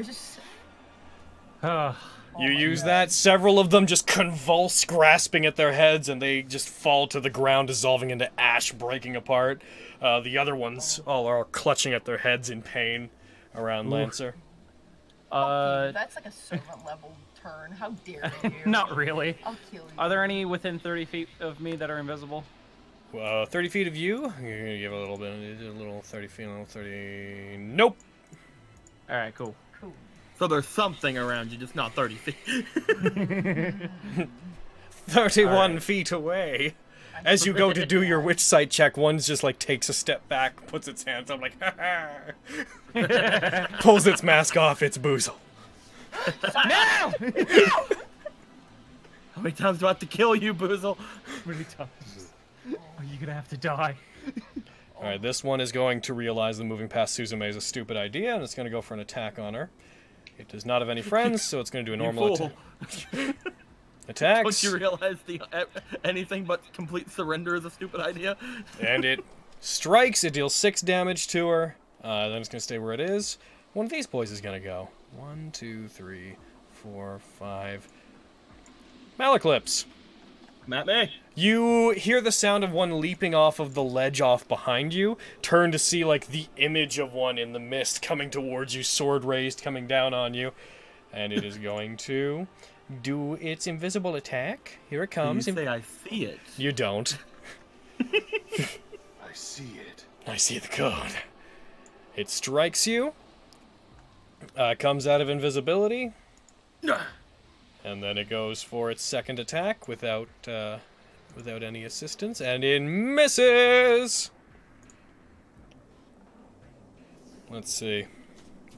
Oh. You use that, several of them just convulse, grasping at their heads, and they just fall to the ground, dissolving into ash, breaking apart. The other ones all are clutching at their heads in pain around Lancer. That's like a servant level turn. How dare you? Not really. I'll kill you. Are there any within 30 feet of me that are invisible? 30 feet of you? You're gonna give a little bit, a little 30 feet, a little 30... Nope! Alright, cool. So there's something around you, just not 30 feet. 31 feet away. As you go to do your witch sight check, one's just like takes a step back, puts its hands up like, pulls its mask off, it's Boozle. No! How many times do I have to kill you, Boozle? How many times? Are you gonna have to die? Alright, this one is going to realize that moving past Suzume is a stupid idea, and it's going to go for an attack on her. It does not have any friends, so it's going to do a normal attack. attacks. Don't you realize anything but complete surrender is a stupid idea? And it strikes. It deals 6 damage to her. Then it's going to stay where it is. One of these boys is going to go. 1, 2, 3, 4, 5. Malaclips. Matt May. You hear the sound of one leaping off of the ledge off behind you. Turn to see, like, the image of one in the mist coming towards you, sword raised, coming down on you. And it is going to do its invisible attack. Here it comes. You say I see it. You don't. I see it. I see the code. It strikes you. Comes out of invisibility. And then it goes for its second attack without any assistance, and it misses! Let's see.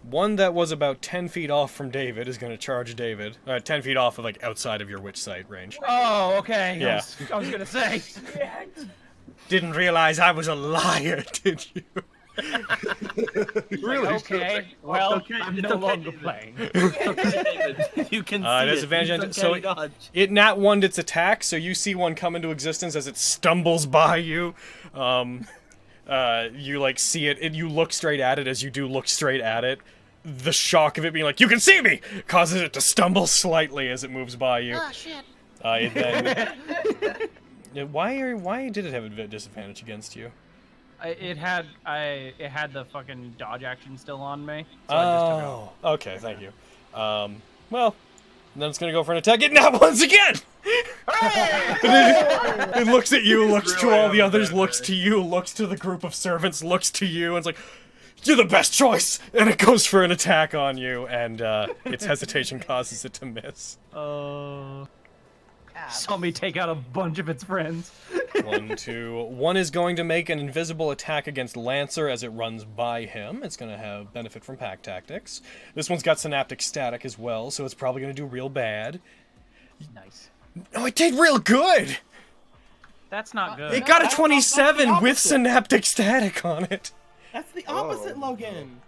One that was about 10 feet off from David is going to charge David. 10 feet off of, like, outside of your witch sight range. Oh, okay. Yeah. I was gonna say. Didn't realize I was a liar, did you? Really? Okay. Well, I'm no longer playing. You can see there's it. advantage. Use So uncanny dodge. it nat 1'd its attack, so you see one come into existence as it stumbles by you. You like see it, you look straight at it. As you do look straight at it, the shock of it being like, "You can see me!" causes it to stumble slightly as it moves by you. Oh shit. It then... Why did it have a disadvantage against you? It had the fucking dodge action still on me. So I just took it off. Okay, thank you. Well, then it's gonna go for an attack. It nat once again! It looks at you, looks to all the others, looks to you, looks to the group of servants, looks to you, and it's like, "You're the best choice!" And it goes for an attack on you, and its hesitation causes it to miss. Saw me take out a bunch of its friends. 1, 2. One is going to make an invisible attack against Lancer as it runs by him. It's going to have benefit from pack tactics. This one's got synaptic static as well, so it's probably going to do real bad. Nice. No, it did real good! That's not good. It got a That's 27 the with opposite. synaptic static on it. That's the opposite, Logan.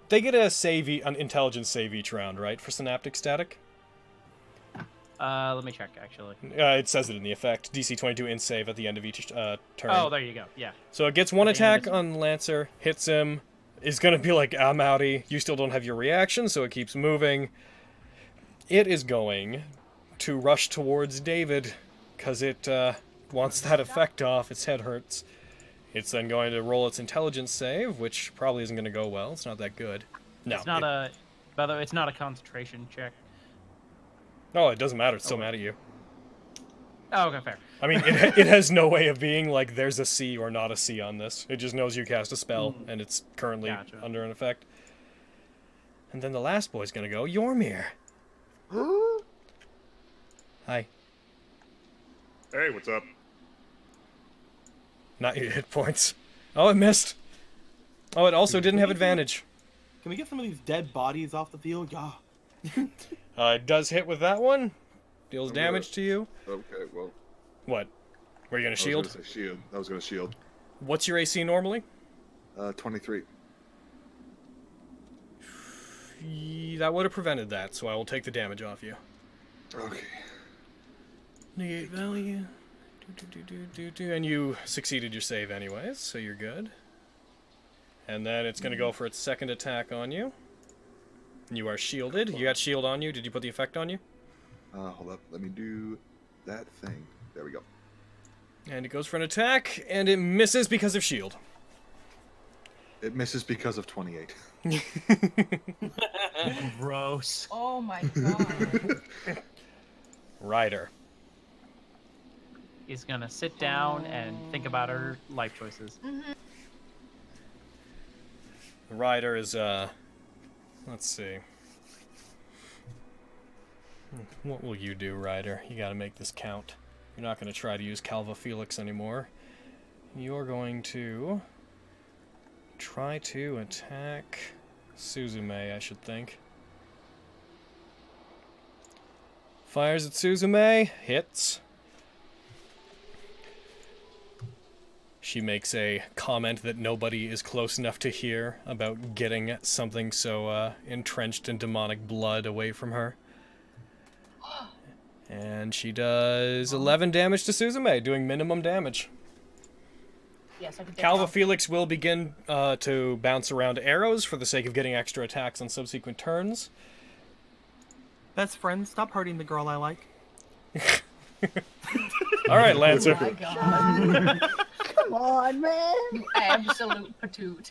They get an intelligence save each round, right, for synaptic static? Let me check, actually. It says it in the effect. DC 22 in save at the end of each turn. Oh, there you go. Yeah. So it gets one Okay, attack on Lancer, hits him, is gonna be like, "I'm outie." You still don't have your reaction, so it keeps moving. It is going to rush towards David, because it wants that effect off. Its head hurts. It's then going to roll its intelligence save, which probably isn't gonna go well. It's not that good. No. It's not by the way, it's not a concentration check. Oh, it doesn't matter. It's still mad at you. Oh, okay, fair. I mean, it has no way of being like there's a C or not a C on this. It just knows you cast a spell, and it's currently under an effect. And then the last boy's gonna go, Yormir. Hi. Hey, what's up? Not your hit points. Oh, it missed. Oh, it also didn't have advantage. Can we get some of these dead bodies off the field? Yeah. It does hit with that one. Deals damage to you. Okay, well. What? Were you gonna shield? I was gonna say shield. I was gonna shield. What's your AC normally? 23. That would have prevented that, so I will take the damage off you. Okay. Negate value. And you succeeded your save anyways, so you're good. And then it's gonna go for its second attack on you. You are shielded. You got shield on you. Did you put the effect on you? Hold up. Let me do that thing. There we go. And it goes for an attack, and it misses because of shield. It misses because of 28. Gross. Oh my god. Ryder. Is gonna sit down and think about her life choices. Ryder is, let's see. What will you do, Ryder? You gotta make this count. You're not gonna try to use Calva Felix anymore. You're going to try to attack Suzume, I should think. Fires at Suzume, hits. She makes a comment that nobody is close enough to hear about getting something so entrenched in demonic blood away from her. And she does 11 damage to Suzume, doing minimum damage. Yes, I can take Calva off. Felix will begin to bounce around arrows for the sake of getting extra attacks on subsequent turns. Best friend, stop hurting the girl I like. All right, Lancer. Oh my god. Come on, man. You absolute patoot.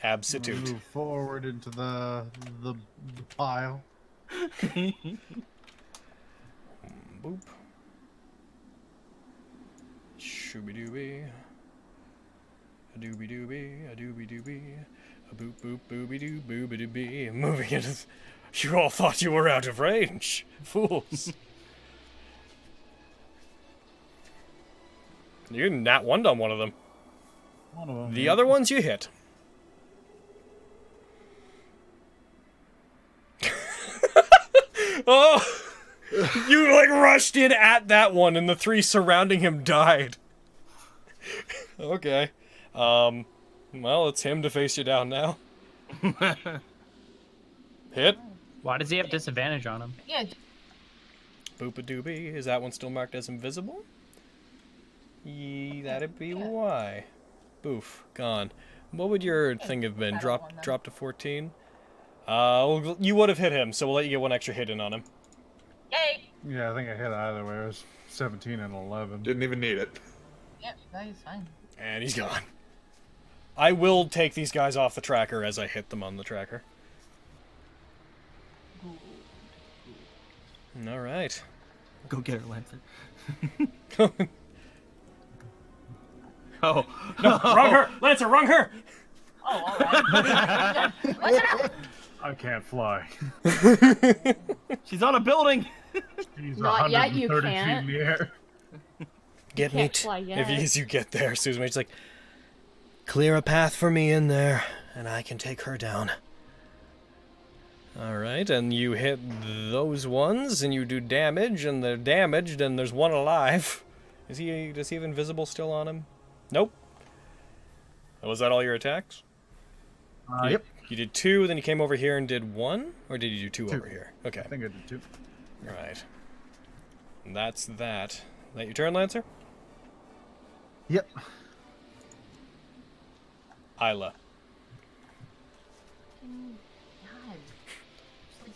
Absolute. Move forward into the pile. Boop. Shooby dooby. A dooby dooby, a dooby dooby. A boop boop booby doo booby dooby. Moving it. You all thought you were out of range. Fools. You nat 1'd on one of them. One of them. The other ones you hit. Oh! You like rushed in at that one and the 3 surrounding him died. Okay. Well, it's him to face you down now. Hit. Why does he have disadvantage on him? Yeah. Boop-a-doobie. Is that one still marked as invisible? That'd be why. Boof. Gone. What would your thing have been? Drop to 14? Well, you would have hit him, so we'll let you get one extra hit in on him. Yay! Yeah, I think I hit either way. It was 17 and 11. Didn't even need it. Yep, that is fine. And he's gone. I will take these guys off the tracker as I hit them on the tracker. All right. Go get her, Lancer. Oh. No, wrong her! Lancer, wrong her! Oh, alright. I can't fly. She's on a building! She's Not yet, you 130 can't. feet in the air. Get me can't fly yet. as you get there, Susan. She's like, clear a path for me in there, and I can take her down. All right, and you hit those ones, and you do damage, and they're damaged, and there's one alive. Does he have invisible still on him? Nope. Was that all your attacks? Yep. You did 2, then you came over here and did 1? Or did you do 2 over here? Okay. I think I did 2. Alright. And that's that. That your turn, Lancer? Yep. Isla. God. There's like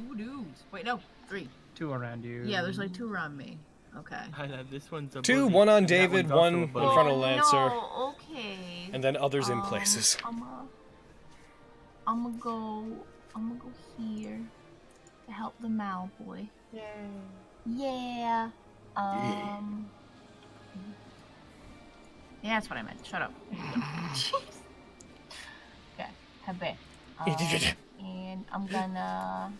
2 dudes. Wait, no, 3. 2 around you. Yeah, there's like 2 around me. Okay. This one's a 2, boogie, one on and that David, one's also one a in boogie. front of Lancer. No, okay. And then others in places. I'm gonna go here to help the Mal boy. Yay. Yeah. Yeah, that's what I meant. Shut up. Okay, Hebe. And I'm gonna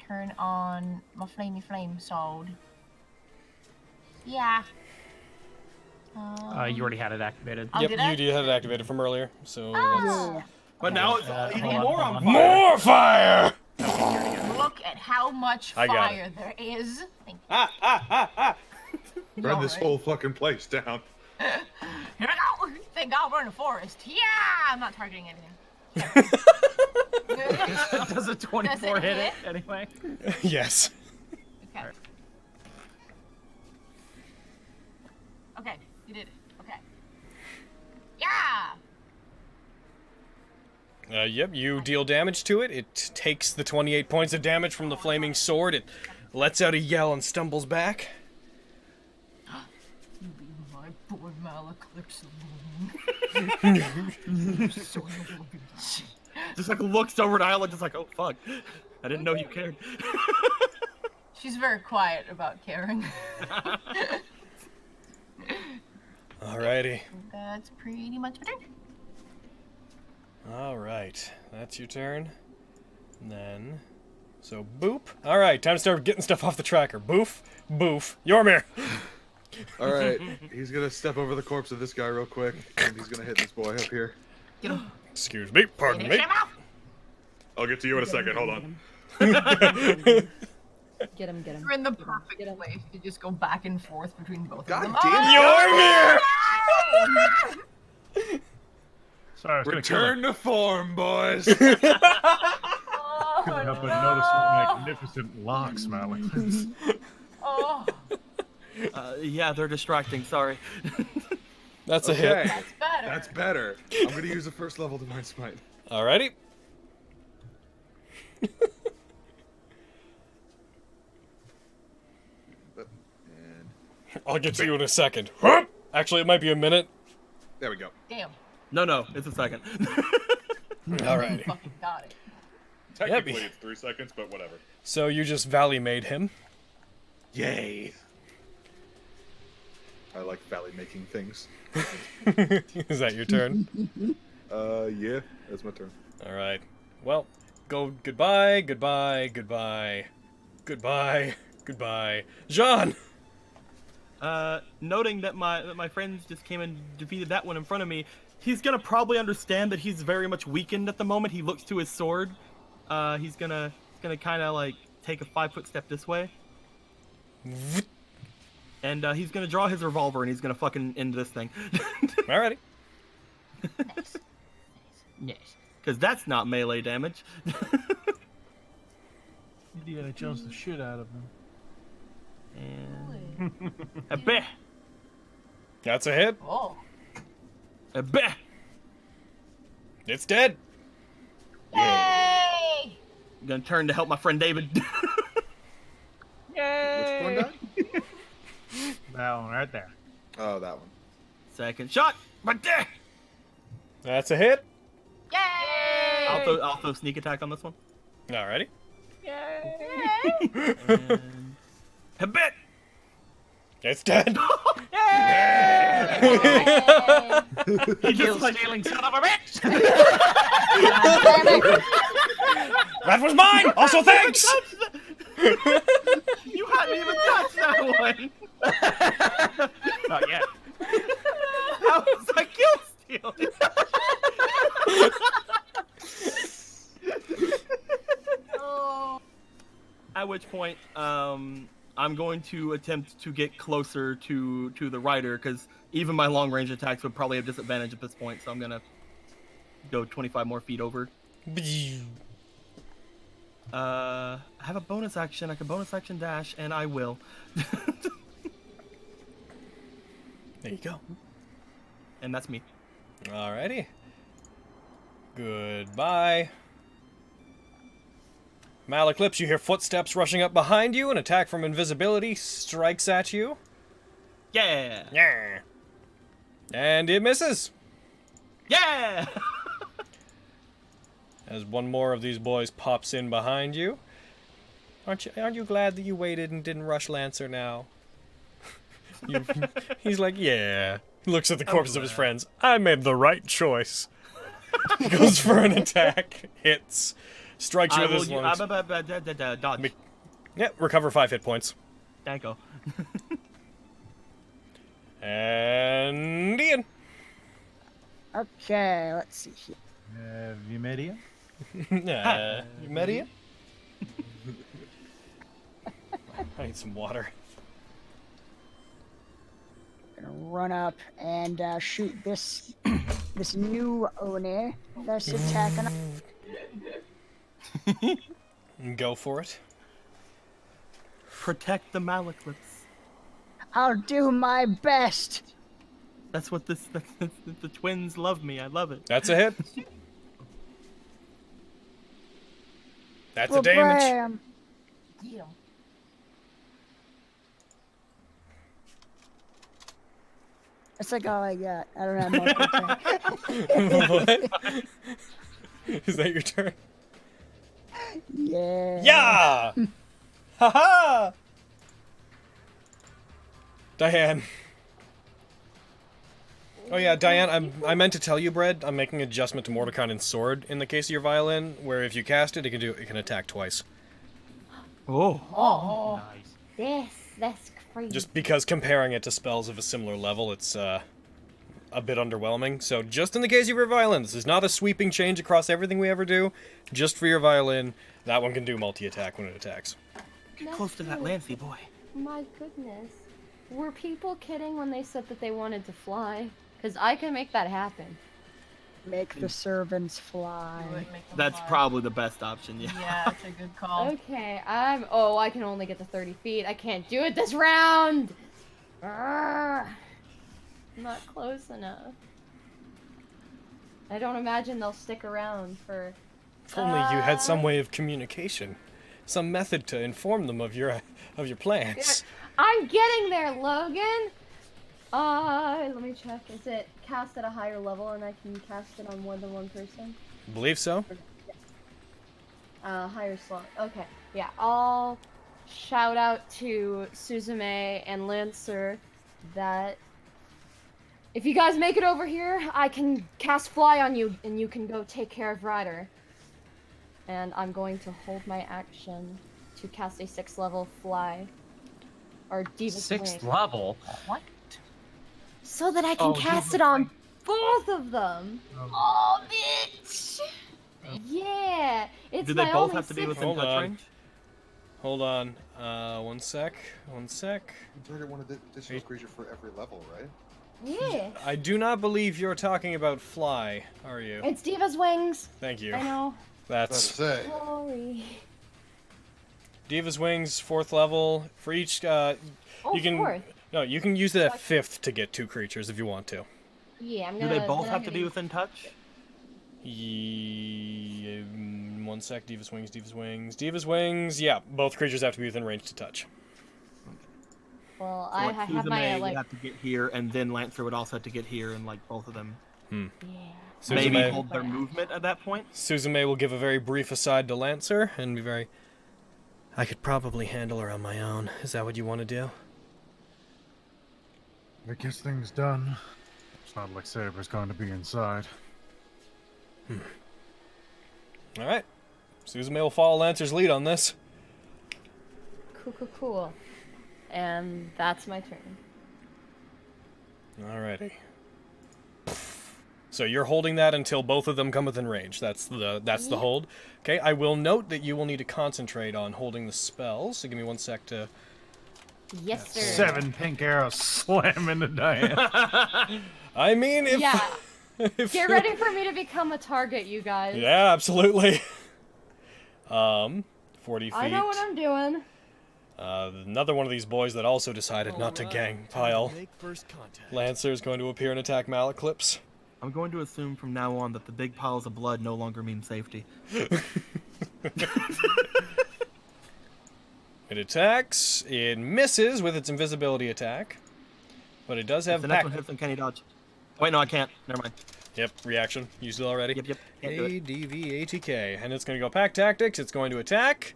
turn on my flamey flame sword. Yeah. You already had it activated. Oh, Yep, did I? you had it activated from earlier, so Oh. But now it's even hold more on, on hold fire. More fire! Look at how much I got fire there is. Thank you. Burn this Alright. whole fucking place down. Here we go! Thank God we're in a forest. Yeah! I'm not targeting anything. Does a 24 Does it hit hit? it anyway? Yes. Okay. Okay, you did it. Okay. Yeah! Yep, you deal damage to it. It takes the 28 points of damage from the flaming sword. It lets out a yell and stumbles back. You be my poor Malaclipse Just like looks over at Isla, just like, oh fuck. I didn't know you cared. She's very quiet about caring. Alrighty. That's pretty much my turn. Alright, that's your turn. And then... So, boop. Alright, time to start getting stuff off the tracker. Boof, boof. Yormir! Alright, he's gonna step over the corpse of this guy real quick, and he's gonna hit this boy up here. Get him. Excuse me, pardon me. I'll get to you in a second, hold on. Get him, get him. You're in the perfect place to just go back and forth between both of them. Yormir! Sorry, I was gonna kill Return to form, boys! Could couldn't help but notice your magnificent locks, Malik. Oh. Yeah, they're distracting. Sorry. That's a hit. That's better. That's better. I'm gonna use a first level Divine Smite. Alrighty. I'll get to you in a second. Actually, it might be a minute. There we go. Damn. No, it's a second. Alrighty. Fucking got it. Technically, it's 3 seconds, but whatever. So you just Valley made him. Yay! I like Valley making things. Is that your turn? Yeah, that's my turn. Alright. Well, go goodbye, goodbye, goodbye, goodbye, goodbye. Jean! Noting that my friends just came and defeated that one in front of me, he's gonna probably understand that he's very much weakened at the moment. He looks to his sword. He's gonna kind of like take a 5-foot step this way, and he's gonna draw his revolver and he's gonna fucking end this thing. Alrighty. Nice. Yes. Because that's not melee damage. You gotta jump the shit out of him. And a beh. That's a hit. Oh. A beh. It's dead. Yay! I'm gonna turn to help my friend David. Yay! Which one died? That one right there. Oh, that one. Second shot. Right there. That's a hit. Yay! I'll throw sneak attack on this one. Alrighty. Yay! And a bit. It's dead. He just like stealing son of a bitch. That was mine. Also, thanks. You hadn't even touched that one. Not yet. How was that kill stealing? Oh. At which point, I'm going to attempt to get closer to the Ryder, because even my long range attacks would probably have disadvantage at this point, so I'm gonna go 25 more feet over. I have a bonus action. I can bonus action dash, and I will. There you go. And that's me. Alrighty. Goodbye. Malaclips, you hear footsteps rushing up behind you. An attack from invisibility strikes at you. Yeah. Yeah. And it misses. Yeah. As one more of these boys pops in behind you. Aren't you glad that you waited and didn't rush Lancer now? He's like, yeah. He looks at the corpses of his friends. I made the right choice. He goes for an attack. Hits. Strikes you with his lungs. Dodge. Yep, recover 5 hit points. Thank you. And Ian. Okay, let's see here. Have you met Ian? You met Ian? I need some water. Gonna run up and shoot this new owner that's attacking. Go for it. Protect the Malaclips. I'll do my best. That's what the twins love me. I love it. That's a hit. That's Well, a damage. bam. Yeah. That's like all I got. I don't have multiple attack. What? Is that your turn? Yeah. Yeah! Haha! Diane. Oh yeah, Diane, I meant to tell you, Brett, I'm making an adjustment to Mordecai and Sword in the case of your violin, where if you cast it, it can attack twice. Oh. Oh. Nice. That's crazy. Just because comparing it to spells of a similar level, it's a bit underwhelming. So just in the case of your violin, this is not a sweeping change across everything we ever do. Just for your violin, that one can do multi-attack when it attacks. Get close to that Lancy boy. My goodness. Were people kidding when they said that they wanted to fly? Because I can make that happen. Make the servants fly. That's probably the best option. Yeah. Yeah, that's a good call. Okay, Oh, I can only get to 30 feet. I can't do it this round! Arrgh. I'm not close enough. I don't imagine they'll stick around for... If only you had some way of communication. Some method to inform them of your plans. I'm getting there, Logan! Let me check. Is it cast at a higher level and I can cast it on more than one person? Believe so? Higher slot. Okay, yeah. I'll shout out to Suzume and Lancer that if you guys make it over here, I can cast Fly on you and you can go take care of Ryder. And I'm going to hold my action to cast a 6th level Fly. Or Diva's Wing. 6th level? What? So that I can cast it on both of them. Oh, bitch! Yeah, it's Do my they both only have to be 6th within touch range? Hold on. One sec. One sec. You target one additional creature for every level, right? Yeah. I do not believe you're talking about Fly, are you? It's Diva's Wings. Thank you. I know. That's Sorry. Diva's Wings, 4th level. For each, you can 4th. No, you can use it at 5th to get 2 creatures if you want to. Yeah, I'm Do gonna. they both have to be within touch? One sec. Diva's Wings. Diva's Wings. Diva's Wings. Yeah, both creatures have to be within range to touch. Well, So, I like, have my Suzume would like. have to get here, and then Lancer would also have to get here, and like both of them. Yeah. Maybe Suzume- hold their movement at that point. Suzume will give a very brief aside to Lancer and be very... I could probably handle her on my own. Is that what you want to do? That gets things done. It's not like Saber's going to be inside. Alright. Suzume will follow Lancer's lead on this. Cool. And that's my turn. Alrighty. So you're holding that until both of them come within range. That's the hold. Okay, I will note that you will need to concentrate on holding the spell, so give me one sec to... Yes, sir. 7 pink arrows slam into Diane. I mean, if... Yeah. if Get ready for me to become a target, you guys. Yeah, absolutely. 40 feet. I know what I'm doing. Another one of these boys that also decided not to gang pile. Lancer is going to appear and attack Malaclips. I'm going to assume from now on that the big piles of blood no longer mean safety. It attacks. It misses with its invisibility attack. But it does have the next one hits, and can he dodge? Wait, no, I can't. Never mind. Yep, reaction. Used it already. Yep. Can't do it. ADVATK. And it's going to go pack tactics. It's going to attack.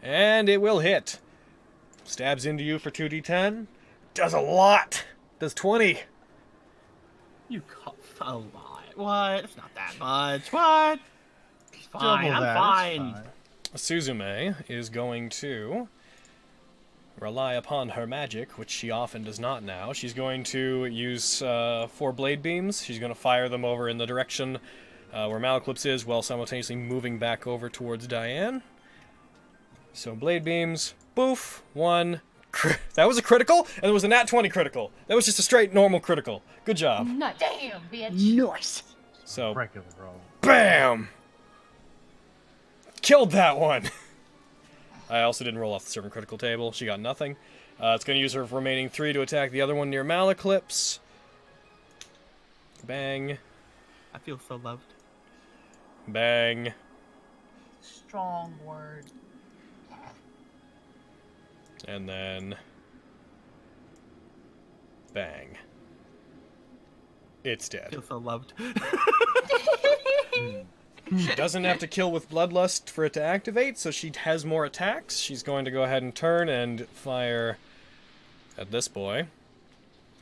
And it will hit. Stabs into you for 2d10. Does a lot. Does 20. You cut a lot. What? It's not that much. What? It's fine. Double I'm that, fine. it's Suzume is going to rely upon her magic, which she often does not now. She's going to use 4 blade beams. She's going to fire them over in the direction where Malaclips is, while simultaneously moving back over towards Diane. So blade beams, boof, 1. That was a critical, and it was a Nat-20 critical. That was just a straight normal critical. Good job. Nice. Damn, bitch. Nice. So, Regular roll. BAM! Killed that one. I also didn't roll off the servant critical table. She got nothing. It's going to use her remaining 3 to attack the other one near Malaclips. Bang. I feel so loved. Bang. Strong word. And then... bang. It's I dead. feel so loved. She doesn't have to kill with Bloodlust for it to activate, so she has more attacks. She's going to go ahead and turn and fire at this boy.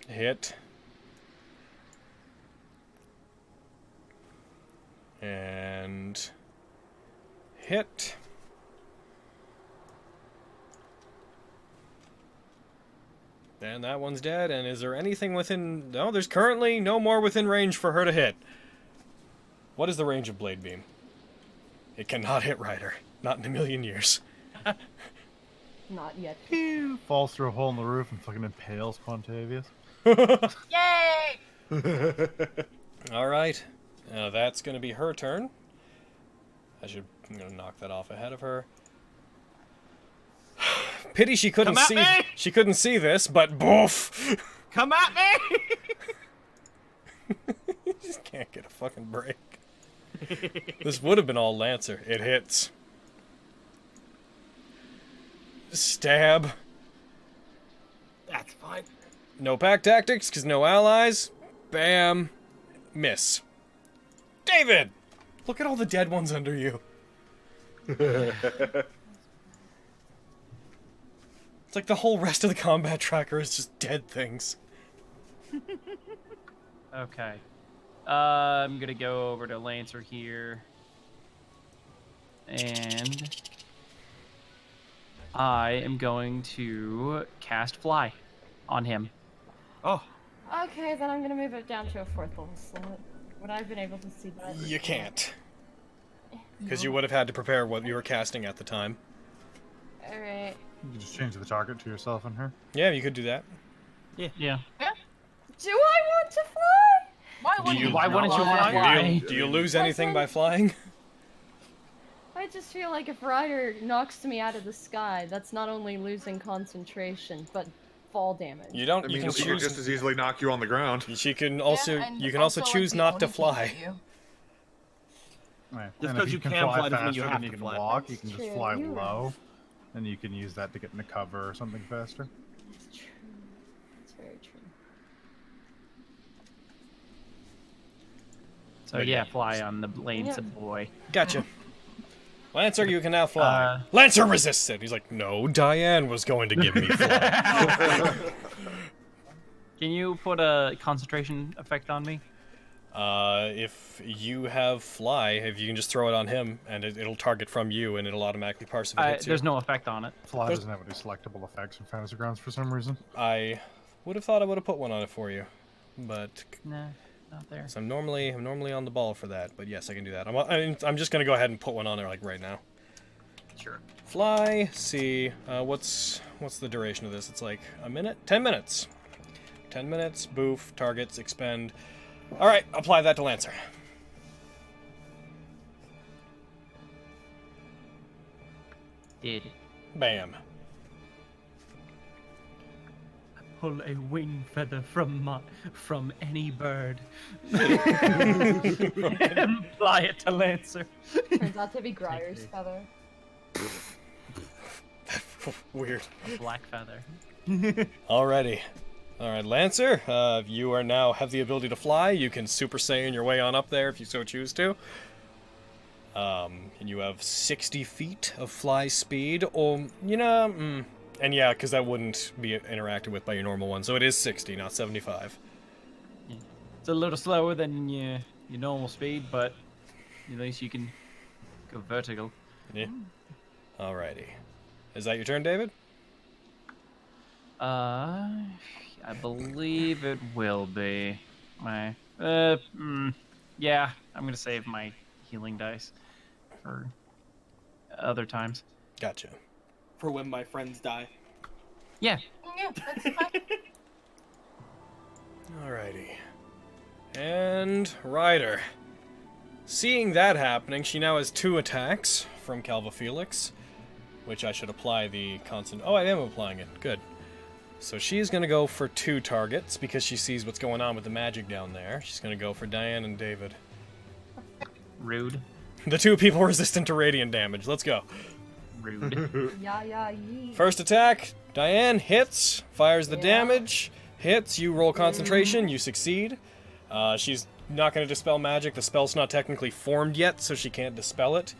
Hit. And... hit. And that one's dead, and is there anything within... No, there's currently no more within range for her to hit. What is the range of Blade Beam? It cannot hit Ryder. Not in a million years. Not yet. Falls through a hole in the roof and fucking impales Quantavius. Yay! Alright. That's going to be her turn. I'm going to knock that off ahead of her. Pity she couldn't Come at see. me! She couldn't see this, but boof. Come at me! You just can't get a fucking break. This would have been all Lancer. It hits. Stab. That's fine. No pack tactics, because no allies. Bam. Miss. David! Look at all the dead ones under you. It's like the whole rest of the combat tracker is just dead things. Okay. I'm gonna go over to Lancer here. And I am going to cast Fly on him. Oh. Okay, then I'm gonna move it down to a 4th level slot. Would I have been able to see that? You can't. Because you would have had to prepare what you were casting at the time. Alright. You can just change the target to yourself and her. Yeah, you could do that. Yeah. Do I want to fly? Why Do wouldn't you, you why wouldn't you want to fly? Do you lose anything by flying? I just feel like if Ryder knocks me out of the sky, that's not only losing concentration, but fall damage. You don't. I You mean, can she could choose. just as easily knock you on the ground. She can also. and You can also like, choose the not to only fly. thing that Right. Just And 'cause if you can can fly doesn't faster mean you than have you to can fly. walk, you That's can just true, fly you're right. low, and you can use that to get into cover or something faster. That's true. That's very true. So yeah, fly on the Lancer boy. Gotcha. Lancer, you can now fly. Lancer resists it. He's like, no, Diane was going to give me fly. Can you put a concentration effect on me? If you have fly, if you can just throw it on him, and it'll target from you, and it'll automatically parse if it hits you. There's no effect on it. Fly doesn't have any selectable effects in Fantasy Grounds for some reason. I would have thought I would have put one on it for you, but Nah, not there. so I'm normally on the ball for that. But yes, I can do that. I'm just gonna go ahead and put one on there like right now. Sure. Fly. See, what's the duration of this? It's like a minute, 10 minutes. 10 minutes. Boof. Targets. Expend. All right, apply that to Lancer. Did. Bam. Pull a wing feather from any bird and fly it to Lancer. Turns out to be Grier's feather. Weird. A black feather. Alrighty. Alright, Lancer, you are now have the ability to fly. You can Super Saiyan your way on up there if you so choose to. And you have 60 feet of fly speed, or, and yeah, because that wouldn't be interacted with by your normal one, so it is 60, not 75. Yeah. It's a little slower than your normal speed, but at least you can go vertical. Yeah. Alrighty. Is that your turn, David? I believe it will be. Yeah, I'm gonna save my healing dice for other times. Gotcha. For when my friends die. Yeah. Yeah, that's fine. Alrighty. And Ryder. Seeing that happening, she now has 2 attacks from Calva Felix, which I should apply the constant. Oh, I am applying it. Good. So she's going to go for 2 targets because she sees what's going on with the magic down there. She's going to go for Diane and David. Rude. The 2 people resistant to radiant damage. Let's go. Rude. Yee. First attack, Diane hits, fires the damage, hits, you roll concentration, you succeed. She's not going to dispel magic. The spell's not technically formed yet, so she can't dispel it.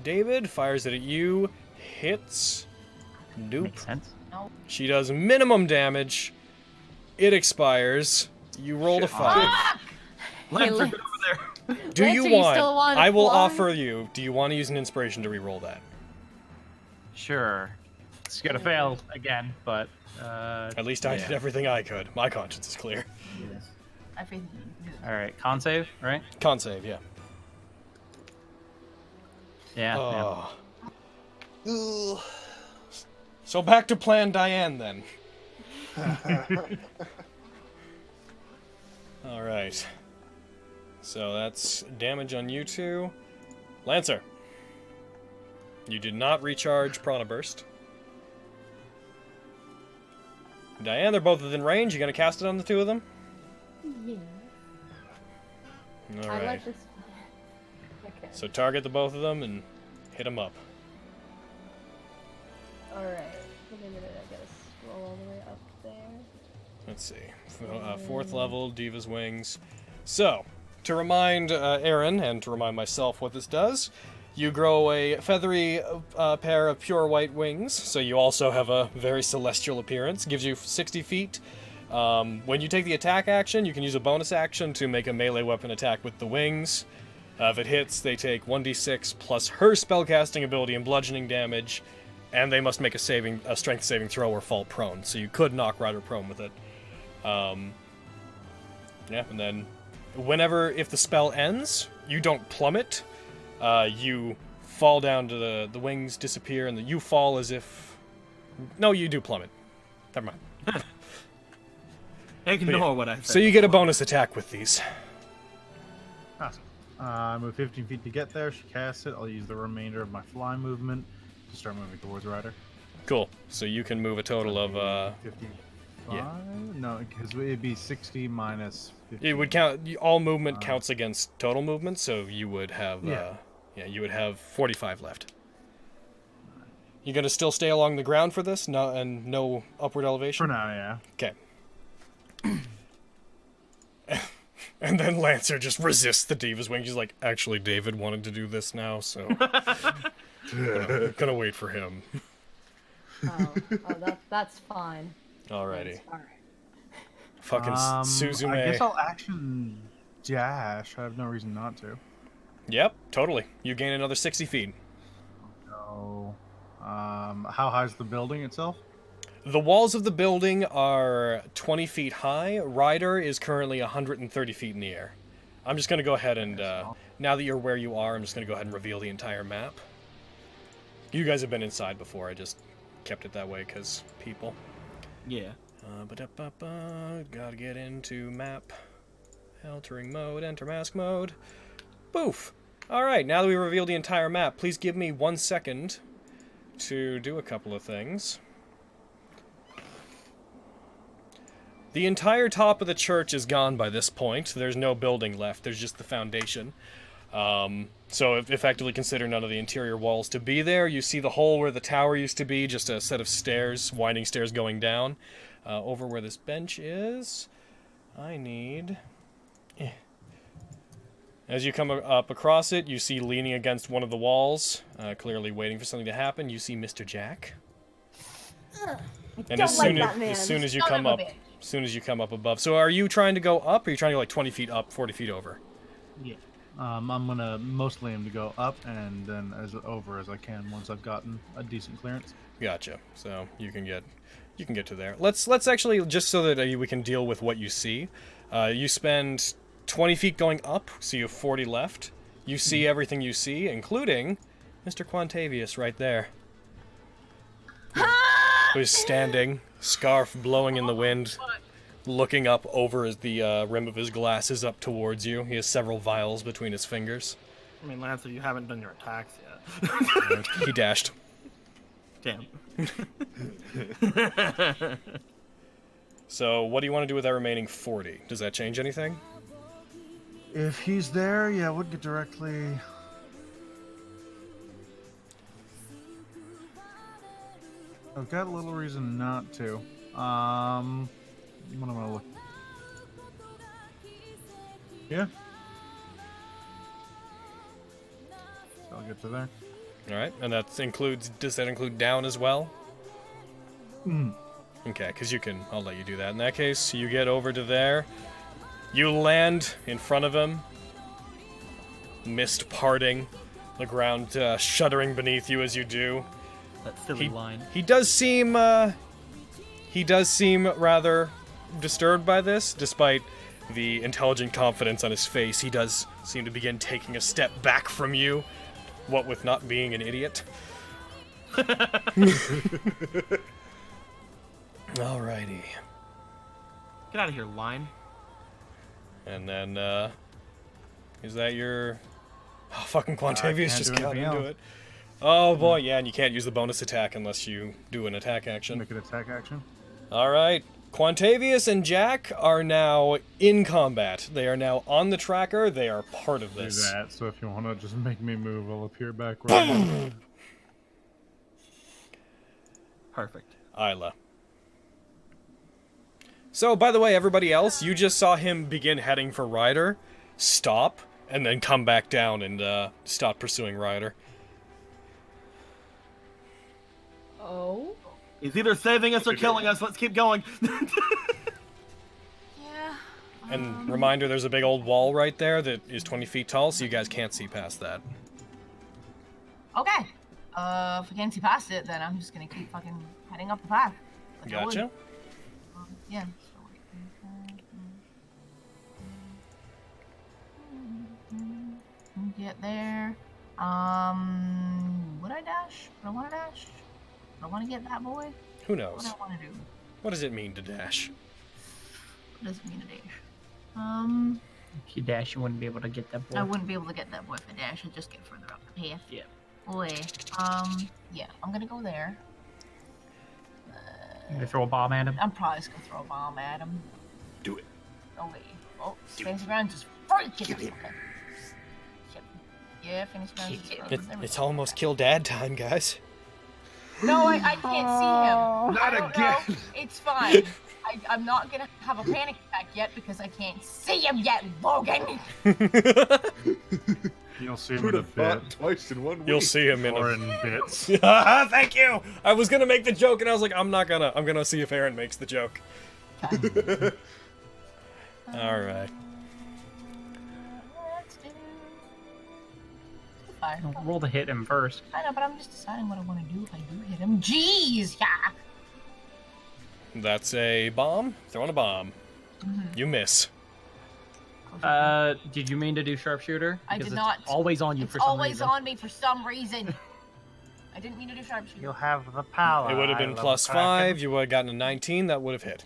David fires it at you, hits. Nope. Makes sense. No. She does minimum damage. It expires. You rolled a 5. Lancer, get over there. Do Lancer, you you want? still wanna I will fly? offer you. Do you want to use an inspiration to re-roll that? Sure. It's gonna fail again, but At least I did everything I could. My conscience is clear. I think. All right, con save, right? Con save, yeah. Yeah. Oh. So back to Plan Diane then. All right. So that's damage on you two. Lancer. You did not recharge Prana Burst. Diane, they're both within range. You gonna cast it on the two of them? Yeah. All I right. like this. Okay. So target the both of them and hit them up. All right. Wait a minute. I gotta scroll all the way up there. Let's see. 4th level, Diva's Wings. So, to remind Aaron and to remind myself what this does, you grow a feathery pair of pure white wings, so you also have a very celestial appearance. Gives you 60 feet. When you take the attack action, you can use a bonus action to make a melee weapon attack with the wings. If it hits, they take 1d6 plus her spellcasting ability and bludgeoning damage, and they must make a strength saving throw or fall prone. So you could knock Ryder prone with it. Yeah, and then if the spell ends, you don't plummet. You fall down to the wings disappear, and you fall as if... No, you do plummet. Never mind. Ignore what I said. So you get a bonus attack with these. Awesome. I move 15 feet to get there. She casts it. I'll use the remainder of my fly movement to start moving towards Ryder. Cool. So you can move a total of... 55? Yeah. No, because it'd be 60 minus 50. It would count... All movement counts against total movement, so you would have... you would have 45 left. You gonna still stay along the ground for this? No upward elevation? For now, yeah. Okay. And then Lancer just resists the Diva's Wing. He's like, actually, David wanted to do this now, so... gonna wait for him. That's fine. Alrighty. All right. Fucking Suzume. I guess I'll action dash. I have no reason not to. Yep, totally. You gain another 60 feet. No. How high is the building itself? The walls of the building are 20 feet high. Ryder is currently 130 feet in the air. I'm just going to go ahead and, now that you're where you are, I'm just going to go ahead and reveal the entire map. You guys have been inside before, I just kept it that way because people. Yeah. Gotta get into map. Altering mode, enter mask mode. Boof! Alright, now that we revealed the entire map, please give me 1 second to do a couple of things. The entire top of the church is gone by this point. There's no building left. There's just the foundation. So effectively consider none of the interior walls to be there. You see the hole where the tower used to be, just a set of stairs, winding stairs going down. Over where this bench is, I need... As you come up across it, you see leaning against one of the walls, clearly waiting for something to happen, you see Mr. Jack. And as soon as you come up above. So are you trying to go up, or are you trying to go like 20 feet up, 40 feet over? Yeah. I'm gonna mostly aim to go up and then as over as I can once I've gotten a decent clearance. Gotcha. So you can get to there. Let's actually, just so that we can deal with what you see. You spend 20 feet going up, so you have 40 left. You see everything you see, including Mr. Quantavius right there. Who's standing, scarf blowing in the wind, looking up over as the rim of his glasses up towards you. He has several vials between his fingers. I mean, Lancer, you haven't done your attacks yet. He dashed. Damn. So, what do you want to do with that remaining 40? Does that change anything? If he's there, yeah, I would get directly... I've got a little reason not to. What am I gonna look? Yeah. So I'll get to there. Alright, and does that include down as well? Mm. Okay, because I'll let you do that. In that case, you get over to there. You land in front of him. Mist parting. The ground shuddering beneath you as you do. That silly line. He does seem rather disturbed by this, despite the intelligent confidence on his face. He does seem to begin taking a step back from you, what with not being an idiot. Alrighty. Get out of here, line. And then, Is that your... Oh, fucking Quantavius can't just do got anything into else. it. Oh boy, yeah, and you can't use the bonus attack unless you do an attack action. Make an attack action. Alright, Quantavius and Jack are now in combat. They are now on the tracker, they are part of Do this. that. So if you want to just make me move, I'll appear back right. Perfect. Isla. So, by the way, everybody else, you just saw him begin heading for Ryder, stop, and then come back down and stop pursuing Ryder. Oh? He's either saving us or killing us. Let's keep going. Yeah. And reminder, there's a big old wall right there that is 20 feet tall, so you guys can't see past that. Okay. If we can't see past it, then I'm just gonna keep fucking heading up the path. Like I would. Gotcha. Yeah. Get there. Would I dash? Would I want to dash? Would I want to get that boy? Who knows? What do I want to do? What does it mean to dash? What does it mean to dash? If you dash, you wouldn't be able to get that boy. I wouldn't be able to get that boy if I dash. I'd just get further up the path. Yeah. Boy. Yeah, I'm gonna go there. You gonna throw a bomb at him? I'm probably just gonna throw a bomb at him. Do it. Okay. Oh, fancy ground just freaking. Okay. Yeah, finish ground. It's almost kill dad time, guys. No, I can't see him. Not I don't again. know. It's fine. I'm not gonna have a panic attack yet because I can't see him yet, Logan. You'll see him Who'd in a have thought bit. twice in 1 week? You'll see him in Or a... in bits. Thank you! I was gonna make the joke and I was like, I'm gonna see if Aaron makes the joke. Alright. Let's do fire. Roll to hit him first. I know, but I'm just deciding what I want to do if I do hit him. Jeez, yeah. That's a bomb. Throwing a bomb. You miss. Did you mean to do sharpshooter? I Because did it's not. always on you It's for some always reason. on me for some reason. I didn't mean to do sharpshooter. You'll have the power. It would have been +5. You would have gotten a 19. That would have hit.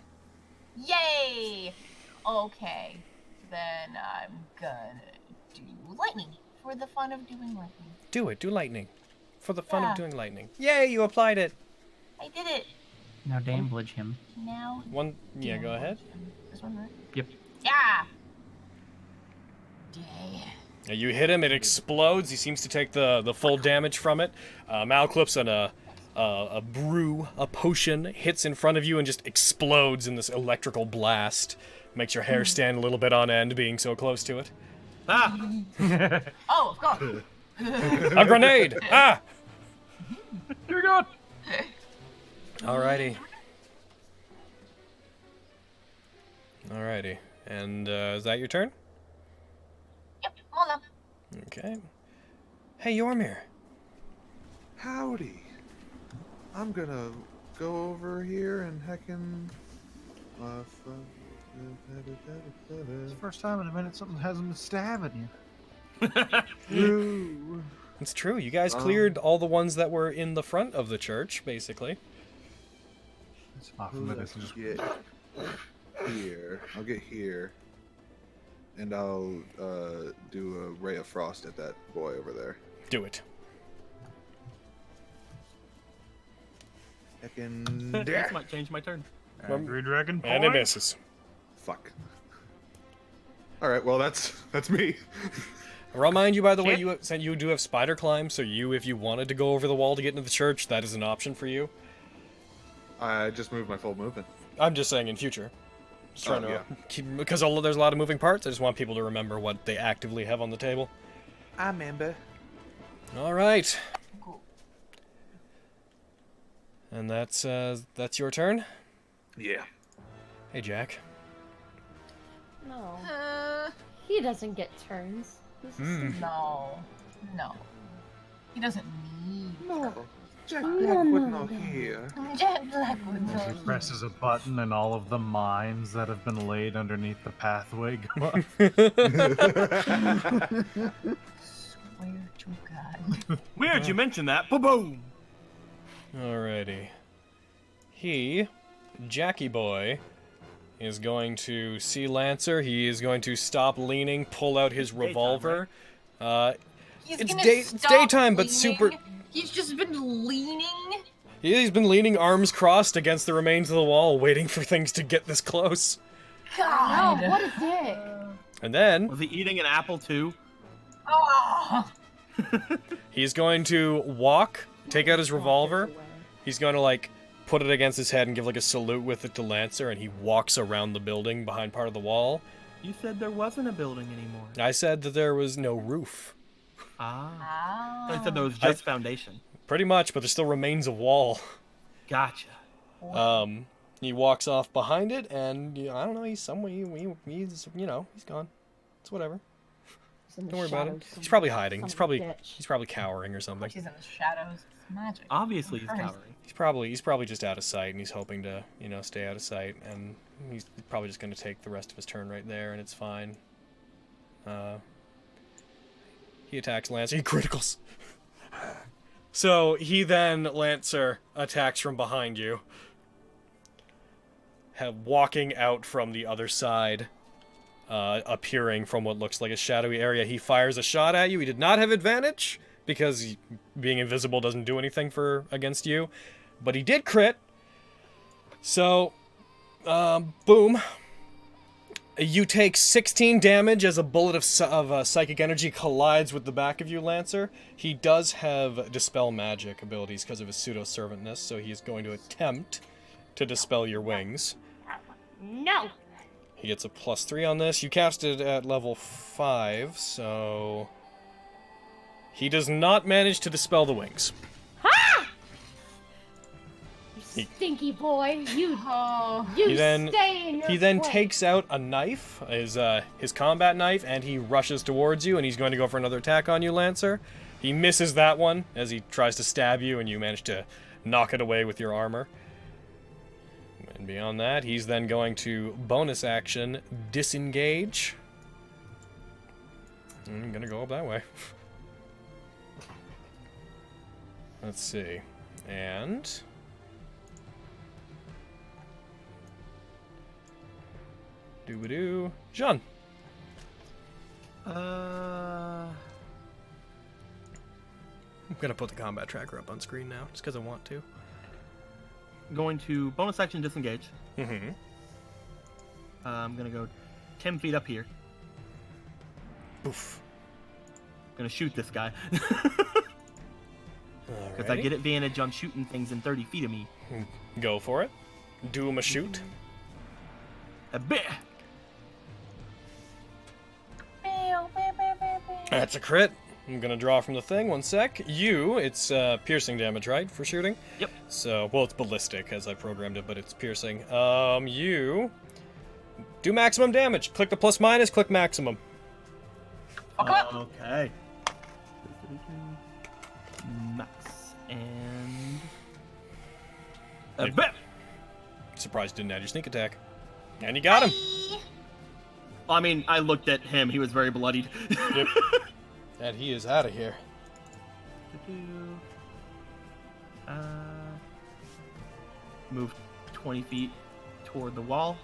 Yay! Okay, then I'm gonna do lightning for the fun of doing lightning. Do it. Do lightning. For the fun Yeah. of doing lightning. Yay! You applied it. I did it. Now damage him. Now. One. Yeah. Go ahead. This one, right? Yep. Yeah. Yeah, you hit him. It explodes. He seems to take the full damage from it. Malclips and a brew, a potion, hits in front of you and just explodes in this electrical blast. Makes your hair stand a little bit on end, being so close to it. Ah! Oh, of course. A grenade! Ah! You're good. Alrighty. Alrighty. And is that your turn? Yep, hold on. Okay. Hey, Yormir. Howdy. I'm gonna go over here and heckin'. It's the first time in a minute something hasn't been stabbing you. It's true. You guys cleared all the ones that were in the front of the church, basically. It's off of Let's get here. I'll get here. And I'll do a ray of frost at that boy over there. Do it. Heckin' This might change my turn. Angry dragon And it point. misses. Fuck. Alright, well that's me. I'll remind you, by the way, you do have spider climb, so if you wanted to go over the wall to get into the church, that is an option for you. I just moved my full movement. I'm just saying in future. Just trying to yeah. keep, because there's a lot of moving parts. I just want people to remember what they actively have on the table. I remember. All right. Cool. And that's your turn. Yeah. Hey, Jack. No. He doesn't get turns. No. No. He doesn't need. No. Jack No, Blackwood no, not no. here. Jack Blackwood, As he presses a button and all of the mines that have been laid underneath the pathway go up. Swear to God. Weird you mentioned that. Boom! Alrighty. Jackie Boy, is going to see Lancer. He is going to stop leaning, pull out his revolver. He's It's gonna it's stop daytime, but leaning. super. He's just been leaning. He's been leaning, arms crossed against the remains of the wall, waiting for things to get this close. God, what a dick. And then Was he eating an apple too? Oh. he's going to walk, take out his revolver. He's going to like put it against his head and give like a salute with it to Lancer, and he walks around the building behind part of the wall. You said there wasn't a building anymore. I said that there was no roof. I said there was just foundation. Pretty much, but there still remains a wall. Gotcha. He walks off behind it, and I don't know. He's somewhere. He's he's gone. It's whatever. Don't worry about it. He's probably hiding. He's probably cowering or something. He's in the shadows. It's magic. Obviously, he's cowering. He's probably just out of sight, and he's hoping to stay out of sight, and he's probably just going to take the rest of his turn right there, and it's fine. He attacks Lancer. He criticals. So he then, Lancer, attacks from behind you, walking out from the other side, appearing from what looks like a shadowy area. He fires a shot at you. He did not have advantage, because being invisible doesn't do anything against you, but he did crit. So, boom. You take 16 damage as a bullet of psychic energy collides with the back of you, Lancer. He does have Dispel Magic abilities because of his pseudo-servantness, so he's going to attempt to dispel your wings. No! He gets a +3 on this. You cast it at level 5, so... He does not manage to dispel the wings. Ha! You stinky boy. You stay in your He then place. takes out a knife, his combat knife, and he rushes towards you, and he's going to go for another attack on you, Lancer. He misses that one as he tries to stab you, and you manage to knock it away with your armor. And beyond that, he's then going to bonus action disengage. I'm gonna go up that way. Let's see. And doo-ba-doo. Jean. I'm gonna put the combat tracker up on screen now, just because I want to. Going to bonus action disengage. Mm-hmm. I'm gonna go 10 feet up here. Oof. Gonna shoot this guy. Because I get advantage on shooting things in 30 feet of me. Go for it. Do him a shoot. A bit. That's a crit. I'm gonna draw from the thing. 1 sec. It's piercing damage, right, for shooting? Yep. So, well, it's ballistic as I programmed it, but it's piercing. You do maximum damage. Click the +/-, click maximum. Okay. Max and a bit. Surprised you didn't add your sneak attack. And you got him. I mean, I looked at him. He was very bloodied. Yep. And he is out of here. Move 20 feet toward the wall.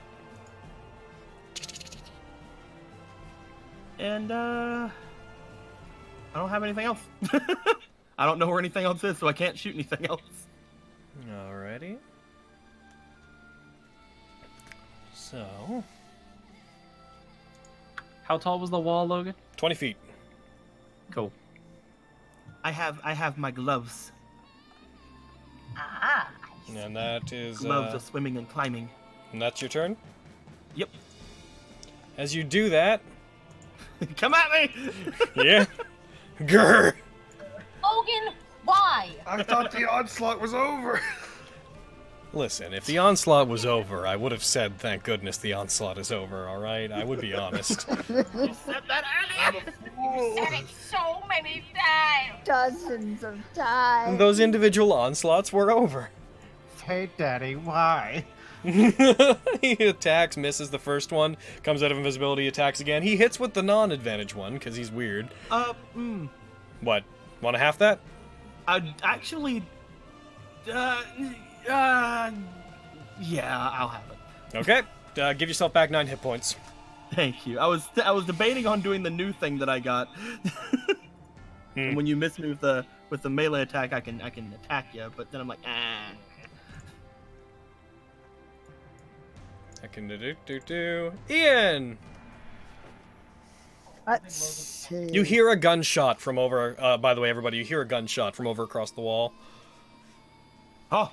And, I don't have anything else. I don't know where anything else is, so I can't shoot anything else. Alrighty. So... How tall was the wall, Logan? 20 feet. Cool. I have my gloves. Ah. And that is... Gloves of swimming and climbing. And that's your turn? Yep. As you do that... Come at me! Yeah. Grr! Logan, why? I thought the onslaught was over. Listen, if the onslaught was over, I would have said, thank goodness the onslaught is over, alright? I would be honest. You said that earlier. You said it so many times. Dozens of times. Those individual onslaughts were over. Hey, Daddy, why? He attacks, misses the first one, comes out of invisibility, attacks again. He hits with the non-advantage one, because he's weird. What? Want to half that? Actually... yeah, I'll have it. Okay. Give yourself back 9 hit points. Thank you. I was debating on doing the new thing that I got. And when you miss me with the melee attack, I can attack you. But then I'm like, ah. I can do. Ian. Let's see. You hear a gunshot from over. By the way, everybody, you hear a gunshot from over across the wall. Oh.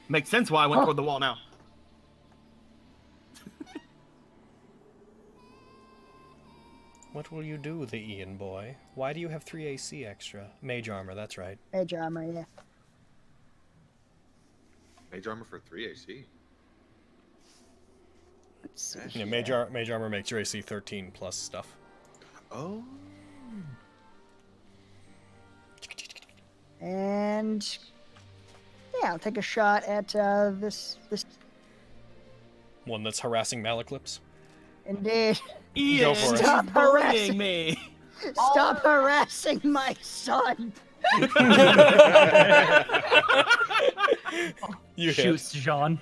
Makes sense why I went toward the wall now. What will you do, the Ian boy? Why do you have 3 AC extra? Mage armor, that's right. Mage armor, yeah. Mage armor for 3 AC. Let's see. Yeah, mage armor makes your AC 13 plus stuff. Oh. And yeah, I'll take a shot at this. One that's harassing Malaclips. Indeed. Ian, Go for it. Stop harassing me. Stop harassing my son. You Shoots Jean.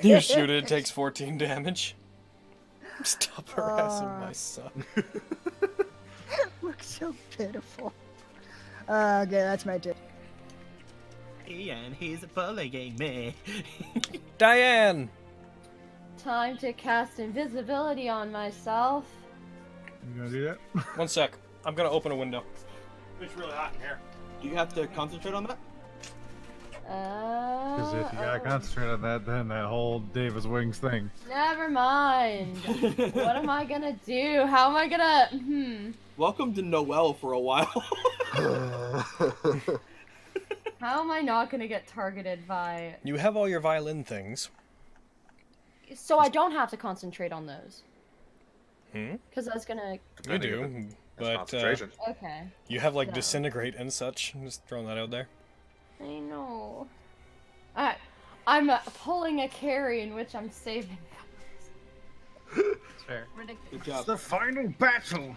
You shoot it, it takes 14 damage. Stop harassing my son. Looks so pitiful. Okay, that's my tip. Ian, he's bullying me. Diane! Time to cast invisibility on myself. You gonna do that? 1 sec. I'm gonna open a window. It's really hot in here. Do you have to concentrate on that? Because if you gotta concentrate on that, then that whole Davis Wings thing. Never mind. What am I gonna do? How am I gonna? Welcome to Noel for a while. How am I not gonna get targeted by? You have all your violin things. So I don't have to concentrate on those. Hmm? Because I was gonna. You do, but Okay. you have like So. disintegrate and such. I'm just throwing that out there. I know. I'm pulling a carry in which I'm saving. That's fair. Good job. It's the final battle.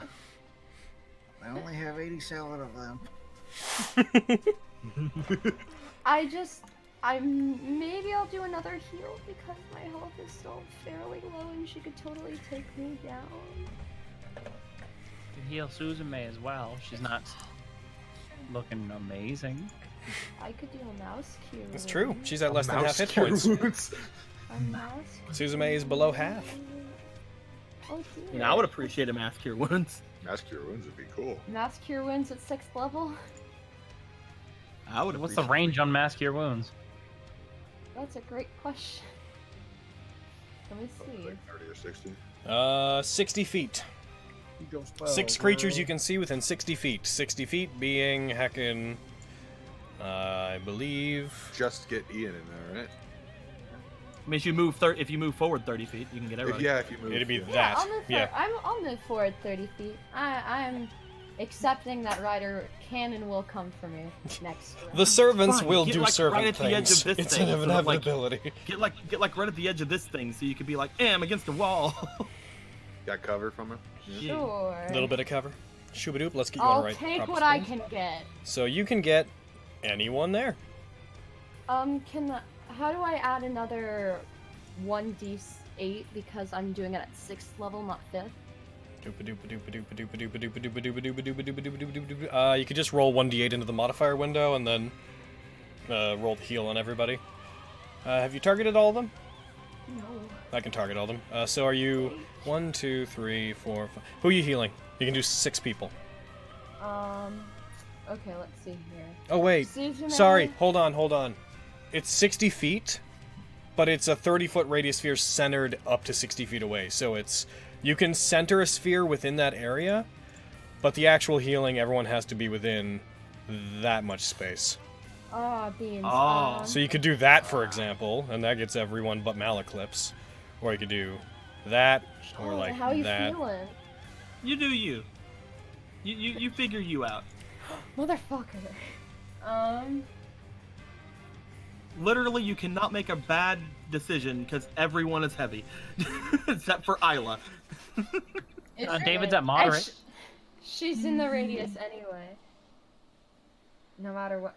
I only have 87 of them. Maybe I'll do another heal because my health is still fairly low and she could totally take me down. You heal Suzume as well. She's not looking amazing. I could do a mouse cure. It's true. She's at less than half hit points. A mouse Suzume is below half. Oh dear. You know, I would appreciate a mass cure wounds. Mass cure wounds would be cool. Mass cure wins at 6th level? I would. What's the range on mass cure wounds? That's a great question. Let me see. Like 30 or 60. 60 feet. 6 creatures you can see within 60 feet. 60 feet being heckin', I believe. Just get Ian in there, right? I mean, if you move forward 30 feet, you can get everybody. If you move. It'd be Yeah, that. I'll move forward 30 feet. I'm accepting that Ryder can and will come for me next round. The servants Fine, will get, do like, servant right at the edge things. of this It's thing, an so that, like, inevitability. Get like right at the edge of this thing, so you could be like, I'm against the wall. Got cover from him? Sure. A little bit of cover. Shoobadoop, let's get you I'll on the right. take proper what I spin. can get. So you can get anyone there. How do I add another 1d8 because I'm doing it at 6th level, not 5th? You could just roll 1d8 into the modifier window and then roll the heal on everybody. Have you targeted all of them? No. I can target all of them. So are you 1, 2, 3, 4, 5? Who are you healing? You can do 6 people. Okay, let's see here. Oh wait, Suzume. sorry. Hold on. It's 60 feet, but it's a 30-foot radius sphere centered up to 60 feet away. So you can center a sphere within that area, but the actual healing, everyone has to be within that much space. Beans. So you could do that, for example, and that gets everyone but Malaclips. Or you could do that, or like how you that. feeling? You do you. You figure you out. Motherfucker. Literally, you cannot make a bad decision because everyone is heavy, except for Isla. David's at moderate. She's in the radius anyway. No matter what.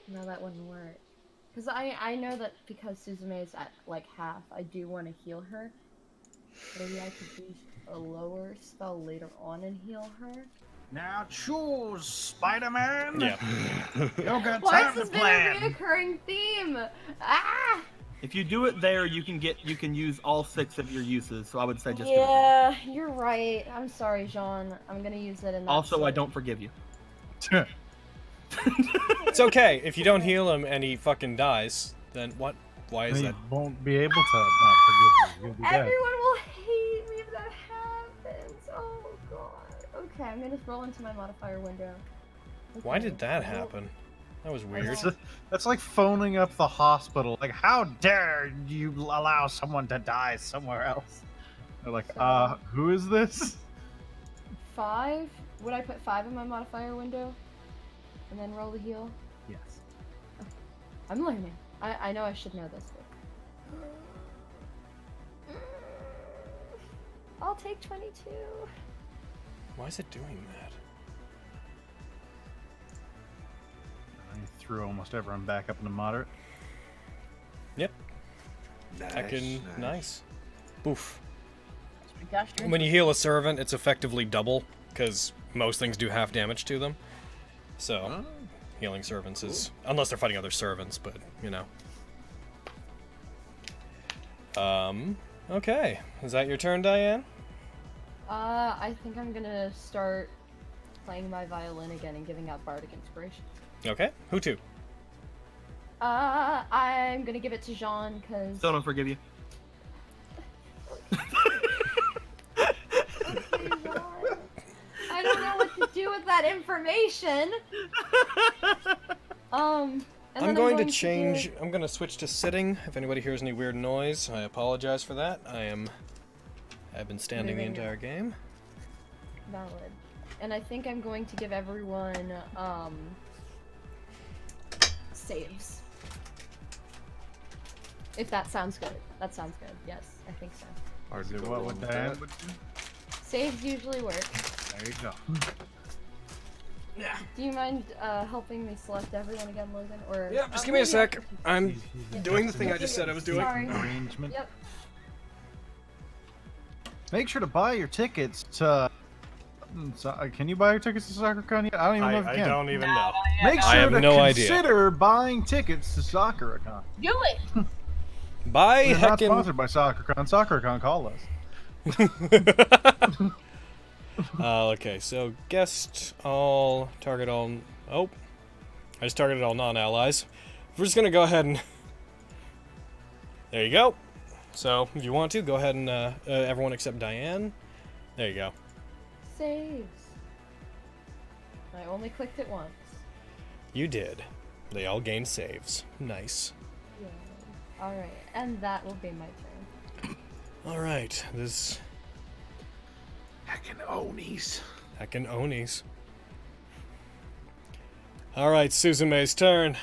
No, that wouldn't work. Because I know that because Suzume is at like half, I do want to heal her. Maybe I could use a lower spell later on and heal her. Now choose, Spider-Man. Yeah. You got Why time has to this been a plan. reoccurring theme? Ah! If you do it there, you can use all 6 of your uses. So I would say just do it. Yeah, you're right. I'm sorry, Jean. I'm gonna use it in that. Also, I don't forgive you. It's okay. If you don't heal him and he fucking dies, then what? Why is He that? won't be able to not forgive you. He'll be dead. Everyone will hate me if that happens. Oh god. Okay, I'm gonna roll into my modifier window. Why Okay, did that roll- happen? That was weird. That's like phoning up the hospital. Like, how dare you allow someone to die somewhere else? They're like, who is this? 5? Would I put 5 in my modifier window? And then roll the heal? Yes. I'm learning. I know I should know this, but... I'll take 22. Why is it doing that? I threw almost everyone back up into moderate. Yep. Nice, Heckin' nice. Boof. Caster. When you heal a servant, it's effectively double, because most things do half damage to them. So, healing servants is... Unless they're fighting other servants, but, you know. Okay. Is that your turn, Diane? I think I'm gonna start playing my violin again and giving out bardic inspiration. Okay. Who to? I'm gonna give it to Jean, because... Still don't forgive you. I don't know what to do with that information. And I'm then going to give- change... I'm going to switch to sitting. If anybody hears any weird noise, I apologize for that. I've been standing the Moving entire game. Valid. And I think I'm going to give everyone, saves. If that sounds good. That sounds good. Yes, I think so. Is it what would Diane would do? Saves usually work. There you go. Do you mind helping me select everyone again, Logan? Or Yeah, just give me a maybe sec. I- I'm doing the thing I just said I was doing. Sorry. Arrangement. Yep. Make sure to buy your tickets to. Can you buy your tickets to SoccerCon yet? I don't even know if you I can. don't even know. Make sure I have to no idea. consider buying tickets to SoccerCon. Do it. Bye, We're not heckin'... sponsored by SoccerCon. SoccerCon, call us. Okay, so guest all, target all... Oh. I just targeted all non-allies. We're just gonna go ahead and... There you go. So, if you want to, go ahead and, everyone except Diane. There you go. Saves. I only clicked it once. You did. They all gained saves. Nice. Yeah. Alright, and that will be my turn. Alright, this... Heckin' Onis. Heckin' Onis. Alright, Suzume's turn.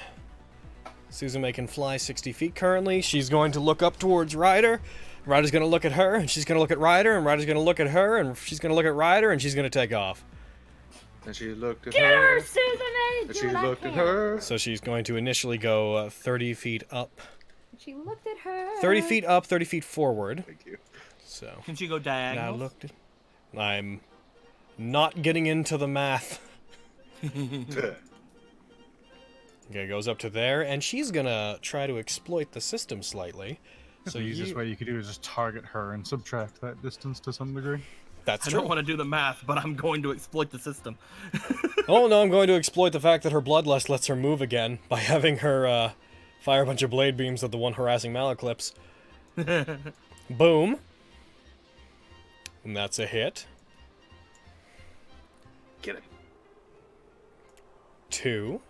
Suzume can fly 60 feet currently. She's going to look up towards Ryder. Ryder's going to look at her, and she's going to look at Ryder, and Ryder's going to look at her, and she's going to look at Ryder, and she's going to take off. And she looked at Get her. her, Suzume! And she looked at her. So she's going to initially go 30 feet up. She looked at her. 30 feet up, 30 feet forward. Thank you. So. Can she go diagonal? Now looked at... I'm not getting into the math. Okay, goes up to there, and she's gonna try to exploit the system slightly. So the easiest way you could do is just target her and subtract that distance to some degree. That's I true. don't want to do the math, but I'm going to exploit the system. Oh no, I'm going to exploit the fact that her bloodlust lets her move again by having her fire a bunch of blade beams at the one harassing Malaclips. Boom. And that's a hit. Get it. 2.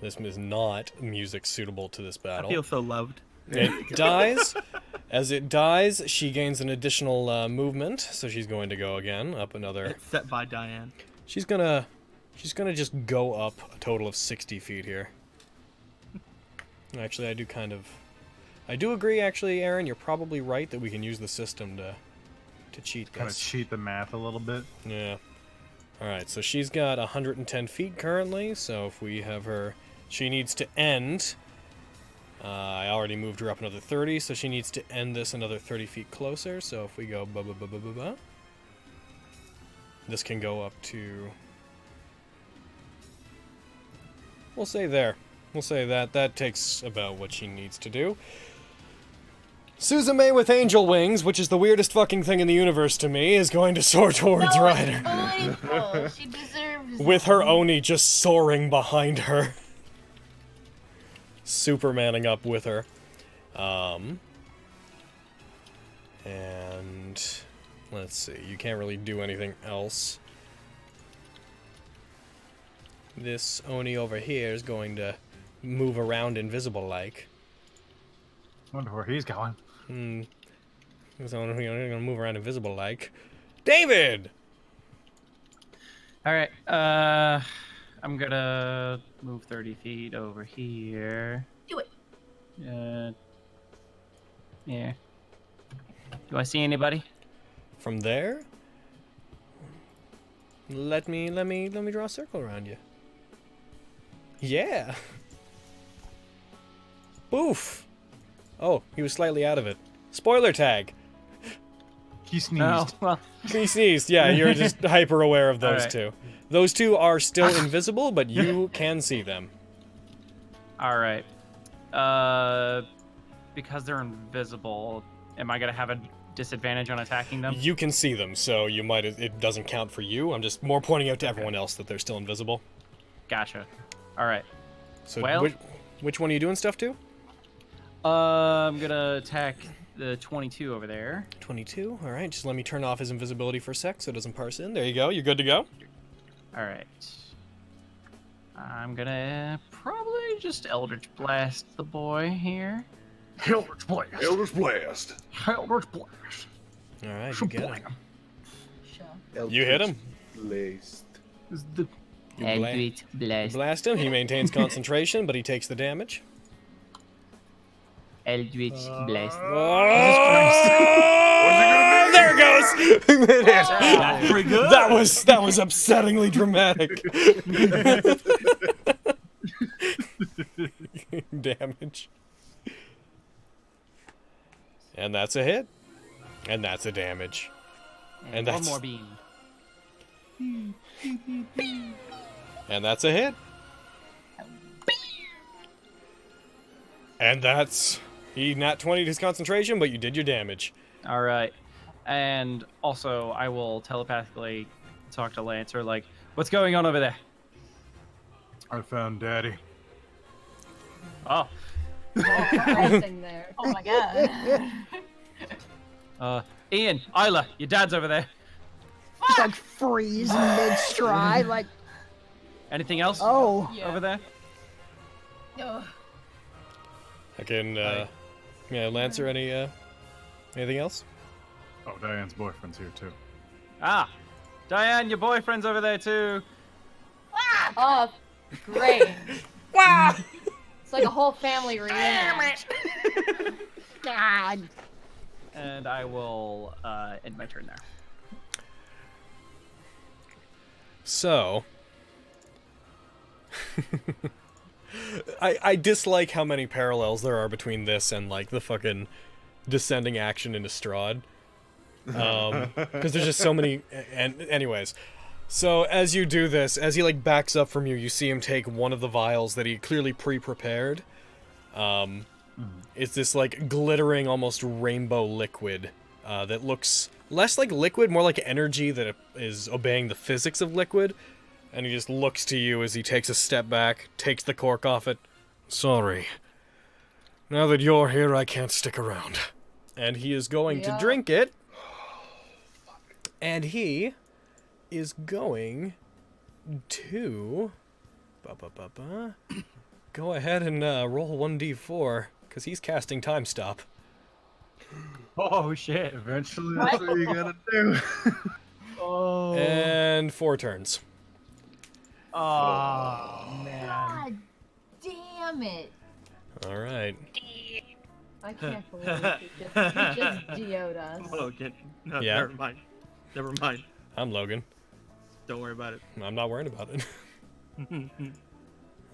This is not music suitable to this battle. I feel so loved. It dies. As it dies, she gains an additional movement, so she's going to go again up another. It's set by Diane. She's gonna just go up a total of 60 feet here. Actually, I do agree. Actually, Aaron, you're probably right that we can use the system to cheat Kind of this. cheat the math a little bit. Yeah. Alright, so she's got 110 feet currently, so if we have her... She needs to end... I already moved her up another 30, so she needs to end this another 30 feet closer, so if we go ba-ba-ba-ba-ba-ba... This can go up to... We'll say there. We'll say that. That takes about what she needs to do. Suzume with angel wings, which is the weirdest fucking thing in the universe to me, is going to soar towards Ryder. She deserves With her Oni just soaring behind her. Supermaning up with her. And... Let's see, you can't really do anything else. This Oni over here is going to move around invisible-like. Wonder where he's going. This Oni going to move around invisible-like. David! Alright, I'm gonna move 30 feet over here. Do it. Yeah. Do I see anybody? From there? Let me draw a circle around you. Yeah. Boof. Oh, he was slightly out of it. Spoiler tag. He sneezed. No, well. He sneezed. Yeah, you're just hyper aware of those Alright. two. Those two are still invisible, but you can see them. Alright. Because they're invisible, am I gonna have a disadvantage on attacking them? You can see them, so you might. It doesn't count for you. I'm just more pointing out to everyone else that they're still invisible. Gotcha. Alright. So Well- which one are you doing stuff to? I'm gonna attack the 22 over there. 22. All right. Just let me turn off his invisibility for a sec, so it doesn't parse in. There you go. You're good to go. Alright. I'm gonna probably just Eldritch Blast the boy here. Eldritch Blast. Eldritch Blast. Eldritch Blast. All right. You get him. Sure. You hit him. Blast. The You Eldritch Blast. blast him. He maintains concentration, but he takes the damage. Eldritch Blast. Oh, there it goes. He made it. That's pretty good. That was upsettingly dramatic. Damage. And that's a hit. And that's a damage. And one that's more beam. And that's a hit. And that's he Nat-20'd his concentration, but you did your damage. All right. And also, I will telepathically talk to Lancer, like, what's going on over there? I found Daddy. Oh. Racing there. Oh my god. Ian, Isla, your dad's over there. Just like freeze mid-stride, like, Anything else? oh. Over there? Ugh. I can yeah, Lancer, anything else? Oh, Diane's boyfriend's here too. Ah, Diane, your boyfriend's over there too. Oh, great. Wow. It's like a whole family reunion. God. And I will end my turn there. So, I dislike how many parallels there are between this and like the fucking descending action into Strahd. Because there's just so many. And anyways, so as you do this, as he like backs up from you, you see him take one of the vials that he clearly pre-prepared. It's this like glittering, almost rainbow liquid that looks less like liquid, more like energy that is obeying the physics of liquid. And he just looks to you as he takes a step back, takes the cork off it. Sorry. Now that you're here, I can't stick around. And he is going to drink it. And he is going to go ahead and roll 1d4 because he's casting Time Stop. Oh shit! Eventually, that's what you gotta do. Oh. And 4 turns. Oh man! God damn it! All right. I can't believe he just DO'd us. Logan. No, Yeah. never mind. Never mind. I'm Logan. Don't worry about it. I'm not worried about it.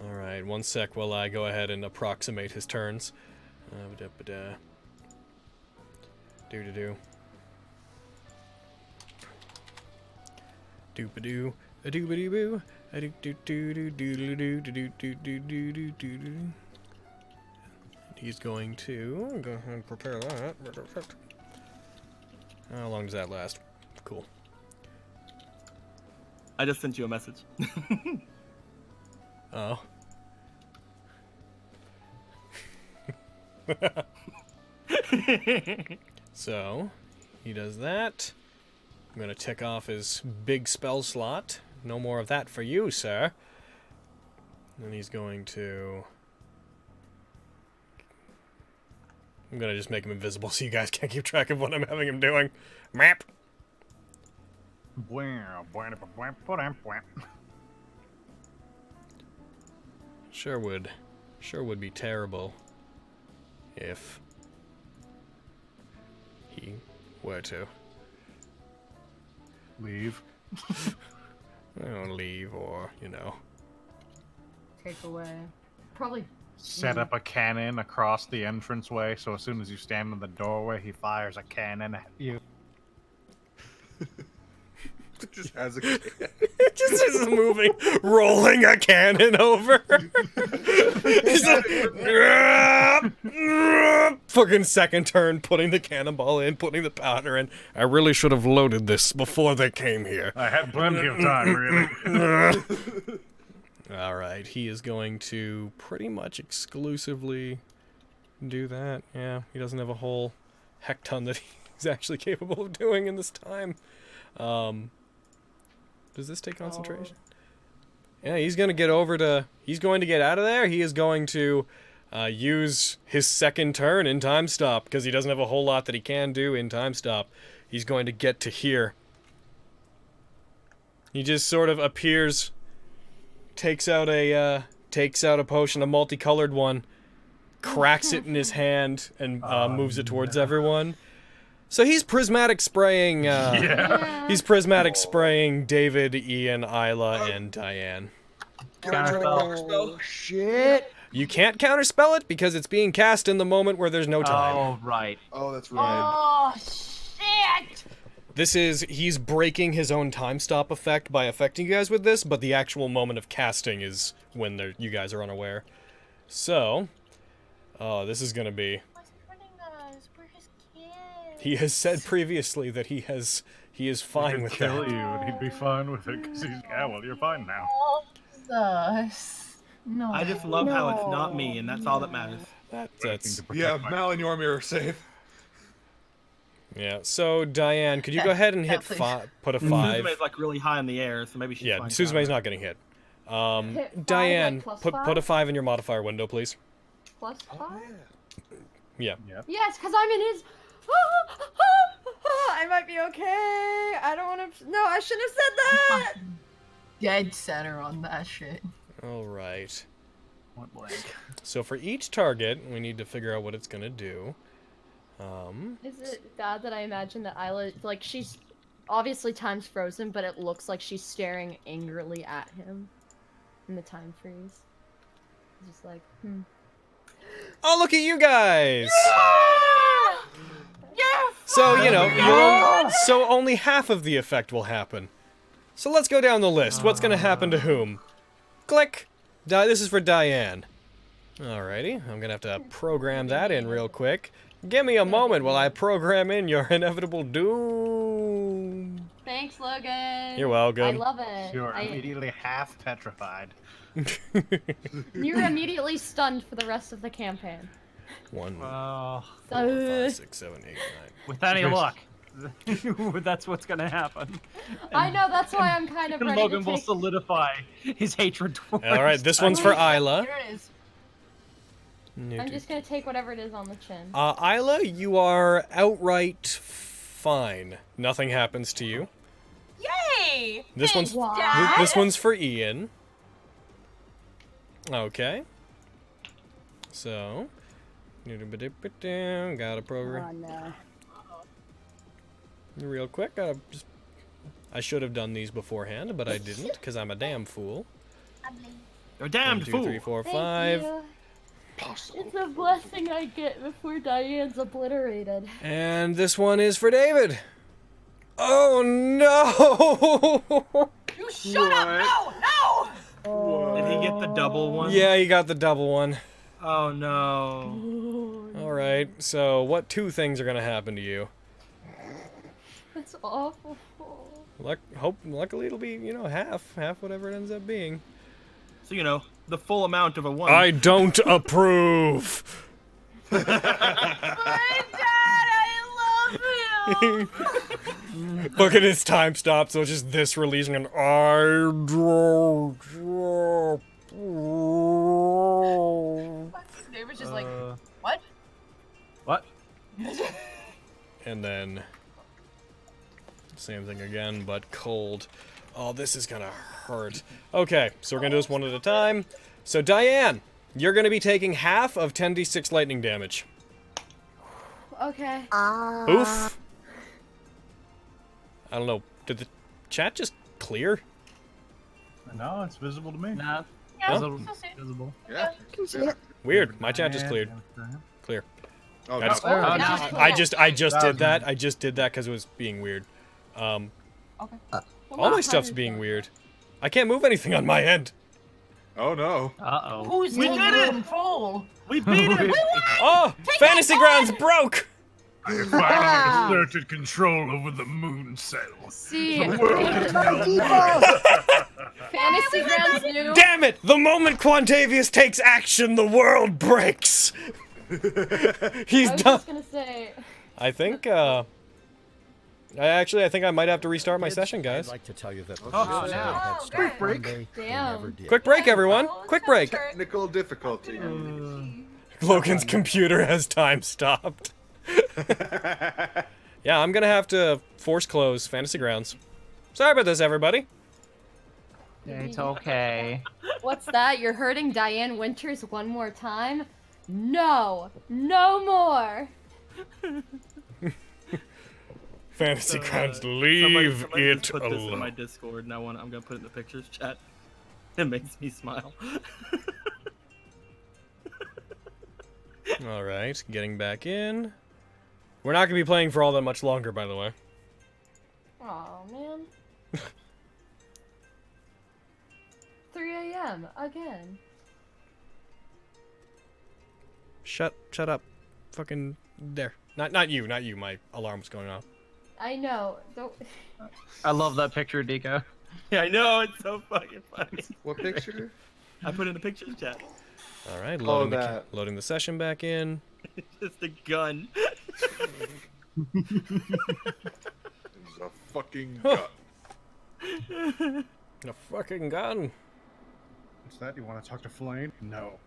All right, one sec while I go ahead and approximate his turns. Do-do-do. Doop-a-doo. A-doo-ba-doo-boo. A-doo-doo-doo-doo-doo-doo-doo-doo-doo-doo-doo. He's going to go ahead and prepare that. How long does that last? Cool. I just sent you a message. Oh. So, he does that. I'm gonna tick off his big spell slot. No more of that for you, sir. And he's going to... I'm gonna just make him invisible so you guys can't keep track of what I'm having him doing. Map! Sure would be terrible if he were to leave. I don't leave, or Take away. Probably. Set up a cannon across the entranceway, so as soon as you stand in the doorway, he fires a cannon at you. It just has a cannon. It just is moving, rolling a cannon over. Fucking second turn, putting the cannonball in, putting the powder in. I really should have loaded this before they came here. I had plenty of time, really. Alright, he is going to pretty much exclusively do that. Yeah, he doesn't have a whole heck ton that he's actually capable of doing in this time. Does this take concentration? Yeah, he's going to get over to... He's going to get out of there. He is going to use his second turn in time stop, because he doesn't have a whole lot that he can do in time stop. He's going to get to here. He just sort of appears... Takes out a potion, a multicolored one, cracks it in his hand, and moves it towards everyone. So he's prismatic spraying. He's prismatic spraying David, Ian, Isla, and Diane. Oh shit! You can't counterspell it because it's being cast in the moment where there's no time. Oh right. Oh, that's right. Oh shit! He's breaking his own time stop effect by affecting you guys with this, but the actual moment of casting is when you guys are unaware. So, this is gonna be... He has said previously that he is fine with that. He'd kill you, and he'd be fine with it, because he's, yeah, well, you're fine now. Jesus. No. I just love how it's not me, and that's all that matters. That's Yeah, Mal and Yormir are safe. Yeah, so Diane, could you go ahead and hit put a 5? Suzume's like really high in the air, so maybe she's Yeah, fine. Suzume's not getting hit. Diane, put a 5 in your modifier window, please. +5? Yeah. Yes, because I'm in his... I might be okay. I don't want to... No, I shouldn't have said that! Dead center on that shit. Alright. Point blank. So for each target, we need to figure out what it's going to do. Is it bad that I imagine that Isla, like, she's obviously time's frozen, but it looks like she's staring angrily at him in the time freeze? Just like, Oh, look at you guys! Yes! So, so only half of the effect will happen. So let's go down the list. What's going to happen to whom? Click! This is for Diane. Alrighty, I'm going to have to program that in real quick. Give me a moment while I program in your inevitable doom. Thanks, Logan. You're welcome. I love it. You're immediately half petrified. You're immediately stunned for the rest of the campaign. 1, 4, 5, 6, 7, 8, 9. With any luck, that's what's gonna happen. I know, that's why I'm kind of ready Logan to will take... solidify his hatred towards... Alright, this one's for Isla. Here it is. I'm just gonna take whatever it is on the chin. Isla, you are outright fine. Nothing happens to you. Yay! This Thanks, one's Dad. this one's for Ian. Okay. So, gotta program. Oh, no. Real quick, gotta just I should have done these beforehand, but I didn't, because I'm a damn fool. You're a damned 1, 2, fool. 3, 4, Thank 5. you. It's a blessing I get before Diane's obliterated. And this one is for David. Oh no! You shut up! No! No! Did he get the double one? Yeah, he got the double one. Oh no. Alright, so what 2 things are gonna happen to you? That's awful. Luckily it'll be, you know, half whatever it ends up being. So, you know, the full amount of a 1. I don't approve! My dad, I love him! Look at his time stop, so it's just this releasing an I don't approve. David's just like, what? What? And then same thing again, but cold. Oh, this is gonna hurt. Okay, so we're gonna do this one at a time. So Diane, you're gonna be taking half of 10d6 lightning damage. Okay. Oof. I don't know. Did the chat just clear? No, it's visible to me. Nah. Yeah, Oh. Visible. Yeah. Can see it. Weird. My chat just cleared. Clear. Oh, I just, Oh, now it's I just That did was that. me. I just did that because it was being weird. Okay. Well, All my not stuff's 100%. being weird. I can't move anything on my end. Oh no. Uh-oh. Who's We in did it! control? We beat it! Oh, Fantasy Grounds broke. I finally asserted control over the moon cells. See, People! Fantasy Grounds knew. Damn it! The moment Quantavius takes action, the world breaks. He's I was done. just gonna say. I think. I think I might have to restart my session, guys. I'd like to tell you that the Oh, first no. had Oh, started break. Monday, they Damn. never did. Quick break, everyone! Oh, Quick break. Technical difficulty. Logan's computer has time stopped. Yeah, I'm gonna have to force close Fantasy Grounds. Sorry about this, everybody. It's okay. What's that? You're hurting Diane Winters one more time? No, no more. Fantasy Grounds, Somebody leave just it put this in my alone. Discord, and I'm gonna put it in the pictures chat. It makes me smile. All right, getting back in. We're not gonna be playing for all that much longer, by the way. Oh man. 3 a.m. again. Shut up, fucking there. Not you. My alarm was going off. I know. Don't. I love that picture, Deco. Yeah, I know, it's so fucking funny. What picture? I put it in the pictures chat. All right, Oh, loading, that. loading the session back in. It's just a gun. It's a fucking gut. A fucking gun. What's that? You want to talk to Flame? No.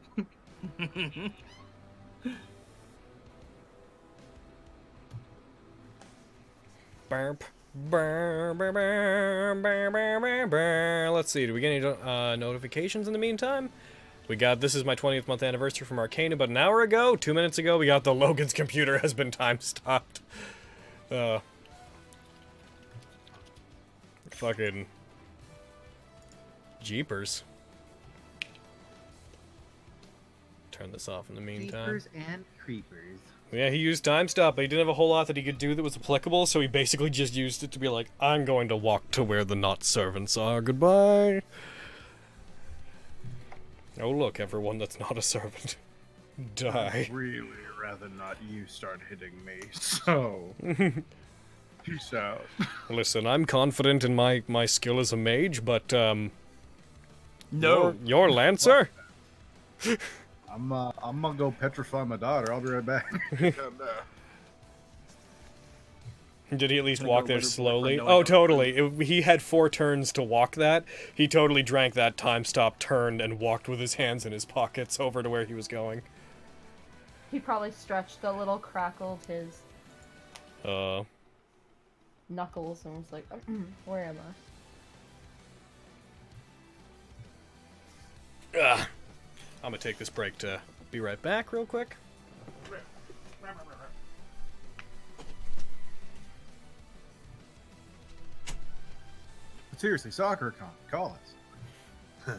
Burp. Burr, burr, burr, burr, burr, burr, burr. Let's see, do we get any notifications in the meantime? We got, this is my 20th month anniversary from Arcana, but an hour ago, 2 minutes ago, we got the Logan's computer has been time stopped. Fucking jeepers. Turn this off in the meantime. Jeepers and creepers. Yeah, he used time stop, but he didn't have a whole lot that he could do that was applicable, so he basically just used it to be like, I'm going to walk to where the not servants are. Goodbye. Oh look, everyone that's not a servant. Die. I'd really rather not you start hitting me, so... Peace out. Listen, I'm confident in my skill as a mage, but, No. Your Lancer? I'm gonna go petrify my daughter. I'll be right back. Did he at least Gonna walk go there with her slowly? boyfriend, no, I Oh, don't. totally. He had 4 turns to walk that. He totally drank that time stop, turned, and walked with his hands in his pockets over to where he was going. He probably stretched a little, crackled his knuckles, and was like, "Where am I?" Ugh. I'm gonna take this break to be right back real quick. seriously, SoccerCon, call us.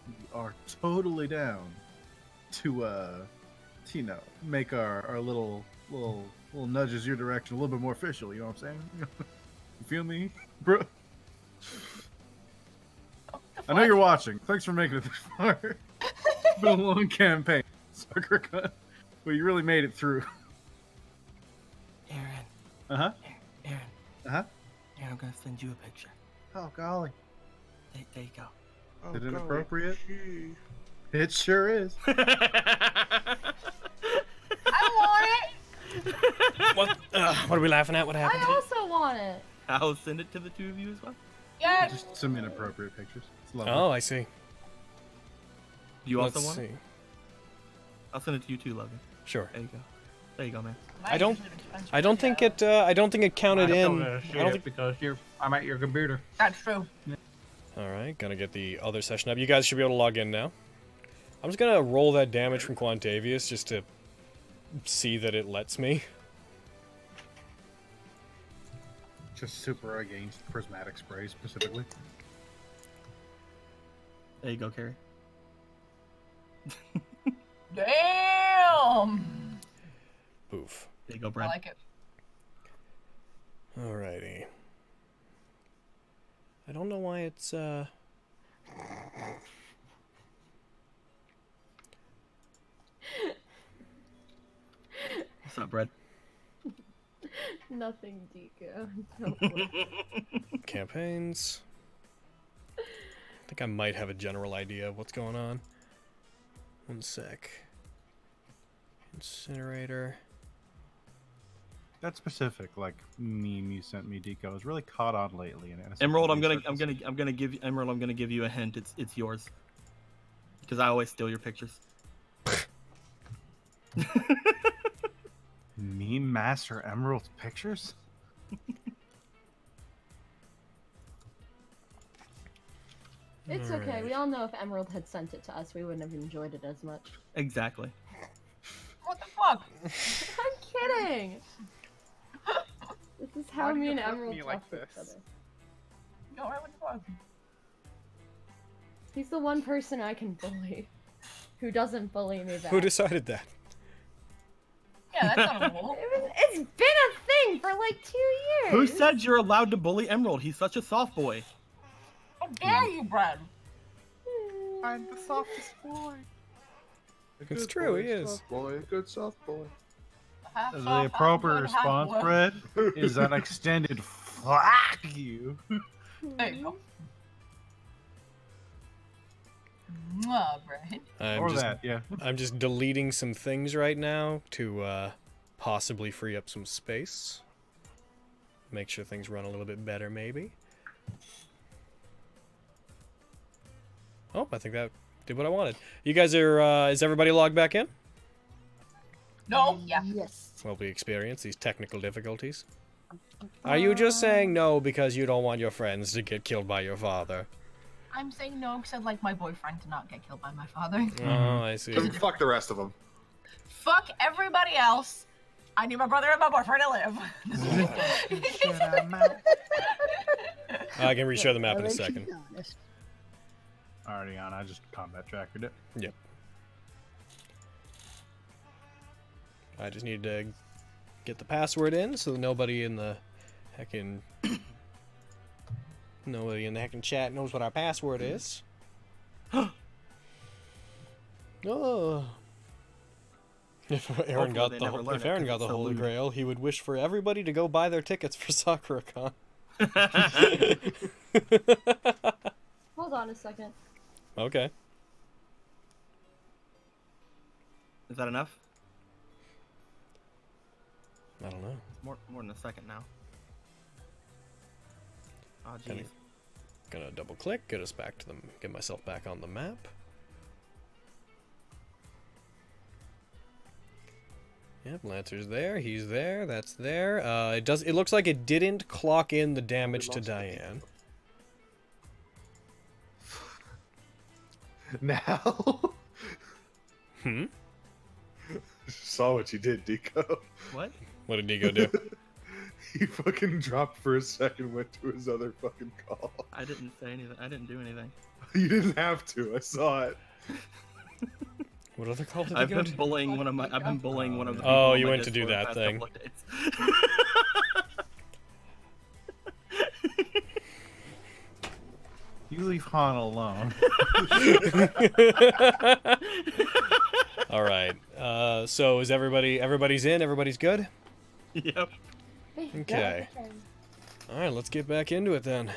We are totally down to make our little nudges your direction a little bit more official. You know what I'm saying? You feel me, bro? I know you're watching. Thanks for making it this far. It's been a long campaign, SoccerCon, but you really made it through. Aaron. Uh-huh. Aaron. Uh-huh. Aaron, I'm gonna send you a picture. Oh, golly. There you go. Is it inappropriate? It sure is. I want it. What are we laughing at? What happened? I also want it. I'll send it to the two of you as well. Yes. Just some inappropriate pictures. It's lovely. Oh, I see. You also Let's want see. it? I'll send it to you too, Logan. Sure. There you go. There you go, man. I don't think it counted in. I don't think. because I'm at your computer. That's true. All right, gonna get the other session up. You guys should be able to log in now. I'm just gonna roll that damage from Quantavius just to see that it lets me. Just super against prismatic spray specifically. There you go, Carrie. Damn. Poof. There you go, I Brad. like it. Alrighty. I don't know why it's What's up, Brad? Nothing, Deco. Don't worry. campaigns. I think I might have a general idea of what's going on. One sec. Incinerator. That specific meme you sent me, Deco, is really caught on lately. In Emerald, I'm gonna give you Emerald. I'm gonna give you a hint. It's yours. Because I always steal your pictures. Meme Master Emerald's pictures? It's okay. We all know if Emerald had sent it to us, we wouldn't have enjoyed it as much. Exactly. What the fuck? I'm kidding. This is how Why do me you and hurt Emerald me talk like to each this? other. No, what the fuck? He's the one person I can bully, who doesn't bully me back. Who decided that? Yeah, that's not cool. It's been a thing for like 2 years. Who said you're allowed to bully Emerald? He's such a soft boy. How dare you, Brad? I'm the softest boy. It's true, he is. Soft boy, a good soft boy. Half The soft, appropriate half good, half response, wood. Brad, is an extended fuck you. There you go. Mwah, Brad. I'm just deleting some things right now to possibly free up some space. Make sure things run a little bit better, maybe. Oh, I think that did what I wanted. You guys are, is everybody logged back in? No, yeah. Yes. Well, we experience these technical difficulties. Are you just saying no because you don't want your friends to get killed by your father? I'm saying no because I'd like my boyfriend to not get killed by my father. Oh, I see. Fuck the rest of them. Fuck everybody else. I need my brother and my boyfriend to live. I can reshare the map in a second. Already on. I just combat trackered it. Yep. I just need to get the password in so nobody in the heckin' chat knows what our password is. Oh. If Aaron got the Holy Grail, he would wish for everybody to go buy their tickets for SoccerCon. Hold on a second. Okay. Is that enough? I don't know. More than a second now. Oh jeez. Gonna double click, get us back to get myself back on the map. Yep, Lancer's there, he's there, that's there. It looks like it didn't clock in the damage to Diane. Now? Hmm? Saw what you did, Deco. What? What did Deco do? He fucking dropped for a second, went to his other fucking call. I didn't say anything. I didn't do anything. You didn't have to. I saw it. What other call did you I've go been to? bullying one of my. I've been bullying one of the. People Oh, on you my went to do Discord that the thing. past couple of days. You leave Han alone. All right. So is everybody's in? Everybody's good? Yep. Okay. All right, let's get back into it then.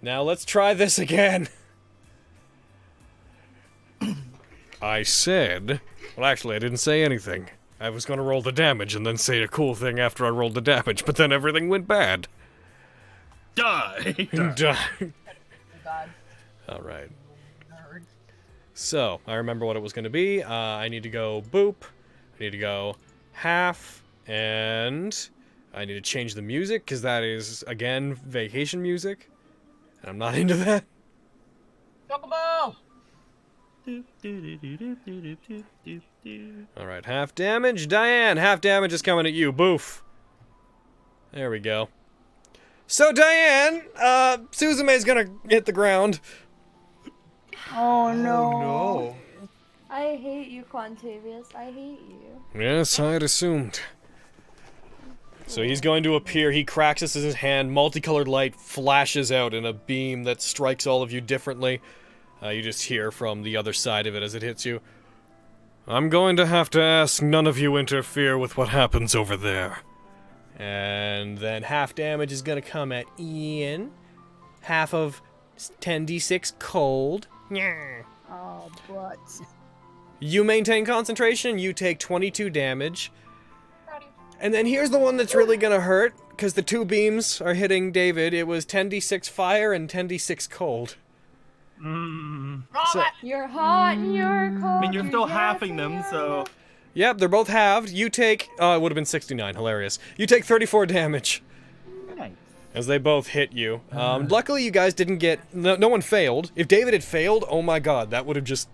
Now let's try this again. I said... Well, actually, I didn't say anything. I was going to roll the damage and then say a cool thing after I rolled the damage, but then everything went bad. Die! Die. All right. So, I remember what it was going to be. I need to go boop. I need to go half, and I need to change the music, because that is, again, vacation music. And I'm not into that. Chocobo! Alright, half damage. Diane, half damage is coming at you. Boof. There we go. So, Diane, Suzume's gonna hit the ground. Oh no. Oh no. I hate you, Quantavius. I hate you. Yes, I had assumed. So he's going to appear, he cracks us in his hand, multicolored light flashes out in a beam that strikes all of you differently. You just hear from the other side of it as it hits you. I'm going to have to ask none of you interfere with what happens over there. And then half damage is going to come at Ian. Half of 10d6 cold. Oh, but... You maintain concentration, you take 22 damage. And then here's the one that's really gonna hurt, because the two beams are hitting David. It was 10d6 fire and 10d6 cold. So, You're hot and you're cold. I mean, you're still halving them, so. yep, they're both halved. You take, it would have been 69, hilarious. You take 34 damage. Nice. As they both hit you. Luckily you guys didn't get, no one failed. If David had failed, oh my god, that would have just...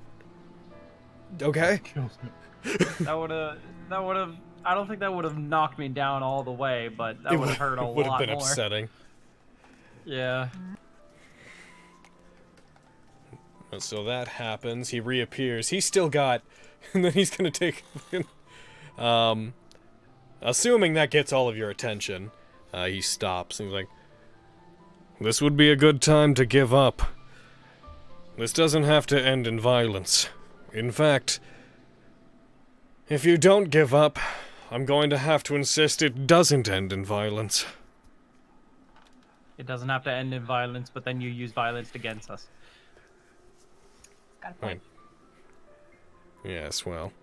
Okay? That would have, I don't think that would have knocked me down all the way, but that would have hurt a lot more. Would have been upsetting. Yeah. So that happens. He reappears. He's still got... And then he's gonna take... assuming that gets all of your attention, he stops. He's like, this would be a good time to give up. This doesn't have to end in violence. In fact, if you don't give up, I'm going to have to insist it doesn't end in violence. It doesn't have to end in violence, but then you use violence against us. Got a point. Yes, well.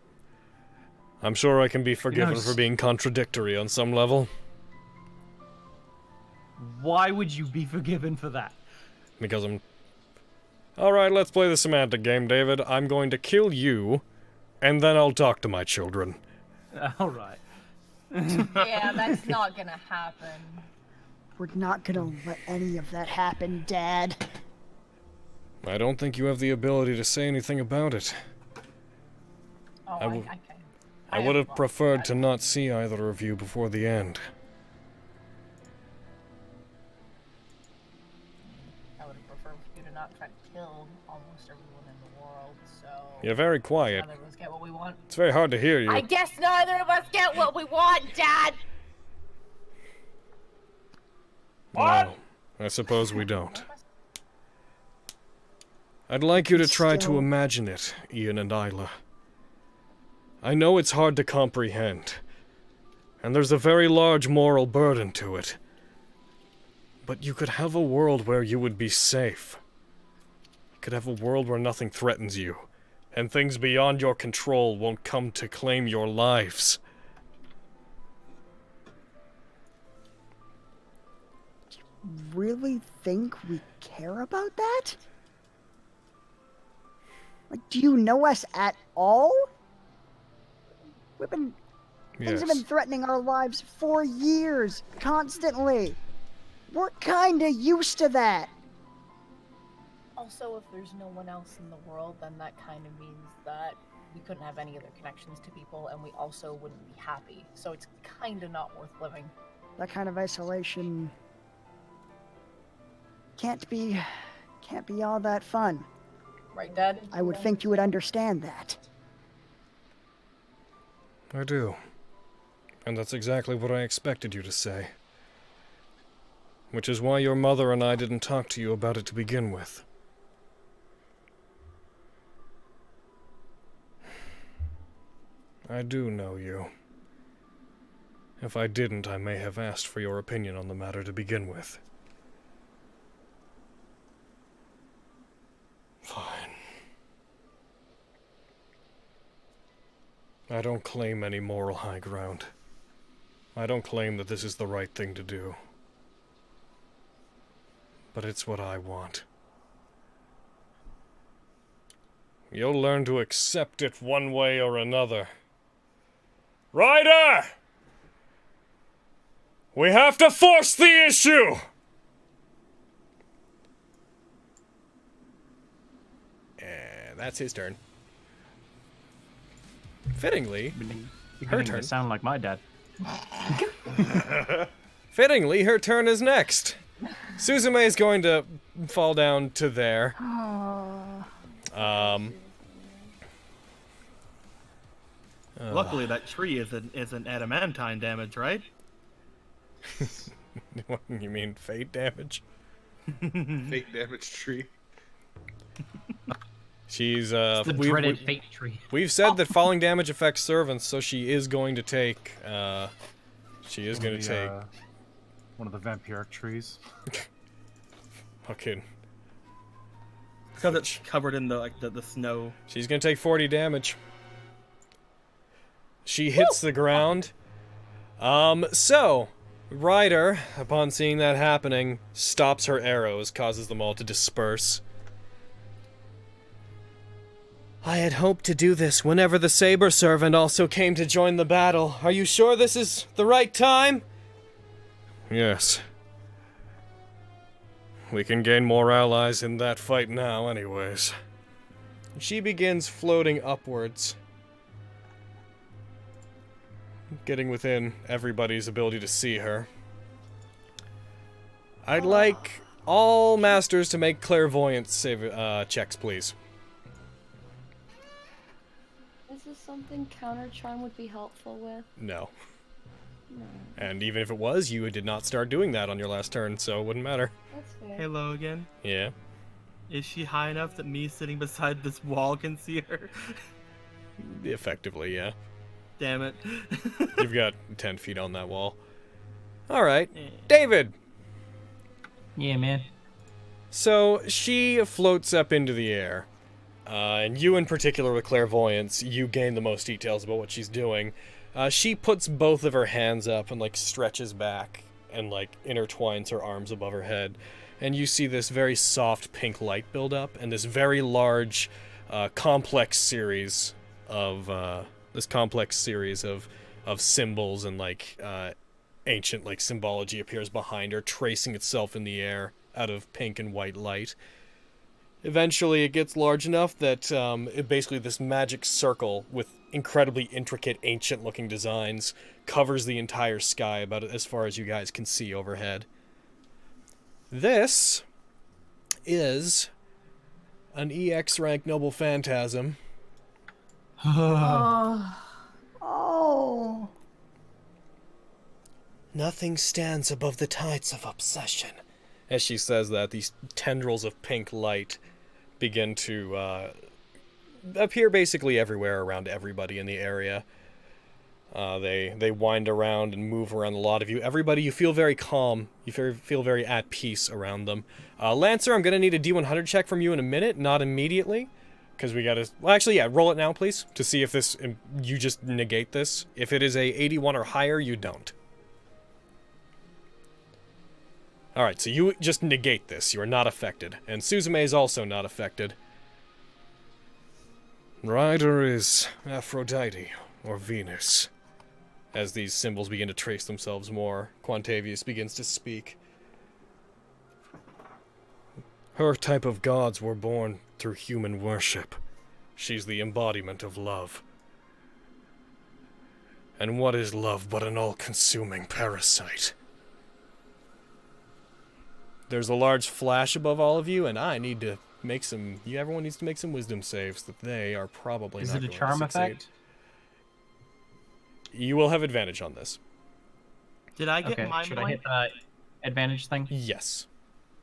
I'm sure I can be forgiven for being contradictory on some level. Why would you be forgiven for that? Because I'm... Alright, let's play the semantic game, David. I'm going to kill you, and then I'll talk to my children. Alright. Yeah, that's not gonna happen. We're not gonna let any of that happen, Dad. I don't think you have the ability to say anything about it. Oh, I can. I would have preferred to not see either of you before the end. I would have preferred for you to not try to kill almost everyone in the world, so... You're very quiet. Neither of us get what we want. It's very hard to hear you. I guess neither of us get what we want, Dad! No, I suppose we don't. I'd like you to try to imagine it, Ian and Isla. I know it's hard to comprehend, and there's a very large moral burden to it. But you could have a world where you would be safe. You could have a world where nothing threatens you, and things beyond your control won't come to claim your lives. Really think we care about that? Like, do you know us at all? Things have been threatening our lives for years, constantly. We're kinda used to that. Also, if there's no one else in the world, then that kind of means that we couldn't have any other connections to people, and we also wouldn't be happy. So it's kind of not worth living. That kind of isolation can't be all that fun. Right, Dad? I would think you would understand that. I do. And that's exactly what I expected you to say. Which is why your mother and I didn't talk to you about it to begin with. I do know you. If I didn't, I may have asked for your opinion on the matter to begin with. Fine. I don't claim any moral high ground. I don't claim that this is the right thing to do. But it's what I want. You'll learn to accept it one way or another. Ryder! We have to force the issue! And that's his turn. Fittingly, her turn. Sound like my dad. Fittingly, her turn is next. Suzume is going to fall down to there. Luckily, that tree isn't adamantine damage, right? You mean fate damage? Fate damage tree. She's the dreaded fate tree. We've said that falling damage affects servants, so she is going to take. She is going to take one of the vampiric trees. Fucking. Because it's covered in the snow. She's going to take 40 damage. She hits the ground. So Ryder, upon seeing that happening, stops her arrows, causes them all to disperse. I had hoped to do this whenever the Saber Servant also came to join the battle. Are you sure this is the right time? Yes. We can gain more allies in that fight now, anyways. She begins floating upwards, getting within everybody's ability to see her. I'd like all masters to make clairvoyance save checks, please. Is this something counter charm would be helpful with? No. No. And even if it was, you did not start doing that on your last turn, so it wouldn't matter. That's fair. Hey, Logan. Yeah. Is she high enough that me sitting beside this wall can see her? Effectively, yeah. Damn it. You've got 10 feet on that wall. Alright. David! Yeah, man. So, she floats up into the air. And you in particular with clairvoyance, you gain the most details about what she's doing. She puts both of her hands up and, like, stretches back and, like, intertwines her arms above her head. And you see this very soft pink light build up and this very large, complex series of symbols and, like, ancient, like, symbology appears behind her, tracing itself in the air out of pink and white light. Eventually, it gets large enough that basically this magic circle with incredibly intricate, ancient-looking designs covers the entire sky about as far as you guys can see overhead. This is an EX rank Noble Phantasm. Oh. Nothing stands above the tides of obsession. As she says that, these tendrils of pink light begin to appear basically everywhere around everybody in the area. They wind around and move around a lot of you. Everybody, you feel very calm. You feel very at peace around them. Lancer, I'm going to need a D100 check from you in a minute, not immediately. Because we got to... Well, actually, yeah, roll it now, please, to see if this... You just negate this. If it is a 81 or higher, you don't. Alright, so you just negate this. You are not affected. And Suzume is also not affected. Ryder is Aphrodite, or Venus. As these symbols begin to trace themselves more, Quantavius begins to speak. Her type of gods were born through human worship. She's the embodiment of love. And what is love but an all-consuming parasite? There's a large flash above all of you, and I need to make some... Everyone needs to make some wisdom saves that they are probably Is not it a going to charm succeed. effect? You will have advantage on this. Did I get Okay, mind should I hit blank? the advantage thing? Yes.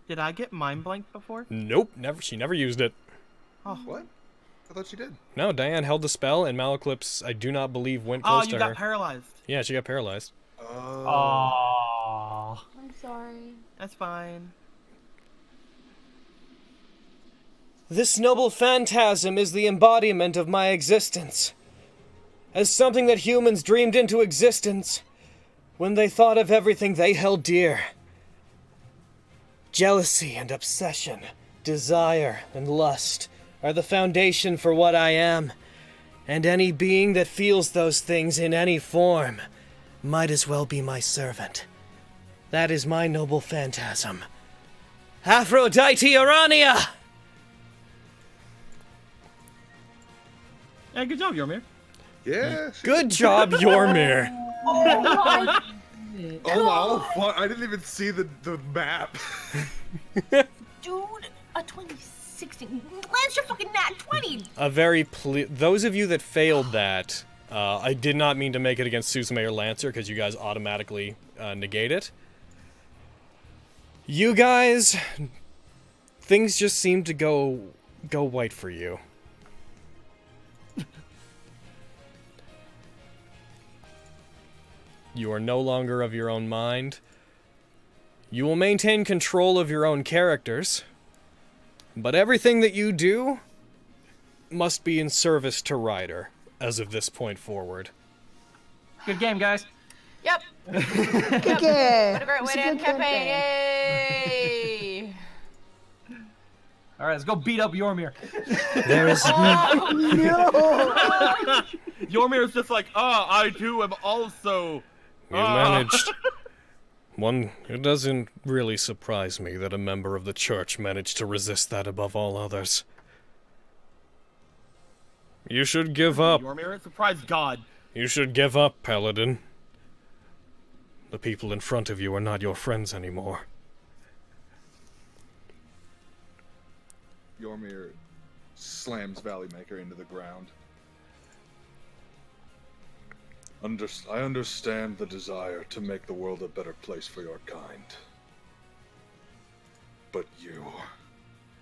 Did I get mind blank before? Nope, never. She never used it. Oh, what? I thought she did. No, Diane held the spell, and Malaclypse, I do not believe, went Oh, close you to got her. paralyzed. Yeah, she got paralyzed. Oh. I'm sorry. That's fine. This noble phantasm is the embodiment of my existence. As something that humans dreamed into existence when they thought of everything they held dear. Jealousy and obsession, desire and lust are the foundation for what I am, and any being that feels those things in any form might as well be my servant. That is my noble phantasm. Aphrodite Ourania! Yeah, good job, Yormir. Yeah. Good job, Yormir. Oh, wow. I didn't even see the map. Dude, a 2016. Lance, you're fucking Nat 20. A very those of you that failed that, I did not mean to make it against Suzume or Lancer because you guys automatically negate it. You guys, things just seem to go white for you. You are no longer of your own mind. You will maintain control of your own characters, but everything that you do must be in service to Ryder as of this point forward. Good game, guys. Yep. Good What a great way to end campaign. Yay! All right, let's go beat up Yormir. There is Yormir is just like, I too am also. You managed. It doesn't really surprise me that a member of the church managed to resist that above all others. You should give up. Yormir, surprise God. You should give up, Paladin. The people in front of you are not your friends anymore. Yormir slams Valleymaker into the ground. I understand the desire to make the world a better place for your kind. But you...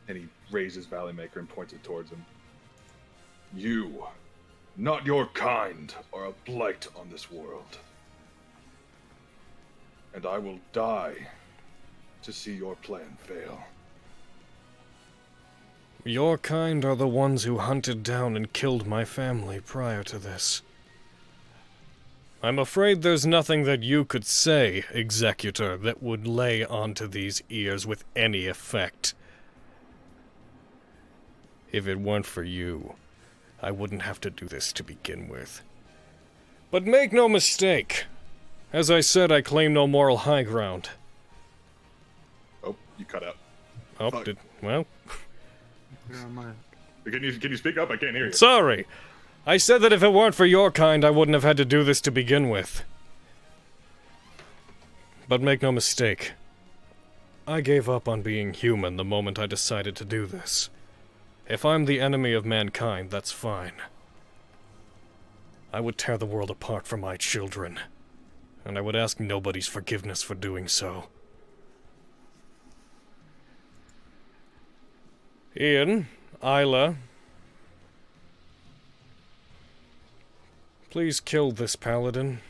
And he raises Valleymaker and points it towards him. You, not your kind, are a blight on this world. And I will die to see your plan fail. Your kind are the ones who hunted down and killed my family prior to this. I'm afraid there's nothing that you could say, Executor, that would lay onto these ears with any effect. If it weren't for you, I wouldn't have to do this to begin with. But make no mistake. As I said, I claim no moral high ground. Oh, you cut out. Oh, Fuck. Well... Can you speak up? I can't hear you. Sorry. I said that if it weren't for your kind, I wouldn't have had to do this to begin with. But make no mistake. I gave up on being human the moment I decided to do this. If I'm the enemy of mankind, that's fine. I would tear the world apart for my children. And I would ask nobody's forgiveness for doing so. Ian, Isla, please kill this paladin.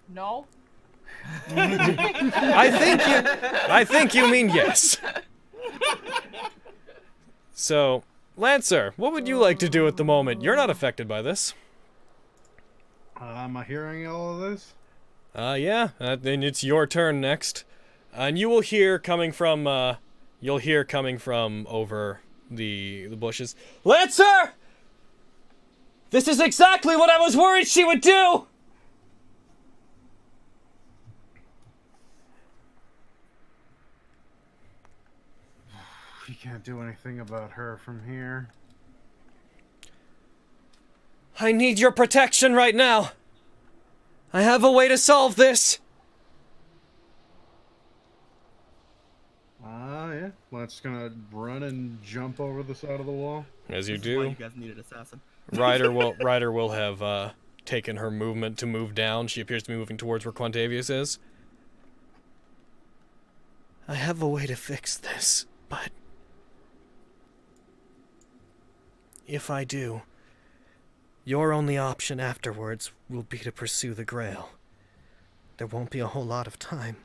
No. I think you mean yes. So, Lancer, what would you like to do at the moment? You're not affected by this. Am I hearing all of this? Yeah, and it's your turn next. And you will hear coming from, over the bushes. Lancer! This is exactly what I was worried she would do! can't do anything about her from here. I need your protection right now. I have a way to solve this. Yeah. Let's gonna run and jump over the side of the wall. As you This is why do, you guys need an assassin. Ryder will have taken her movement to move down. She appears to be moving towards where Quantavius is. I have a way to fix this, but if I do, your only option afterwards will be to pursue the Grail. There won't be a whole lot of time.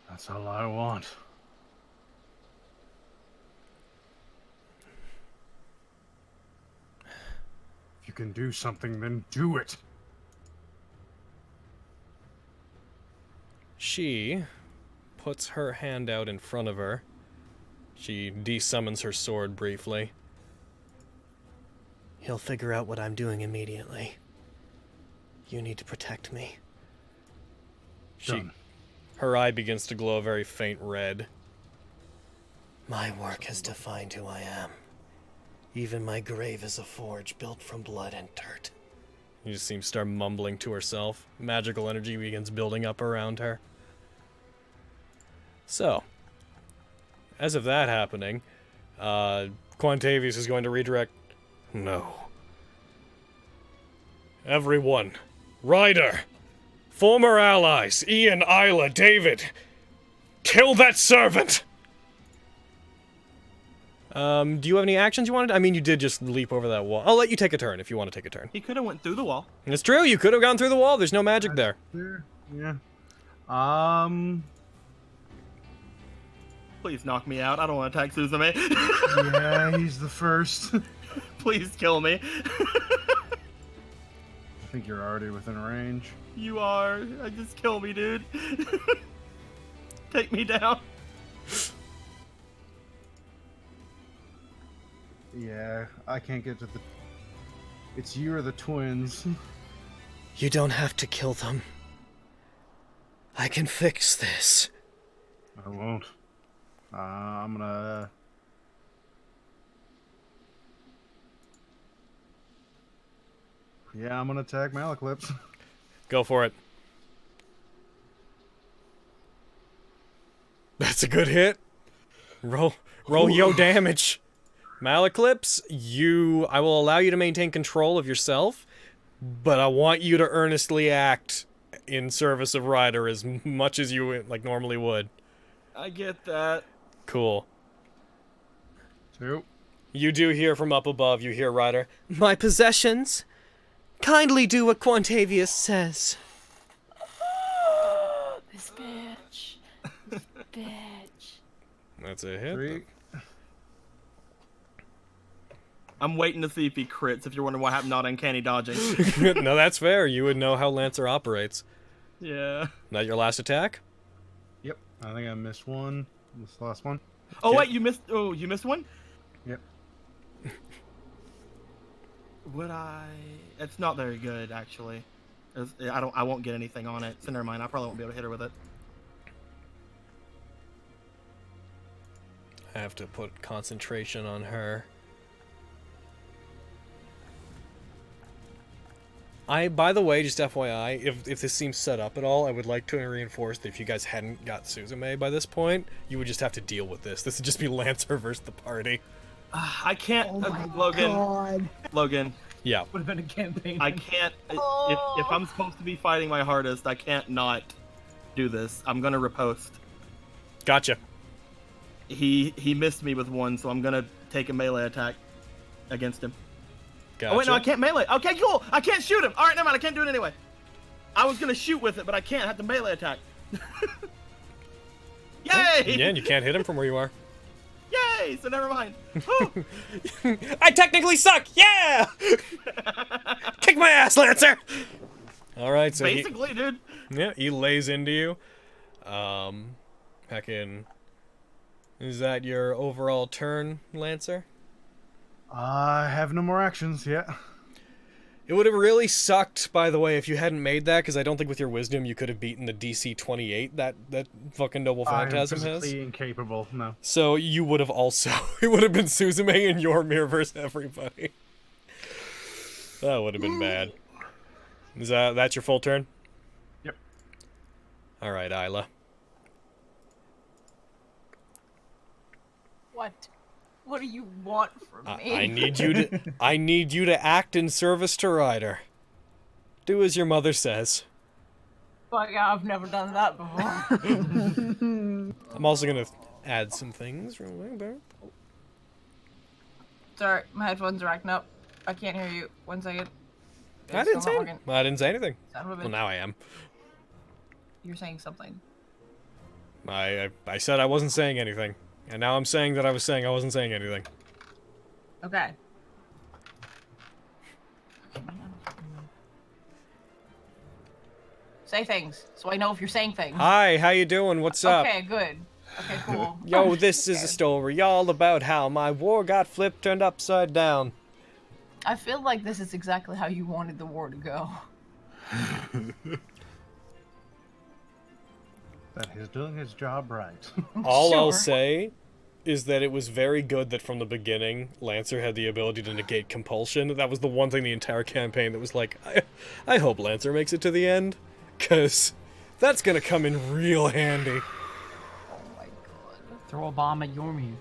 That's all I want. If you can do something, then do it. She puts her hand out in front of her. She desummons her sword briefly. He'll figure out what I'm doing immediately. You need to protect me. Done. Her eye begins to glow a very faint red. My work has defined who I am. Even my grave is a forge built from blood and dirt. You just seems to start mumbling to herself. Magical energy begins building up around her. So, as of that happening, Quantavius is going to redirect. No. Everyone. Ryder. Former allies. Ian, Isla, David. Kill that servant! Do you have any actions you wanted? I mean, you did just leap over that wall. I'll let you take a turn if you want to take a turn. He could have went through the wall. It's true, you could have gone through the wall. There's no magic there. Yeah. Please knock me out. I don't want to attack Suzume. Yeah, he's the first. Please kill me. I think you're already within range. You are. Just kill me, dude. Take me down. Yeah, I can't get to the... It's you or the twins. You don't have to kill them. I can fix this. I won't. I'm gonna... Yeah, I'm gonna attack Malaclips. Go for it. That's a good hit. Roll yo damage. Malaclips, I will allow you to maintain control of yourself, but I want you to earnestly act in service of Ryder as much as you normally would. I get that. Cool. 2. You do hear from up above, you hear Ryder. My possessions. Kindly do what Quantavius says. This bitch. This bitch. That's a hit. 3. I'm waiting to see if he crits, if you're wondering what happened not uncanny dodging. No, that's fair. You would know how Lancer operates. Yeah. That your last attack? Yep. I think I missed one. This is the last one. Oh, wait, you missed... Oh, you missed one? Yep. Would I... It's not very good, actually. I won't get anything on it, so never mind. I probably won't be able to hit her with it. I have to put concentration on her. By the way, just FYI, if this seems set up at all, I would like to reinforce that if you guys hadn't got Suzume by this point, you would just have to deal with this. This would just be Lancer versus the party. I can't... Oh my Logan. God. Logan. Yeah. Would have been a campaign. I can't... If I'm supposed to be fighting my hardest, I can't not do this. I'm gonna riposte. Gotcha. He missed me with one, so I'm gonna take a melee attack against him. Gotcha. Oh wait, no, I can't melee. Okay, cool. I can't shoot him. All right, never mind. I can't do it anyway. I was gonna shoot with it, but I can't. I have to melee attack. Yay! Yeah, and you can't hit him from where you are. Yay! So never mind. I technically suck. Yeah. Kick my ass, Lancer. All right, so basically, dude. Yeah, he lays into you. Heckin'. Is that your overall turn, Lancer? I have no more actions yet. It would have really sucked, by the way, if you hadn't made that, because I don't think with your wisdom you could have beaten the DC 28 that fucking Noble Phantasm I am has. physically incapable, no. So you would have also... It would have been Suzume and Yormir versus everybody. That would have been bad. Is that's your full turn? Yep. Alright, Isla. What? What do you want from me? I need you to... I need you to act in service to Ryder. Do as your mother says. Fuck, I've never done that before. I'm also gonna add some things real quick there. Sorry, my headphones are acting up. I can't hear you. 1 second. I didn't say anything. Son of a Well, bitch. now I am. You're saying something. I said I wasn't saying anything. And now I'm saying that I was saying I wasn't saying anything. Okay. Say things, so I know if you're saying things. Hi, how you doing? What's up? Okay, good. Okay, cool. Yo, this is a story all about how my war got flipped, turned upside down. I feel like this is exactly how you wanted the war to go. That he's doing his job right. All I'll say is that it was very good that from the beginning, Lancer had the ability to negate compulsion. That was the one thing the entire campaign that was like, I hope Lancer makes it to the end, because that's gonna come in real handy. Throw a bomb at Yormir.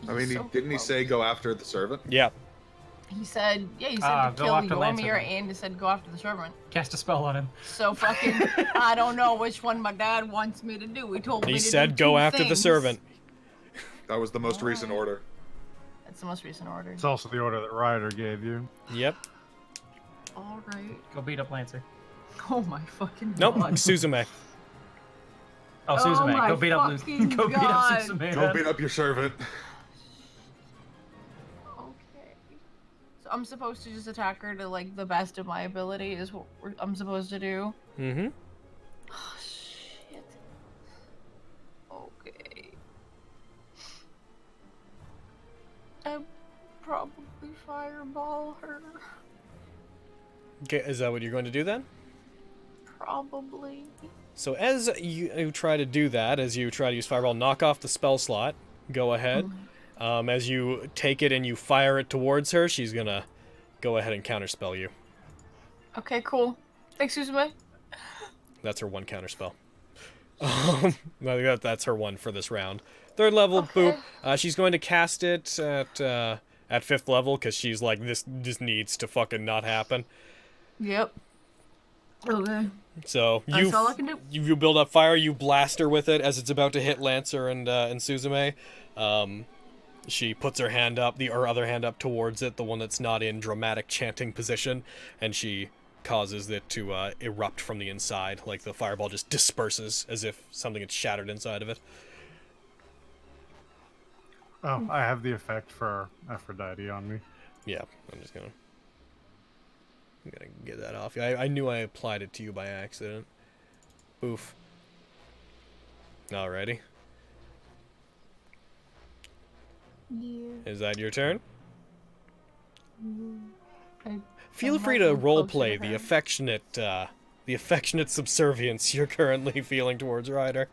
I mean, didn't he say go after the servant? Yeah. He said, yeah, he said to go kill after Lancer Yormir, then. and he said go after the servant. Cast a spell on him. So fucking, I don't know which one my dad wants me to do. He told me He to said do go two after the things. servant. That was the most recent order. That's the most recent order. It's also the order that Ryder gave you. Yep. All right. Go beat up Lancer. Oh my fucking Nope, god. Suzume. Oh, Oh Suzume. my Go beat up fucking Go beat up God. Suzume. Go beat up your servant. Okay. So I'm supposed to just attack her to like the best of my ability is what I'm supposed to do. Mm-hmm. Oh shit. Okay. I probably fireball her. Okay, is that what you're going to do then? Probably. So as you try to do that, as you try to use Fireball, knock off the spell slot. Go ahead. As you take it and you fire it towards her, she's gonna go ahead and counterspell you. Okay, cool. Thanks, Suzume. That's her one counterspell. That's her one for this round. Third level, boop. She's going to cast it at fifth level because she's like, this needs to fucking not happen. Yep. Okay. So That's all I can do. you build up fire, you blast her with it as it's about to hit Lancer and Suzume. She puts her hand up, her other hand up towards it, the one that's not in dramatic chanting position, and she causes it to erupt from the inside, like the fireball just disperses as if something had shattered inside of it. Oh, I have the effect for Aphrodite on me. Yeah, I'm gonna get that off. I knew I applied it to you by accident. Oof. Alrighty. Yeah. Is that your turn? I Feel free to roleplay the affectionate subservience you're currently feeling towards Ryder.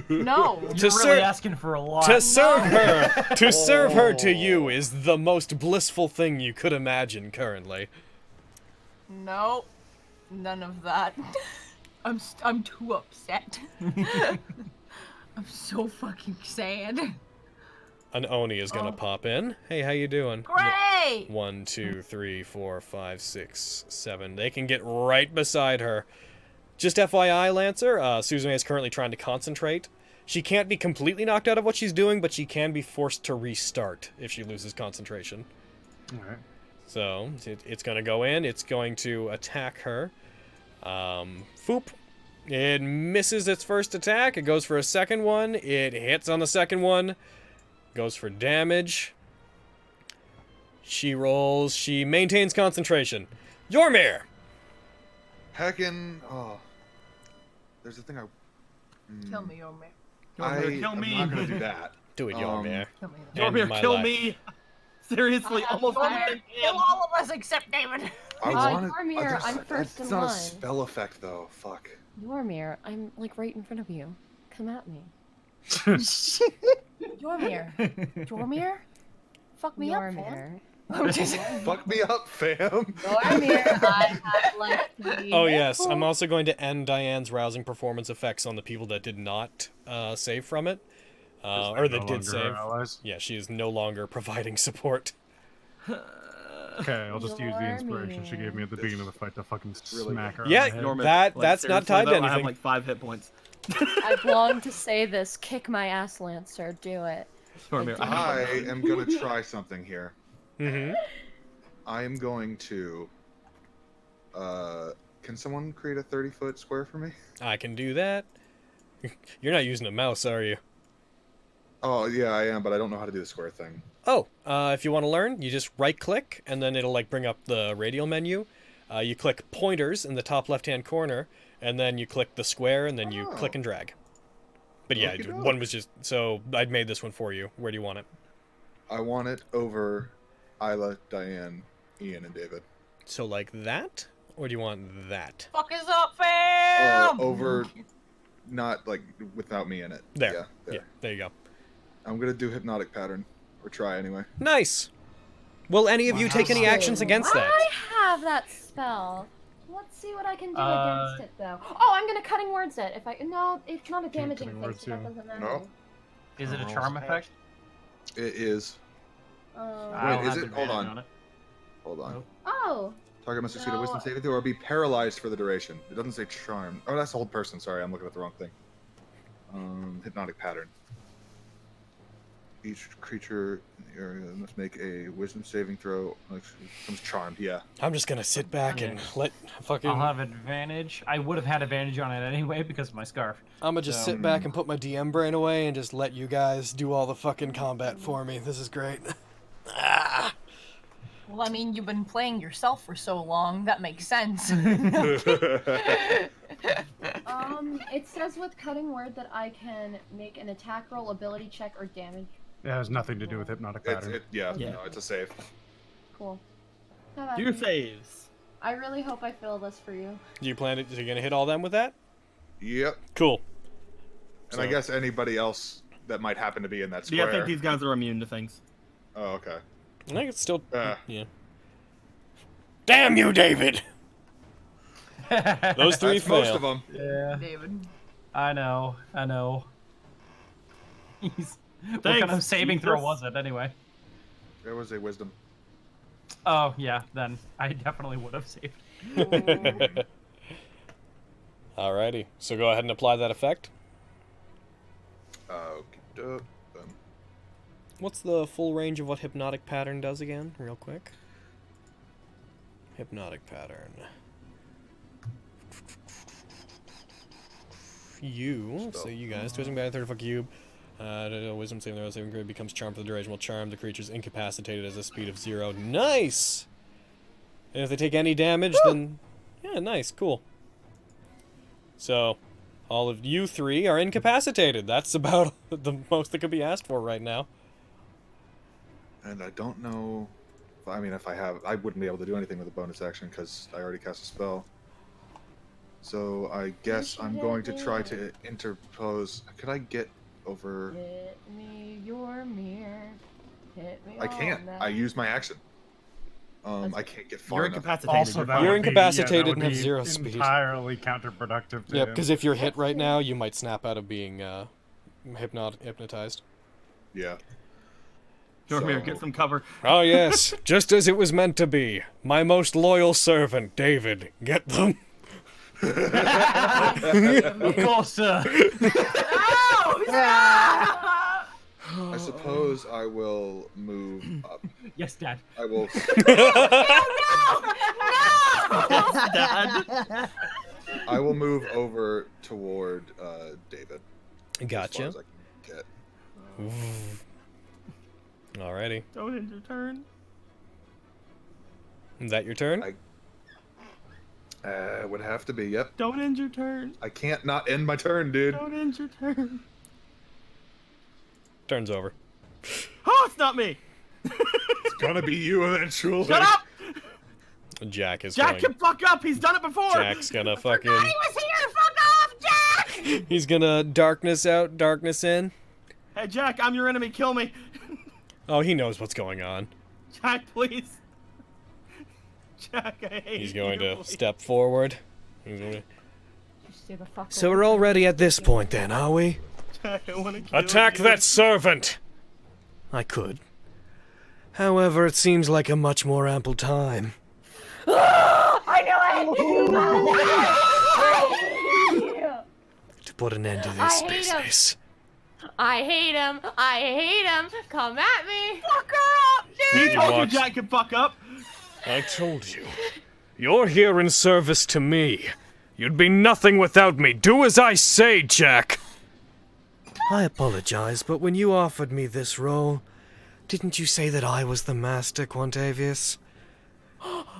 No. You're really asking for a lot. To serve her, to serve her to you is the most blissful thing you could imagine currently. No. None of that. I'm too upset. I'm so fucking sad. An Oni is gonna pop in. Hey, how you doing? Great! 1, 2, 3, 4, 5, 6, 7. They can get right beside her. Just FYI, Lancer, Suzume is currently trying to concentrate. She can't be completely knocked out of what she's doing, but she can be forced to restart if she loses concentration. Alright. So, it's going to go in. It's going to attack her. Foop. It misses its first attack. It goes for a second one. It hits on the second one. Goes for damage. She rolls. She maintains concentration. Yormir! Heckin'. Oh. There's a thing I. Kill me, Yormir. Yormir, kill me. I'm not gonna do that. Do it, Yormir. Kill me. End Yormir, my kill life. me. Seriously, almost Jormir, kill all of us except David. I wanted. Jormir, I'm first It's in not a line. spell effect though. Fuck. Jormir, I'm like right in front of you. Come at me. Jormir. Jormir? Fuck me up, fam. I'm just... Fuck me up, fam. Jormir, I have left me. Oh yes, I'm also going to end Diane's rousing performance effects on the people that did not save from it, or that did save. Yeah, she is no longer providing support. Okay, I'll just use the inspiration she gave me at the beginning of the fight to fucking smack her. Yeah, on the head. Norman, that's not tied to though, anything. I have like 5 hit points. I've longed to say this. Kick my ass, Lancer. Do it. Jormir, I am going to try something here. Mm-hmm. I am going to. Can someone create a 30-foot square for me? I can do that. You're not using a mouse, are you? Oh yeah, I am, but I don't know how to do the square thing. Oh, if you want to learn, you just right-click, and then it'll like bring up the radial menu. You click pointers in the top left-hand corner, and then you click the square, and then you click and drag. But yeah, Okey-doke. one was just so I'd made this one for you. Where do you want it? I want it over Isla, Diane, Ian, and David. So like that, or do you want that? Fuck is up, fam! Over, not like without me in it. There. Yeah, there. Yeah, there you go. I'm gonna do hypnotic pattern, or try anyway. Nice. Will any of you take any actions against that? I have that spell. Let's see what I can do against it, though. Oh, I'm gonna cutting words it. If I no, it's not a damaging thing, words so that you. doesn't matter. No. Is it a charm effect? It is. I'll Wait, is have it? Hold advantage on. it. Hold on. Oh. Target must succeed a No. wisdom saving throw or be paralyzed for the duration. It doesn't say charm. Oh, that's hold person. Sorry, I'm looking at the wrong thing. Hypnotic pattern. Each creature in the area must make a wisdom saving throw. Becomes charmed. Yeah. I'm just gonna sit back and let fucking. I'll have advantage. I would have had advantage on it anyway because of my scarf. I'm gonna just sit back and put my DM brain away and just let you guys do all the fucking combat for me. This is great. Well, I mean, you've been playing yourself for so long, that makes sense. It says with cutting word that I can make an attack roll, ability check, or damage. It has nothing to do with hypnotic pattern. No, it's a save. Cool. How about Do you? saves. I really hope I fill this for you. Do you plan it? Are you gonna hit all them with that? Yep. Cool. And I guess anybody else that might happen to be in that Yeah, square. I think these guys are immune to things. Oh, okay. I think it's still. Yeah. Damn you, David! Those three That's fail. most of them. Yeah. David. I know. What kind Thanks, of saving throw Jesus. was it anyway? There was a wisdom. Oh yeah, then I definitely would have saved. Alrighty. So go ahead and apply that effect. Okay. What's the full range of what hypnotic pattern does again, real quick? Hypnotic pattern. So you guys, twisting back a 30-foot cube. Wisdom saving throw, saving grade becomes charmed for the duration. Will charm the creature's incapacitated as a speed of 0. Nice! And if they take any damage, then... Yeah, nice, cool. So, all of you three are incapacitated. That's about the most that could be asked for right now. And I don't know. I mean, if I wouldn't be able to do anything with a bonus action because I already cast a spell. So I guess I'm going to try to interpose. Could I get over? Hit me your mirror. Hit me I can't. on that. I used my action. I can't get far You're enough. incapacitated. Also, that You're would be- incapacitated that and would have be 0 speed. Entirely counterproductive to Yeah, him. because if you're hit right now, you might snap out of being hypnotized. Yeah. Jormir, get some cover. Oh yes, just as it was meant to be. My most loyal servant, David. Get them. Of course, sir. I suppose I will move up. Yes, Dad. I will. Dad. I will move over toward David. Gotcha. As far as I can get. Alrighty. Don't end your turn. Is that your turn? Would have to be. Yep. Don't end your turn. I can't not end my turn, dude. Don't end your turn. Turn's over. Oh, it's not me. It's gonna be you eventually. Shut up! Jack is Jack going. can fuck up. He's done it before. Jack's gonna fucking. He was here. Fuck off, Jack. He's gonna darkness out, darkness in. Hey, Jack, I'm your enemy. Kill me. Oh, he knows what's going on. Jack, please. Jack, I hate He's going you, to please. step forward. He's gonna... Stay the fuck So away we're from already me. at this point then, are we? Jack, I want to kill Attack you. that servant! I could. However, it seems like a much more ample time. I knew it. I hate you. To put an end to I this hate him. business. I hate him. I hate him. Come at me. Fuck her up, dude. He told you What? Jack can fuck up. I told you. You're here in service to me. You'd be nothing without me. Do as I say, Jack. I apologize, but when you offered me this role, didn't you say that I was the master, Quantavius?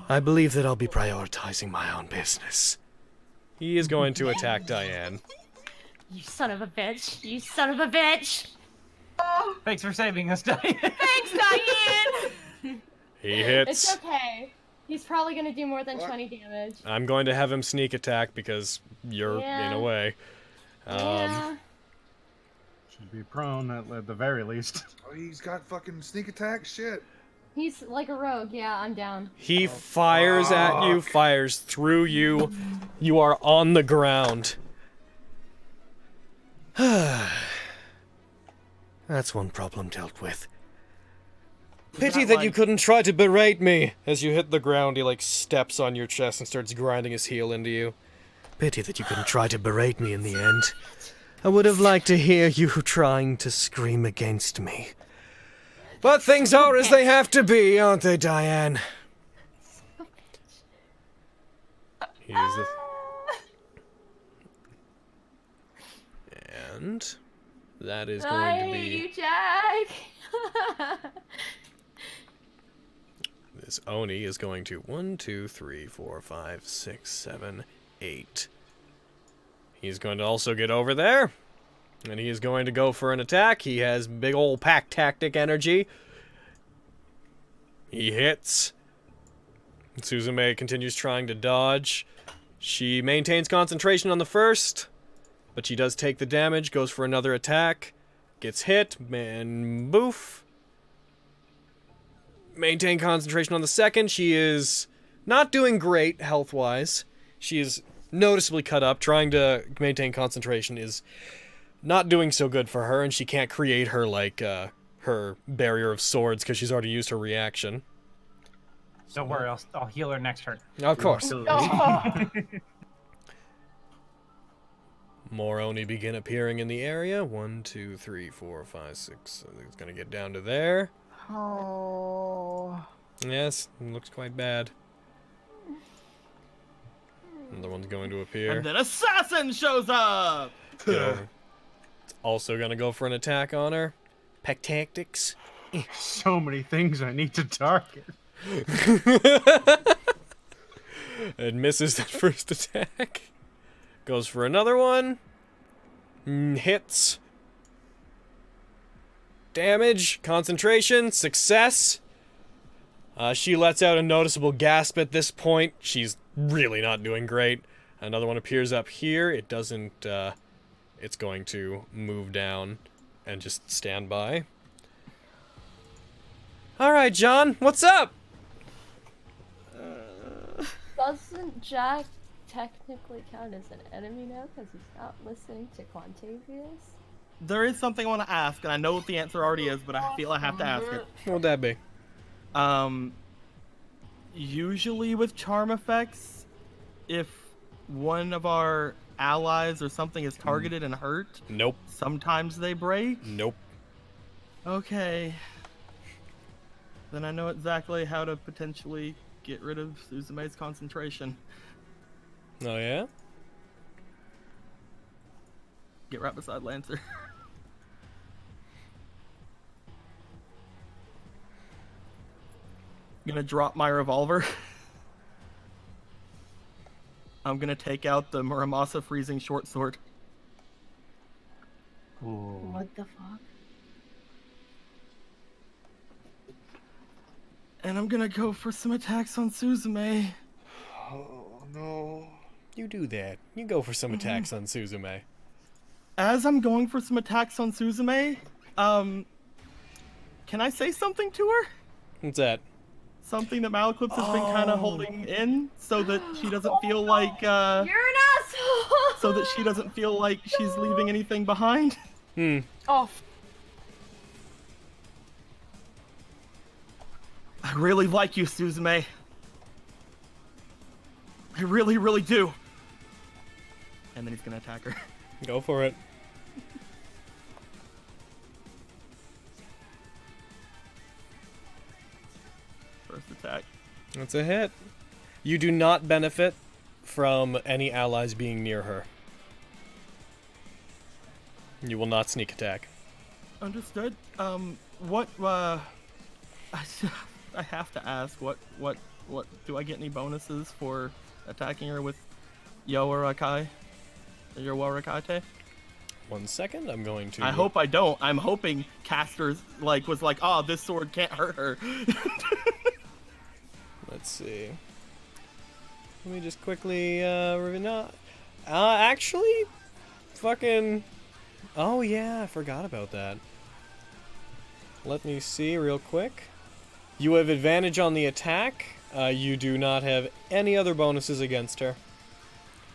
I believe that I'll be prioritizing my own business. He is going to attack Diane. You son of a bitch. You son of a bitch. Thanks for saving us, Diane. Thanks, Diane. He hits. It's okay. He's probably gonna do more than 20 damage. I'm going to have him sneak attack because you're Yeah. in a way. Yeah. Should be prone at the very least. Oh, he's got fucking sneak attack. Shit. He's like a rogue. Yeah, I'm down. He fires at you, fires through you. You are on the ground. That's one problem dealt with. Pity that you couldn't try to berate me. As you hit the ground, he like steps on your chest and starts grinding his heel into you. Pity that you couldn't try to berate me in the end. I would have liked to hear you trying to scream against me. But things are as they have to be, aren't they, Diane? Here's the... And that is going I to hate be... you, Jack. This Oni is going to 1, 2, 3, 4, 5, 6, 7, 8. He's going to also get over there. And he is going to go for an attack. He has big old pack tactic energy. He hits. Suzume continues trying to dodge. She maintains concentration on the first, but she does take the damage, goes for another attack, gets hit, and boof. Maintain concentration on the second. She is not doing great health-wise. She is noticeably cut up. Trying to maintain concentration is not doing so good for her, and she can't create her, like, her barrier of swords because she's already used her reaction. Don't worry, I'll heal her next turn. Of course. More Oni begin appearing in the area. 1, 2, 3, 4, 5, 6. It's gonna get down to there. Oh. Yes, it looks quite bad. Another one's going to appear. And then Assassin shows up! It's also gonna go for an attack on her. Peck tactics. So many things I need to target. It misses that first attack. Goes for another one. Hits. Damage. Concentration. Success. She lets out a noticeable gasp at this point. She's really not doing great. Another one appears up here. It doesn't... it's going to move down and just stand by. Alright, John. What's up? Doesn't Jack technically count as an enemy now because he's not listening to Quantavius? There is something I want to ask, and I know what the answer already is, but I feel I have to ask it. What would that be? Usually with charm effects, if one of our allies or something is targeted and hurt, Nope. sometimes they break. Nope. Okay. Then I know exactly how to potentially get rid of Suzume's concentration. Oh, yeah? Get right beside Lancer. I'm gonna drop my revolver. I'm gonna take out the Muramasa freezing short sword. What the fuck? And I'm gonna go for some attacks on Suzume. Oh no. You do that. You go for some attacks on Suzume. As I'm going for some attacks on Suzume, can I say something to her? What's that? Something that Malaclips has been kind of holding in, so that she doesn't feel like, You're an asshole! so that she doesn't feel like she's leaving anything behind. Oh. I really like you, Suzume. I really, really do. And then he's gonna attack her. Go for it. First attack. That's a hit. You do not benefit from any allies being near her. You will not sneak attack. Understood. What, I have to ask, what, do I get any bonuses for attacking her with Yoarakai? Your Warakate? 1 second, I'm going to... I hope I don't. I'm hoping Caster's, was like, oh, this sword can't hurt her. Let's see. Let me just quickly, actually, fucking... Oh yeah, I forgot about that. Let me see real quick. You have advantage on the attack. You do not have any other bonuses against her.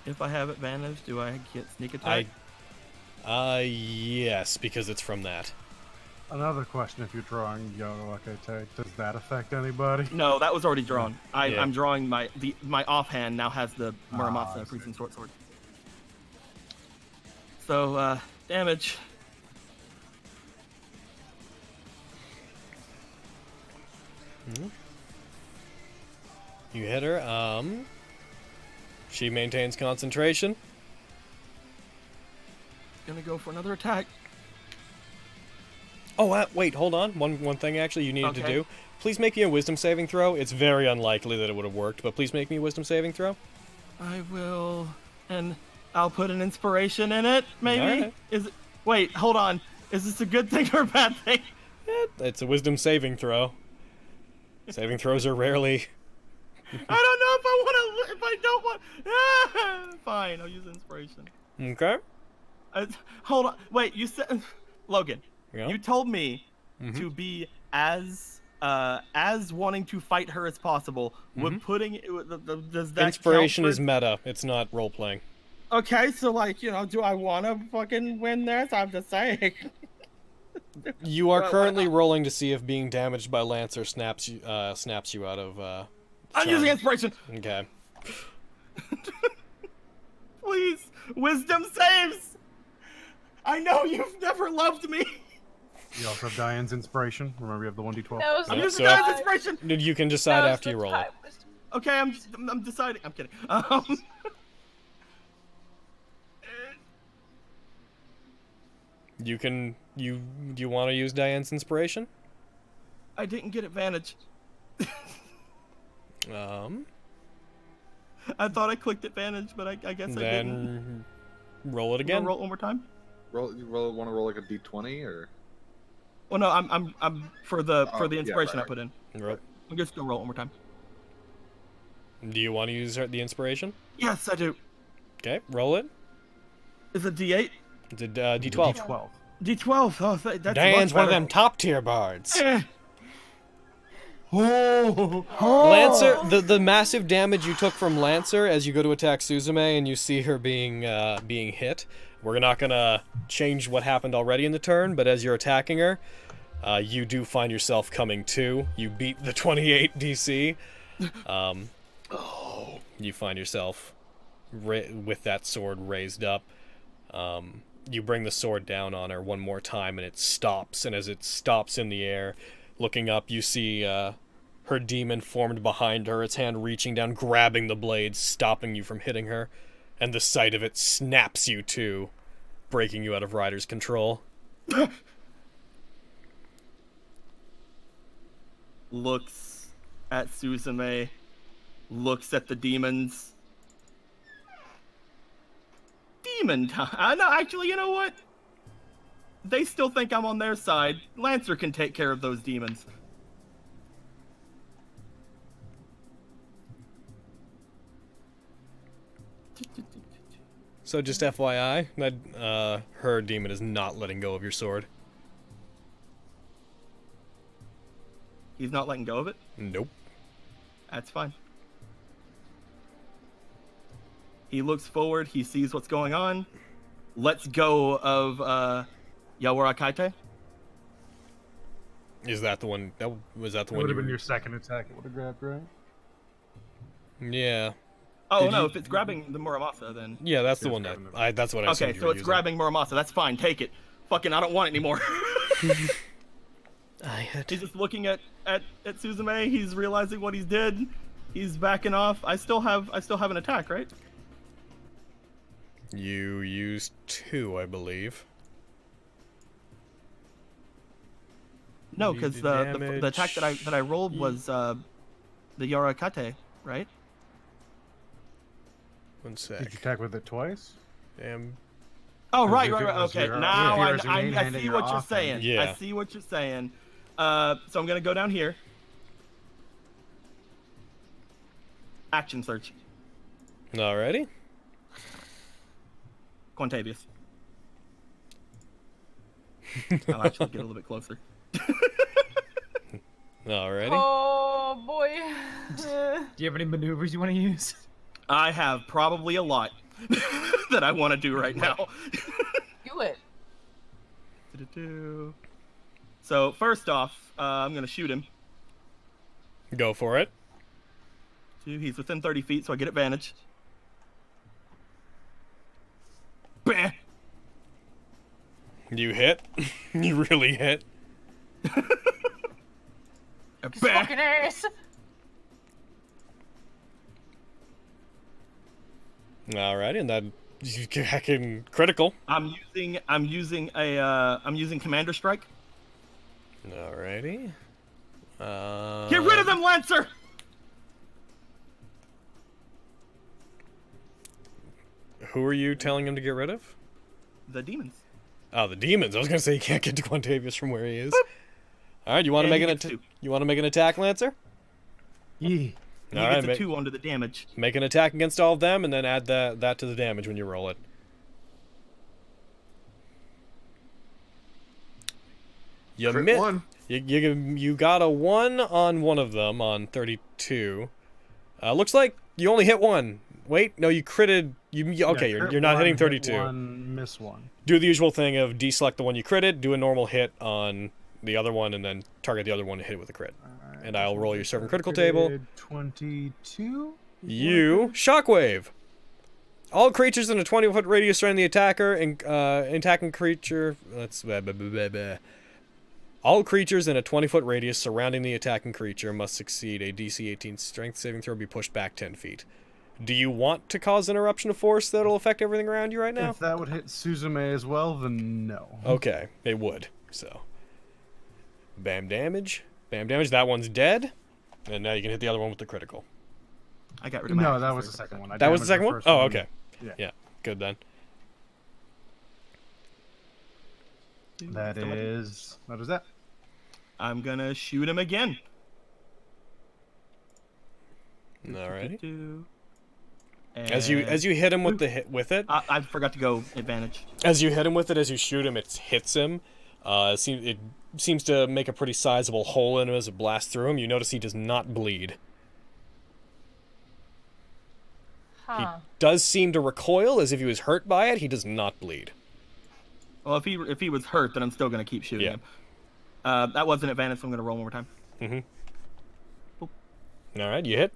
If I have advantage, do I get sneak attack? Yes, because it's from that. Another question: if you're drawing Yorakate, does that affect anybody? No, that was already drawn. Yeah. I'm drawing my offhand now has the Muramasa freezing short sword. So damage. You hit her. She maintains concentration. Gonna go for another attack. Oh, wait, hold on. One thing actually you needed to do. Please make me a wisdom saving throw. It's very unlikely that it would have worked, but please make me a wisdom saving throw. I will, and I'll put an inspiration in it. Maybe. Alright. Is it? Wait, hold on. Is this a good thing or a bad thing? It's a wisdom saving throw. Saving throws are rarely. I don't know if I want to. If I don't want. Fine, I'll use inspiration. Okay. Hold on. Wait, you said, Logan. Yeah? You told me to be as wanting to fight her as possible. Would putting does that Inspiration count is meta. It's not role playing. Okay, so do I want to fucking win this? I'm just saying. You are currently rolling to see if being damaged by Lancer snaps you out of. I'm using inspiration. Okay. Please, wisdom saves. I know you've never loved me. You also have Diane's inspiration. Remember, you have the 1d12. I'm using Diane's inspiration. You can decide after you roll it. Okay, I'm deciding. I'm kidding. You can. Do you want to use Diane's inspiration? I didn't get advantage. I thought I clicked advantage, but I guess I didn't. Then roll it again. Roll it one more time. Want to roll like a d20 or? Well, no, I'm for the inspiration right. I put in. Roll. I'm just gonna roll it one more time. Do you want to use the inspiration? Yes, I do. Okay, roll it. Is it D8? It's a D12. D12. D12. Oh, that's Diane's much one of better. them top tier bards. Oh. Lancer, the massive damage you took from Lancer as you go to attack Suzume and you see her being hit. We're not gonna change what happened already in the turn, but as you're attacking her, you do find yourself coming to. You beat the 28 DC. You find yourself with that sword raised up. You bring the sword down on her one more time and it stops, and as it stops in the air, looking up, you see her demon formed behind her, its hand reaching down, grabbing the blade, stopping you from hitting her, and the sight of it snaps you to, breaking you out of Ryder's control. Looks at Suzume, looks at the demons. Demon time. No, actually, you know what? They still think I'm on their side. Lancer can take care of those demons. So just FYI, that her demon is not letting go of your sword. He's not letting go of it? Nope. That's fine. He looks forward. He sees what's going on. Let's go of Yawarakaite. Is that the one? Was that the It one? would You have been were... your second attack. It would have grabbed, right? Yeah. Oh Did no! you- If it's grabbing the Muramasa, then Yeah, that's the one that that's what I assumed okay. you So were it's using. grabbing Muramasa. That's fine. Take it. Fucking, I don't want it anymore. He's just looking at Suzume. He's realizing what he's did. He's backing off. I still have an attack, right? You used 2, I believe. No, You because did the attack that I rolled was the Yarakate, right? One sec. Did you attack with it twice? Damn. Oh, Because right. if it was Okay, your- now if yours are I main-handed, see you're what you're offhand. saying. Yeah. I see what you're saying. So I'm gonna go down here. Action search. Alrighty. Quantavius. I'll actually get a little bit closer. Alrighty. Oh boy. Do you have any maneuvers you want to use? I have probably a lot that I want to do right now. Do it. So first off, I'm gonna shoot him. Go for it. He's within 30 feet, so I get advantage. Bah! You hit. You really hit. His fucking ass. Alrighty, and then you hacking critical. I'm using Commander Strike. Alrighty. Get rid of them, Lancer! Who are you telling him to get rid of? The demons. Oh, the demons. I was gonna say you can't get to Quantavius from where he is. All right, you want to And make he an gets 2. you want to make an attack, Lancer? Yeah. He All gets right, a 2 under the damage. make an attack against all of them, and then add that to the damage when you roll it. You Crit missed. 1. You got a 1 on one of them on 32. Looks like you only hit 1. Wait, no, you critted. Okay, Yeah, you're not crit hitting one, 32. hit 1, miss 1. Do the usual thing of deselect the one you critted, do a normal hit on the other one, and then target the other one and hit it with a crit. And I'll roll your servant critical table. 22. You shockwave. All creatures in a 20-foot radius surround the attacker and attacking creature. All creatures in a 20-foot radius surrounding the attacking creature must succeed a DC 18 strength saving throw, be pushed back 10 feet. Do you want to cause an eruption of force that'll affect everything around you right now? If that would hit Suzume as well, then no. Okay, it would. So, bam damage. Bam damage. That one's dead. And now you can hit the other one with the critical. I got rid of my No, action that was the surge. second one. I That was the damaged second one? first Oh, okay. Yeah. Good then. That is. What is that? I'm gonna shoot him again. Alrighty. As you hit him with I forgot to go advantage. As you hit him with it, as you shoot him, it hits him. It seems to make a pretty sizable hole in him as it blasts through him. You notice he does not bleed. He does seem to recoil as if he was hurt by it. He does not bleed. Well, if he was hurt, then I'm still gonna keep shooting him. That was an advantage, so I'm gonna roll one more time. Mm-hmm. All right, you hit.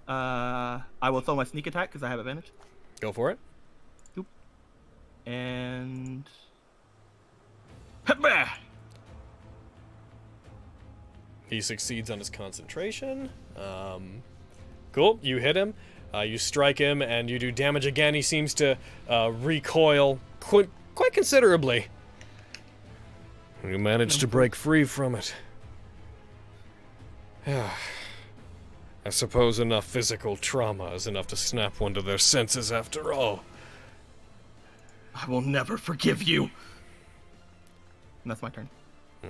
I will throw my sneak attack because I have advantage. Go for it. Oop. And he succeeds on his concentration. Cool. You hit him. You strike him, and you do damage again. He seems to recoil quite considerably. You managed to break free from it. I suppose enough physical trauma is enough to snap one to their senses after all. I will never forgive you. And that's my turn.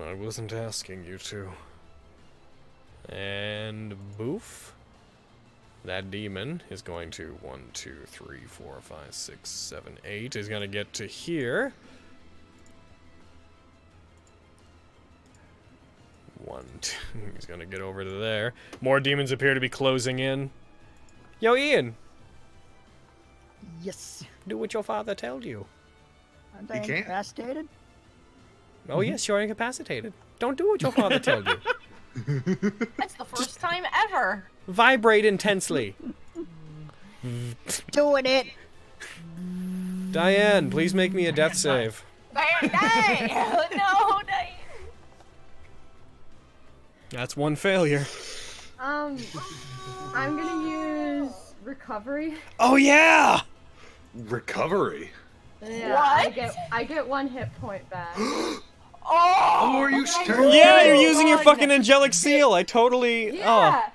I wasn't asking you to. And boof. That demon is going to 1, 2, 3, 4, 5, 6, 7, 8. Is going to get to here. 1, 2. He's going to get over to there. More demons appear to be closing in. Yo, Ian. Yes. Do what your father told you. Aren't I incapacitated? Oh, yes, you're incapacitated. Don't do what your father told you. That's the first time ever. Vibrate intensely. Doing it. Diane, please make me a death save. Diane, no, Diane. That's one failure. I'm gonna use recovery. Oh, yeah! Recovery. Yeah, What? I get 1 hit point back. Oh, are you sure? Yeah, you're using your fucking angelic seal. I totally. Yeah.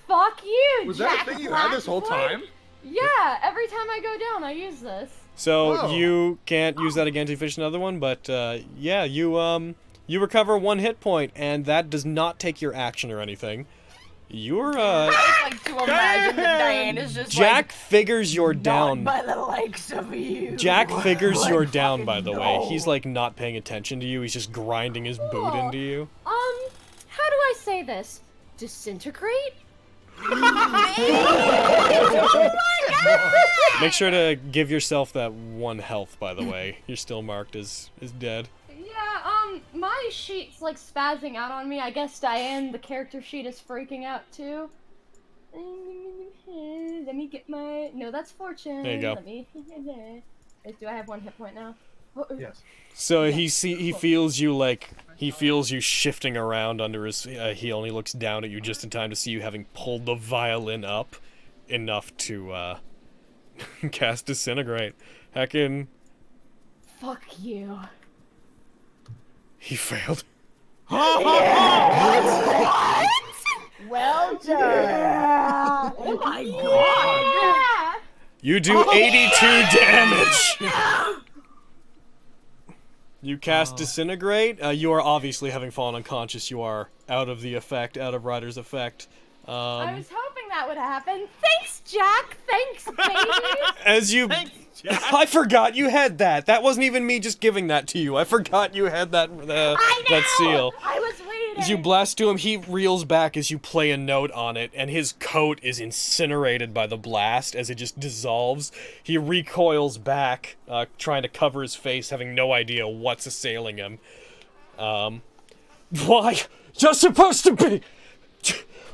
Fuck you, Was Jack that a thing you had this whole Blackwood. time? Yeah, every time I go down, I use this. So Whoa. you can't use that again to finish another one, but yeah, you recover 1 hit point, and that does not take your action or anything. You're I just like to imagine that Diane is just Jack like, figures you're not down. by the likes of you. Jack figures Like, you're down, by the way. no. He's like not paying attention to you. He's just grinding his boot into you. How do I say this? Disintegrate? Make sure to give yourself that 1 health, by the way. You're still marked as dead. Yeah, my sheet's like spazzing out on me. I guess Diane, the character sheet, is freaking out too. Let me get my... No, that's fortune. There you go. Let me... Do I have 1 hit point now? Yes. So he feels you like he feels you shifting around under his heel, and he looks down at you just in time to see you having pulled the violin up enough to cast disintegrate. Heckin', Fuck you. he failed. What? Well done. Yeah. Oh my god. You do 82 damage. You cast disintegrate. You are obviously having fallen unconscious. You are out of the effect, out of Ryder's effect. I was hoping that would happen. Thanks, Jack. Thanks, baby. As you, I forgot you had that. That wasn't even me just giving that to you. I forgot you had that that seal. I was waiting. As you blast to him, he reels back as you play a note on it, and his coat is incinerated by the blast as it just dissolves. He recoils back, trying to cover his face, having no idea what's assailing him. Why? You're supposed to be...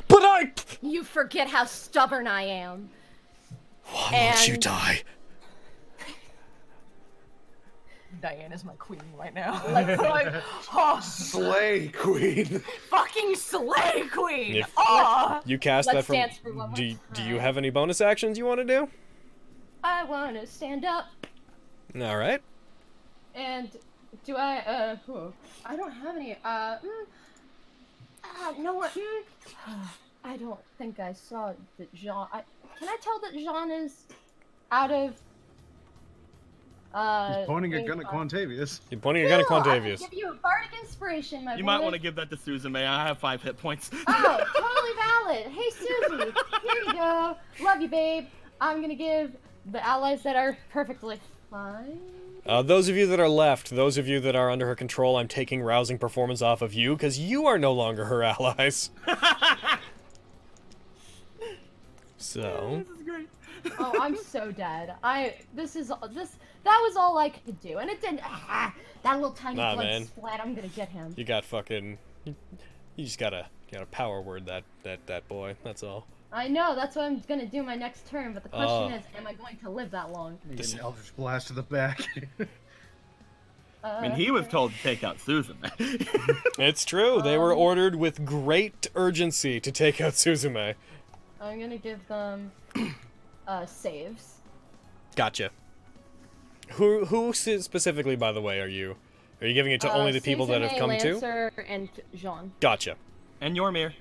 But I... You forget how stubborn I am. Why won't you die? Diane is my queen right now. Like, oh, Slay queen. fucking slay queen. If Oh. you cast Let's that from... dance for one more Do you have any bonus actions you want to do? I want to stand up. Alright. And do I, I don't have any, no what, I don't think I saw that Jean, can I tell that Jean is out of, He's pointing a gun at Quantavius. You're pointing a gun at I'm Quantavius. gonna give you a bardic inspiration, my boy. You might want to give that to Suzume. I have 5 hit points. Oh, totally valid. Hey, Susie, here you go. Love you, babe. I'm gonna give the allies that are perfectly fine. Those of you that are left, those of you that are under her control, I'm taking rousing performance off of you, because you are no longer her allies. So... This is great. Oh, I'm so dead. That was all I could do, and it didn't. That little tiny Nah, blood man. splat. I'm gonna get him. You got fucking... You just gotta power word that boy, that's all. I know. That's what I'm gonna do my next turn. But the question is, am I going to live that long? Get an Eldritch Blast to the back. I mean, he was told to take out Susan. It's true. They were ordered with great urgency to take out Suzume. I'm gonna give them saves. Gotcha. Who specifically, by the way, are you giving it to only the people that have come to? Lancer and Jean. Gotcha. And Yormir.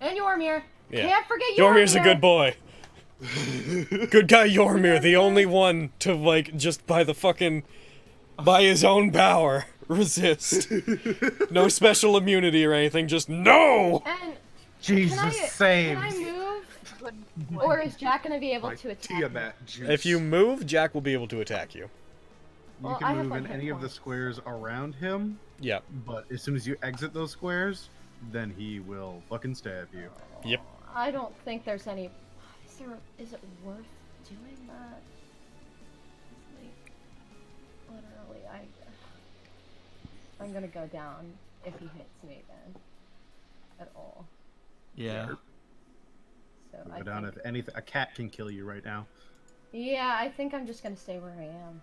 And Yormir. Yeah. Can't forget Yormir. Yormir's a good boy. Good guy Yormir, the only one to, like, just by his own power, resist. No special immunity or anything, just no! And Jesus can I saves. move Or is Jack gonna be able My to attack? Tiamat juice. If you move, Jack will be able to attack you. You Well, I can have move one in hit any of the point. squares around him, Yep. but as soon as you exit those squares, then he will fucking stab you. Yep. I don't think there's any. Is it worth doing that? Like, literally, I'm gonna go down if he hits me then. At all. Yeah. So Go I down think, if anything. A cat can kill you right now. yeah, I think I'm just gonna stay where I am.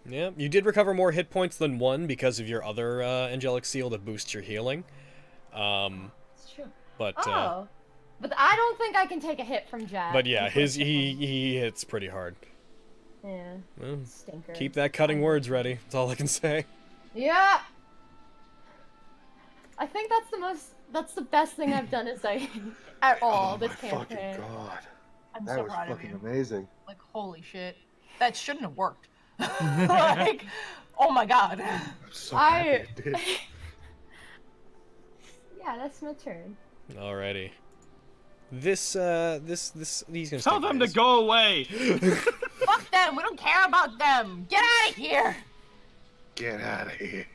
Yeah, you did recover more hit points than one because of your other angelic seal that boosts your healing. It's true. But but I don't think I can take a hit from Jack. but yeah, he hits pretty hard. Yeah. Well, Stinker. keep that cutting words ready. That's all I can say. Yeah. I think that's the best thing I've done at all this campaign. God. I'm That so was proud of fucking you. amazing. Like, holy shit. That shouldn't have worked. Like, oh my god. I'm so happy it did. Yeah, that's my turn. Alrighty. He's gonna Tell stay them to fast. go away. Fuck them. We don't care about them. Get out of here. Get out of here.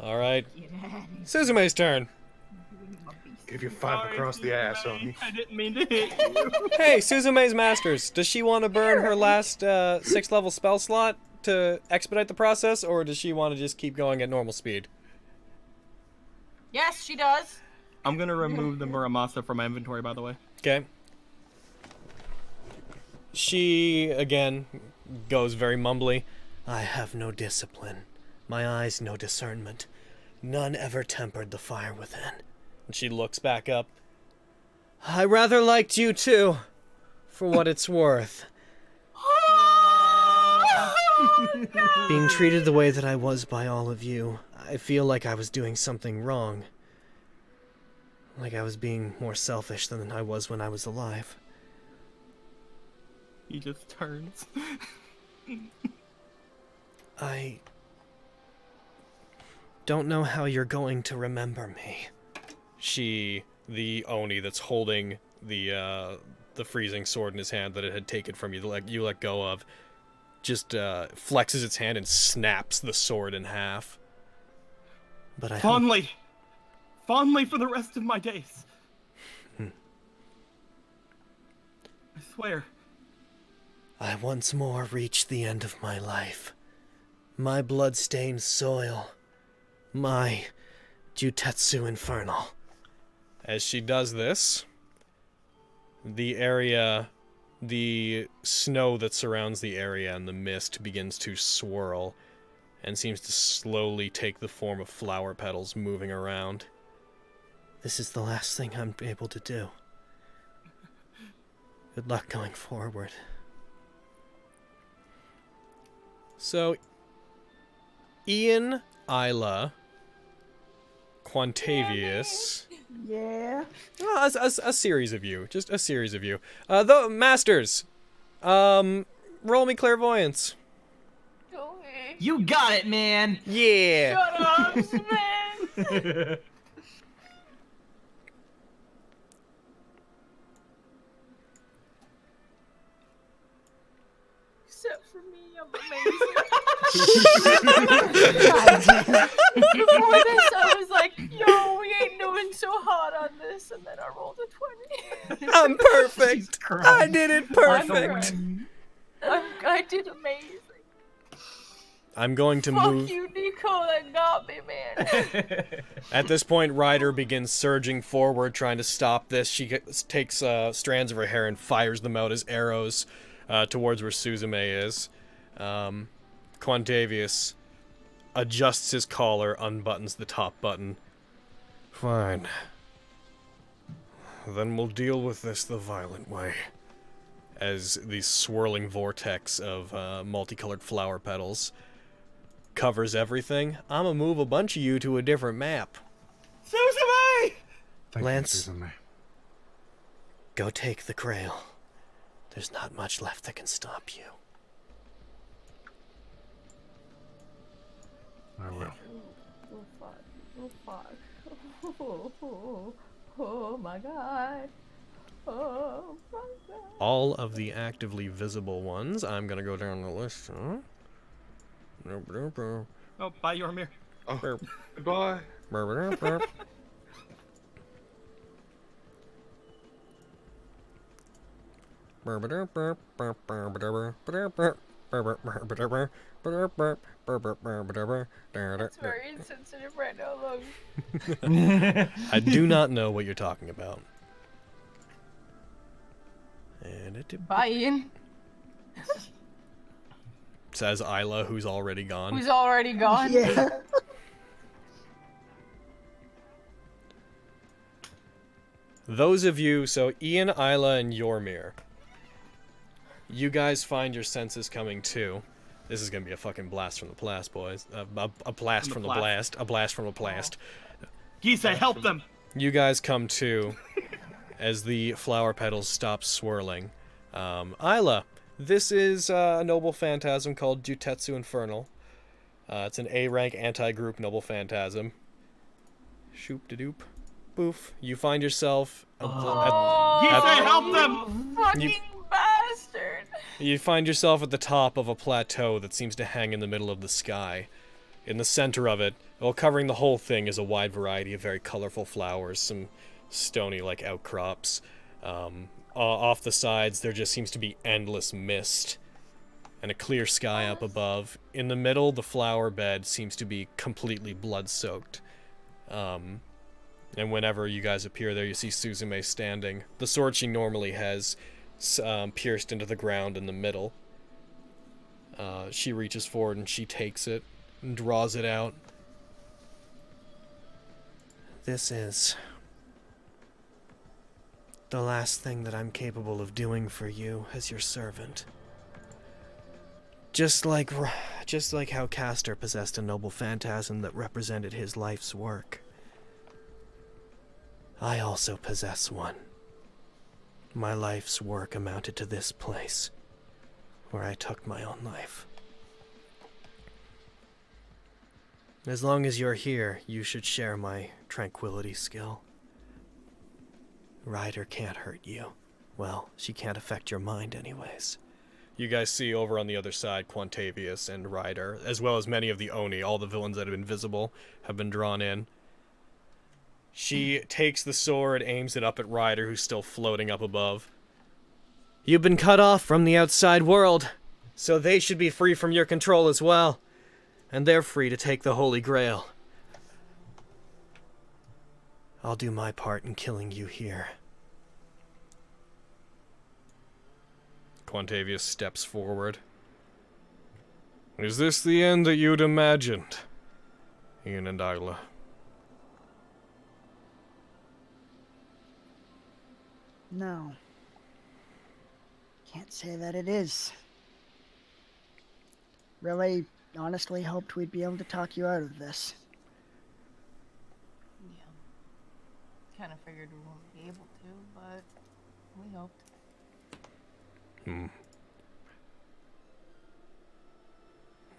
Alright. Get out of here. Suzume's turn. Give you 5 across the ass, homie. I didn't mean to hit you. Hey, Suzume's Masters. Does she want to burn her last 6th level spell slot to expedite the process, or does she want to just keep going at normal speed? Yes, she does. I'm gonna remove the Muramasa from my inventory, by the way. Okay. She, again, goes very mumbly. I have no discipline. My eyes no discernment. None ever tempered the fire within. And she looks back up. I rather liked you too, for what it's worth. Being treated the way that I was by all of you, I feel like I was doing something wrong. Like I was being more selfish than I was when I was alive. He just turns. I don't know how you're going to remember me. She, the Oni that's holding the freezing sword in his hand that it had taken from you, you let go of, just flexes its hand and snaps the sword in half. But I Fondly for the rest of my days. I swear. I once more reached the end of my life. My blood-stained soil. My Jutetsu Infernal. As she does this, the snow that surrounds the area and the mist begins to swirl and seems to slowly take the form of flower petals moving around. This is the last thing I'm able to do. Good luck going forward. So, Ian, Isla, Quantavius. Yeah. A series of you. Just a series of you. The Masters. Roll me clairvoyance. You got it, man. Yeah. Shut up, Smith. Except for me, I'm amazing. Before this, I was like, yo, we ain't doing so hot on this, and then I rolled a 20. I'm perfect. I did it perfect. I did amazing. I'm going to Fuck move. you, Nico, that got me, man. At this point, Ryder begins surging forward, trying to stop this. She takes strands of her hair and fires them out as arrows towards where Suzume is. Quantavius adjusts his collar, unbuttons the top button. Fine. Then we'll deal with this the violent way. As the swirling vortex of multicolored flower petals covers everything, I'm gonna move a bunch of you to a different map. Suzume! Lance, go take the Grail. There's not much left that can stop you. I will. Oh fuck. Oh fuck. Oh my god. Oh all of the actively visible ones. I'm gonna go down the list. Huh? Oh, bye, Yormir. Oh, goodbye. It's very insensitive right now, love. I do not know what you're talking about. Bye, Ian. Says Isla, who's already gone. Who's already gone? Yeah. Those of you, so Ian, Isla, and Yormir, you guys find your senses coming too. This is gonna be a fucking blast from the blast, boys. A blast from the blast. A blast from the blast. Gisa, help them! You guys come to as the flower petals stop swirling. Isla, this is a noble phantasm called Jutetsu Infernal. It's an A-rank anti-group noble phantasm. Shoop-de-doop. Boof. You find yourself Gisa, help them! Fucking bastard! You find yourself at the top of a plateau that seems to hang in the middle of the sky. In the center of it, well, covering the whole thing, is a wide variety of very colorful flowers, some stony-like outcrops. Off the sides, there just seems to be endless mist, and a clear sky up above. In the middle, the flower bed seems to be completely blood-soaked. And whenever you guys appear there, you see Suzume standing. The sword she normally has pierced into the ground in the middle. She reaches forward and she takes it and draws it out. This is the last thing that I'm capable of doing for you as your servant. Just like how Castor possessed a noble phantasm that represented his life's work, I also possess one. My life's work amounted to this place, where I took my own life. As long as you're here, you should share my tranquility skill. Ryder can't hurt you. Well, she can't affect your mind anyways. You guys see over on the other side Quantavius and Ryder, as well as many of the Oni. All the villains that have been visible have been drawn in. She takes the sword, aims it up at Ryder, who's still floating up above. You've been cut off from the outside world, so they should be free from your control as well. And they're free to take the Holy Grail. I'll do my part in killing you here. Quantavius steps forward. Is this the end that you'd imagined, Ian and Isla? No. Can't say that it is. Really, honestly hoped we'd be able to talk you out of this. Yeah. Kind of figured we won't be able to, but we hoped.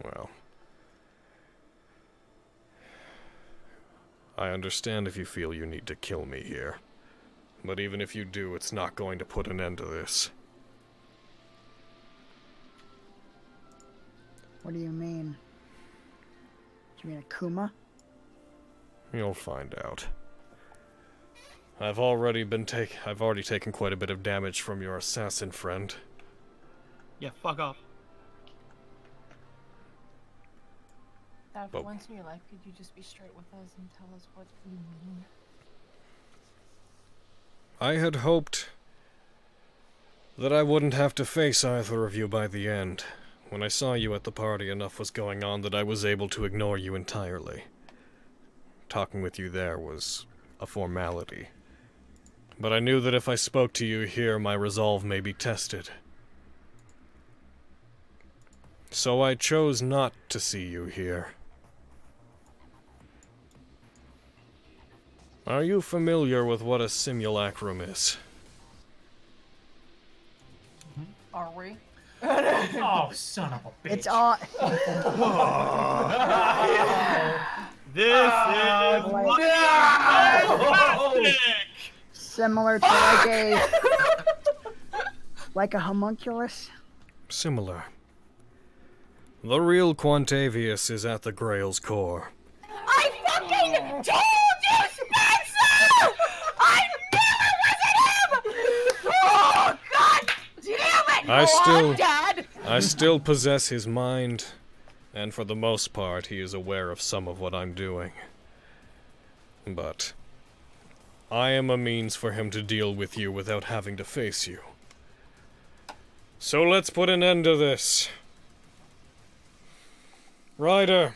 Well, I understand if you feel you need to kill me here. But even if you do, it's not going to put an end to this. What do you mean? Do you mean a Kuma? You'll find out. I've already taken quite a bit of damage from your assassin friend. Yeah, fuck off. Dad, for But- once in your life, could you just be straight with us and tell us what you mean? I had hoped that I wouldn't have to face either of you by the end. When I saw you at the party, enough was going on that I was able to ignore you entirely. Talking with you there was a formality. But I knew that if I spoke to you here, my resolve may be tested. So I chose not to see you here. Are you familiar with what a simulacrum is? Are we? Oh, son of a bitch. It's on. This is Similar to Like a homunculus? Similar. The real Quantavius is at the Grail's core. I fucking told you, Spencer! I knew it wasn't him! Oh, God damn it! I still possess his mind, and for the most part, he is aware of some of what I'm doing. But I am a means for him to deal with you without having to face you. So let's put an end to this. Ryder,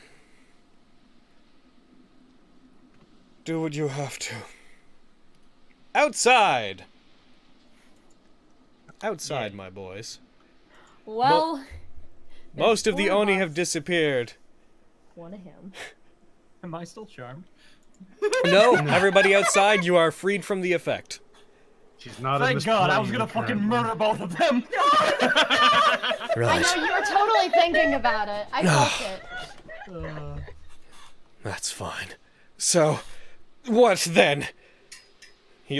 do what you have to. Outside! Outside, my boys. Well, Most of the four of Oni us. have disappeared. One of him. Am I still charmed? No, everybody outside, you are freed from the effect. She's not Thank God, I was gonna fucking murder both of them. I Right. know, you were totally thinking about it. I felt it. That's fine. So, what then? He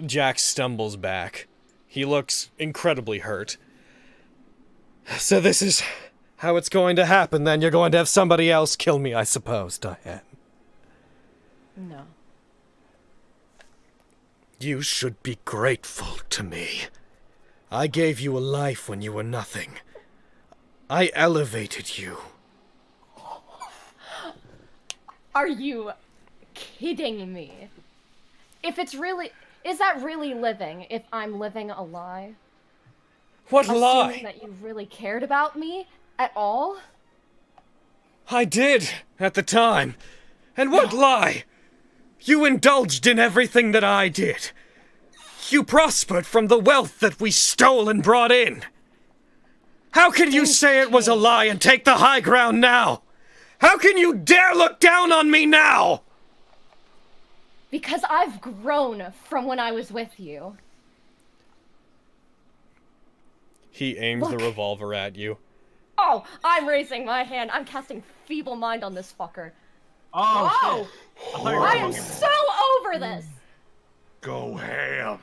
Jack stumbles back. He looks incredibly hurt. So this is how it's going to happen then. You're going to have somebody else kill me, I suppose, Diane. No. You should be grateful to me. I gave you a life when you were nothing. I elevated you. Are you kidding me? If it's really... Is that really living, if I'm living a lie? What Assuming lie? that you really cared about me at all? I did, at the time. And what lie? You indulged in everything that I did. You prospered from the wealth that we stole and brought in. How can you say it was a lie and take the high ground now? How can you dare look down on me now? Because I've grown from when I was with you. He aims the Look. revolver at you. Oh, I'm raising my hand. I'm casting Feeble Mind on this fucker. Oh, shit. I am so over this. Go ham.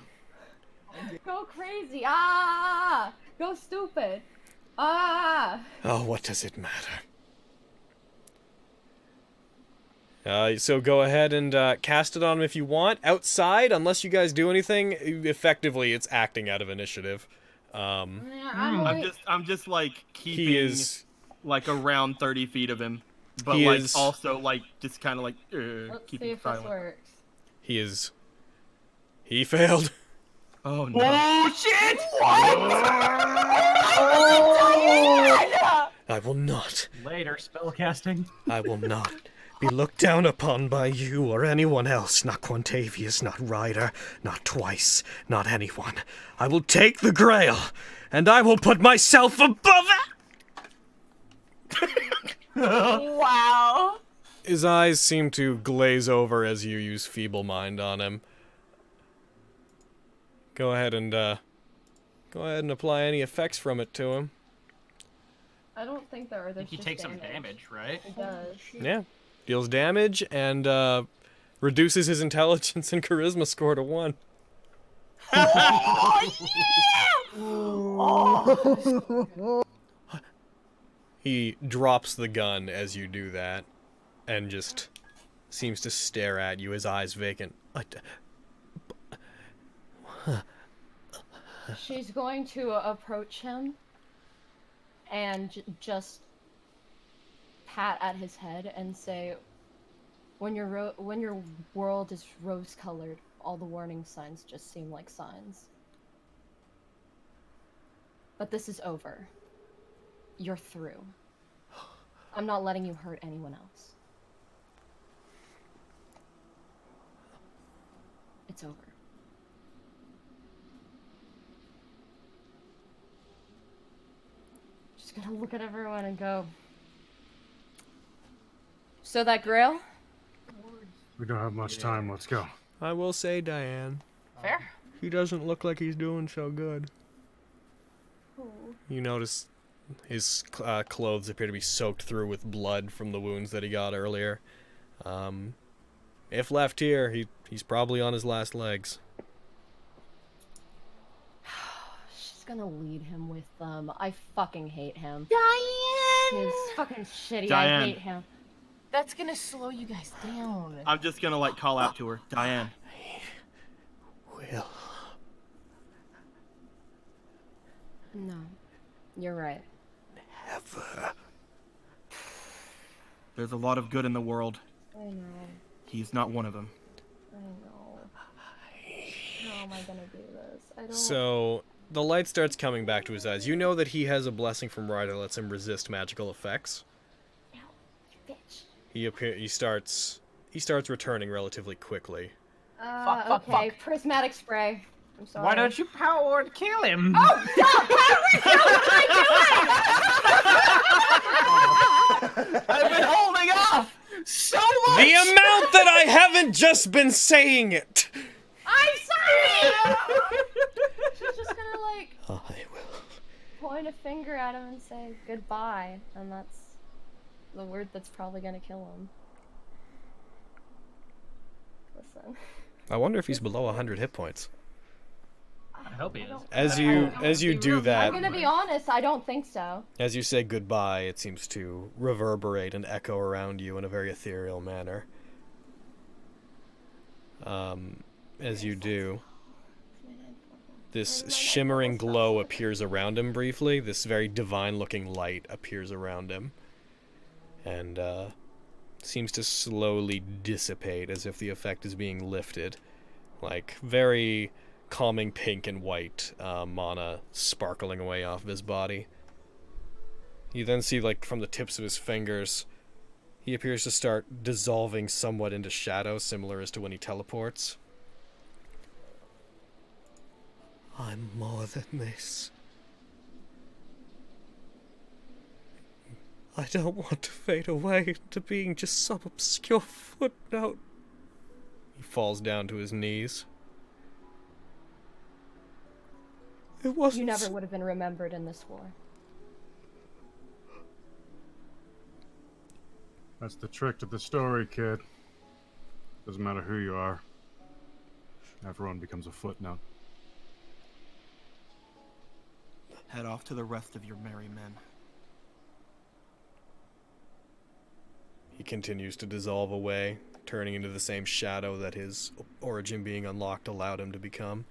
Go crazy. Ah! Go stupid. Ah! Oh, what does it matter? So go ahead and cast it on him if you want. Outside, unless you guys do anything, effectively it's acting out of initiative. I'm just like keeping He is... like around 30 feet of him, but He like is- also like just kind of like Let's see keeping if silent. this works. He is... He failed. Oh no! Oh shit! I will not. Later, spellcasting. I will not be looked down upon by you or anyone else. Not Quantavius, not Ryder, not Twice, not anyone. I will take the Grail, and I will put myself above it! Wow. His eyes seem to glaze over as you use Feeble Mind on him. Go ahead and apply any effects from it to him. I don't think there are. There's He just takes some damage, right? It does. Yeah. Deals damage and reduces his intelligence and charisma score to 1. He drops the gun as you do that and just seems to stare at you, his eyes vacant. She's going to approach him and just pat at his head and say, when your world is rose-colored, all the warning signs just seem like signs. But this is over. You're through. I'm not letting you hurt anyone else. It's over. Just gonna look at everyone and go. So that Grail? We don't have much time. Let's go. I will say, Diane, Fair. he doesn't look like he's doing so good. You notice his clothes appear to be soaked through with blood from the wounds that he got earlier. If left here, he's probably on his last legs. She's just gonna lead him with them. I fucking hate him. Diane! He's fucking shitty. Diane. I hate him. That's gonna slow you guys down. I'm just gonna like call out to her, Diane. Will. No, you're right. Never. There's a lot of good in the world. I know. He's not one of them. I know. How am I gonna do this? I don't. So the light starts coming back to his eyes. You know that he has a blessing from Ryder that lets him resist magical effects. No, you bitch. He starts returning relativally quickly. Fuck, Okay, fuck. prismatic spray. I'm sorry. Why don't you power word kill him? Oh, stop! I've been holding off so much. The amount that I haven't just been saying it. I'm sorry! She's just gonna, like, I will. point a finger at him and say goodbye, and that's the word that's probably gonna kill him. Listen. I wonder if he's below 100 hit points. I hope he is. As you do that, I'm gonna be honest, I don't think so. as you say goodbye, it seems to reverberate and echo around you in a very ethereal manner. As you do, this shimmering glow appears around him briefly. This very divine-looking light appears around him, and seems to slowly dissipate as if the effect is being lifted. Like, very calming pink and white mana sparkling away off of his body. You then see, like, from the tips of his fingers, he appears to start dissolving somewhat into shadow, similar as to when he teleports. I'm more than this. I don't want to fade away into being just some obscure footnote. He falls down to his knees. It wasn't. You never would have been remembered in this war. That's the trick to the story, kid. Doesn't matter who you are. Everyone becomes a footnote. Head off to the rest of your merry men. He continues to dissolve away, turning into the same shadow that his origin being unlocked allowed him to become.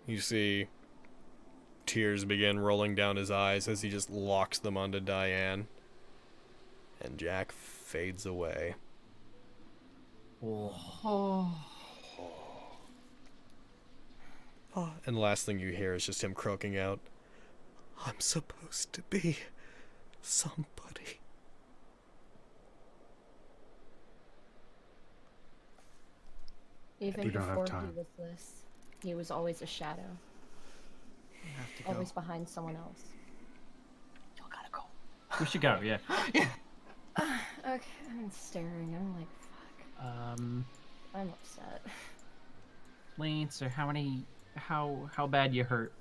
You see tears begin rolling down his eyes as he just locks them onto Diane. And Jack fades away. Oh. And the last thing you hear is just him croaking out, I'm supposed to be somebody. Even We don't have before he time. was this, he was always a shadow. Always behind someone else. Y'all gotta go. We should go, yeah. Okay, I'm staring. I'm like, fuck. I'm upset. Lance, or how bad you hurt?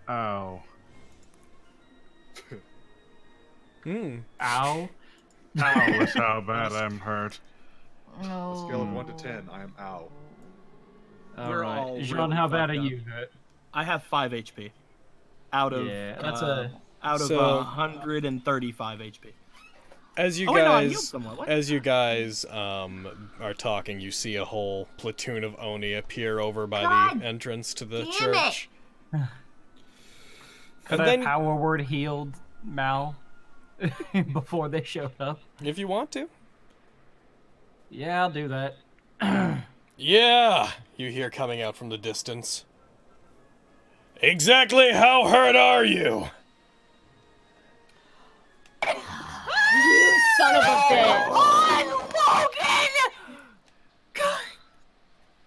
Ow. Hmm. Ow. Ow is how bad I'm hurt. On a scale of 1 to 10, I am ow. We're Alright. all Jean, really how bad are fucked up. you hurt? I have 5 HP. Out of Yeah, that's out of So- 135 HP. As you Oh, wait, no, I guys, healed someone. What? as you guys are talking, you see a whole platoon of Oni appear over by God the entrance to the damn church. Could And I then, power word healed Mal before they showed up? if you want to, Yeah, I'll do that. yeah, you hear coming out from the distance. Exactly how hurt are you? You son of a bitch!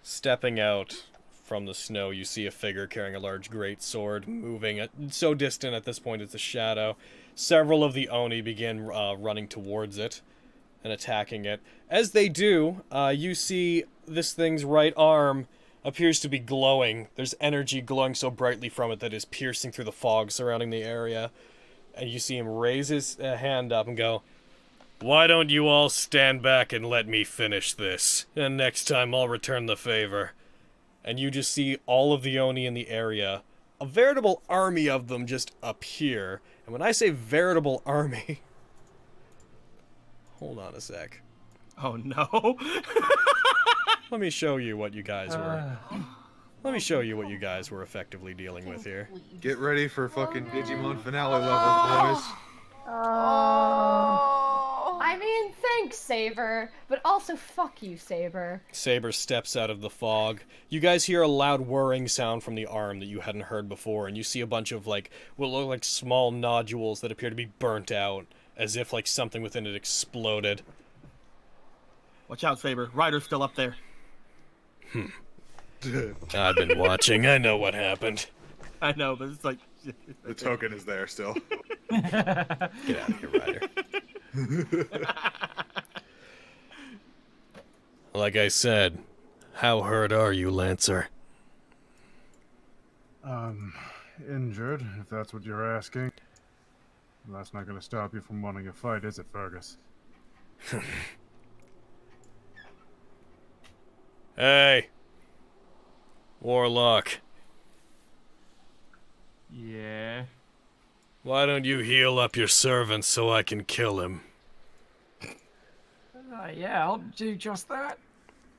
Stepping out from the snow, you see a figure carrying a large great sword, moving so distant at this point it's a shadow. Several of the Oni begin running towards it and attacking it. As they do, you see this thing's right arm appears to be glowing. There's energy glowing so brightly from it that is piercing through the fog surrounding the area. And you see him raise his hand up and go, "Why don't you all stand back and let me finish this? And next time I'll return the favor." and you just see all of the Oni in the area. A veritable army of them just appear. And when I say veritable army... Hold on a sec. Oh no. Let me show you what you guys were... Let me show you what you guys were effectively dealing with here. Get ready for fucking Digimon finale levels, boys. I mean, thanks, Saber, but also fuck you, Saber. Saber steps out of the fog. You guys hear a loud whirring sound from the arm that you hadn't heard before, and you see a bunch of, like, what look like small nodules that appear to be burnt out, as if, like, something within it exploded. Watch out, Saber. Ryder's still up there. I've been watching. I know what happened. I know, but it's like... The token is there still. Get out of here, Ryder. Like I said, how hurt are you, Lancer? Injured, if that's what you're asking. That's not going to stop you from wanting a fight, is it, Fergus? Hey! Warlock. Yeah? Why don't you heal up your servant so I can kill him? Yeah, I'll do just that.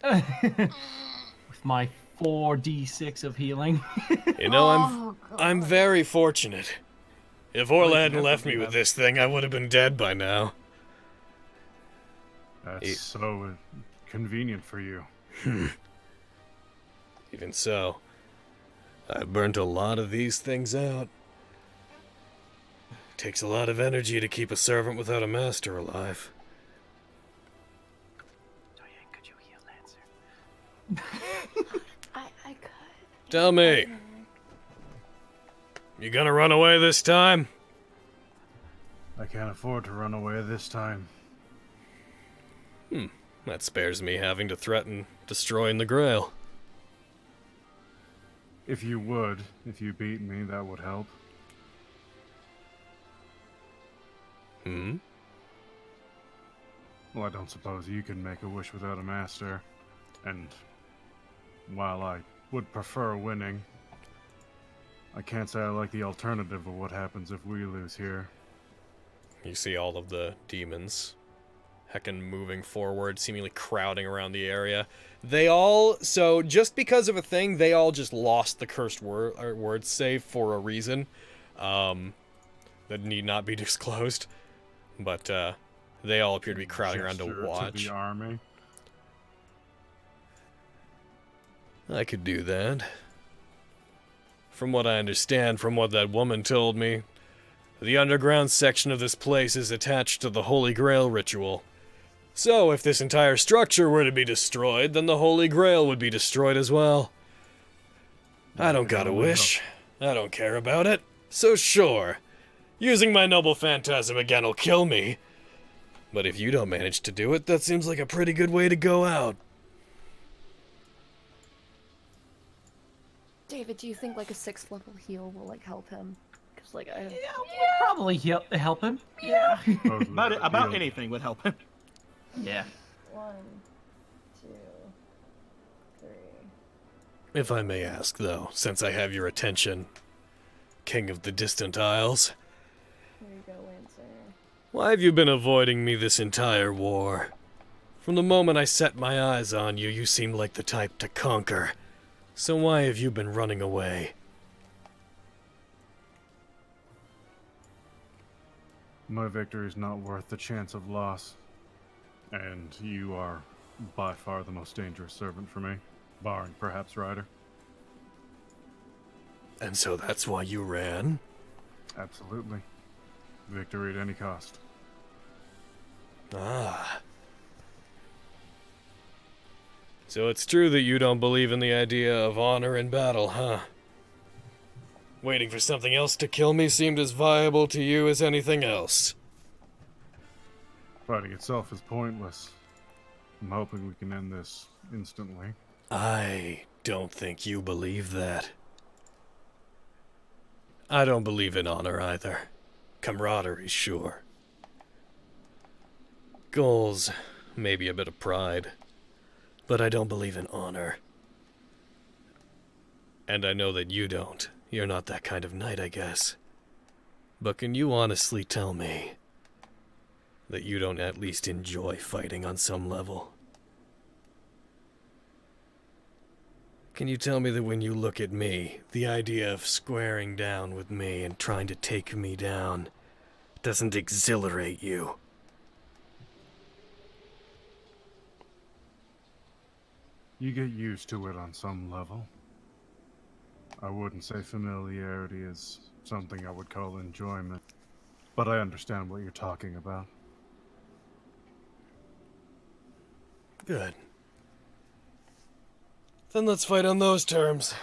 With my 4d6 of healing. You know, I'm very fortunate. If Orla hadn't left me with this thing, I would have been dead by now. That's so convenient for you. Even so, I've burnt a lot of these things out. Takes a lot of energy to keep a servant without a master alive. Could you heal Lancer? I could. Tell me, you gonna run away this time? I can't afford to run away this time. That spares me having to threaten destroying the Grail. If you beat me, that would help. Well, I don't suppose you can make a wish without a master. And while I would prefer winning, I can't say I like the alternative of what happens if we lose here. You see all of the demons heckin' moving forward, seemingly crowding around the area. They all, so just because of a thing, they all just lost the cursed word save for a reason that need not be disclosed. But they all appear to be crowding around to watch. To the army. I could do that. From what I understand, from what that woman told me, the underground section of this place is attached to the Holy Grail ritual. So, if this entire structure were to be destroyed, then the Holy Grail would be destroyed as well. I don't got a wish. I don't care about it. So sure, using my noble phantasm again will kill me. But if you don't manage to do it, that seems like a pretty good way to go out. David, do you think like a 6th level heal will like help him? Because like I Probably help him. Yeah. About anything would help him. Yeah. 1, 2, 3. If I may ask, though, since I have your attention, King of the Distant Isles, Here you go, Lancer. why have you been avoiding me this entire war? From the moment I set my eyes on you, you seemed like the type to conquer. So why have you been running away? My victory is not worth the chance of loss. And you are by far the most dangerous servant for me, barring perhaps Ryder. And so that's why you ran? Absolutely. Victory at any cost. Ah. So it's true that you don't believe in the idea of honor in battle, huh? Waiting for something else to kill me seemed as viable to you as anything else. Fighting itself is pointless. I'm hoping we can end this instantly. I don't think you believe that. I don't believe in honor either. Camaraderie, sure. Goals, maybe a bit of pride. But I don't believe in honor. And I know that you don't. You're not that kind of knight, I guess. But can you honestly tell me that you don't at least enjoy fighting on some level? Can you tell me that when you look at me, the idea of squaring down with me and trying to take me down doesn't exhilarate you? You get used to it on some level. I wouldn't say familiarity is something I would call enjoyment, but I understand what you're talking about. Good. Then let's fight on those terms.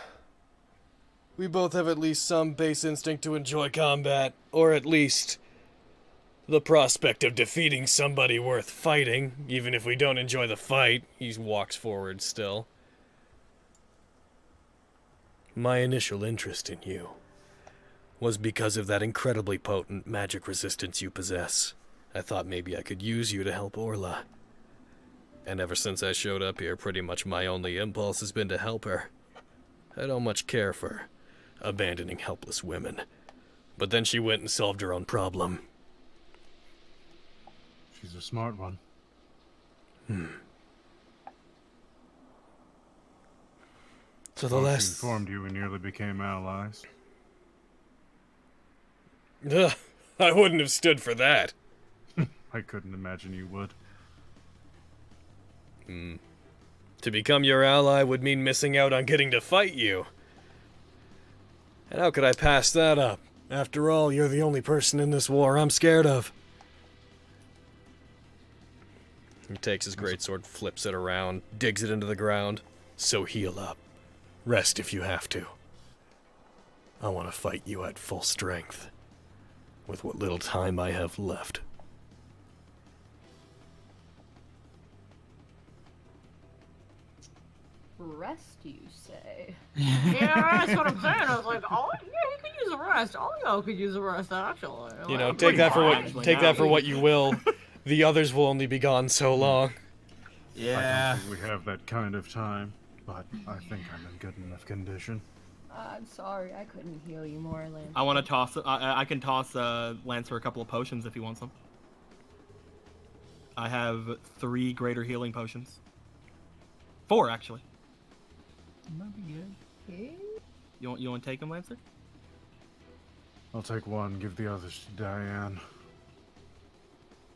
We both have at least some base instinct to enjoy combat, or at least the prospect of defeating somebody worth fighting, even if we don't enjoy the fight. He walks forward still. My initial interest in you was because of that incredibly potent magic resistance you possess. I thought maybe I could use you to help Orla. And ever since I showed up here, pretty much my only impulse has been to help her. I don't much care for abandoning helpless women. But then she went and solved her own problem. She's a smart one. So the Once last... she informed you, we nearly became allies. Ugh, I wouldn't have stood for that. I couldn't imagine you would. To become your ally would mean missing out on getting to fight you. And how could I pass that up? After all, you're the only person in this war I'm scared of. He takes his greatsword, flips it around, digs it into the ground. So heal up. Rest if you have to. I want to fight you at full strength, with what little time I have left. Rest, you say? Yeah, that's what I'm saying. I was like, oh, yeah, he could use a rest. All y'all could use a rest, actually. You know, take that for what you will. The others will only be gone so long. I don't think we have that kind of time, but I think I'm in good enough condition. I'm sorry, I couldn't heal you more, Lance. I want to toss. I can toss Lancer a couple of potions if he wants them. I have 3 greater healing potions. 4 actually. Might be good. Okay. You want to take them, Lancer? I'll take one. Give the others to Diane.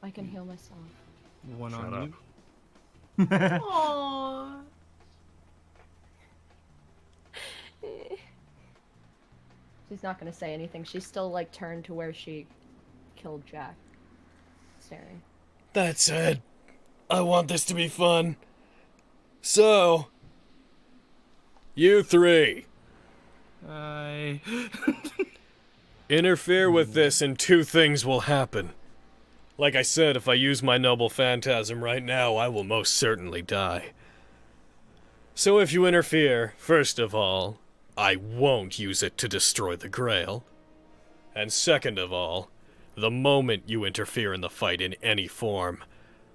I can heal myself. One Shut on up. you. Aww. She's not gonna say anything. She's still like turned to where she killed Jack, staring. That said, I want this to be fun. So, you 3. Interfere with this and 2 things will happen. Like I said, if I use my noble phantasm right now, I will most certainly die. So if you interfere, first of all, I won't use it to destroy the Grail. And second of all, the moment you interfere in the fight in any form,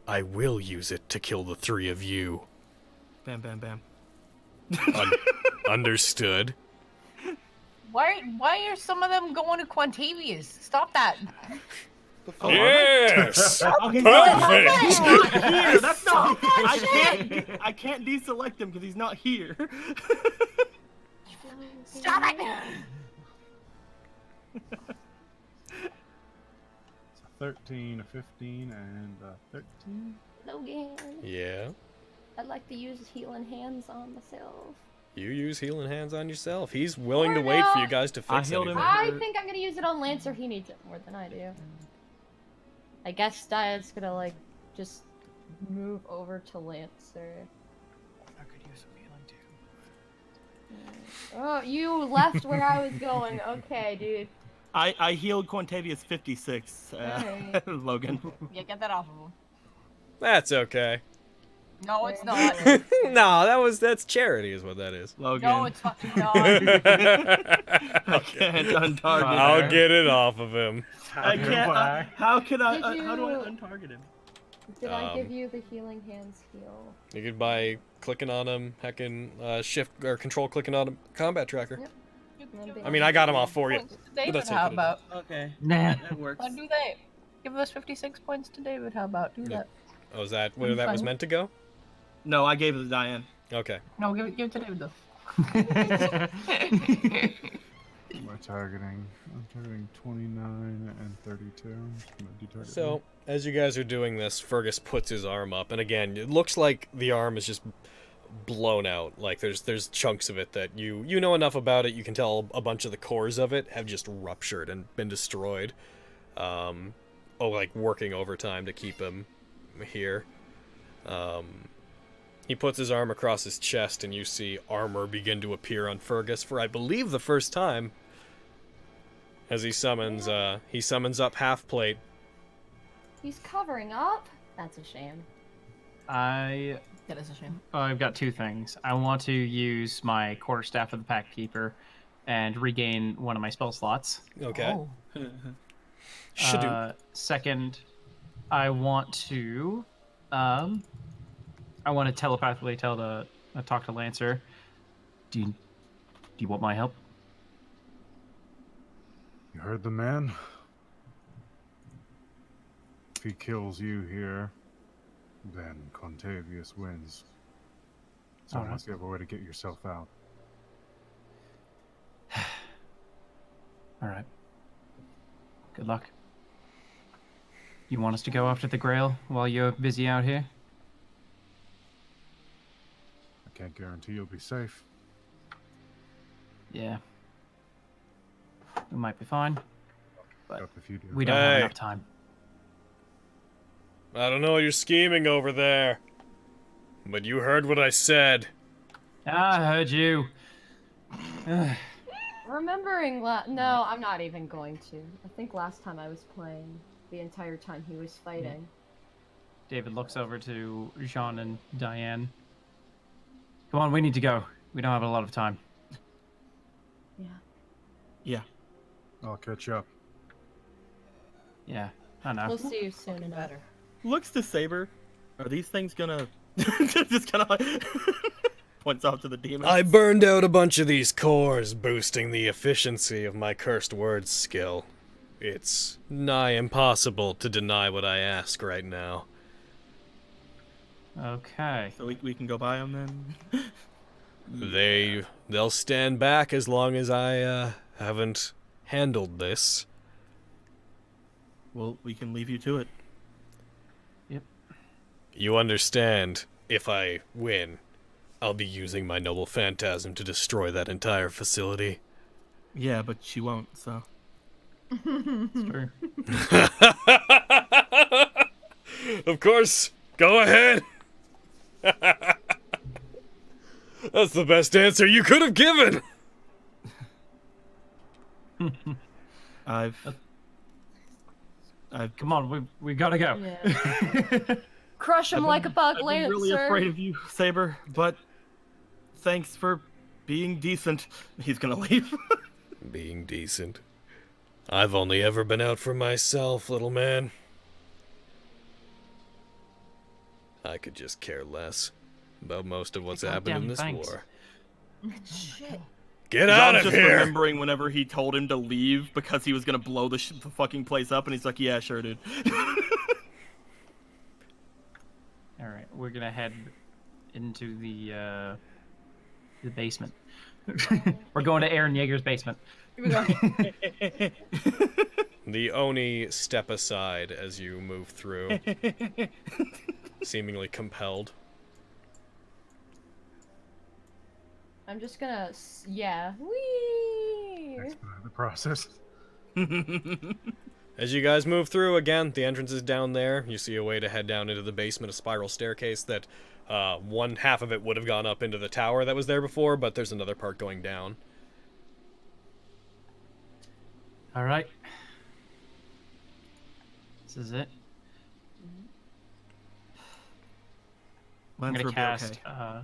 I will use it to kill the 3 of you. Bam, bam, bam. Understood? Why are some of them going to Quantavius? Stop that. Yes! Okay, Perfect! He's not here. That's not. I can't deselect him because he's not here. Stop it! It's a 13, a 15, and a 13. Logan. Yeah? I'd like to use healing hands on myself. You use healing hands on yourself. He's willing to wait for you guys to fix anything. I think I'm gonna use it on Lancer. He needs it more than I do. I guess Diane's gonna like just move over to Lancer. I could use some healing too. Oh, you left where I was going. Okay, dude. I healed Quantavius 56, Alright. Logan. Yeah, get that off of him. That's okay. No, it's not. No, that's charity is what that is. Logan. No, it's fucking not. I can't untarget I'll him. get it off of him. I can't. How can I? Did How do I you- untarget him? Did I give you the healing hands heal? You could buy clicking on him, heckin' shift or control clicking on him, combat tracker. Yep. I mean, I got them all for you. Points to But David, that's how okay. about? Okay. Nah. That works. Do they? Give us 56 points to David. How about do that? Oh, is that where that was fine. meant to go? No, I gave it to Diane. Okay. No, give it to David though. Am I targeting? I'm targeting 29 and 32. I'm just gonna detarget So, as you guys are doing this, Fergus puts his arm up, and again, it looks like the arm is just blown out. Like there's chunks of it that you know enough about it, you can tell a bunch of the cores of it have just ruptured and been destroyed. Like working overtime to keep him here. He puts his arm across his chest, and you see armor begin to appear on Fergus for, I believe, the first time. As he summons up Half Plate. He's covering up. That's a shame. That is a shame. I've got two things. I want to use my Quarterstaff of the Pack Keeper and regain one of my spell slots. Okay. Oh. Second, I want to telepathically talk to Lancer. Do you want my help? You heard the man? If he kills you here, then Quantavius wins. So Alright. unless you have a way to get yourself out. All right. Good luck. You want us to go after the Grail while you're busy out here? I can't guarantee you'll be safe. Yeah. We might be fine, but if you do. we don't have Hey. enough time. I don't know what you're scheming over there, but you heard what I said. I heard you. Remembering no, I'm not even going to. I think last time I was playing, the entire time he was fighting. David looks over to Jean and Diane. Come on, we need to go. We don't have a lot of time. Yeah. I'll catch up. Yeah, I know. We'll see you soon enough. Looks to Saber. Are these things gonna just kind of like points off to the demon? I burned out a bunch of these cores, boosting the efficiency of my cursed words skill. It's nigh impossible to deny what I ask right now. Okay. So we can go by them then? They'll stand back as long as I haven't handled this. Well, we can leave you to it. Yep. You understand, if I win, I'll be using my noble phantasm to destroy that entire facility. Yeah, but she won't, so. It's true. Of course, go ahead. That's the best answer you could have given. Come on, we gotta go. Yeah. Crush him like a bug, I've been Lancer. really afraid of you, Saber, but thanks for being decent. He's gonna leave. Being decent. I've only ever been out for myself, little man. I could just care less about most of what's happened in this war. Shit. Get out John's of just here! remembering whenever he told him to leave because he was gonna blow the fucking place up, and he's like, "Yeah, sure, dude." All right, we're gonna head into the basement. We're going to Aaron Yeager's basement. Here we go. The Oni step aside as you move through, seemingly compelled. I'm just gonna, yeah. Whee! Expedite the process. As you guys move through, again, the entrance is down there. You see a way to head down into the basement, a spiral staircase that one half of it would have gone up into the tower that was there before, but there's another part going down. All right. This is it. I'm Lancer gonna will be cast. okay.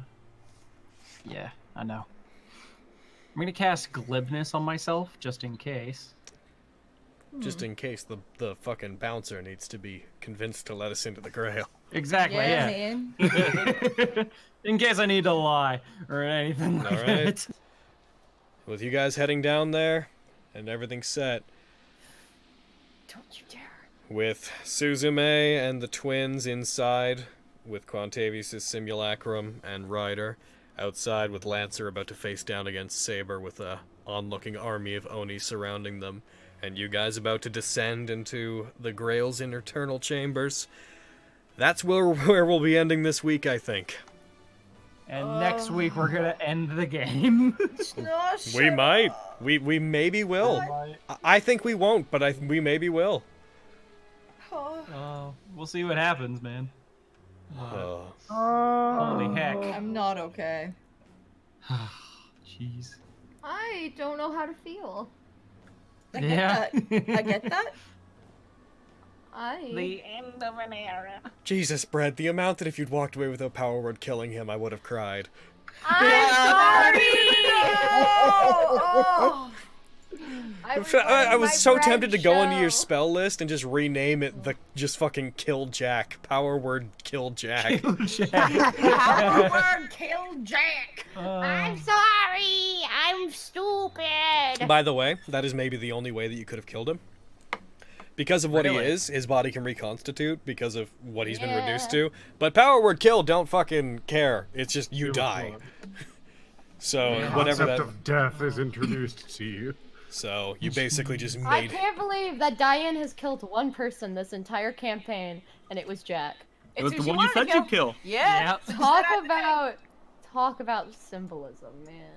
Yeah, I know. I'm gonna cast glibness on myself just in case. just in case the fucking bouncer needs to be convinced to let us into the Grail. Exactly, Yeah, yeah. man. In case I need to lie or anything like All right. that. With you guys heading down there and everything set, Don't you dare. with Suzume and the twins inside, with Quantavius' simulacrum and Ryder outside, with Lancer about to face down against Saber with a onlooking army of Oni surrounding them, and you guys about to descend into the Grail's internal chambers. That's where we'll be ending this week, I think. And next week we're gonna end the game. We might. We maybe will. I think we won't, but we maybe will. We'll see what happens, man. Holy heck. I'm not okay. Jeez. I don't know how to feel. I get that. I get that. The end of an era. Jesus, Brett, the amount that if you'd walked away without Power Word killing him, I would have cried. I'm sorry! Oh. I was so tempted to go into your spell list and just rename it just fucking Kill Jack. Power Word Kill Jack. Power Word Kill Jack. I'm sorry. I'm stupid. By the way, that is maybe the only way that you could have killed him. Because of what he is, his body can reconstitute because of what he's been reduced to. But Power Word Kill, don't fucking care. It's just you die. So whatever that... The concept of death is introduced to you. So you basically just made... I can't believe that Diane has killed one person this entire campaign, and it was Jack. It was the one you said you'd kill. Yeah. Talk about symbolism, man.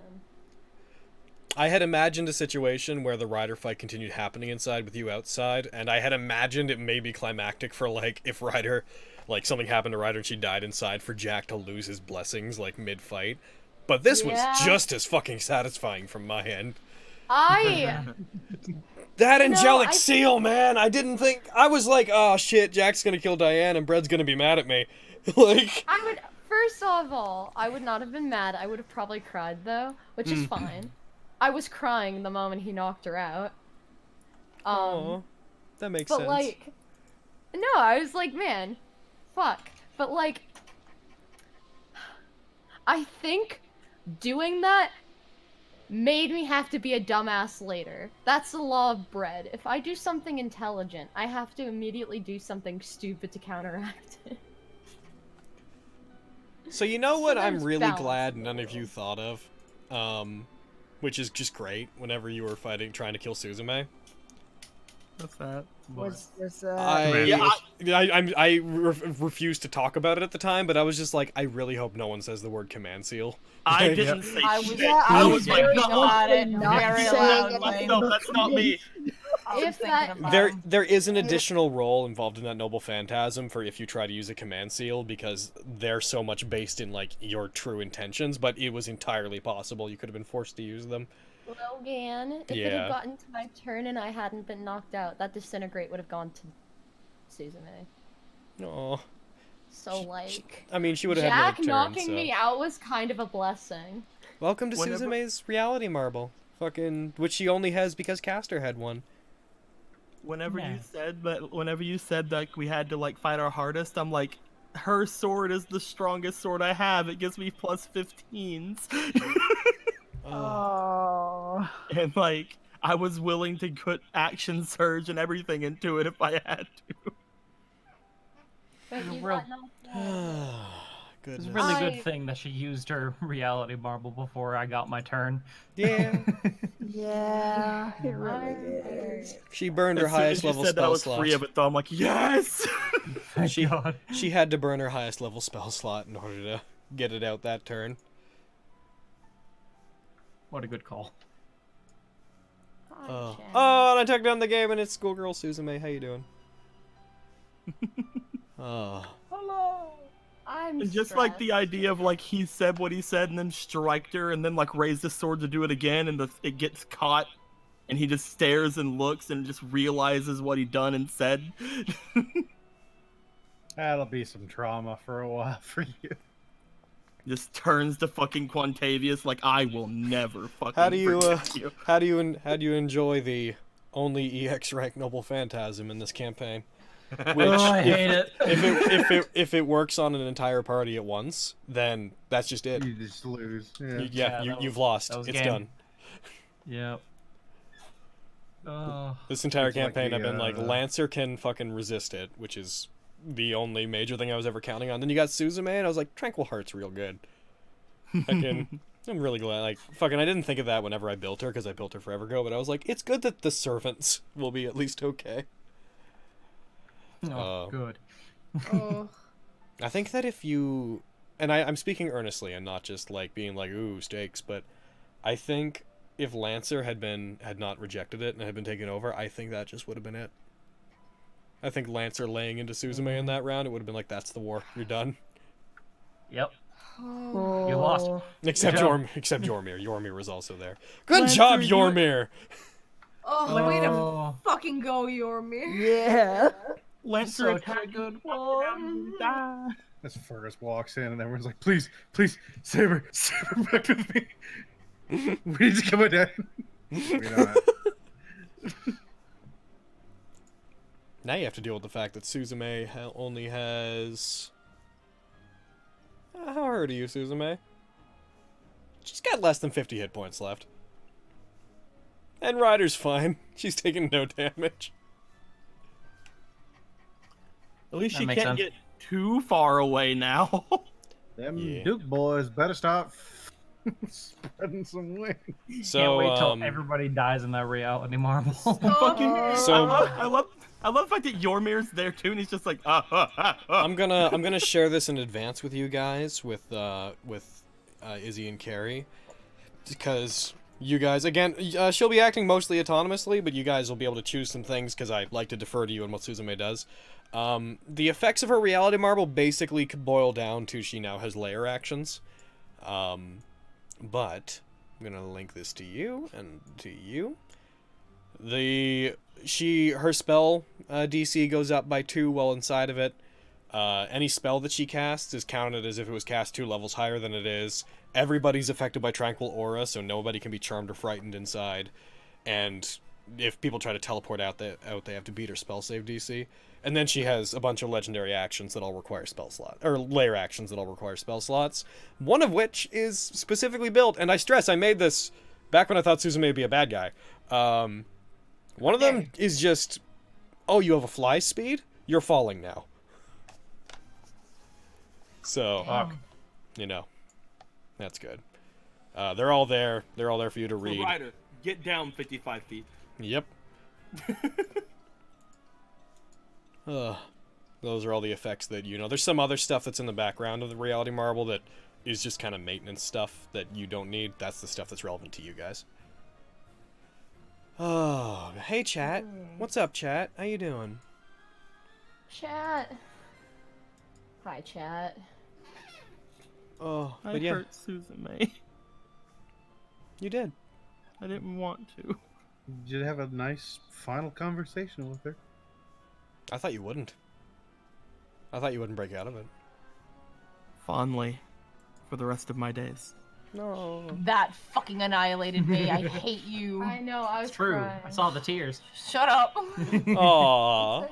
I had imagined a situation where the Ryder fight continued happening inside with you outside, and I had imagined it may be climactic for, like, if Ryder, like, something happened to Ryder and she died inside, for Jack to lose his blessings, like, mid-fight. But this was just as fucking satisfying from my end. That angelic seal, man! I didn't think... I was like, oh shit, Jack's gonna kill Diane and Brett's gonna be mad at me. Like... First of all, I would not have been mad. I would have probably cried, though, which is fine. I was crying the moment he knocked her out. That makes sense. But, like... No, I was like, man, fuck. But, like... I think doing that made me have to be a dumbass later. That's the law of bread. If I do something intelligent, I have to immediately do something stupid to counteract it. So you know what I'm there's really balance. glad none of you thought of? Which is just great whenever you were trying to kill Suzume. What's that? I refused to talk about it at the time, but I was just like, I really hope no one says the word command seal. I didn't say shit. I was like, about it not very saying loudly. No, that's not me. There is an additional role involved in that noble phantasm for if you try to use a command seal, because they're so much based in like your true intentions, but it was entirely possible you could have been forced to use them. Logan, if it had gotten to my turn and I hadn't been knocked out, that disintegrate would have gone to Suzume. Oh. So like, I mean, she would have had Jack another turn, knocking me out was kind of a blessing. Welcome to Suzume's reality marble, which she only has because Caster had one. Whenever you said that we had to like fight our hardest, I'm like, her sword is the strongest sword I have. It gives me plus 15s. Oh. And like, I was willing to put action surge and everything into it if I had to. But you Real- got knocked out. It's a really good thing that she used her reality marble before I got my turn. Yeah. Yeah, it really is. She burned her As soon as highest you level said that I spell was slot. free of it, though, I'm like, yes. She had to burn her highest level spell slot in order to get it out that turn. What a good call. Oh, and I took down the game and it's schoolgirl Suzume. How you doing? Oh. Hello. I'm And just like the idea of like he said what he said and then striked her and then like raised his sword to do it again and it gets caught and he just stares and looks and just realizes what he done and said. That'll be some trauma for a while for you. Just turns to fucking Quantavius like, I will never fucking How do you forget you. how do you enjoy the only EX rank Noble Phantasm in this campaign. Which, I hate it. If it works on an entire party at once, then that's just it. You just lose. You've lost. It's game. done. Yep. This entire It's like campaign, the, I've been like, Lancer can fucking resist it, which is the only major thing I was ever counting on. Then you got Suzume, and I was like, Tranquil Heart's real good. Fucking, I'm really glad. Like, fucking, I didn't think of that whenever I built her, because I built her forever ago, but I was like, it's good that the servants will be at least okay. Good. I think that if you, and I'm speaking earnestly and not just like being like, ooh, stakes, but I think if Lancer had not rejected it and had been taken over, I think that just would have been it. I think Lancer laying into Suzume in that round, it would have been like, that's the war, you're done. Yep. Oh. You lost. Except Yormir. Yormir was also there. Good job, Yormir! Oh, way to fucking go, Yormir. Yeah. Lancer Such a good one. As Fergus walks in and everyone's like, please, Saber back with me. We need to come down. We're not. Now you have to deal with the fact that Suzume only has... how hurt are you, Suzume? She's got less than 50 hit points left. And Ryder's fine. She's taking no damage. At least That she makes can't sense. get too far away now. Them Duke boys better stop spreading some wings. So, Can't wait till everybody dies in that reality marble. I love the fact that Yormir's there too, and he's just like, I'm gonna share this in advance with you guys, with Izzy and Carrie, because you guys, again, she'll be acting mostly autonomously, but you guys will be able to choose some things because I like to defer to you and what Suzume does. The effects of her reality marble basically could boil down to she now has layer actions. But I'm gonna link this to you and to you. Her spell DC goes up by 2 while inside of it. Any spell that she casts is counted as if it was cast 2 levels higher than it is. Everybody's affected by Tranquil Aura, so nobody can be charmed or frightened inside. And if people try to teleport out, they have to beat her spell save DC. And then she has a bunch of legendary actions that all require spell slot, or layer actions that all require spell slots. One of which is specifically built, and I stress, I made this back when I thought Suzume would be a bad guy. One of them is just, oh, you have a fly speed? You're falling now. So, you know, that's good. They're all there. They're all there for you to read. Ryder, get down 55 feet. Yep. Those are all the effects that, you know. There's some other stuff that's in the background of the reality marble that is just kind of maintenance stuff that you don't need. That's the stuff that's relevant to you guys. Oh, hey chat. What's up, chat? How you doing? Chat. Hi, chat. Oh, I but yeah. hurt Suzume. You did. I didn't want to. You did have a nice final conversation with her. I thought you wouldn't. I thought you wouldn't break out of it. Fondly. For the rest of my days. No. That fucking annihilated me. I hate you. I know, I was True. crying. I saw the tears. Shut up. Aww.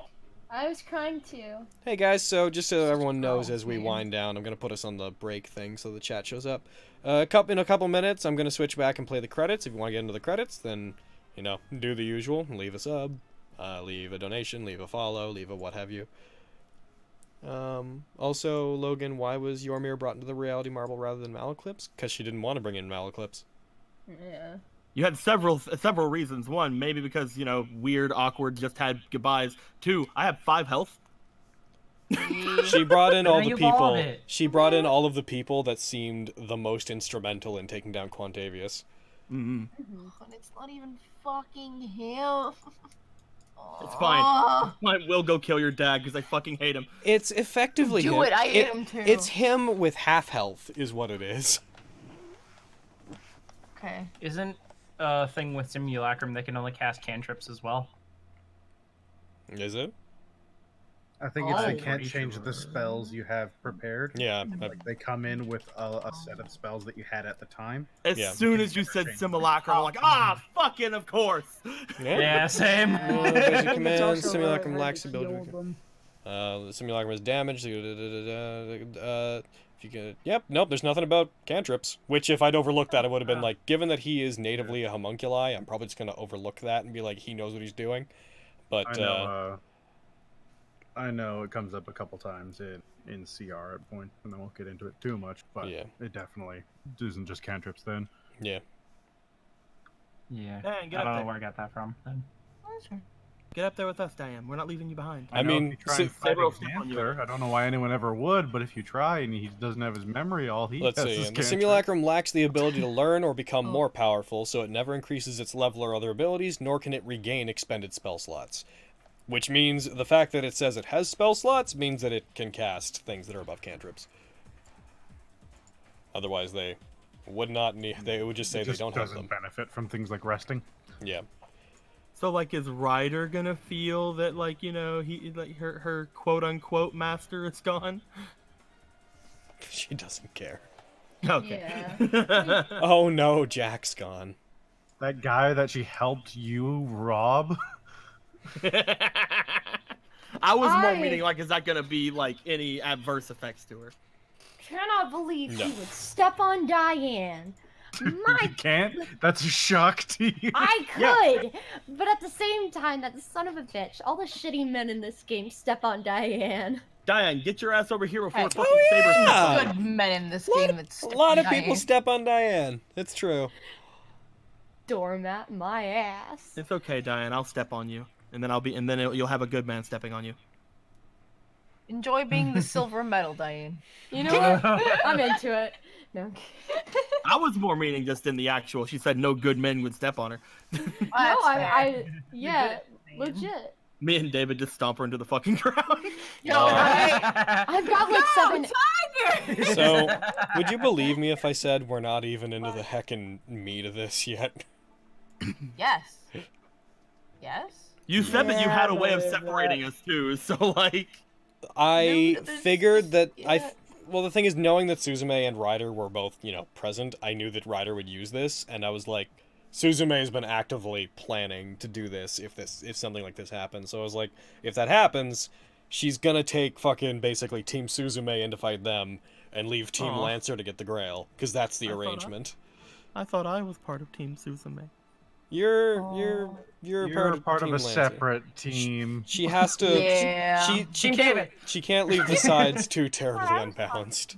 I was crying too. Hey guys, so just so everyone knows as we wind down, I'm going to put us on the break thing so the chat shows up. In a couple minutes, I'm going to switch back and play the credits. If you want to get into the credits, then, you know, do the usual. Leave a sub, leave a donation, leave a follow, leave a what have you. Also, Logan, why was Yormir brought into the reality marble rather than Malaclips? Because she didn't want to bring in Malaclips. Yeah. You had several reasons. One, maybe because, you know, weird, awkward, just had goodbyes. 2, I have 5 health. She brought in all Now the you've all people. of it. She brought in all of the people that seemed the most instrumental in taking down Quantavius. Mm-hmm. And it's not even fucking him. It's fine. It's fine. We'll go kill your dad because I fucking hate him. It's effectively Do him. it, I hate him too. It's him with half health, is what it is. Okay. Isn't a thing with simulacrum they can only cast cantrips as well? Is it? I think it's they Oh. can't change the spells you have prepared. Yeah. Like they come in with a set of spells that you had at the time. As Yeah. soon as you said simulacrum, I'm like, fucking of course. Yeah, same. Basic command, It's also, simulacrum hard lacks to ability. heal them. The simulacrum is damaged. If you can, yep, nope. There's nothing about cantrips. Which, if I'd overlooked that, it would have been like, given that he is natively a homunculi, I'm probably just gonna overlook that and be like, he knows what he's doing. But I know it comes up a couple times in CR at point, and I won't get into it too much. But yeah, it definitely isn't just cantrips then. Yeah. Yeah. Diane, I get up don't know there. where I got that from. Then. Get up there with us, Diane. We're not leaving you behind. I know mean, if you try and fight Saber will step on you. Xanther, I don't know why anyone ever would, but if you try and he doesn't have his memory, all he Let's has see. is The cantrips. simulacrum lacks the ability to learn or become more powerful, so it never increases its level or other abilities, nor can it regain expended spell slots. Which means the fact that it says it has spell slots means that it can cast things that are above cantrips. Otherwise, they would not need. They would just say they don't have them. Doesn't benefit from things like resting. Yeah. So, like, is Ryder gonna feel that, like, you know, he like her quote unquote master is gone? She doesn't care. Okay. Yeah. Oh no, Jack's gone. That guy that she helped you rob. I was more meaning like, is that gonna be like any adverse effects to her? Cannot believe No. he would step on Diane. My You can't? That's a shock to you. I could, but at the same time, that son of a bitch, all the shitty men in this game step on Diane. Diane, get your ass over here before Hey. fucking Saber steps on you. Good men in this game. That's A lot of people step on Diane. It's true. Doormat, my ass. It's okay, Diane. I'll step on you, and then you'll have a good man stepping on you. Enjoy being the silver medal, Diane. You know what? I'm into it. No. I was more meaning just in the actual. She said no good men would step on her. Yeah, legit. Me and David just stomp her into the fucking ground. I've got like seven. Tiger! So, would you believe me if I said we're not even into the heckin' meat of this yet? Yes. Yes. You said that you had a way of separating us too, so like. I there's figured that yeah. well, the thing is, knowing that Suzume and Ryder were both, present, I knew that Ryder would use this, and I was like, Suzume has been actively planning to do this if something like this happens. So I was like, if that happens, she's gonna take fucking basically Team Suzume in to fight them, and leave Team Aw. Lancer to get the Grail, because that's the I thought arrangement. I thought I was part of Team Suzume. You're You're part of a Team Lancer. separate team. She has to. Yeah. She can't. She can't leave the sides too terribly unbalanced.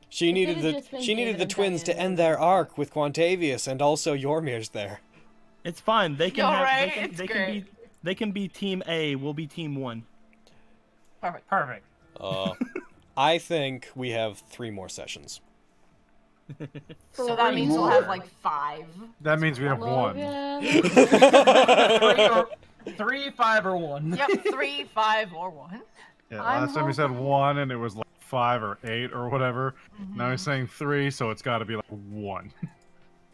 She needed the twins to end their arc with Quantavius, and also Yormir's there. It's fine. They can You're have. right, They can, it's they can great. be. They can be Team A. We'll be Team 1. Perfect. I think we have 3 more sessions. So that means we'll have like 5. That means we have one. 3, 5, or 1. Yep, 3, 5, or 1. Yeah, last time he said 1 and it was like 5 or 8 or whatever. Now he's saying 3, so it's got to be like 1.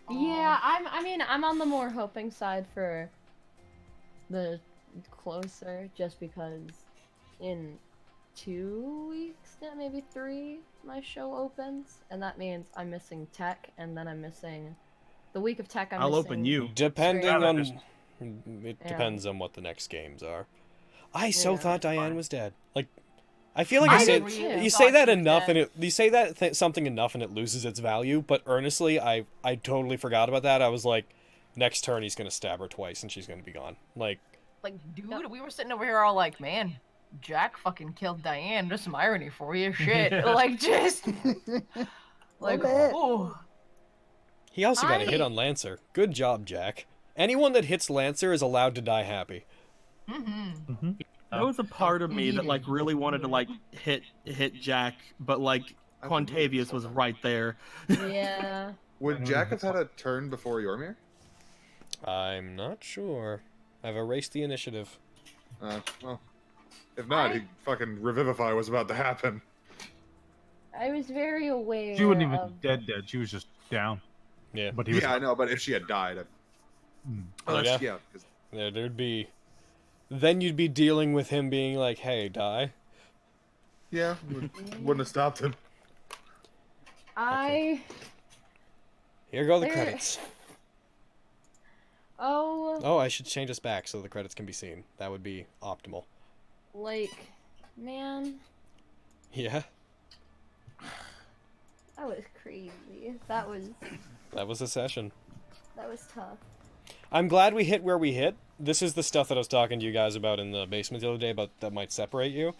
Yeah, I'm on the more hoping side for the closer, just because in 2 weeks, maybe 3, my show opens, and that means I'm missing tech, and then I'm missing the week of tech. I'll open you. Depending Straight. on, it Yeah. depends on what the next games are. I so Yeah, thought it's Diane was dead. Like, I feel like I I say did too. you say that Thought she was enough, dead. and you say that something enough, and it loses its value. But earnestly, I totally forgot about that. I was like, next turn he's gonna stab her twice, and she's gonna be gone. Like, Dude, we were sitting over here all like, man, Jack fucking killed Diane. There's some irony for you. Shit. Like, just. Like, oh. he also got a hit on Lancer. Good job, Jack. Anyone that hits Lancer is allowed to die happy. There was a part of me that like really wanted to like hit Jack, but like Quantavius was right there. Yeah. Would Jack have had a turn before Yormir? I'm not sure. I've erased the initiative. Well, if not, fucking Revivify was about to happen. I was very aware. She wouldn't even of... be dead. She was just down. Yeah. But he was. Yeah, I know, but if she had died, Oh, yeah? 'cause- Yeah, there'd be then you'd be dealing with him being like, "Hey, die." Yeah, wouldn't have stopped him. Here go the credits. Oh, I should change us back so the credits can be seen. That would be optimal. like, man, Yeah. that was crazy. That was a session. That was tough. I'm glad we hit where we hit. This is the stuff that I was talking to you guys about in the basement the other day, about that might separate you.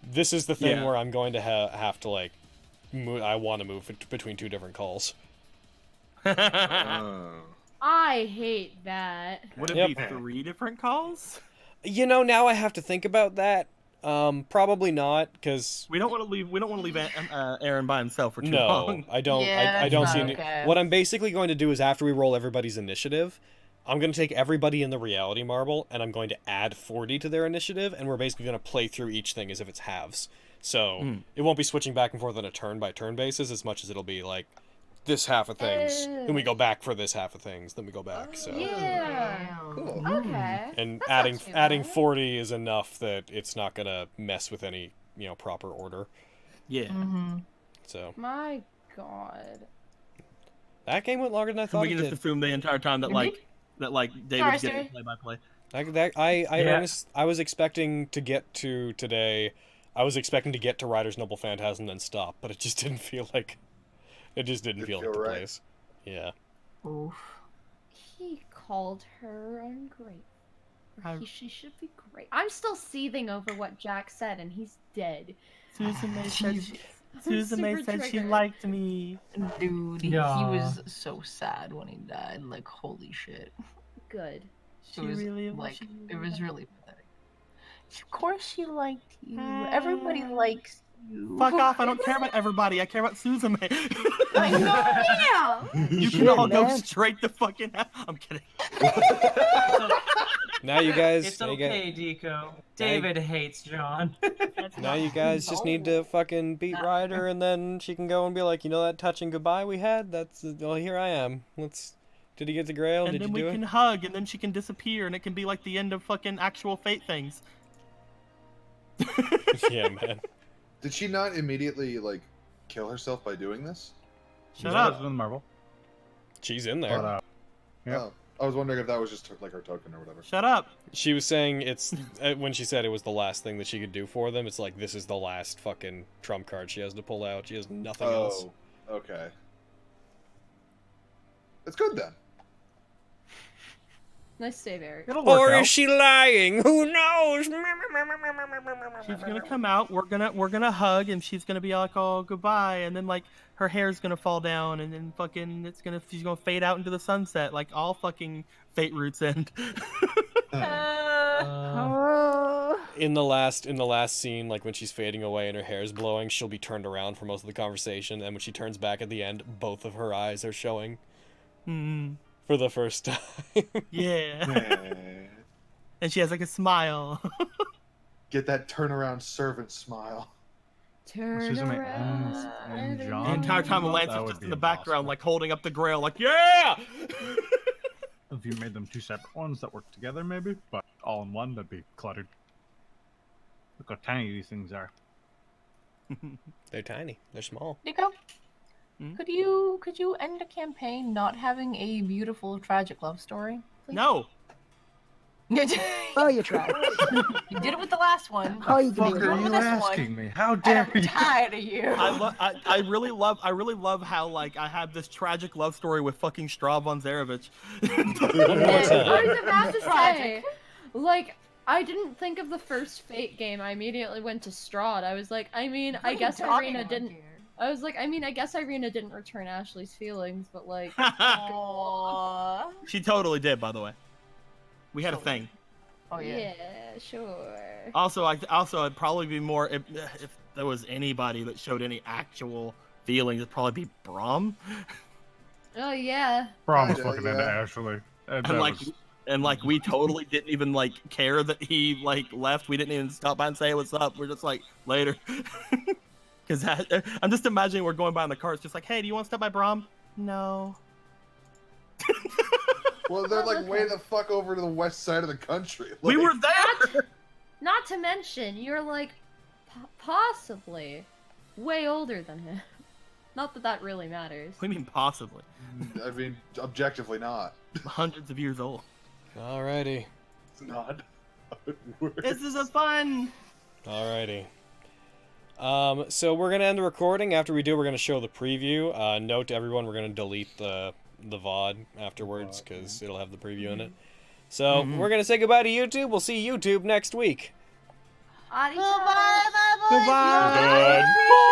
This is the thing where I'm going to have to, like, I want to move between two different calls. I hate that. Would it be 3 different calls? You know, now I have to think about that. Probably not, because we don't want to leave. We don't want to leave Aaron by himself for too no, long. I don't. I don't see any. What I'm basically going to do is after we roll everybody's initiative, I'm going to take everybody in the reality marble and I'm going to add 40 to their initiative, and we're basically going to play through each thing as if it's halves. So it won't be switching back and forth on a turn-by-turn basis as much as it'll be like this half of things, then we go back for this half of things, then we go back. So yeah, cool. Okay. And That's adding 40 is enough that it's not gonna mess with any proper order. Yeah. So. My God. That game went longer than I thought. We can just assume the entire time that David's getting play-by-play. I was expecting to get to today. I was expecting to get to Ryder's Noble Phantasm and then stop, but it just didn't feel like. It just didn't feel like the place. Yeah. Oof. He called her ungrateful. She should be great. I'm still seething over what Jack said, and he's dead. Susan said she liked me. Dude, he was so sad when he died. Like, holy shit. Good. It was really pathetic. Of course she liked you. Everybody likes you. Fuck off, I don't care about everybody. I care about Susan. I know, yeah. You can all go straight to fucking hell. I'm kidding. Now you guys. It's okay, Deco. David hates John. Now you guys just need to fucking beat Ryder, and then she can go and be like, that touching goodbye we had? Well, here I am. Did he get the Grail? And Did then you do we it? can hug, and then she can disappear, and it can be like the end of fucking actual Fate things. Yeah, man. Did she not immediately kill herself by doing this? Shut up. In the marble. She's in there. But, Oh, I was wondering if that was just her token or whatever. Shut up. She was saying it's when she said it was the last thing that she could do for them. It's like this is the last fucking trump card she has to pull out. She has nothing else. Oh, okay. It's good then. Nice save, Eric. Or is she lying? Who knows? She's gonna come out. We're gonna hug, and she's gonna be like, "Oh, goodbye," and then her hair's gonna fall down, and then fucking she's gonna fade out into the sunset, like all fucking Fate roots end. In the last scene, like when she's fading away and her hair's blowing, she'll be turned around for most of the conversation, and when she turns back at the end, both of her eyes are showing. For the first time. Yeah. And she has a smile. Get that turnaround servant smile. Turn around. And John. The entire time, Lance is just in the background, holding up the Grail, yeah! If you made them 2 separate ones that work together, maybe, but all in one, that'd be cluttered. Look how tiny these things are. They're tiny. They're small. Nico, could you end a campaign not having a beautiful tragic love story? Please? No. Oh, you tried. You did it with the last one. Oh, you Fuck are you asking me? How dare you? I'm tired of you. I really love how I had this tragic love story with fucking Strahd von Zarevich. I was about to say, I didn't think of the first Fate game. I immediately went to Strahd. I was like, I guess Irina didn't. I was like, I guess Irina didn't return Ashley's feelings, but Aww. She totally did, by the way. We had a thing. Oh yeah. Yeah, sure. Also, I'd probably be more if there was anybody that showed any actual feelings, it'd probably be Braum. Oh yeah. Braum was fucking into Ashley. And we totally didn't even care that he left. We didn't even stop by and say what's up. We're just later. Because I'm just imagining we're going by in the car. It's just hey, do you want to stop by Braum? No. Well, they're like way the fuck over to the west side of the country. We Like, were there. Not to mention, you're like possibly way older than him. Not that that really matters. What do you mean possibly? I mean, objectively not. Hundreds of years old. Alrighty. It's not. This is a fun. Alrighty. So we're gonna end the recording. After we do, we're gonna show the preview. Note to everyone, we're gonna delete the VOD afterwards because it'll have the preview in it. So we're gonna say goodbye to YouTube. We'll see YouTube next week. Goodbye, Goodbye. Good.